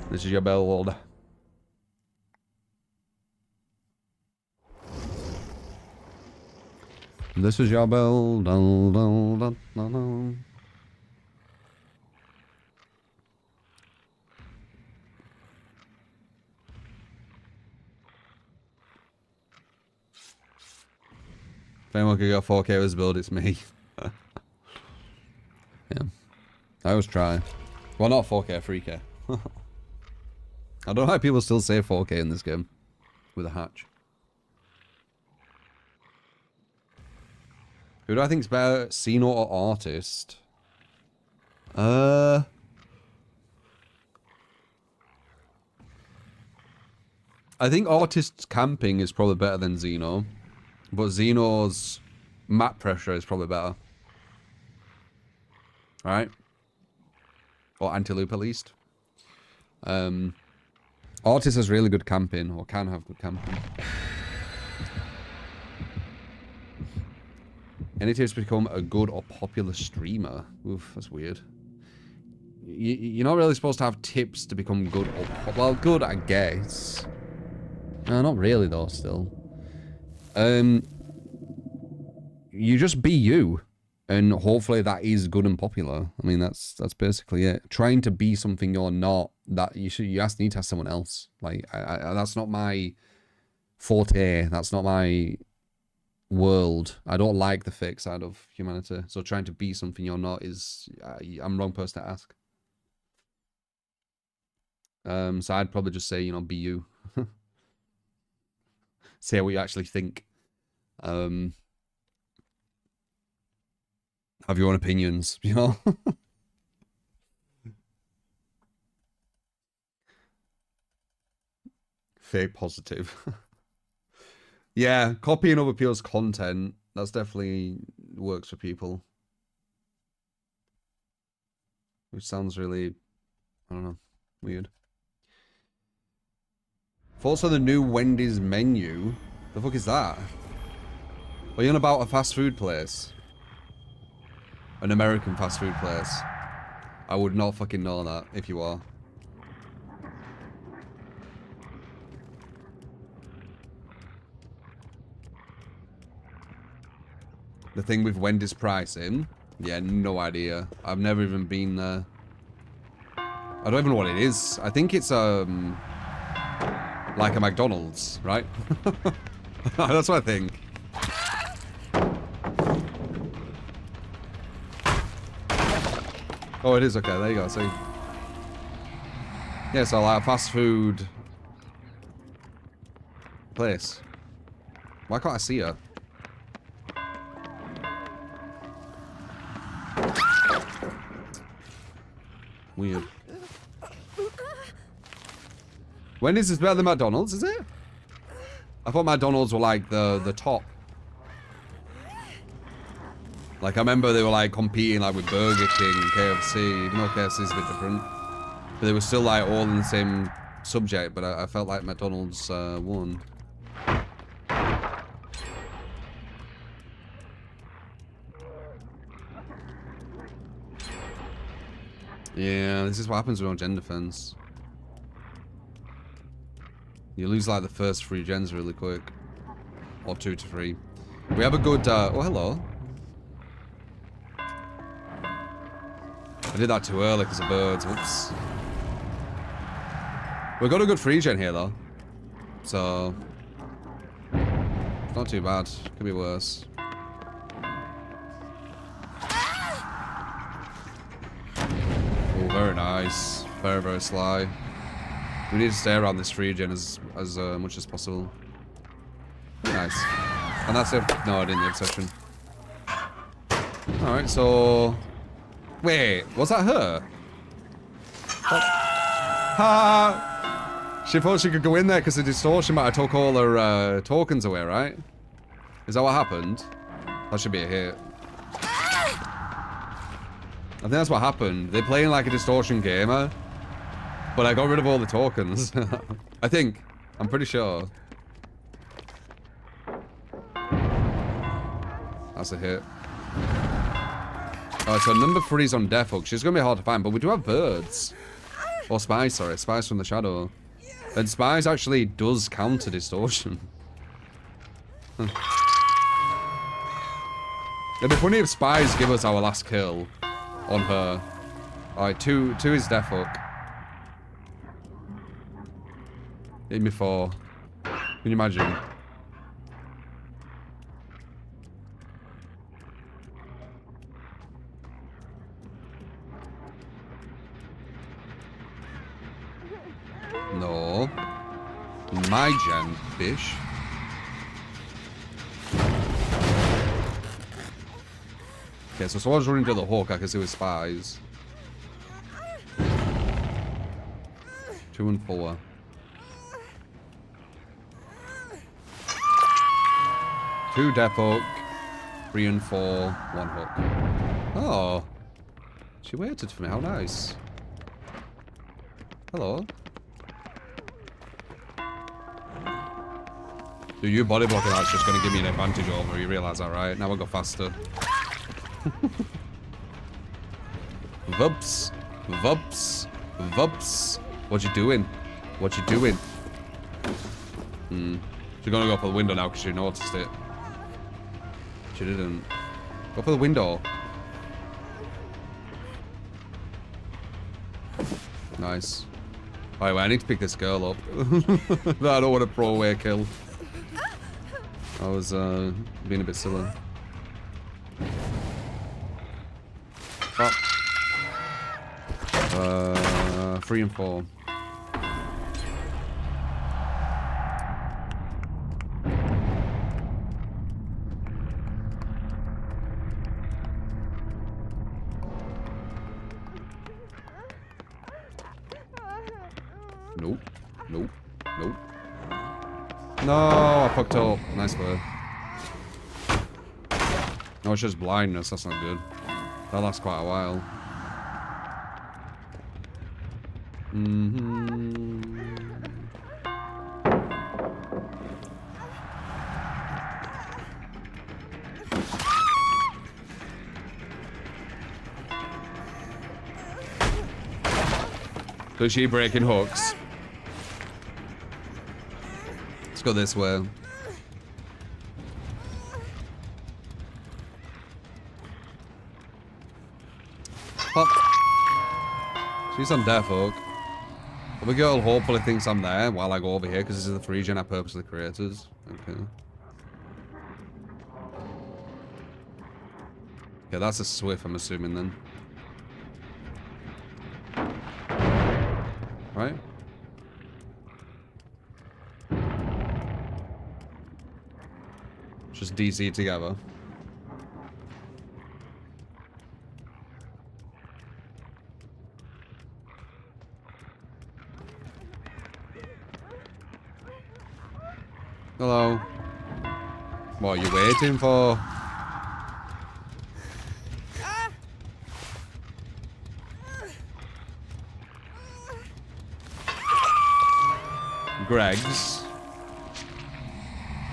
This is your build. This is your build. Dun, dun, dun, dun, dun. If anyone could go 4K with his build, it's me. Yeah. I always try. Well, not 4K, 3K. I don't know how people still say 4K in this game. With a hatch. Who do I think is better? Xeno or Artist? I think Artist's camping is probably better than Xeno. But Xeno's map pressure is probably better. Alright? Or anti-loop at least. Artist has really good camping, or can have good camping. Any tips to become a good or popular streamer? Oof, that's weird. You're not really supposed to have tips to become good or well, good, I guess. No, not really though, still. You just be you, and hopefully that is good and popular. I mean, that's basically it. Trying to be something you're not, that you need to ask someone else. Like, that's not my forte. That's not my world. I don't like the fake side of humanity. So trying to be something you're not is, I'm the wrong person to ask. So I'd probably just say, you know, be you. Say what you actually think. Have your own opinions, you know? Fake positive. Yeah, copying other people's content, that's definitely works for people. Which sounds really, I don't know, weird. Thoughts on the new Wendy's menu? The fuck is that? Are you on about a fast food place? An American fast food place? I would not fucking know that if you are. The thing with Wendy's pricing? Yeah, no idea. I've never even been there. I don't even know what it is. I think it's like a McDonald's, right? That's what I think. Oh, it is, okay, there you go, see. Yeah, so like a fast food place. Why can't I see her? Weird. Wendy's is better than McDonald's, is it? I thought McDonald's were like the top. Like, I remember they were, like, competing, like, with Burger King and KFC, even though KFC is a bit different. But they were still, like, all in the same subject, but I felt like McDonald's won. Yeah, this is what happens with gen defense. You lose, like, the first 3 gens really quick. Or 2 to 3. We have a good, oh, hello. I did that too early because of birds. Whoops. We got a good free gen here though, so it's not too bad. Could be worse. Oh, very nice. Very, very sly. We need to stay around this free gen as much as possible. Nice. And that's it. No, I didn't the obsession. Alright, so... Wait, was that her? Ha! She thought she could go in there because the distortion might have took all her tokens away, right? Is that what happened? That should be a hit. I think that's what happened. They're playing like a distortion gamer, but I got rid of all the tokens. I think. I'm pretty sure. That's a hit. Alright, so number 3 is on Death Hook. She's going to be hard to find, but we do have birds. Or spies, sorry. Spies from the shadow. And spies actually does counter distortion. It'd be funny if spies give us our last kill on her. Alright, 2 is Death Hook. Hit me 4. Can you imagine? No. My gen, fish. Okay, so someone's running to the hook. I can see with spies. 2 and 4. 2 Death Hook. 3 and 4. 1 hook. Oh. She waited for me. How nice. Hello. Do you body blocking that's just going to give me an advantage over? You realise that, right? Now I go faster. Vups. Vups. Vups. What you doing? What you doing? She's going to go for the window now because she noticed it. She didn't. Go for the window. Nice. By the way, I need to pick this girl up. I don't want a pro-away kill. I was being a bit silly. Oh. 3 and 4. Nope. Nope. Nope. No, I fucked up. Nice play. No, it's just blindness. That's not good. That lasts quite a while. So she breaking hooks. Let's go this way. Pop. She's on Death Hook. The girl hopefully thinks I'm there while I go over here because this is the free gen I purposely created. Okay. Yeah, that's a Swift, I'm assuming then. Right? Just DC together. Hello. What are you waiting for? Greg's.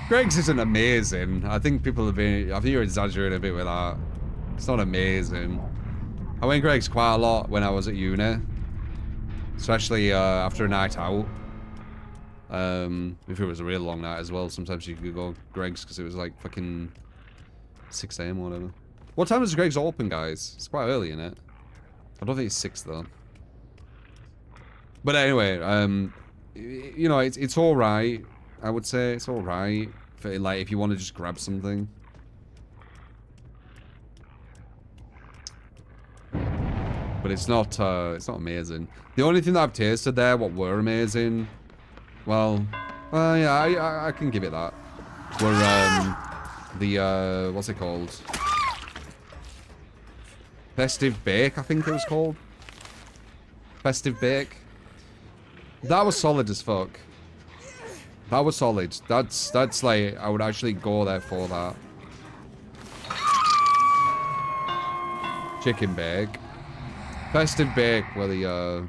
Greg's isn't amazing. I think people have been. I think you're exaggerating a bit with that. It's not amazing. I went Greg's quite a lot when I was at uni, especially after a night out. If it was a real long night as well, sometimes you could go Greg's because it was like fucking 6 AM or whatever. What time is Greg's open, guys? It's quite early, isn't it? I don't think it's 6 though. But anyway, you know, it's all right. I would say it's all right for like if you want to just grab something. But it's not amazing. The only thing that I've tasted there, what were amazing, well, yeah, I can give it that. Were the what's it called? Festive Bake, I think it was called. Festive Bake. That was solid as fuck. That was solid. That's like, I would actually go there for that. Chicken Bake. Festive Bake were the,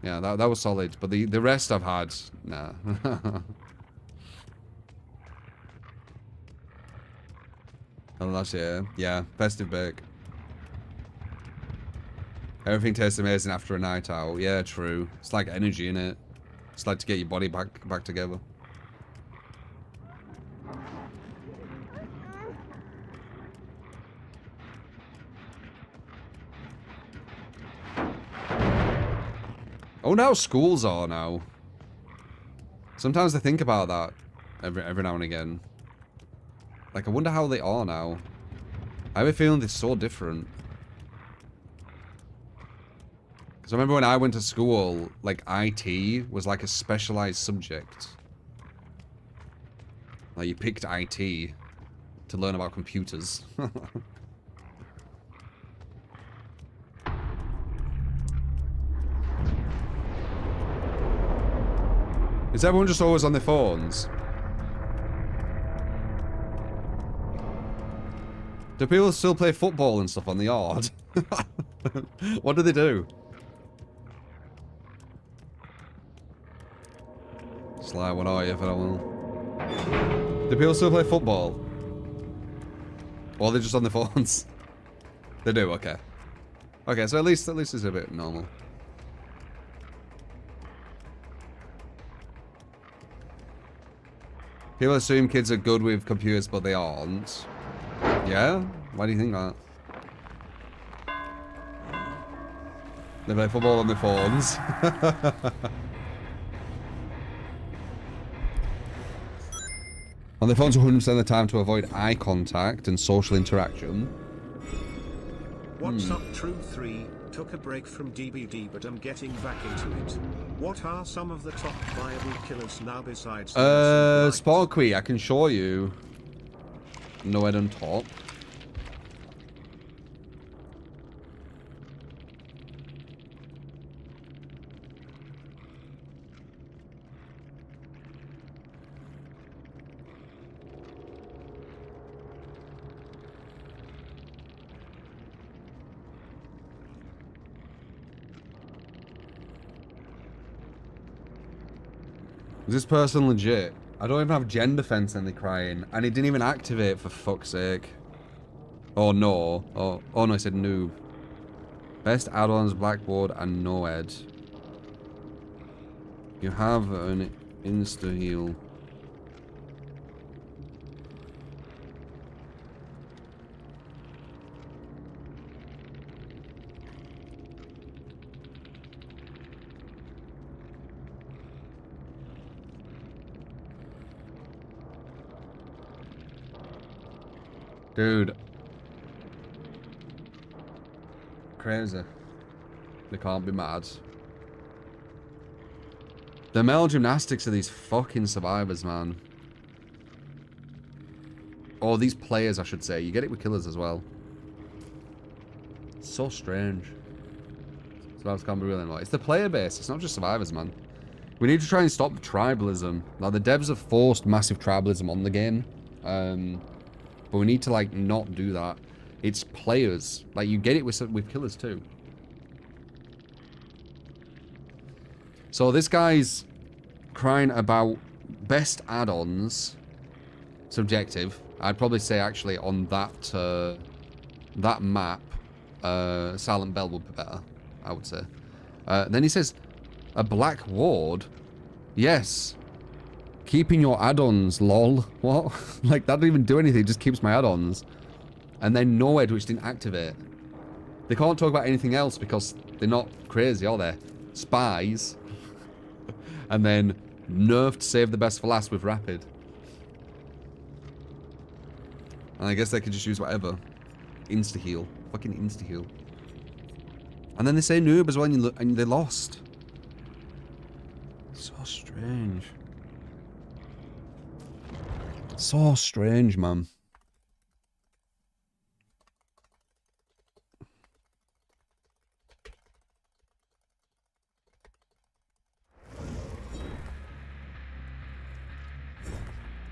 yeah, that was solid. But the rest I've had, nah. Oh, that's it. Yeah, Festive Bake. Everything tastes amazing after a night out. Yeah, true. It's like energy, innit? It's like to get your body back together. Oh, now schools are now. Sometimes I think about that every now and again. Like, I wonder how they are now. I have a feeling they're so different. Because I remember when I went to school, like, IT was like a specialized subject. Like, you picked IT to learn about computers. Is everyone just always on their phones? Do people still play football and stuff on the yard? What do they do? Sly, what are you, if I will? Do people still play football? Or are they just on their phones? They do, okay. Okay, so at least it's a bit normal. People assume kids are good with computers, but they aren't. Yeah? Why do you think that? They play football on their phones. On their phones 100% of the time to avoid eye contact and social interaction. What's up, True 3? Took a break from DBD, but I'm getting back into it. What are some of the top viable killers now besides Sparky, I can show you. No head on top. Is this person legit? I don't even have gen defense and they're crying. And it didn't even activate, for fuck's sake. Oh no. Oh no, I said noob. Best add-ons, Blackboard and Noed. You have an insta-heal. Dude. Crazy. They can't be mad. The mental gymnastics of these fucking survivors, man. Or these players, I should say. You get it with killers as well. It's so strange. Survivors can't be real anymore. It's the player base. It's not just survivors, man. We need to try and stop tribalism. Now, the devs have forced massive tribalism on the game. But we need to, like, not do that. It's players. Like, you get it with killers, too. So, this guy's crying about best add-ons. Subjective. I'd probably say, actually, on that, that map, Silent Bell would be better, I would say. Then he says, a black ward? Yes. Keeping your add-ons, lol. What? Like, that didn't even do anything. It just keeps my add-ons. And then Noed, which didn't activate. They can't talk about anything else because they're not crazy, are they? Spies. And then nerfed save the best for last with rapid. And I guess they could just use whatever. Insta-heal. Fucking insta-heal. And then they say noob as well, and they lost. So strange. So strange, man.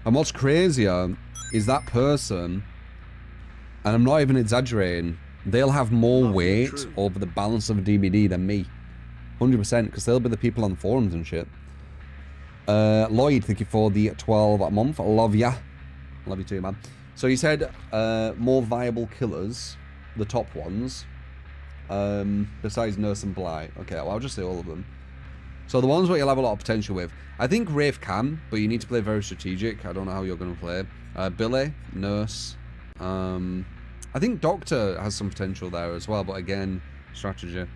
And what's crazier is that person, and I'm not even exaggerating, they'll have more weight over the balance of a DVD than me. 100%, because they'll be the people on the forums and shit. Lloyd, thank you for the 12 a month. I love ya. Love you too, man. So you said more viable killers, the top ones, besides Nurse and Blight. Okay, well, I'll just say all of them. So the ones where you'll have a lot of potential with. I think Wraith can, but you need to play very strategic. I don't know how you're going to play. Billy, Nurse. I think Doctor has some potential there as well, but again, strategy.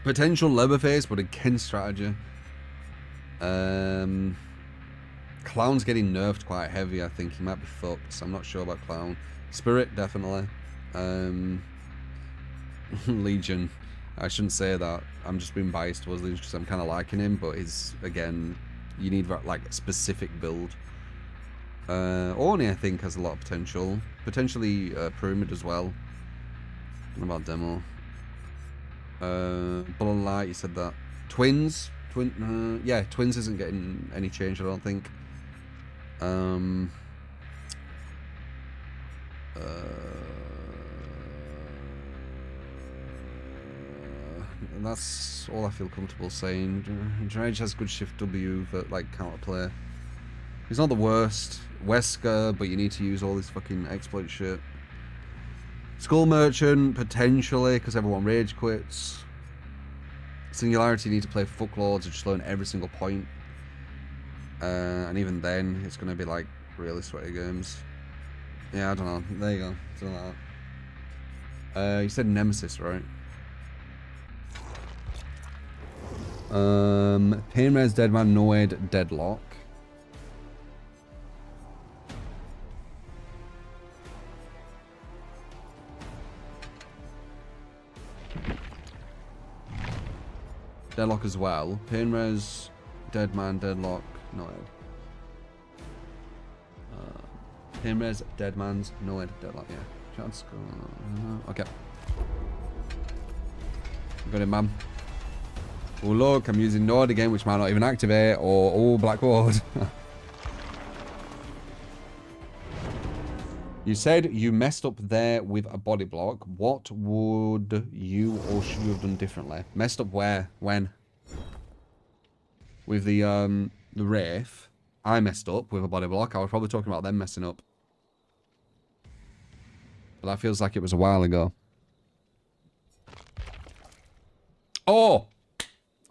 Potential Leatherface, but again, strategy. Clown's getting nerfed quite heavy, I think. He might be fucked, so I'm not sure about Clown. Spirit, definitely. Legion. I shouldn't say that. I'm just being biased towards Legion because I'm kind of liking him, but he's, again, you need like a specific build. Orny, I think, has a lot of potential. Potentially Pyramid as well. What about Demo? Bull and Light, you said that. Twins. Yeah, Twins isn't getting any change, I don't think. And that's all I feel comfortable saying. Dredge has good shift W for like counterplay. He's not the worst. Wesker, but you need to use all this fucking exploit shit. Skull Merchant, potentially, because everyone rage quits. Singularity, you need to play fuckloads and just learn every single point. And even then, it's going to be like really sweaty games. Yeah, I don't know. There you go. Something like that. You said Nemesis, right? Painres, Deadman, Noid, Deadlock. Deadlock as well. Painres, Deadman, Deadlock, Noid. Painres, Deadman's, Noid, Deadlock, yeah. Chance go. Okay. Got it, man. Oh look, I'm using Nord again, which might not even activate, or oh, Black Ward. You said you messed up there with a body block. What would you or should you have done differently? Messed up where? When? With the Wraith, I messed up with a body block. I was probably talking about them messing up. But that feels like it was a while ago. Oh!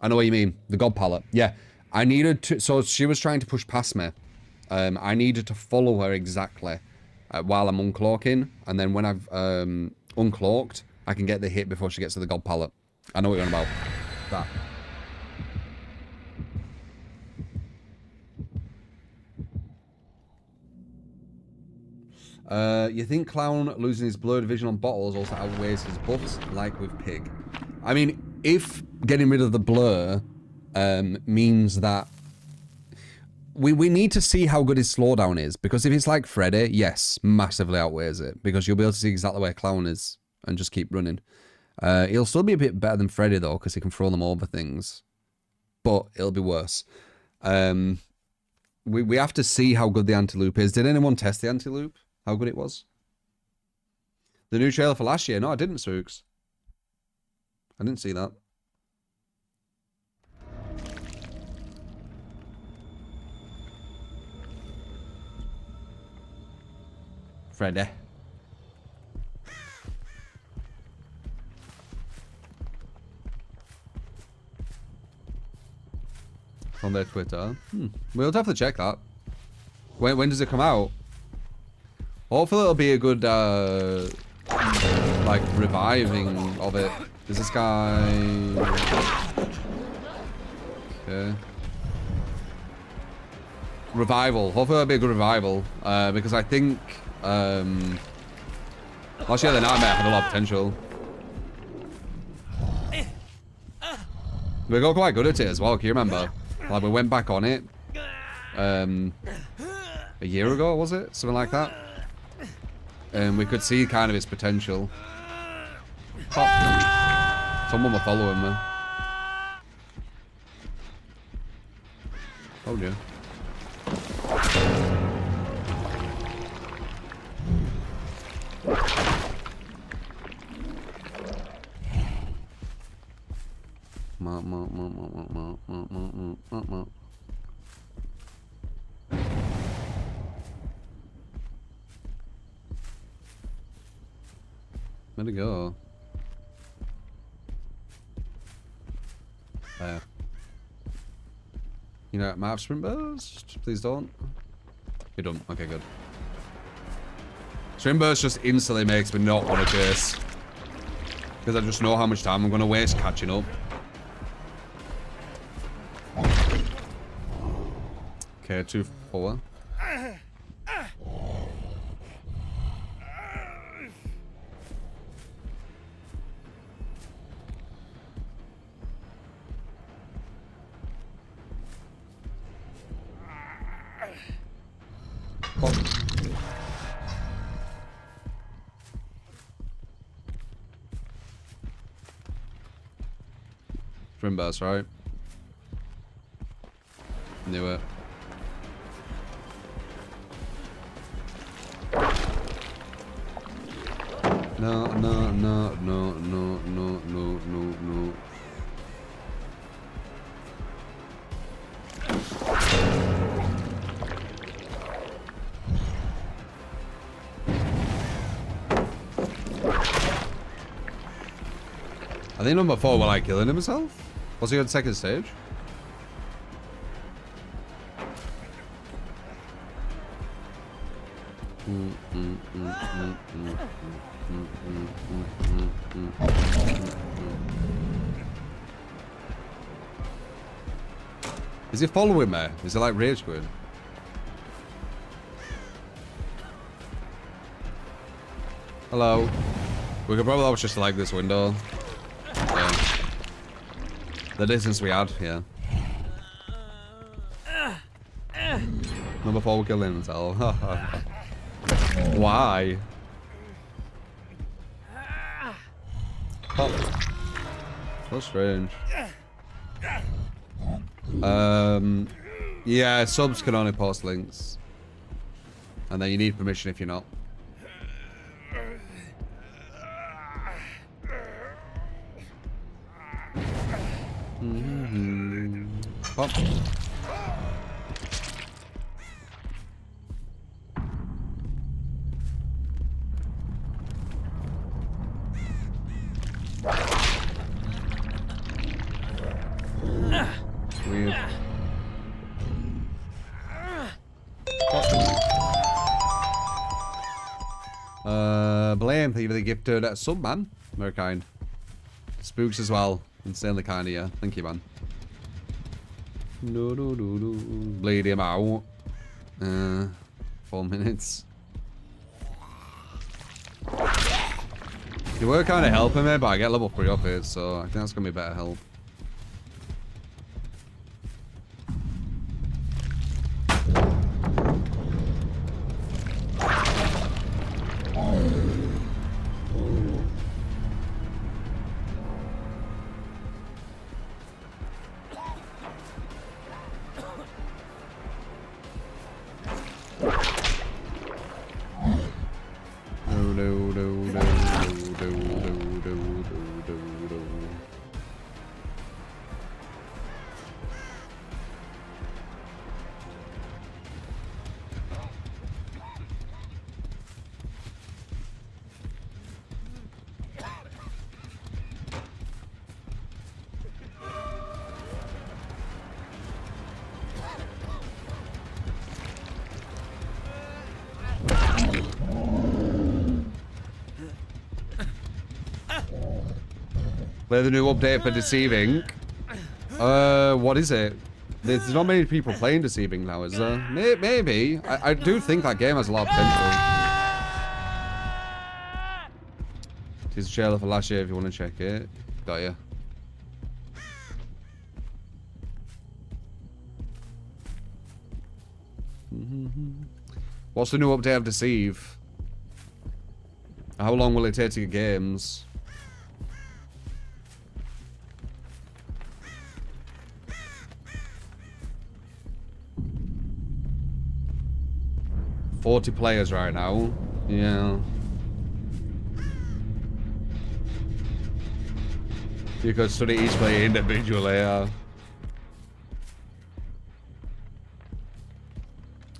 I know what you mean. The God Palette. Yeah. I needed to... So she was trying to push past me. I needed to follow her exactly while I'm uncloaking. And then when I've uncloaked, I can get the hit before she gets to the God Palette. I know what you're on about. That. You think Clown losing his blurred vision on bottles also outweighs his buffs, like with Pig? I mean, if getting rid of the blur means that we need to see how good his slowdown is, because if it's like Freddy, yes, massively outweighs it, because you'll be able to see exactly where Clown is and just keep running. He'll still be a bit better than Freddy though, because he can throw them over things, but it'll be worse. We have to see how good the anti-loop is. Did anyone test the anti-loop? How good it was? The new trailer for last year? No, I didn't, Sooks. I didn't see that. Freddy. On their Twitter. We'll have to check that. When does it come out? Hopefully it'll be a good like reviving of it. Is this guy? Okay. Revival. Hopefully that'll be a good revival. Because I think last year the Nightmare had a lot of potential. We got quite good at it as well, can you remember? Like we went back on it a year ago, was it? Something like that. And we could see kind of its potential. Oh, someone was following me. Oh yeah. Where'd it go? There. You know, might have sprint burst? Please don't. You don't. Okay, good. Sprint burst just instantly makes me not want to chase. Because I just know how much time I'm going to waste catching up. Okay, 2-4. Sprint burst, right? Knew it. No, no, no, no, no, no, no, no, no. I think number 4 were like killing himself. Was he on second stage? Is he following me? Is he like rage quit? Hello. We could probably just like this window. Yeah. The distance we had, yeah. Number 4 will kill him himself. Why? Oh. So strange. Yeah, subs can only post links. And then you need permission if you're not. Pop. Weird. Blame, thank you for the gifted sub, man. Very kind. Spooks as well. Insanely kind of you. Thank you, man. No, no, no, no. Bleed him out. 4 minutes. You were kind of helping me, but I get level 3 off it, so I think that's going to be better help. Play the new update for Deceiving. What is it? There's not many people playing Deceiving now, is there? Maybe. I do think that game has a lot of potential. It's a trailer for last year if you want to check it. Got ya. What's the new update of Deceive? How long will it take to get games? $40 players right now. Yeah. You could study each player individually, yeah.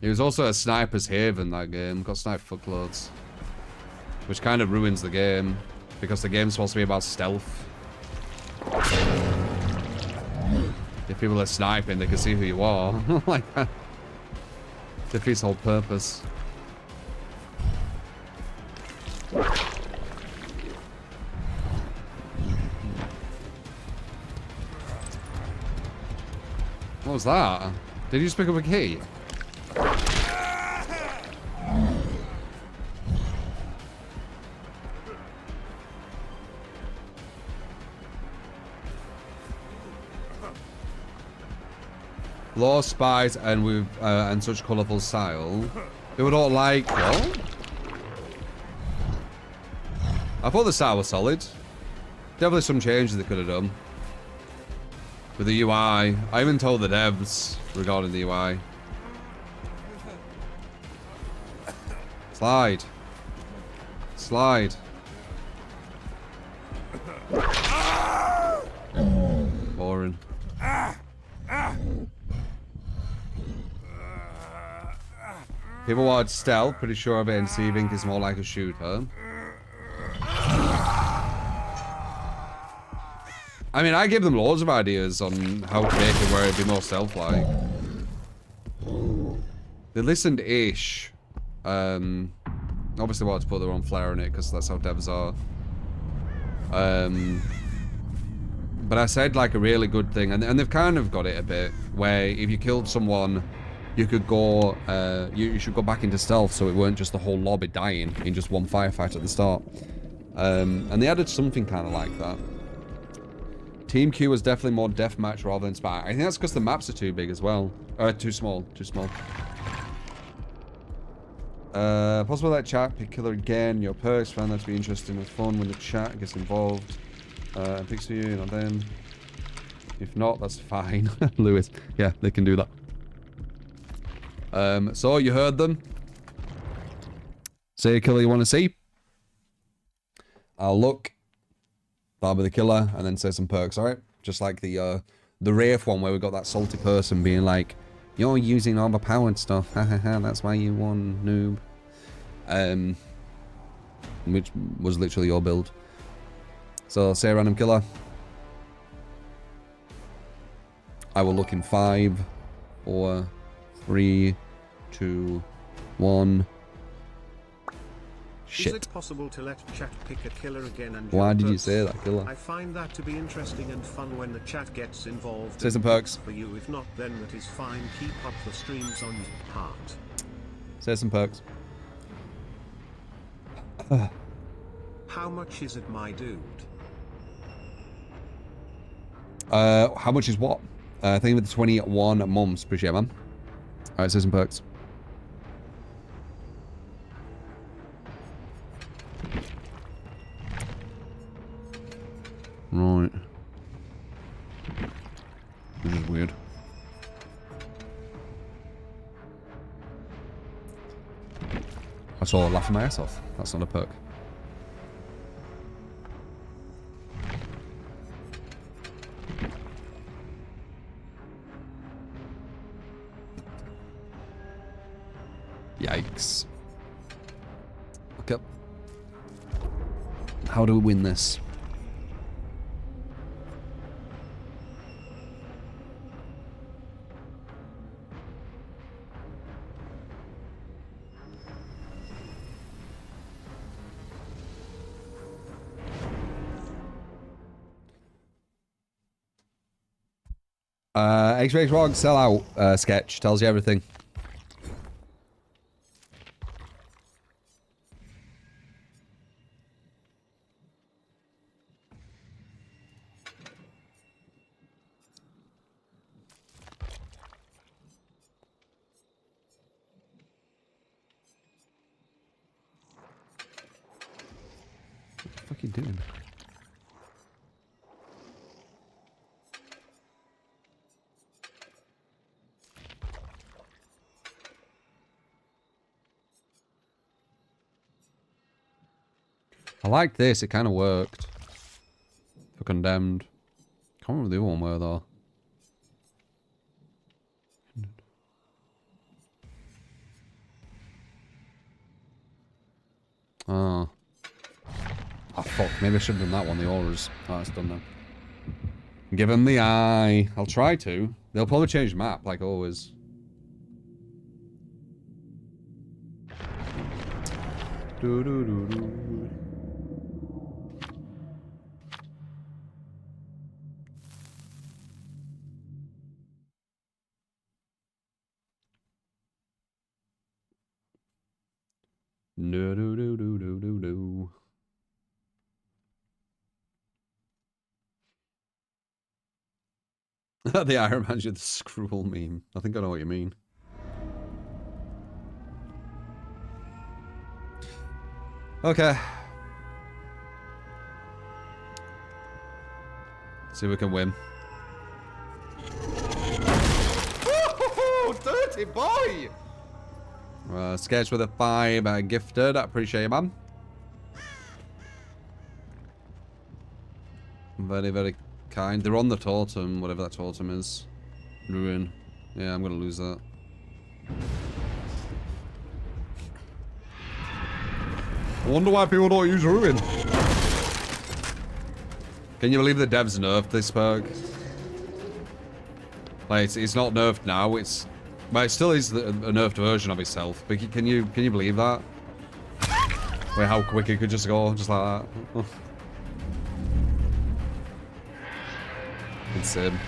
It was also a sniper's haven, that game. Got sniped fuckloads. Which kind of ruins the game. Because the game's supposed to be about stealth. If people are sniping, they can see who you are. Like that. Defeats the whole purpose. What was that? Did you just pick up a key? Law, spies, and with and such colourful style. They would all like what? I thought the style was solid. Definitely some changes they could have done. With the UI. I even told the devs regarding the UI. Slide. Slide. Boring. People wanted stealth, pretty sure of it, and Deceiving is more like a shooter. I mean, I give them loads of ideas on how to make it where it'd be more stealth-like. They listened-ish. Obviously wanted to put their own flair in it, because that's how devs are. But I said, like, a really good thing, and they've kind of got it a bit, where if you killed someone, you could go, you should go back into stealth, so it weren't just the whole lobby dying in just one firefight at the start. And they added something kind of like that. Team Q was definitely more deathmatch rather than spy. I think that's because the maps are too big as well. Too small. Too small. Possible that chat pick killer again. Your perks found that to be interesting and fun when the chat gets involved. Picks for you, not them. If not, that's fine. Lewis. Yeah, they can do that. So you heard them. Say a killer you want to see. I'll look. That'll be the killer, and then say some perks, alright? Just like the Wraith one where we got that salty person being like, you're using overpowered stuff, hahaha, that's why you won, noob. Which was literally your build. So, say a random killer. I will look in 5, 4, 3, 2, 1. Shit. Is it possible to let chat pick a killer again and why did you say that, killer? I find that to be interesting and fun when the chat gets involved. Say some perks. For you, if not, then that is fine. Keep up the streams on your part. Say some perks. How much is it, my dude? How much is what? I think with the 21 months. Appreciate it, man. Alright, say some perks. Right. This is weird. I saw laughing my ass off. That's not a perk. Yikes. Okay. How do we win this? X-Ray Frog sellout sketch tells you everything. What the fuck are you doing? I liked this, it kind of worked. For Condemned. Can't remember the other one were though. Oh. Oh fuck, maybe I should have done that one, the auras. Oh, it's done now. Give him the eye. I'll try to. They'll probably change the map, like always. Do do do do. Do do do do do do do. The Iron Man with the scroll meme. I think I know what you mean. Okay. See if we can win. Dirty boy! Sketch with a 5 gifted. I appreciate you, man. Very, very kind. They're on the totem, whatever that totem is. Ruin. Yeah, I'm gonna lose that. I wonder why people don't use Ruin. Can you believe the devs nerfed this perk? Like, it's not nerfed now, it's... But it still is a nerfed version of itself. But can you believe that? Wait, how quick it could just go, just like that. Insane.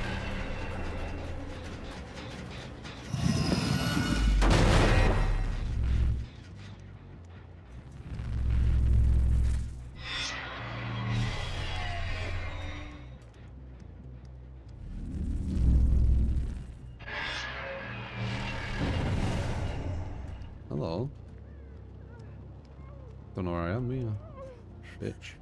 Hello. Don't know where I am, me. Bitch.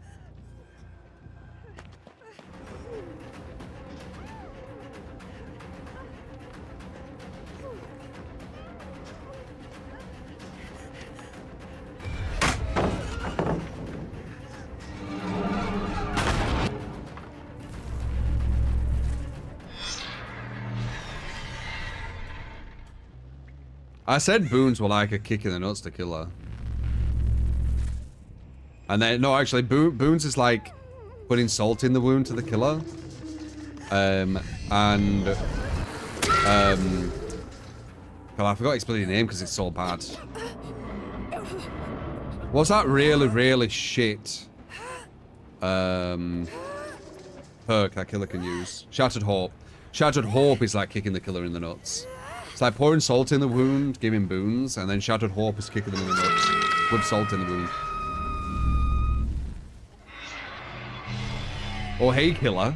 I said boons were like a kick in the nuts to kill her. And then, no, actually, boons is like putting salt in the wound to the killer. God, I forgot his bloody name because it's so bad. What's that really, really shit perk that killer can use? Shattered Hope. Shattered Hope is like kicking the killer in the nuts. It's like pouring salt in the wound, giving boons, and then Shattered Hope is kicking them in the nuts with salt in the wound. Oh, hey, killer.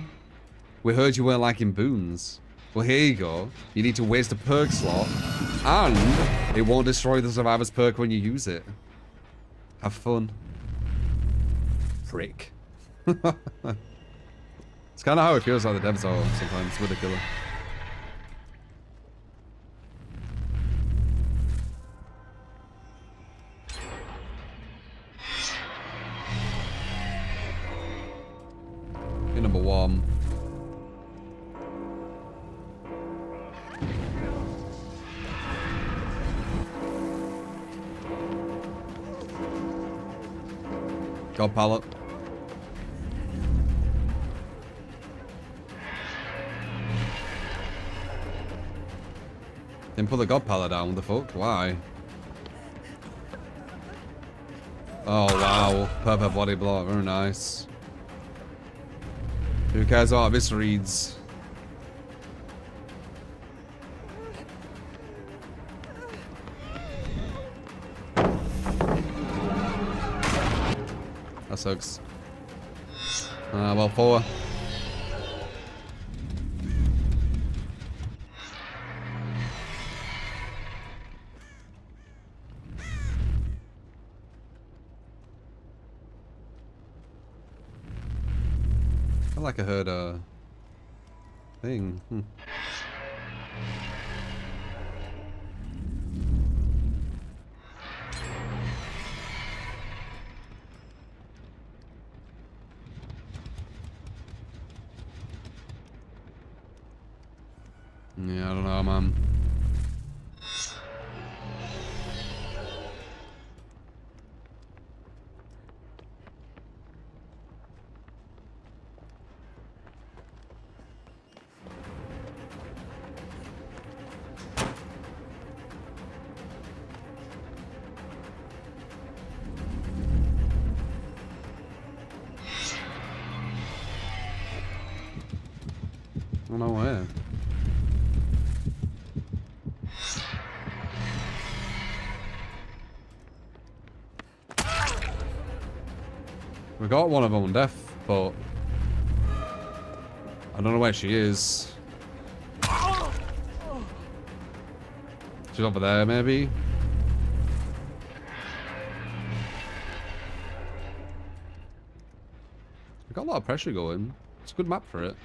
We heard you weren't liking boons. Well, here you go. You need to waste a perk slot, and it won't destroy the survivor's perk when you use it. Have fun. Prick. It's kind of how it feels like the devs are sometimes with the killer. You're number 1. God pallet. Didn't put the god pallet down, what the fuck? Why? Oh wow, perfect body block, very nice. Who cares about this reads? That sucks. Well, 4. I feel like I heard a thing. Yeah, I don't know, man. I don't know where. We got one of them on death, but I don't know where she is. She's over there, maybe. We got a lot of pressure going. It's a good map for it.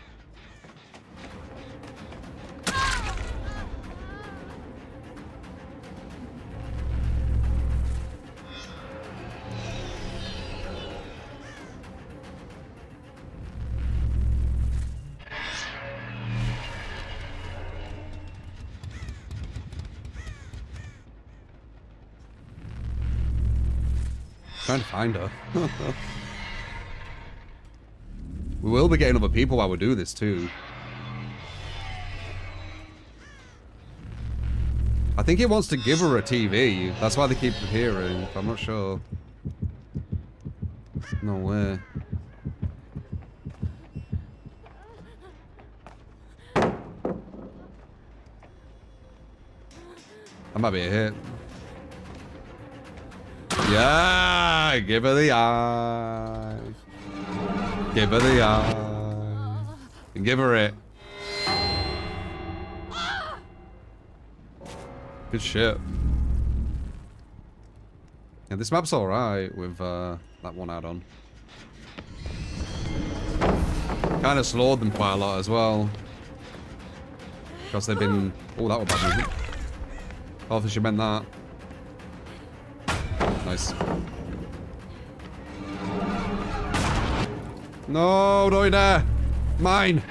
Trying to find her. We will be getting other people while we do this too. I think it wants to give her a TV. That's why they keep appearing. I'm not sure. No way. That might be a hit. Yeah, give her the eye. Give her the eye. And give her it. Good shit. Yeah, this map's alright with that one add-on. Kind of slowed them quite a lot as well. Because they've been... Oh, that was bad movement. Oh, I should meant that. Nice. No, don't you dare! Mine!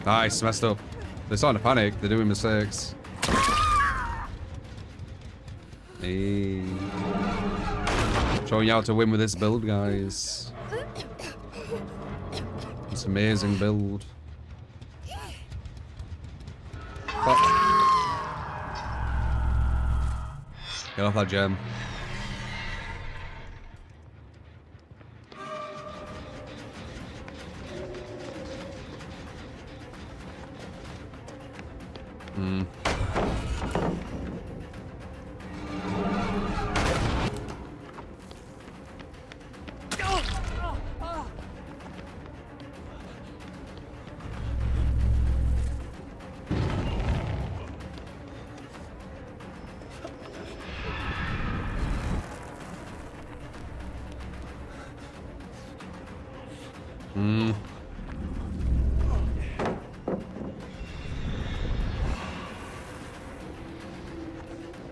Nice, messed up. They're starting to panic. They're doing mistakes. Hey. Showing you how to win with this build, guys. This amazing build. Oh. Get off that gem.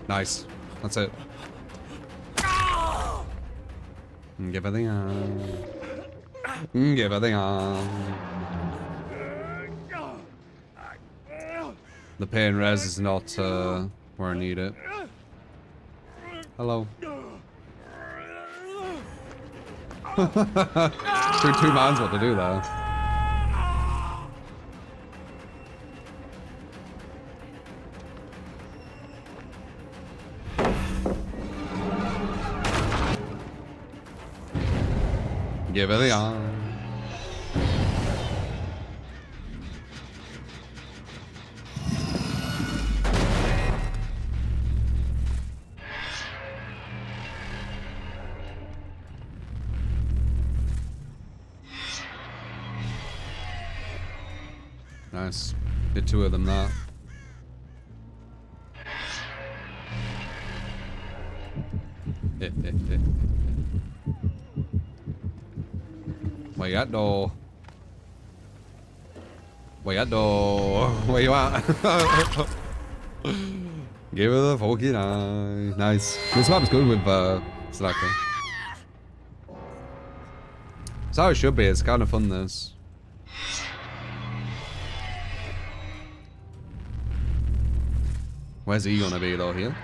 Nice. That's it. Give her the eye. Give her the eye. The pain res is not where I need it. Hello. Took 2 mans what to do there. Give her the eye. Nice. Did 2 of them that. Where you at, though? Where you at, though? Where you at? Give her the fucking eye. Nice. This map's good with Slacker. It's how it should be. It's kind of fun, this. Where's he gonna be, though, here?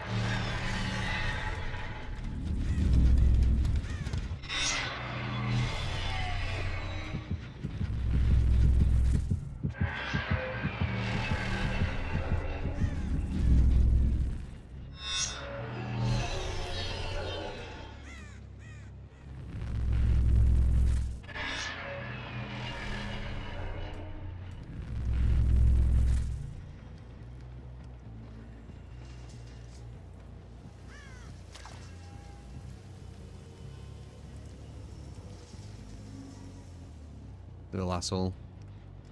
Little asshole.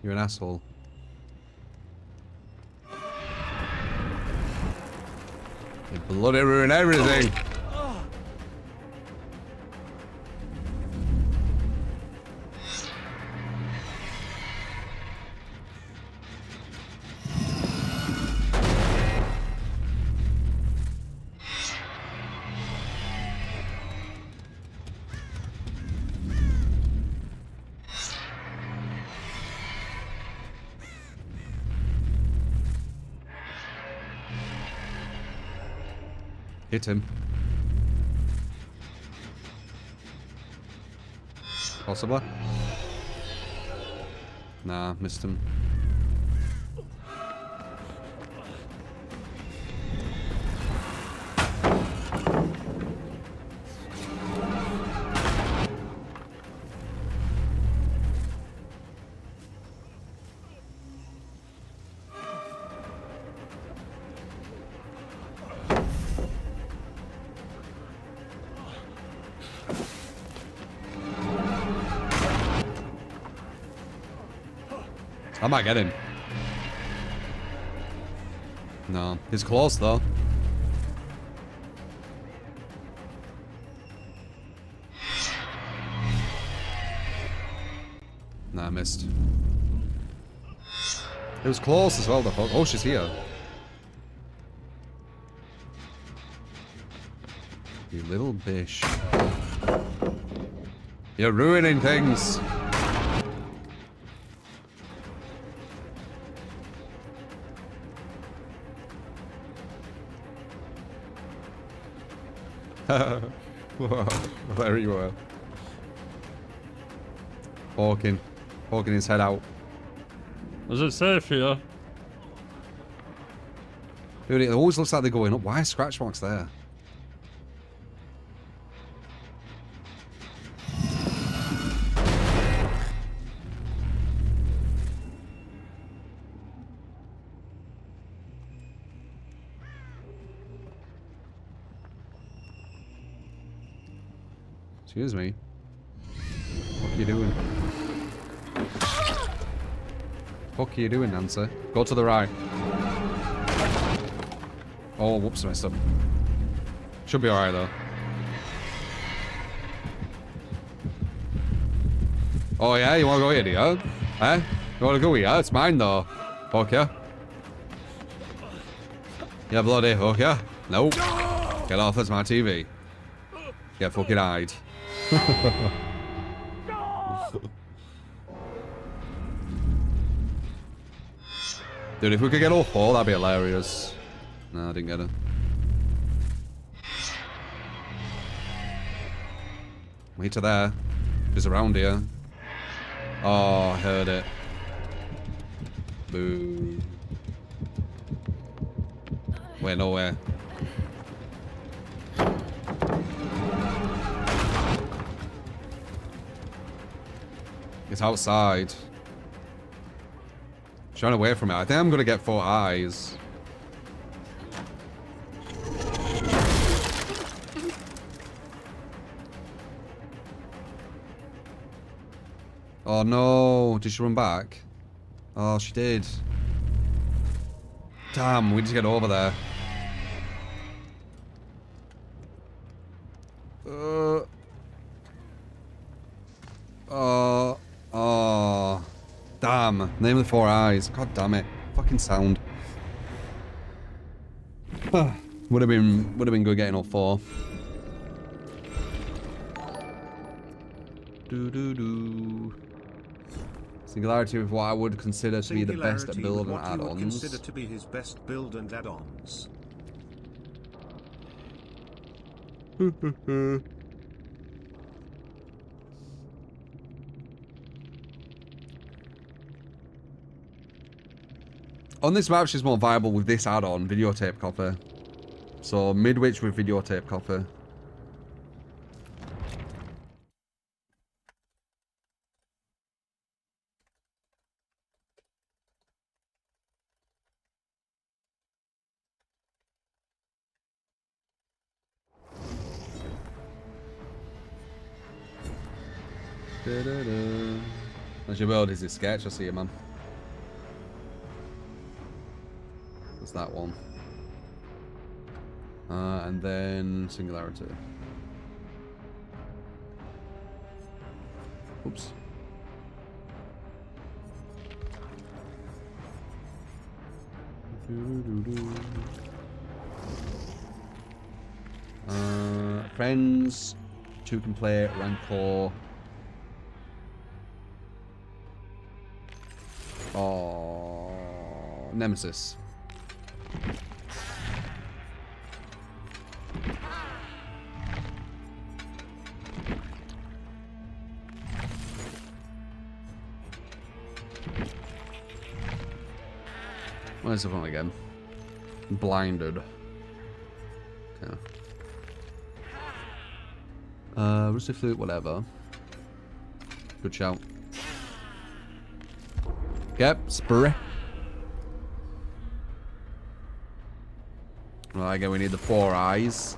You're an asshole. You bloody ruin everything. Hit him. Possibly. Nah, missed him. I might get him. No, he's close though. Nah, I missed. It was close as well, the fuck. Oh, she's here. You little bitch. You're ruining things. Wow, there you are. Poking his head out. Is it safe here? Dude, it always looks like they're going up. Why are scratch marks there? Excuse me. What are you doing? What are you doing, Nancy? Go to the right. Oh, whoops, I messed up. Should be alright, though. Oh, yeah? You want to go here, do you? Eh? You want to go here? It's mine, though. Fuck ya. Yeah, bloody fuck ya. Nope. Get off, that's my TV. Get fucking eyed. Dude, if we could get all 4, that'd be hilarious. No, I didn't get it. Wait to there. Just around here. Oh, I heard it. Boo. Wait, nowhere. It's outside. Trying away from it. I think I'm gonna get 4 eyes. Oh no! Did she run back? Oh, she did. Damn, we just get over there. Oh. Damn. Name of the Four Eyes. God damn it. Fucking sound. would have been good getting all four. Singularity with what I would consider to be the best build and add-ons. Consider to be his best build and add-ons. On this map, she's more viable with this add-on, videotape copy. So mid-witch with videotape copy. As your build is a sketch, I see you, man. That's that one. And then Singularity. Oops. Friends, 2 can play Rancor. Oh, Nemesis. Where's the one again? Blinded. Okay. Rusty Flute, whatever. Good shout. Yep, Spree. Well, again, we need the 4 eyes.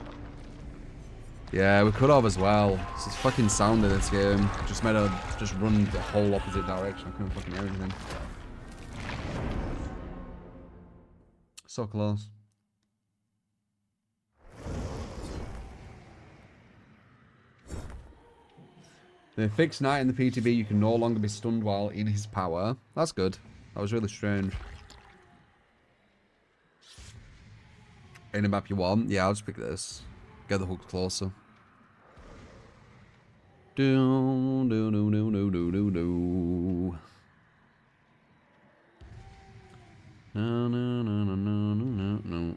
Yeah, we could have as well. It's fucking sound in this game. Just made her just run the whole opposite direction. I couldn't fucking hear anything. So close. They fixed Knight in the PTB. You can no longer be stunned while in his power. That's good. That was really strange. Any map you want? Yeah, I'll just pick this. Get the hooks closer. Do do do do do do do do. No no no no no no no.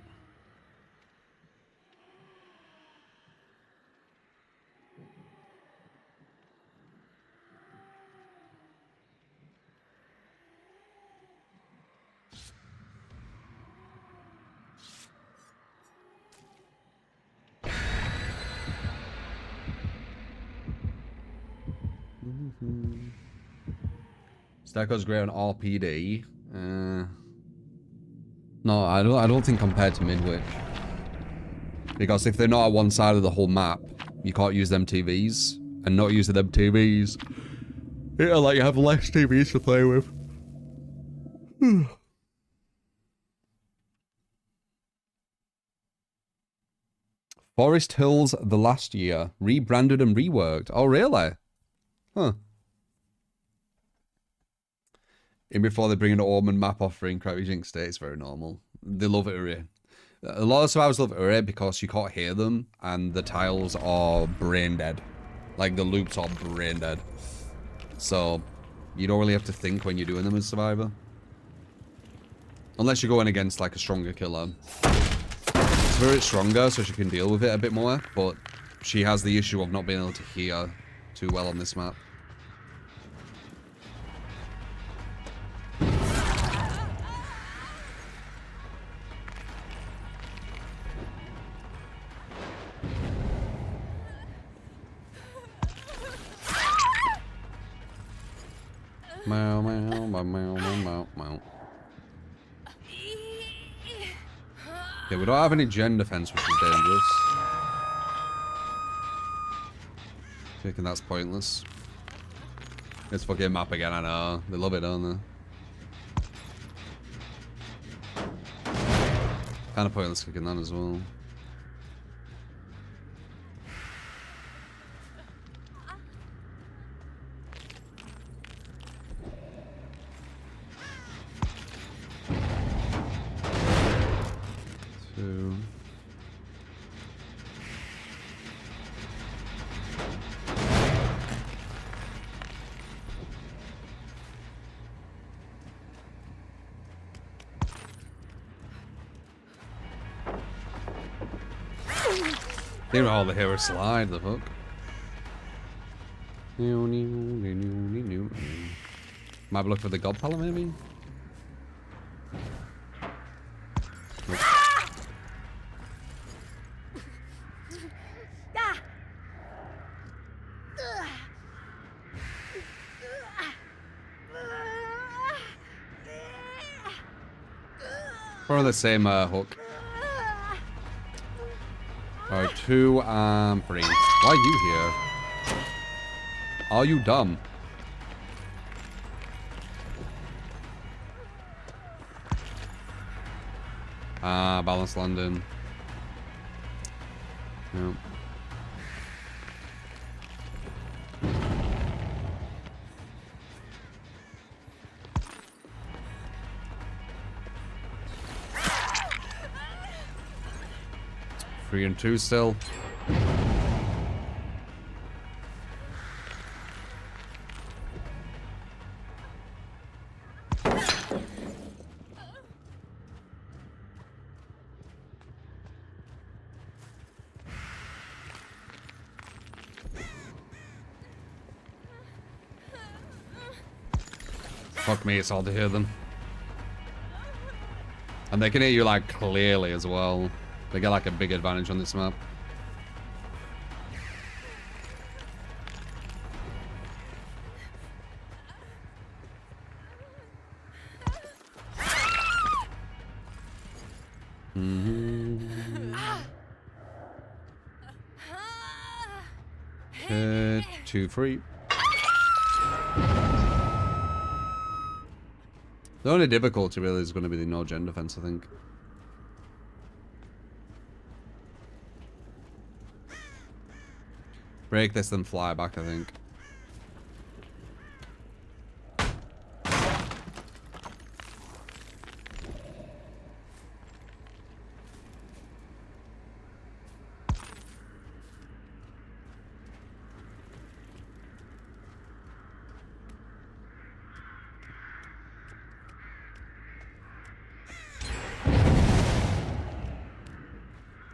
Stacko's great on RPD. No, I don't think compared to Midwich. Because if they're not at one side of the whole map, you can't use them TVs. And not using them TVs, it'll like you have less TVs to play with. Forest Hills the last year. Rebranded and reworked. Oh, really? Huh. In before they bring an Ormond map offering Crappy Jinx State, it's very normal. They love it here. A lot of survivors love it here because you can't hear them and the tiles are brain dead. Like the loops are brain dead. So you don't really have to think when you're doing them as Survivor. Unless you're going against like a stronger killer. Spirit's stronger so she can deal with it a bit more, but she has the issue of not being able to hear too well on this map. Meow, meow, meow, meow, meow, meow. Okay, we don't have any gen defense, which is dangerous. Thinking that's pointless. It's fucking map again, I know. They love it, don't they? Kind of pointless kicking that as well. Two. They were all the hero slide, the fuck. Might look for the god pala, maybe? Nope. Or the same hook. Alright, 2 and 3. Why are you here? Are you dumb? Ah, balance London. Nope. Three and 2 still. Fuck me, it's hard to hear them. And they can hear you like clearly as well. They get like a big advantage on this map. Hit 2 free. The only difficulty really is going to be the no gen defense, I think. Break this, then fly back, I think.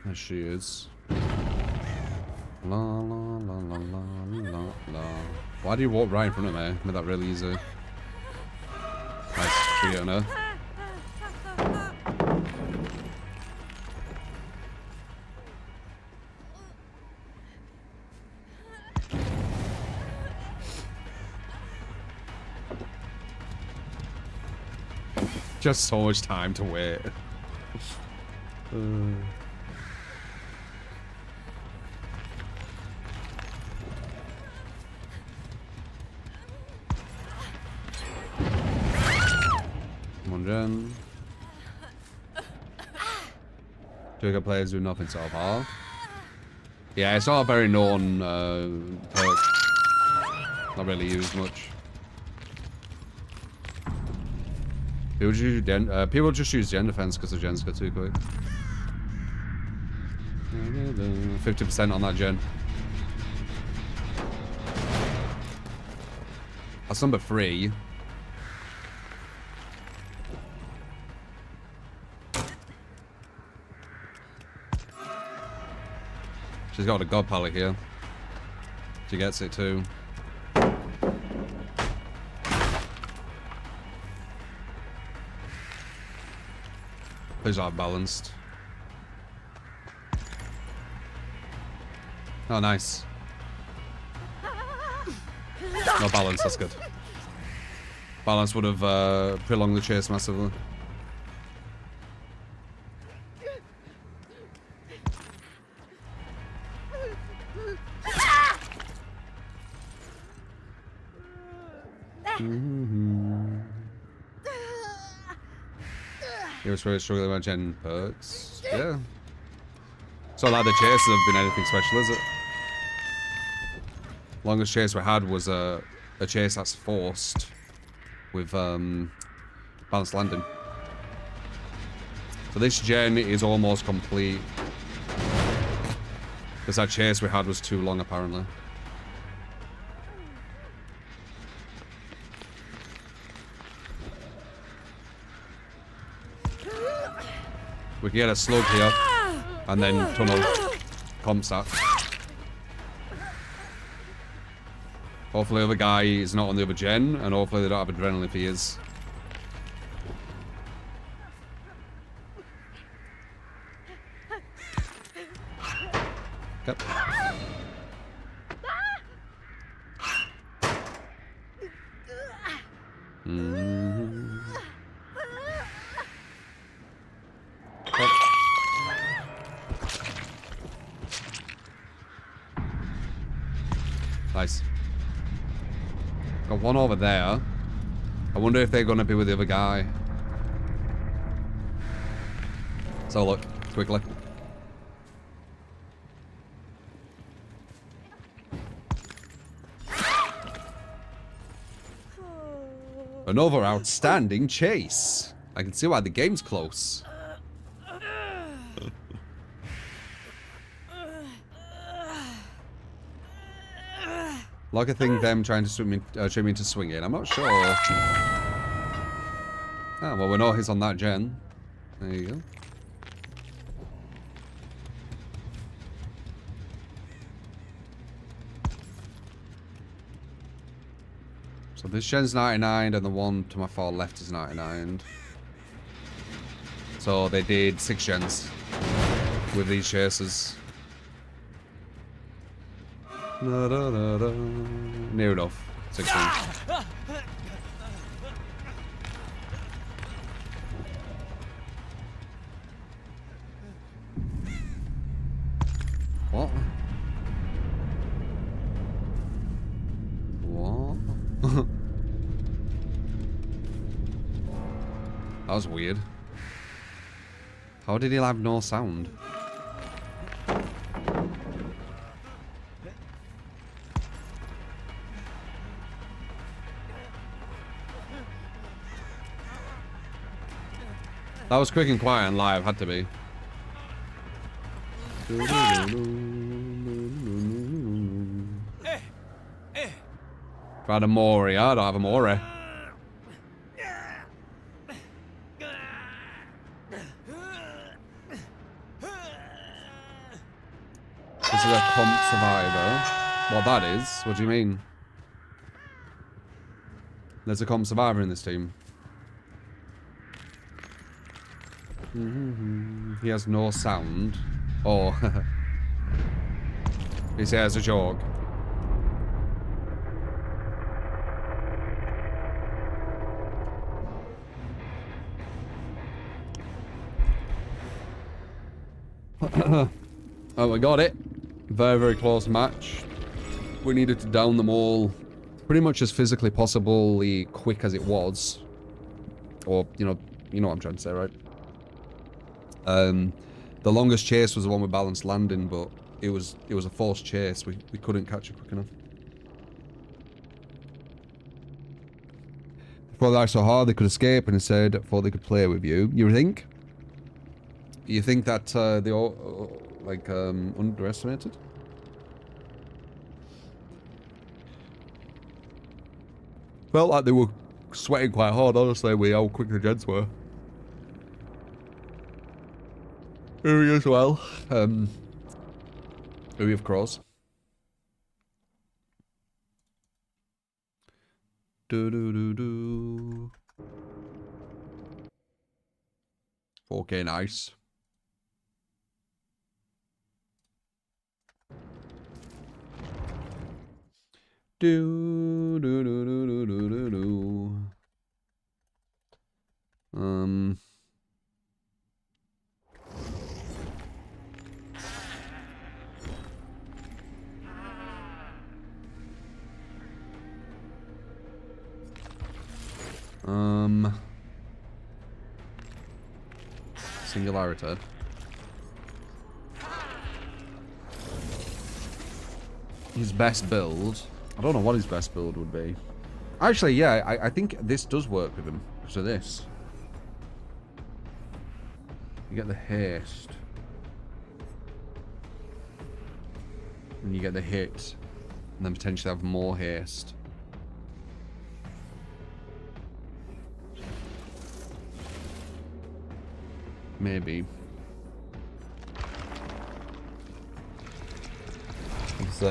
There she is. La la la la la la la. Why do you walk right in front of me? Made that really easy. Nice Fiona. Just so much time to wait. Come on, Jen. Two good players do nothing so far. Yeah, it's not a very known perk. Not really used much. People just use gen defense because the gens go too quick. 50% on that gen. That's number 3. She's got a god pallet here. She gets it too. Those are balanced. Oh, nice. No balance, that's good. Balance would have prolonged the chase massively. You were struggling with gen perks. Yeah. It's not like the chases have been anything special, is it? Longest chase we had was a chase that's forced with balanced landing. So this gen is almost complete. Because that chase we had was too long, apparently. We can get a slug here, and then tunnel comp stack. Hopefully the other guy is not on the other gen, and hopefully they don't have adrenaline if he is. Yep. Nice. Got one over there. I wonder if they're going to be with the other guy. So look, quickly. Another outstanding chase. I can see why the game's close. Like I think them trying to swim into swinging. I'm not sure. Ah, well, we know he's on that gen. There you go. So this gen's 99 and the one to my far left is 99. So they did 6 gens with these chasers. Da, da, da, da. Near enough. 16. What? What? That was weird. How did he have no sound? That was quick and quiet and live, had to be. If I had a Mori, I don't have a Mori. This is a comp survivor. What that is? What do you mean? There's a comp survivor in this team. He has no sound. Oh. He says a joke. Oh, we got it. Very, very close match. We needed to down them all pretty much as physically possibly quick as it was. Or, you know what I'm trying to say, right? The longest chase was the one with balanced landing, but it was a forced chase. We couldn't catch it quick enough. Before they are so hard, they could escape, and instead, thought they could play with you. You think? You think that they all underestimated? Felt like they were sweating quite hard, honestly, with how quick the gens were. Uri as well. Uri of Crows. Do. 4K nice. Do. Singularity. His best build. I don't know what his best build would be. Actually, yeah, I think this does work with him because of this. You get the haste. And you get the hit. And then potentially have more haste. Maybe. It's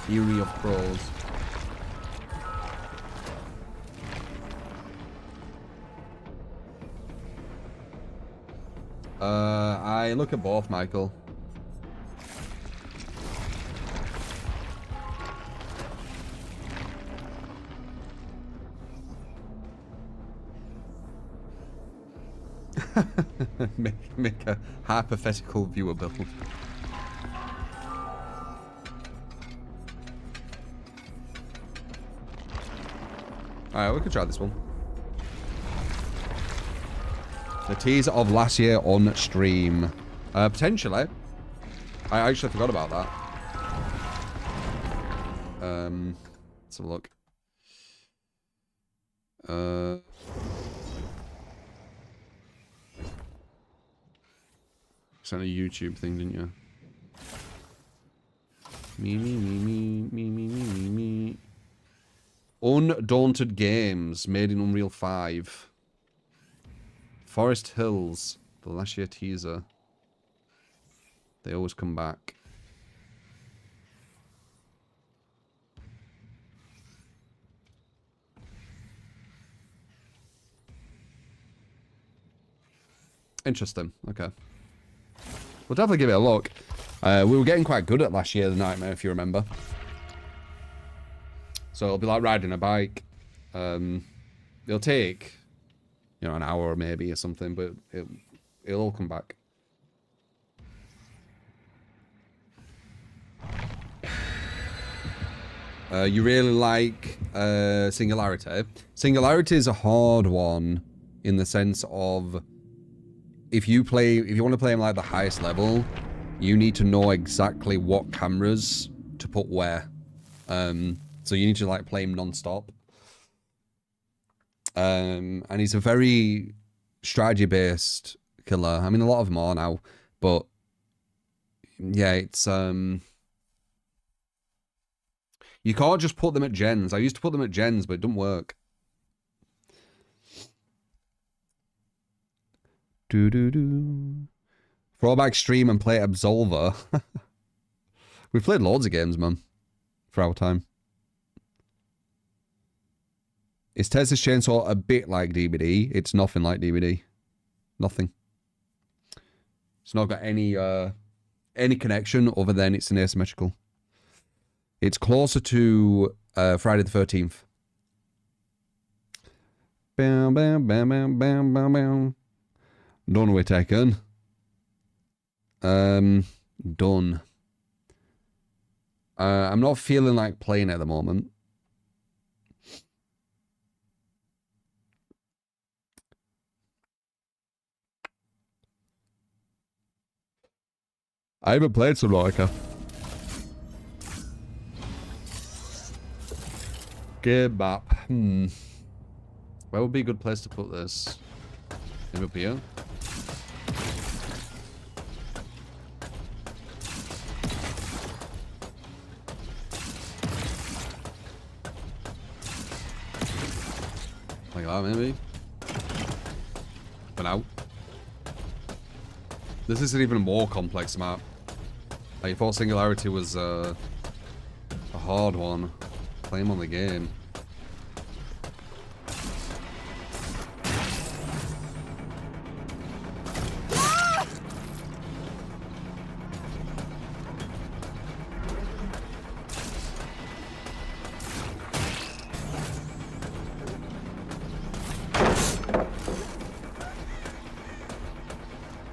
Eerie of pros. I look at both, Michael. make a hypothetical viewer build. Alright, we could try this one. The teaser of last year on stream. Potentially. I actually forgot about that. Let's have a look. It's on a YouTube thing, didn't you? Me. Undaunted Games, made in Unreal 5. Forest Hills, the last year teaser. They always come back. Interesting. Okay. We'll definitely give it a look. We were getting quite good at last year, the Nightmare, if you remember. So it'll be like riding a bike. It'll take, you know, an hour maybe or something, but it'll all come back. You really like Singularity. Singularity is a hard one in the sense of if you want to play him like the highest level, you need to know exactly what cameras to put where. So you need to like play him non-stop. And he's a very strategy-based killer. I mean, a lot of them are now, but yeah, it's you can't just put them at gens. I used to put them at gens, but it doesn't work. Throwback stream and play Absolver. We've played loads of games, man, for our time. Is Texas Chainsaw a bit like DBD? It's nothing like DBD. Nothing. It's not got any connection other than it's an asymmetrical. It's closer to Friday the 13th. Bam, bam, bam, bam, bam, bam, bam. Done with Tekken. Done. I'm not feeling like playing at the moment. I haven't played Subnautica. Game map. Where would be a good place to put this? Maybe up here? Like that, maybe? For now. This is an even more complex map. I thought Singularity was a hard one. Play him on the game.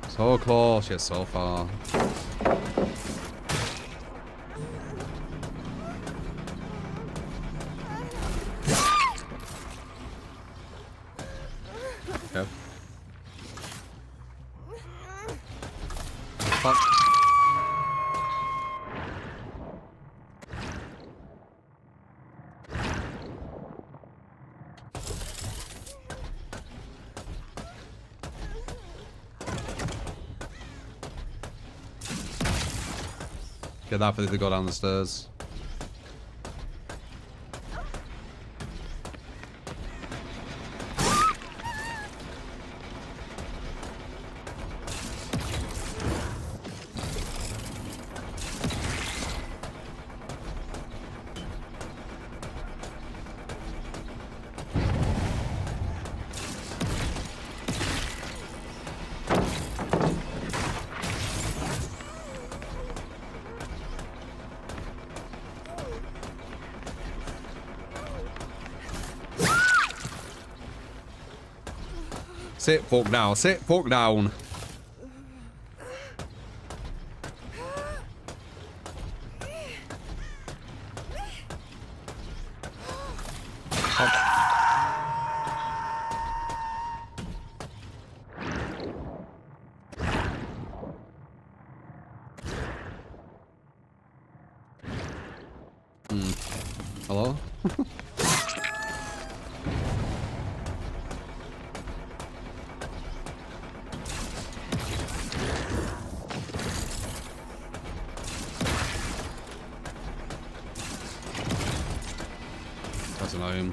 So close, yet so far. Yep. Fuck. Get that for they go down the stairs. Sit fuck down, sit fuck down. Hello? That's annoying.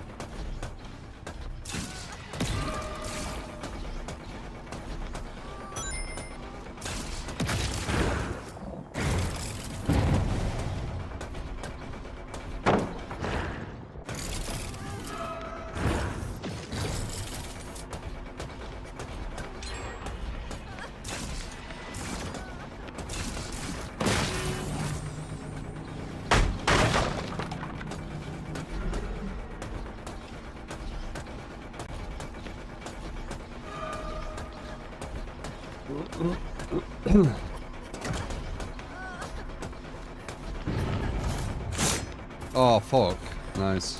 Oh, fuck. Nice.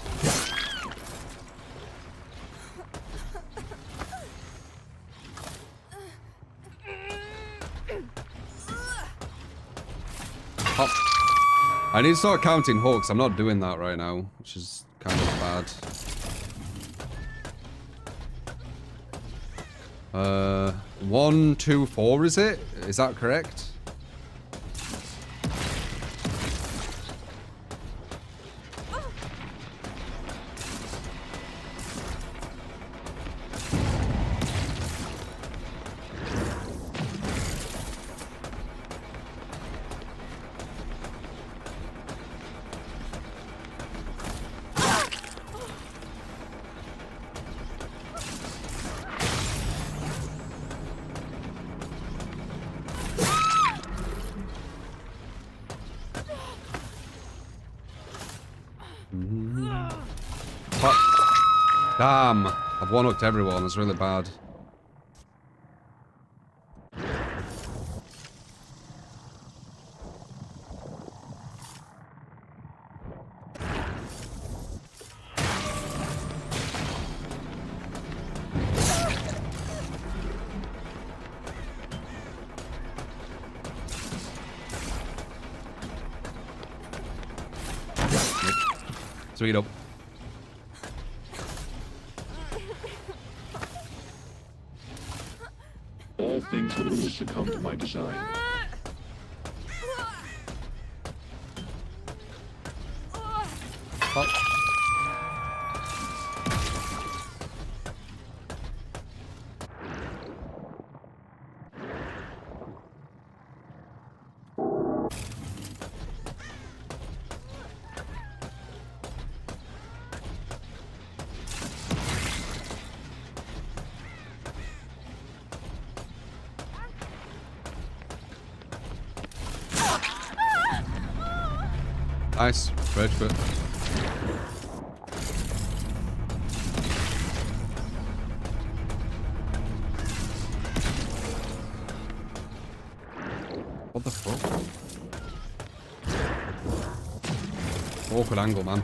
Oh. I need to start counting hooks. I'm not doing that right now, which is kind of bad. 1, 2, 4, is it? Is that correct? Damn, I've one-upped everyone, it's really bad. Sweet up. All things will succumb to my design. Fuck. Nice. Rage quit. What the fuck? Awkward angle, man.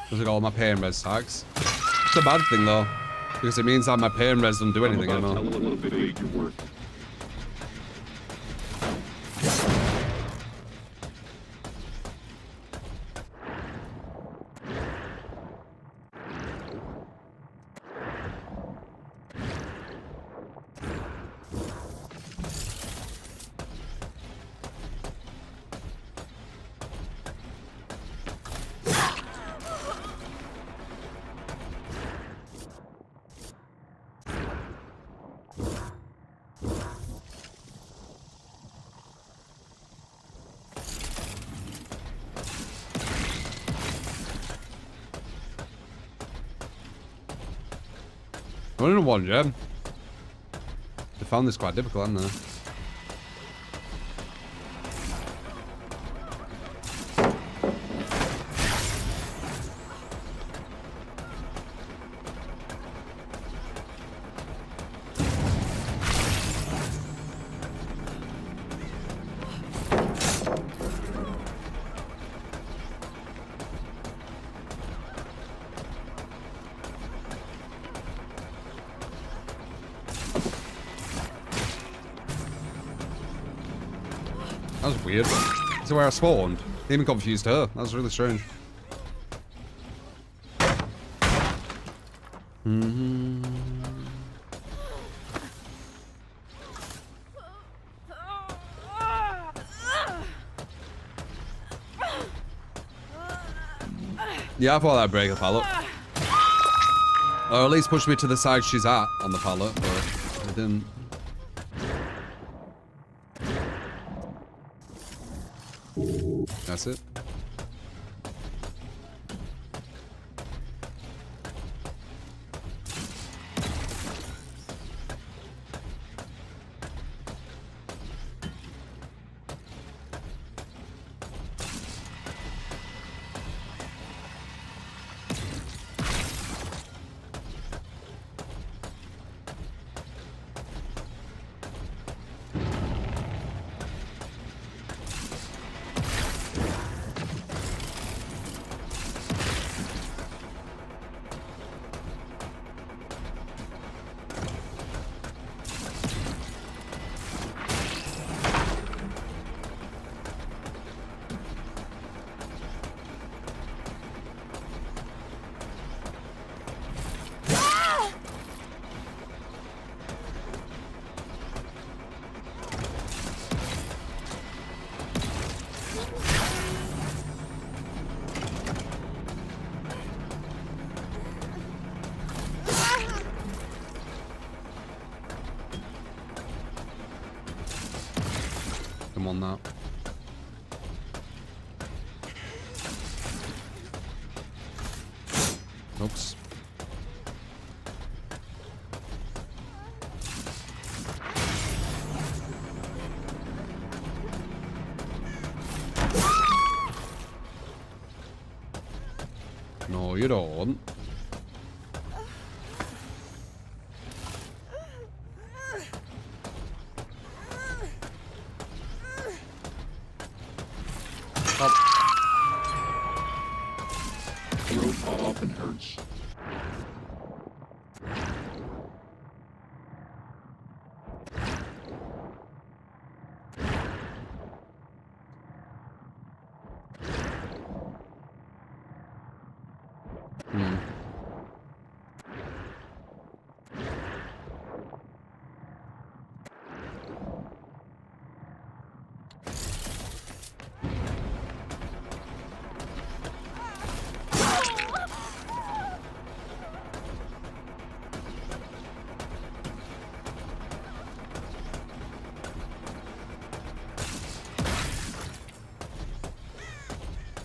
Because I got all my pain res tags. It's a bad thing though, because it means that my pain res doesn't do anything anymore. Only in one gem. They found this quite difficult, haven't they? That was weird. Is it where I spawned? They even confused her. That was really strange. Yeah, I thought that'd break the pallet. Or at least push me to the side she's at on the pallet, but it didn't. That's it. Come on now. Oops. No, you don't. Often hurts.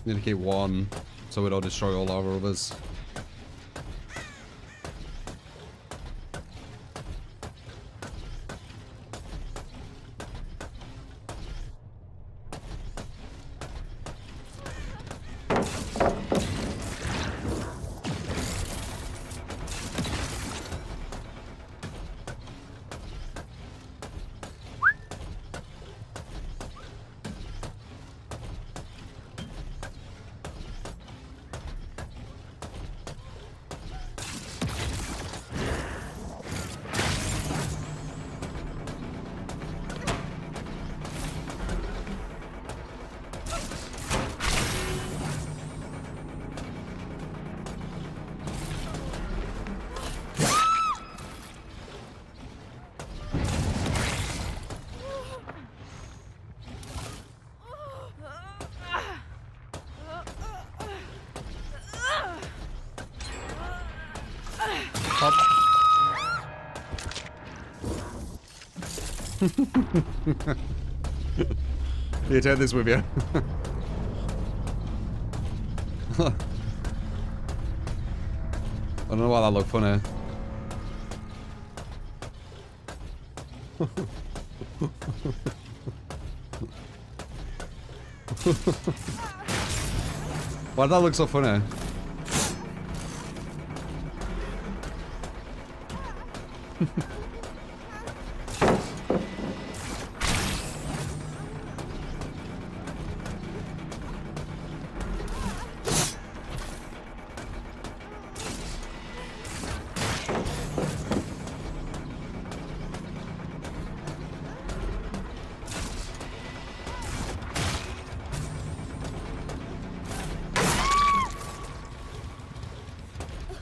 Need to keep one so we don't destroy all our others. You take this with you. I don't know why that looked funny. Why did that look so funny?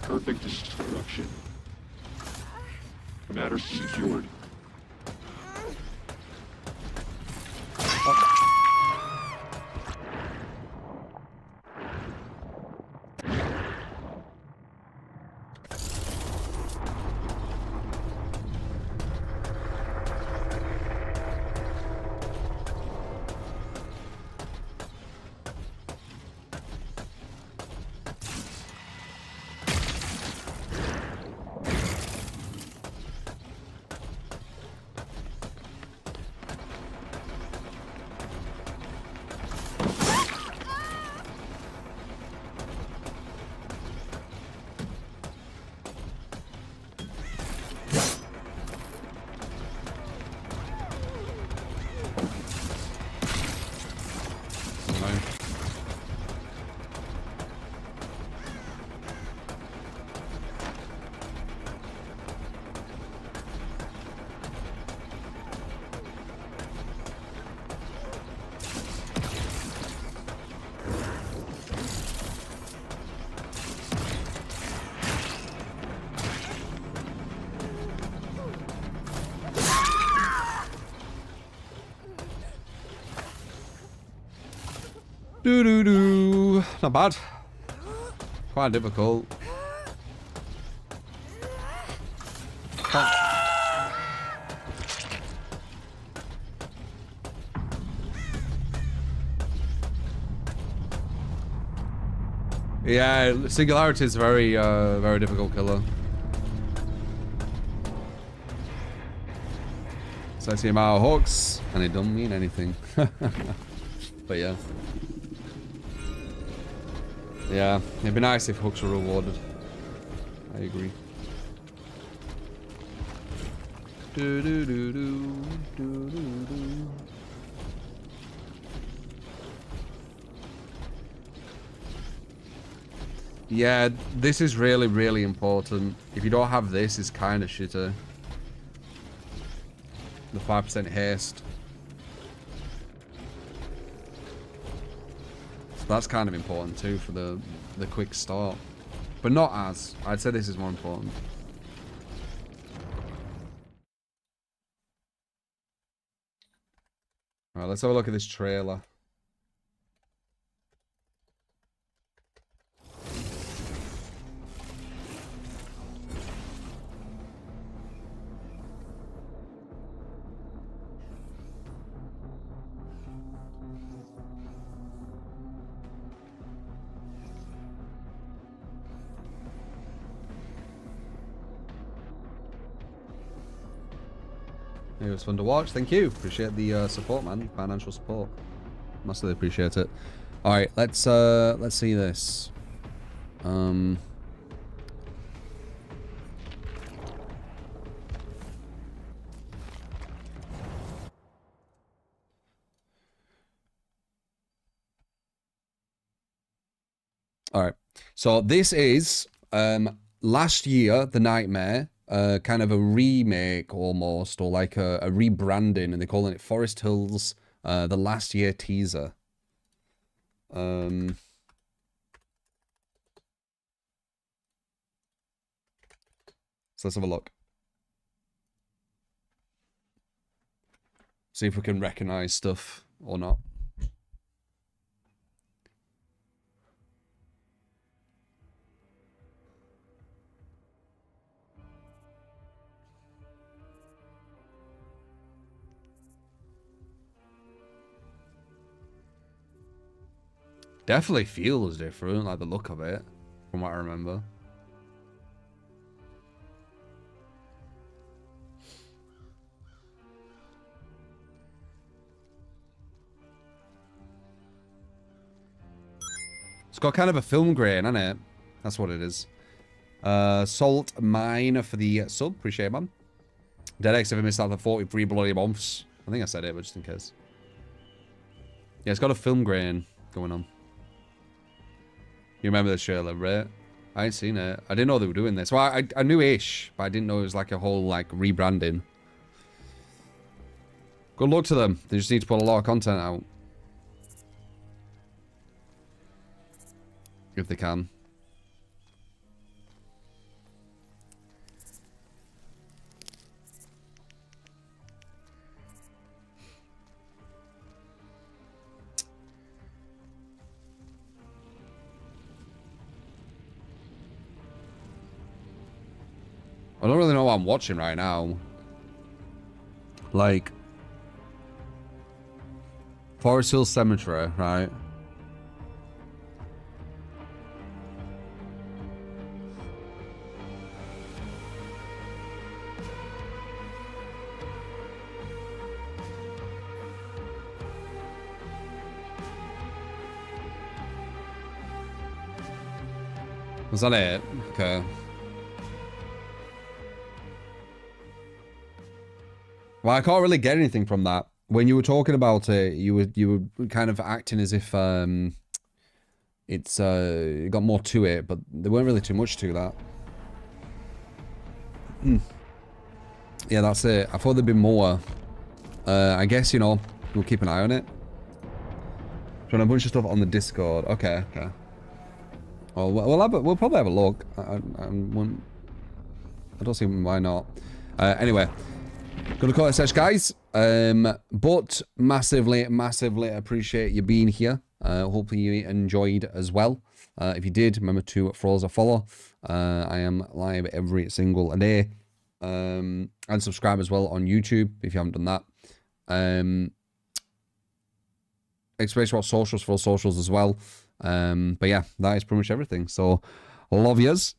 Perfect destruction. Matter secured. Doo-doo-doo. Not bad. Quite difficult. Yeah, Singularity is very, very difficult killer. So I see him out of hooks, and it don't mean anything. But yeah. Yeah, it'd be nice if hooks were rewarded. I agree. Do do do do do do do. Yeah, this is really, really important. If you don't have this, it's kind of shitty. The 5% haste. So that's kind of important too for the quick start. But not as. I'd say this is more important. Alright, let's have a look at this trailer. It was fun to watch. Thank you. Appreciate the support, man. Financial support. Massively appreciate it. All right, let's see this. All right. So this is last year, The Nightmare. Kind of a remake almost, or like a rebranding, and they're calling it Forest Hills, the last year teaser. So let's have a look. See if we can recognize stuff or not. Definitely feels different, like the look of it, from what I remember. It's got kind of a film grain, hasn't it? That's what it is. Salt Mine for the sub. Appreciate it, man. Dedex, have I missed out the 43 bloody months? I think I said it, but just in case. Yeah, it's got a film grain going on. You remember the trailer, right? I ain't seen it. I didn't know they were doing this. Well, I knew ish, but I didn't know it was like a whole like rebranding. Good luck to them. They just need to put a lot of content out. If they can. I don't really know what I'm watching right now. Like Forest Hill Cemetery, right? Was that it? Okay. Well, I can't really get anything from that. When you were talking about it, you were kind of acting as if it's got more to it, but there weren't really too much to that. Yeah, that's it. I thought there'd be more. I guess, you know, we'll keep an eye on it. Trying a bunch of stuff on the Discord. Okay, okay. Well, we'll probably have a look. I don't see why not. Anyway, gonna call it such, guys. But massively appreciate you being here. Hopefully you enjoyed as well. If you did, remember to throw us a follow. I am live every single day. And subscribe as well on YouTube if you haven't done that. Express what socials for socials as well. But yeah, that is pretty much everything. So, love yous.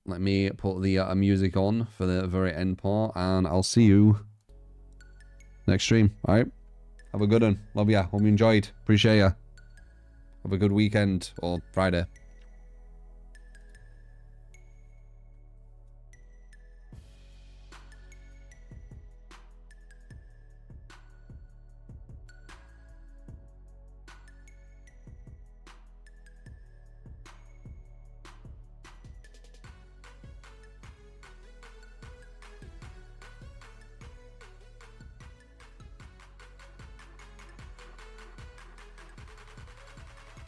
Let me put the music on for the very end part, and I'll see you next stream. All right, have a good one. Love ya. Hope you enjoyed. Appreciate ya. Have a good weekend or Friday.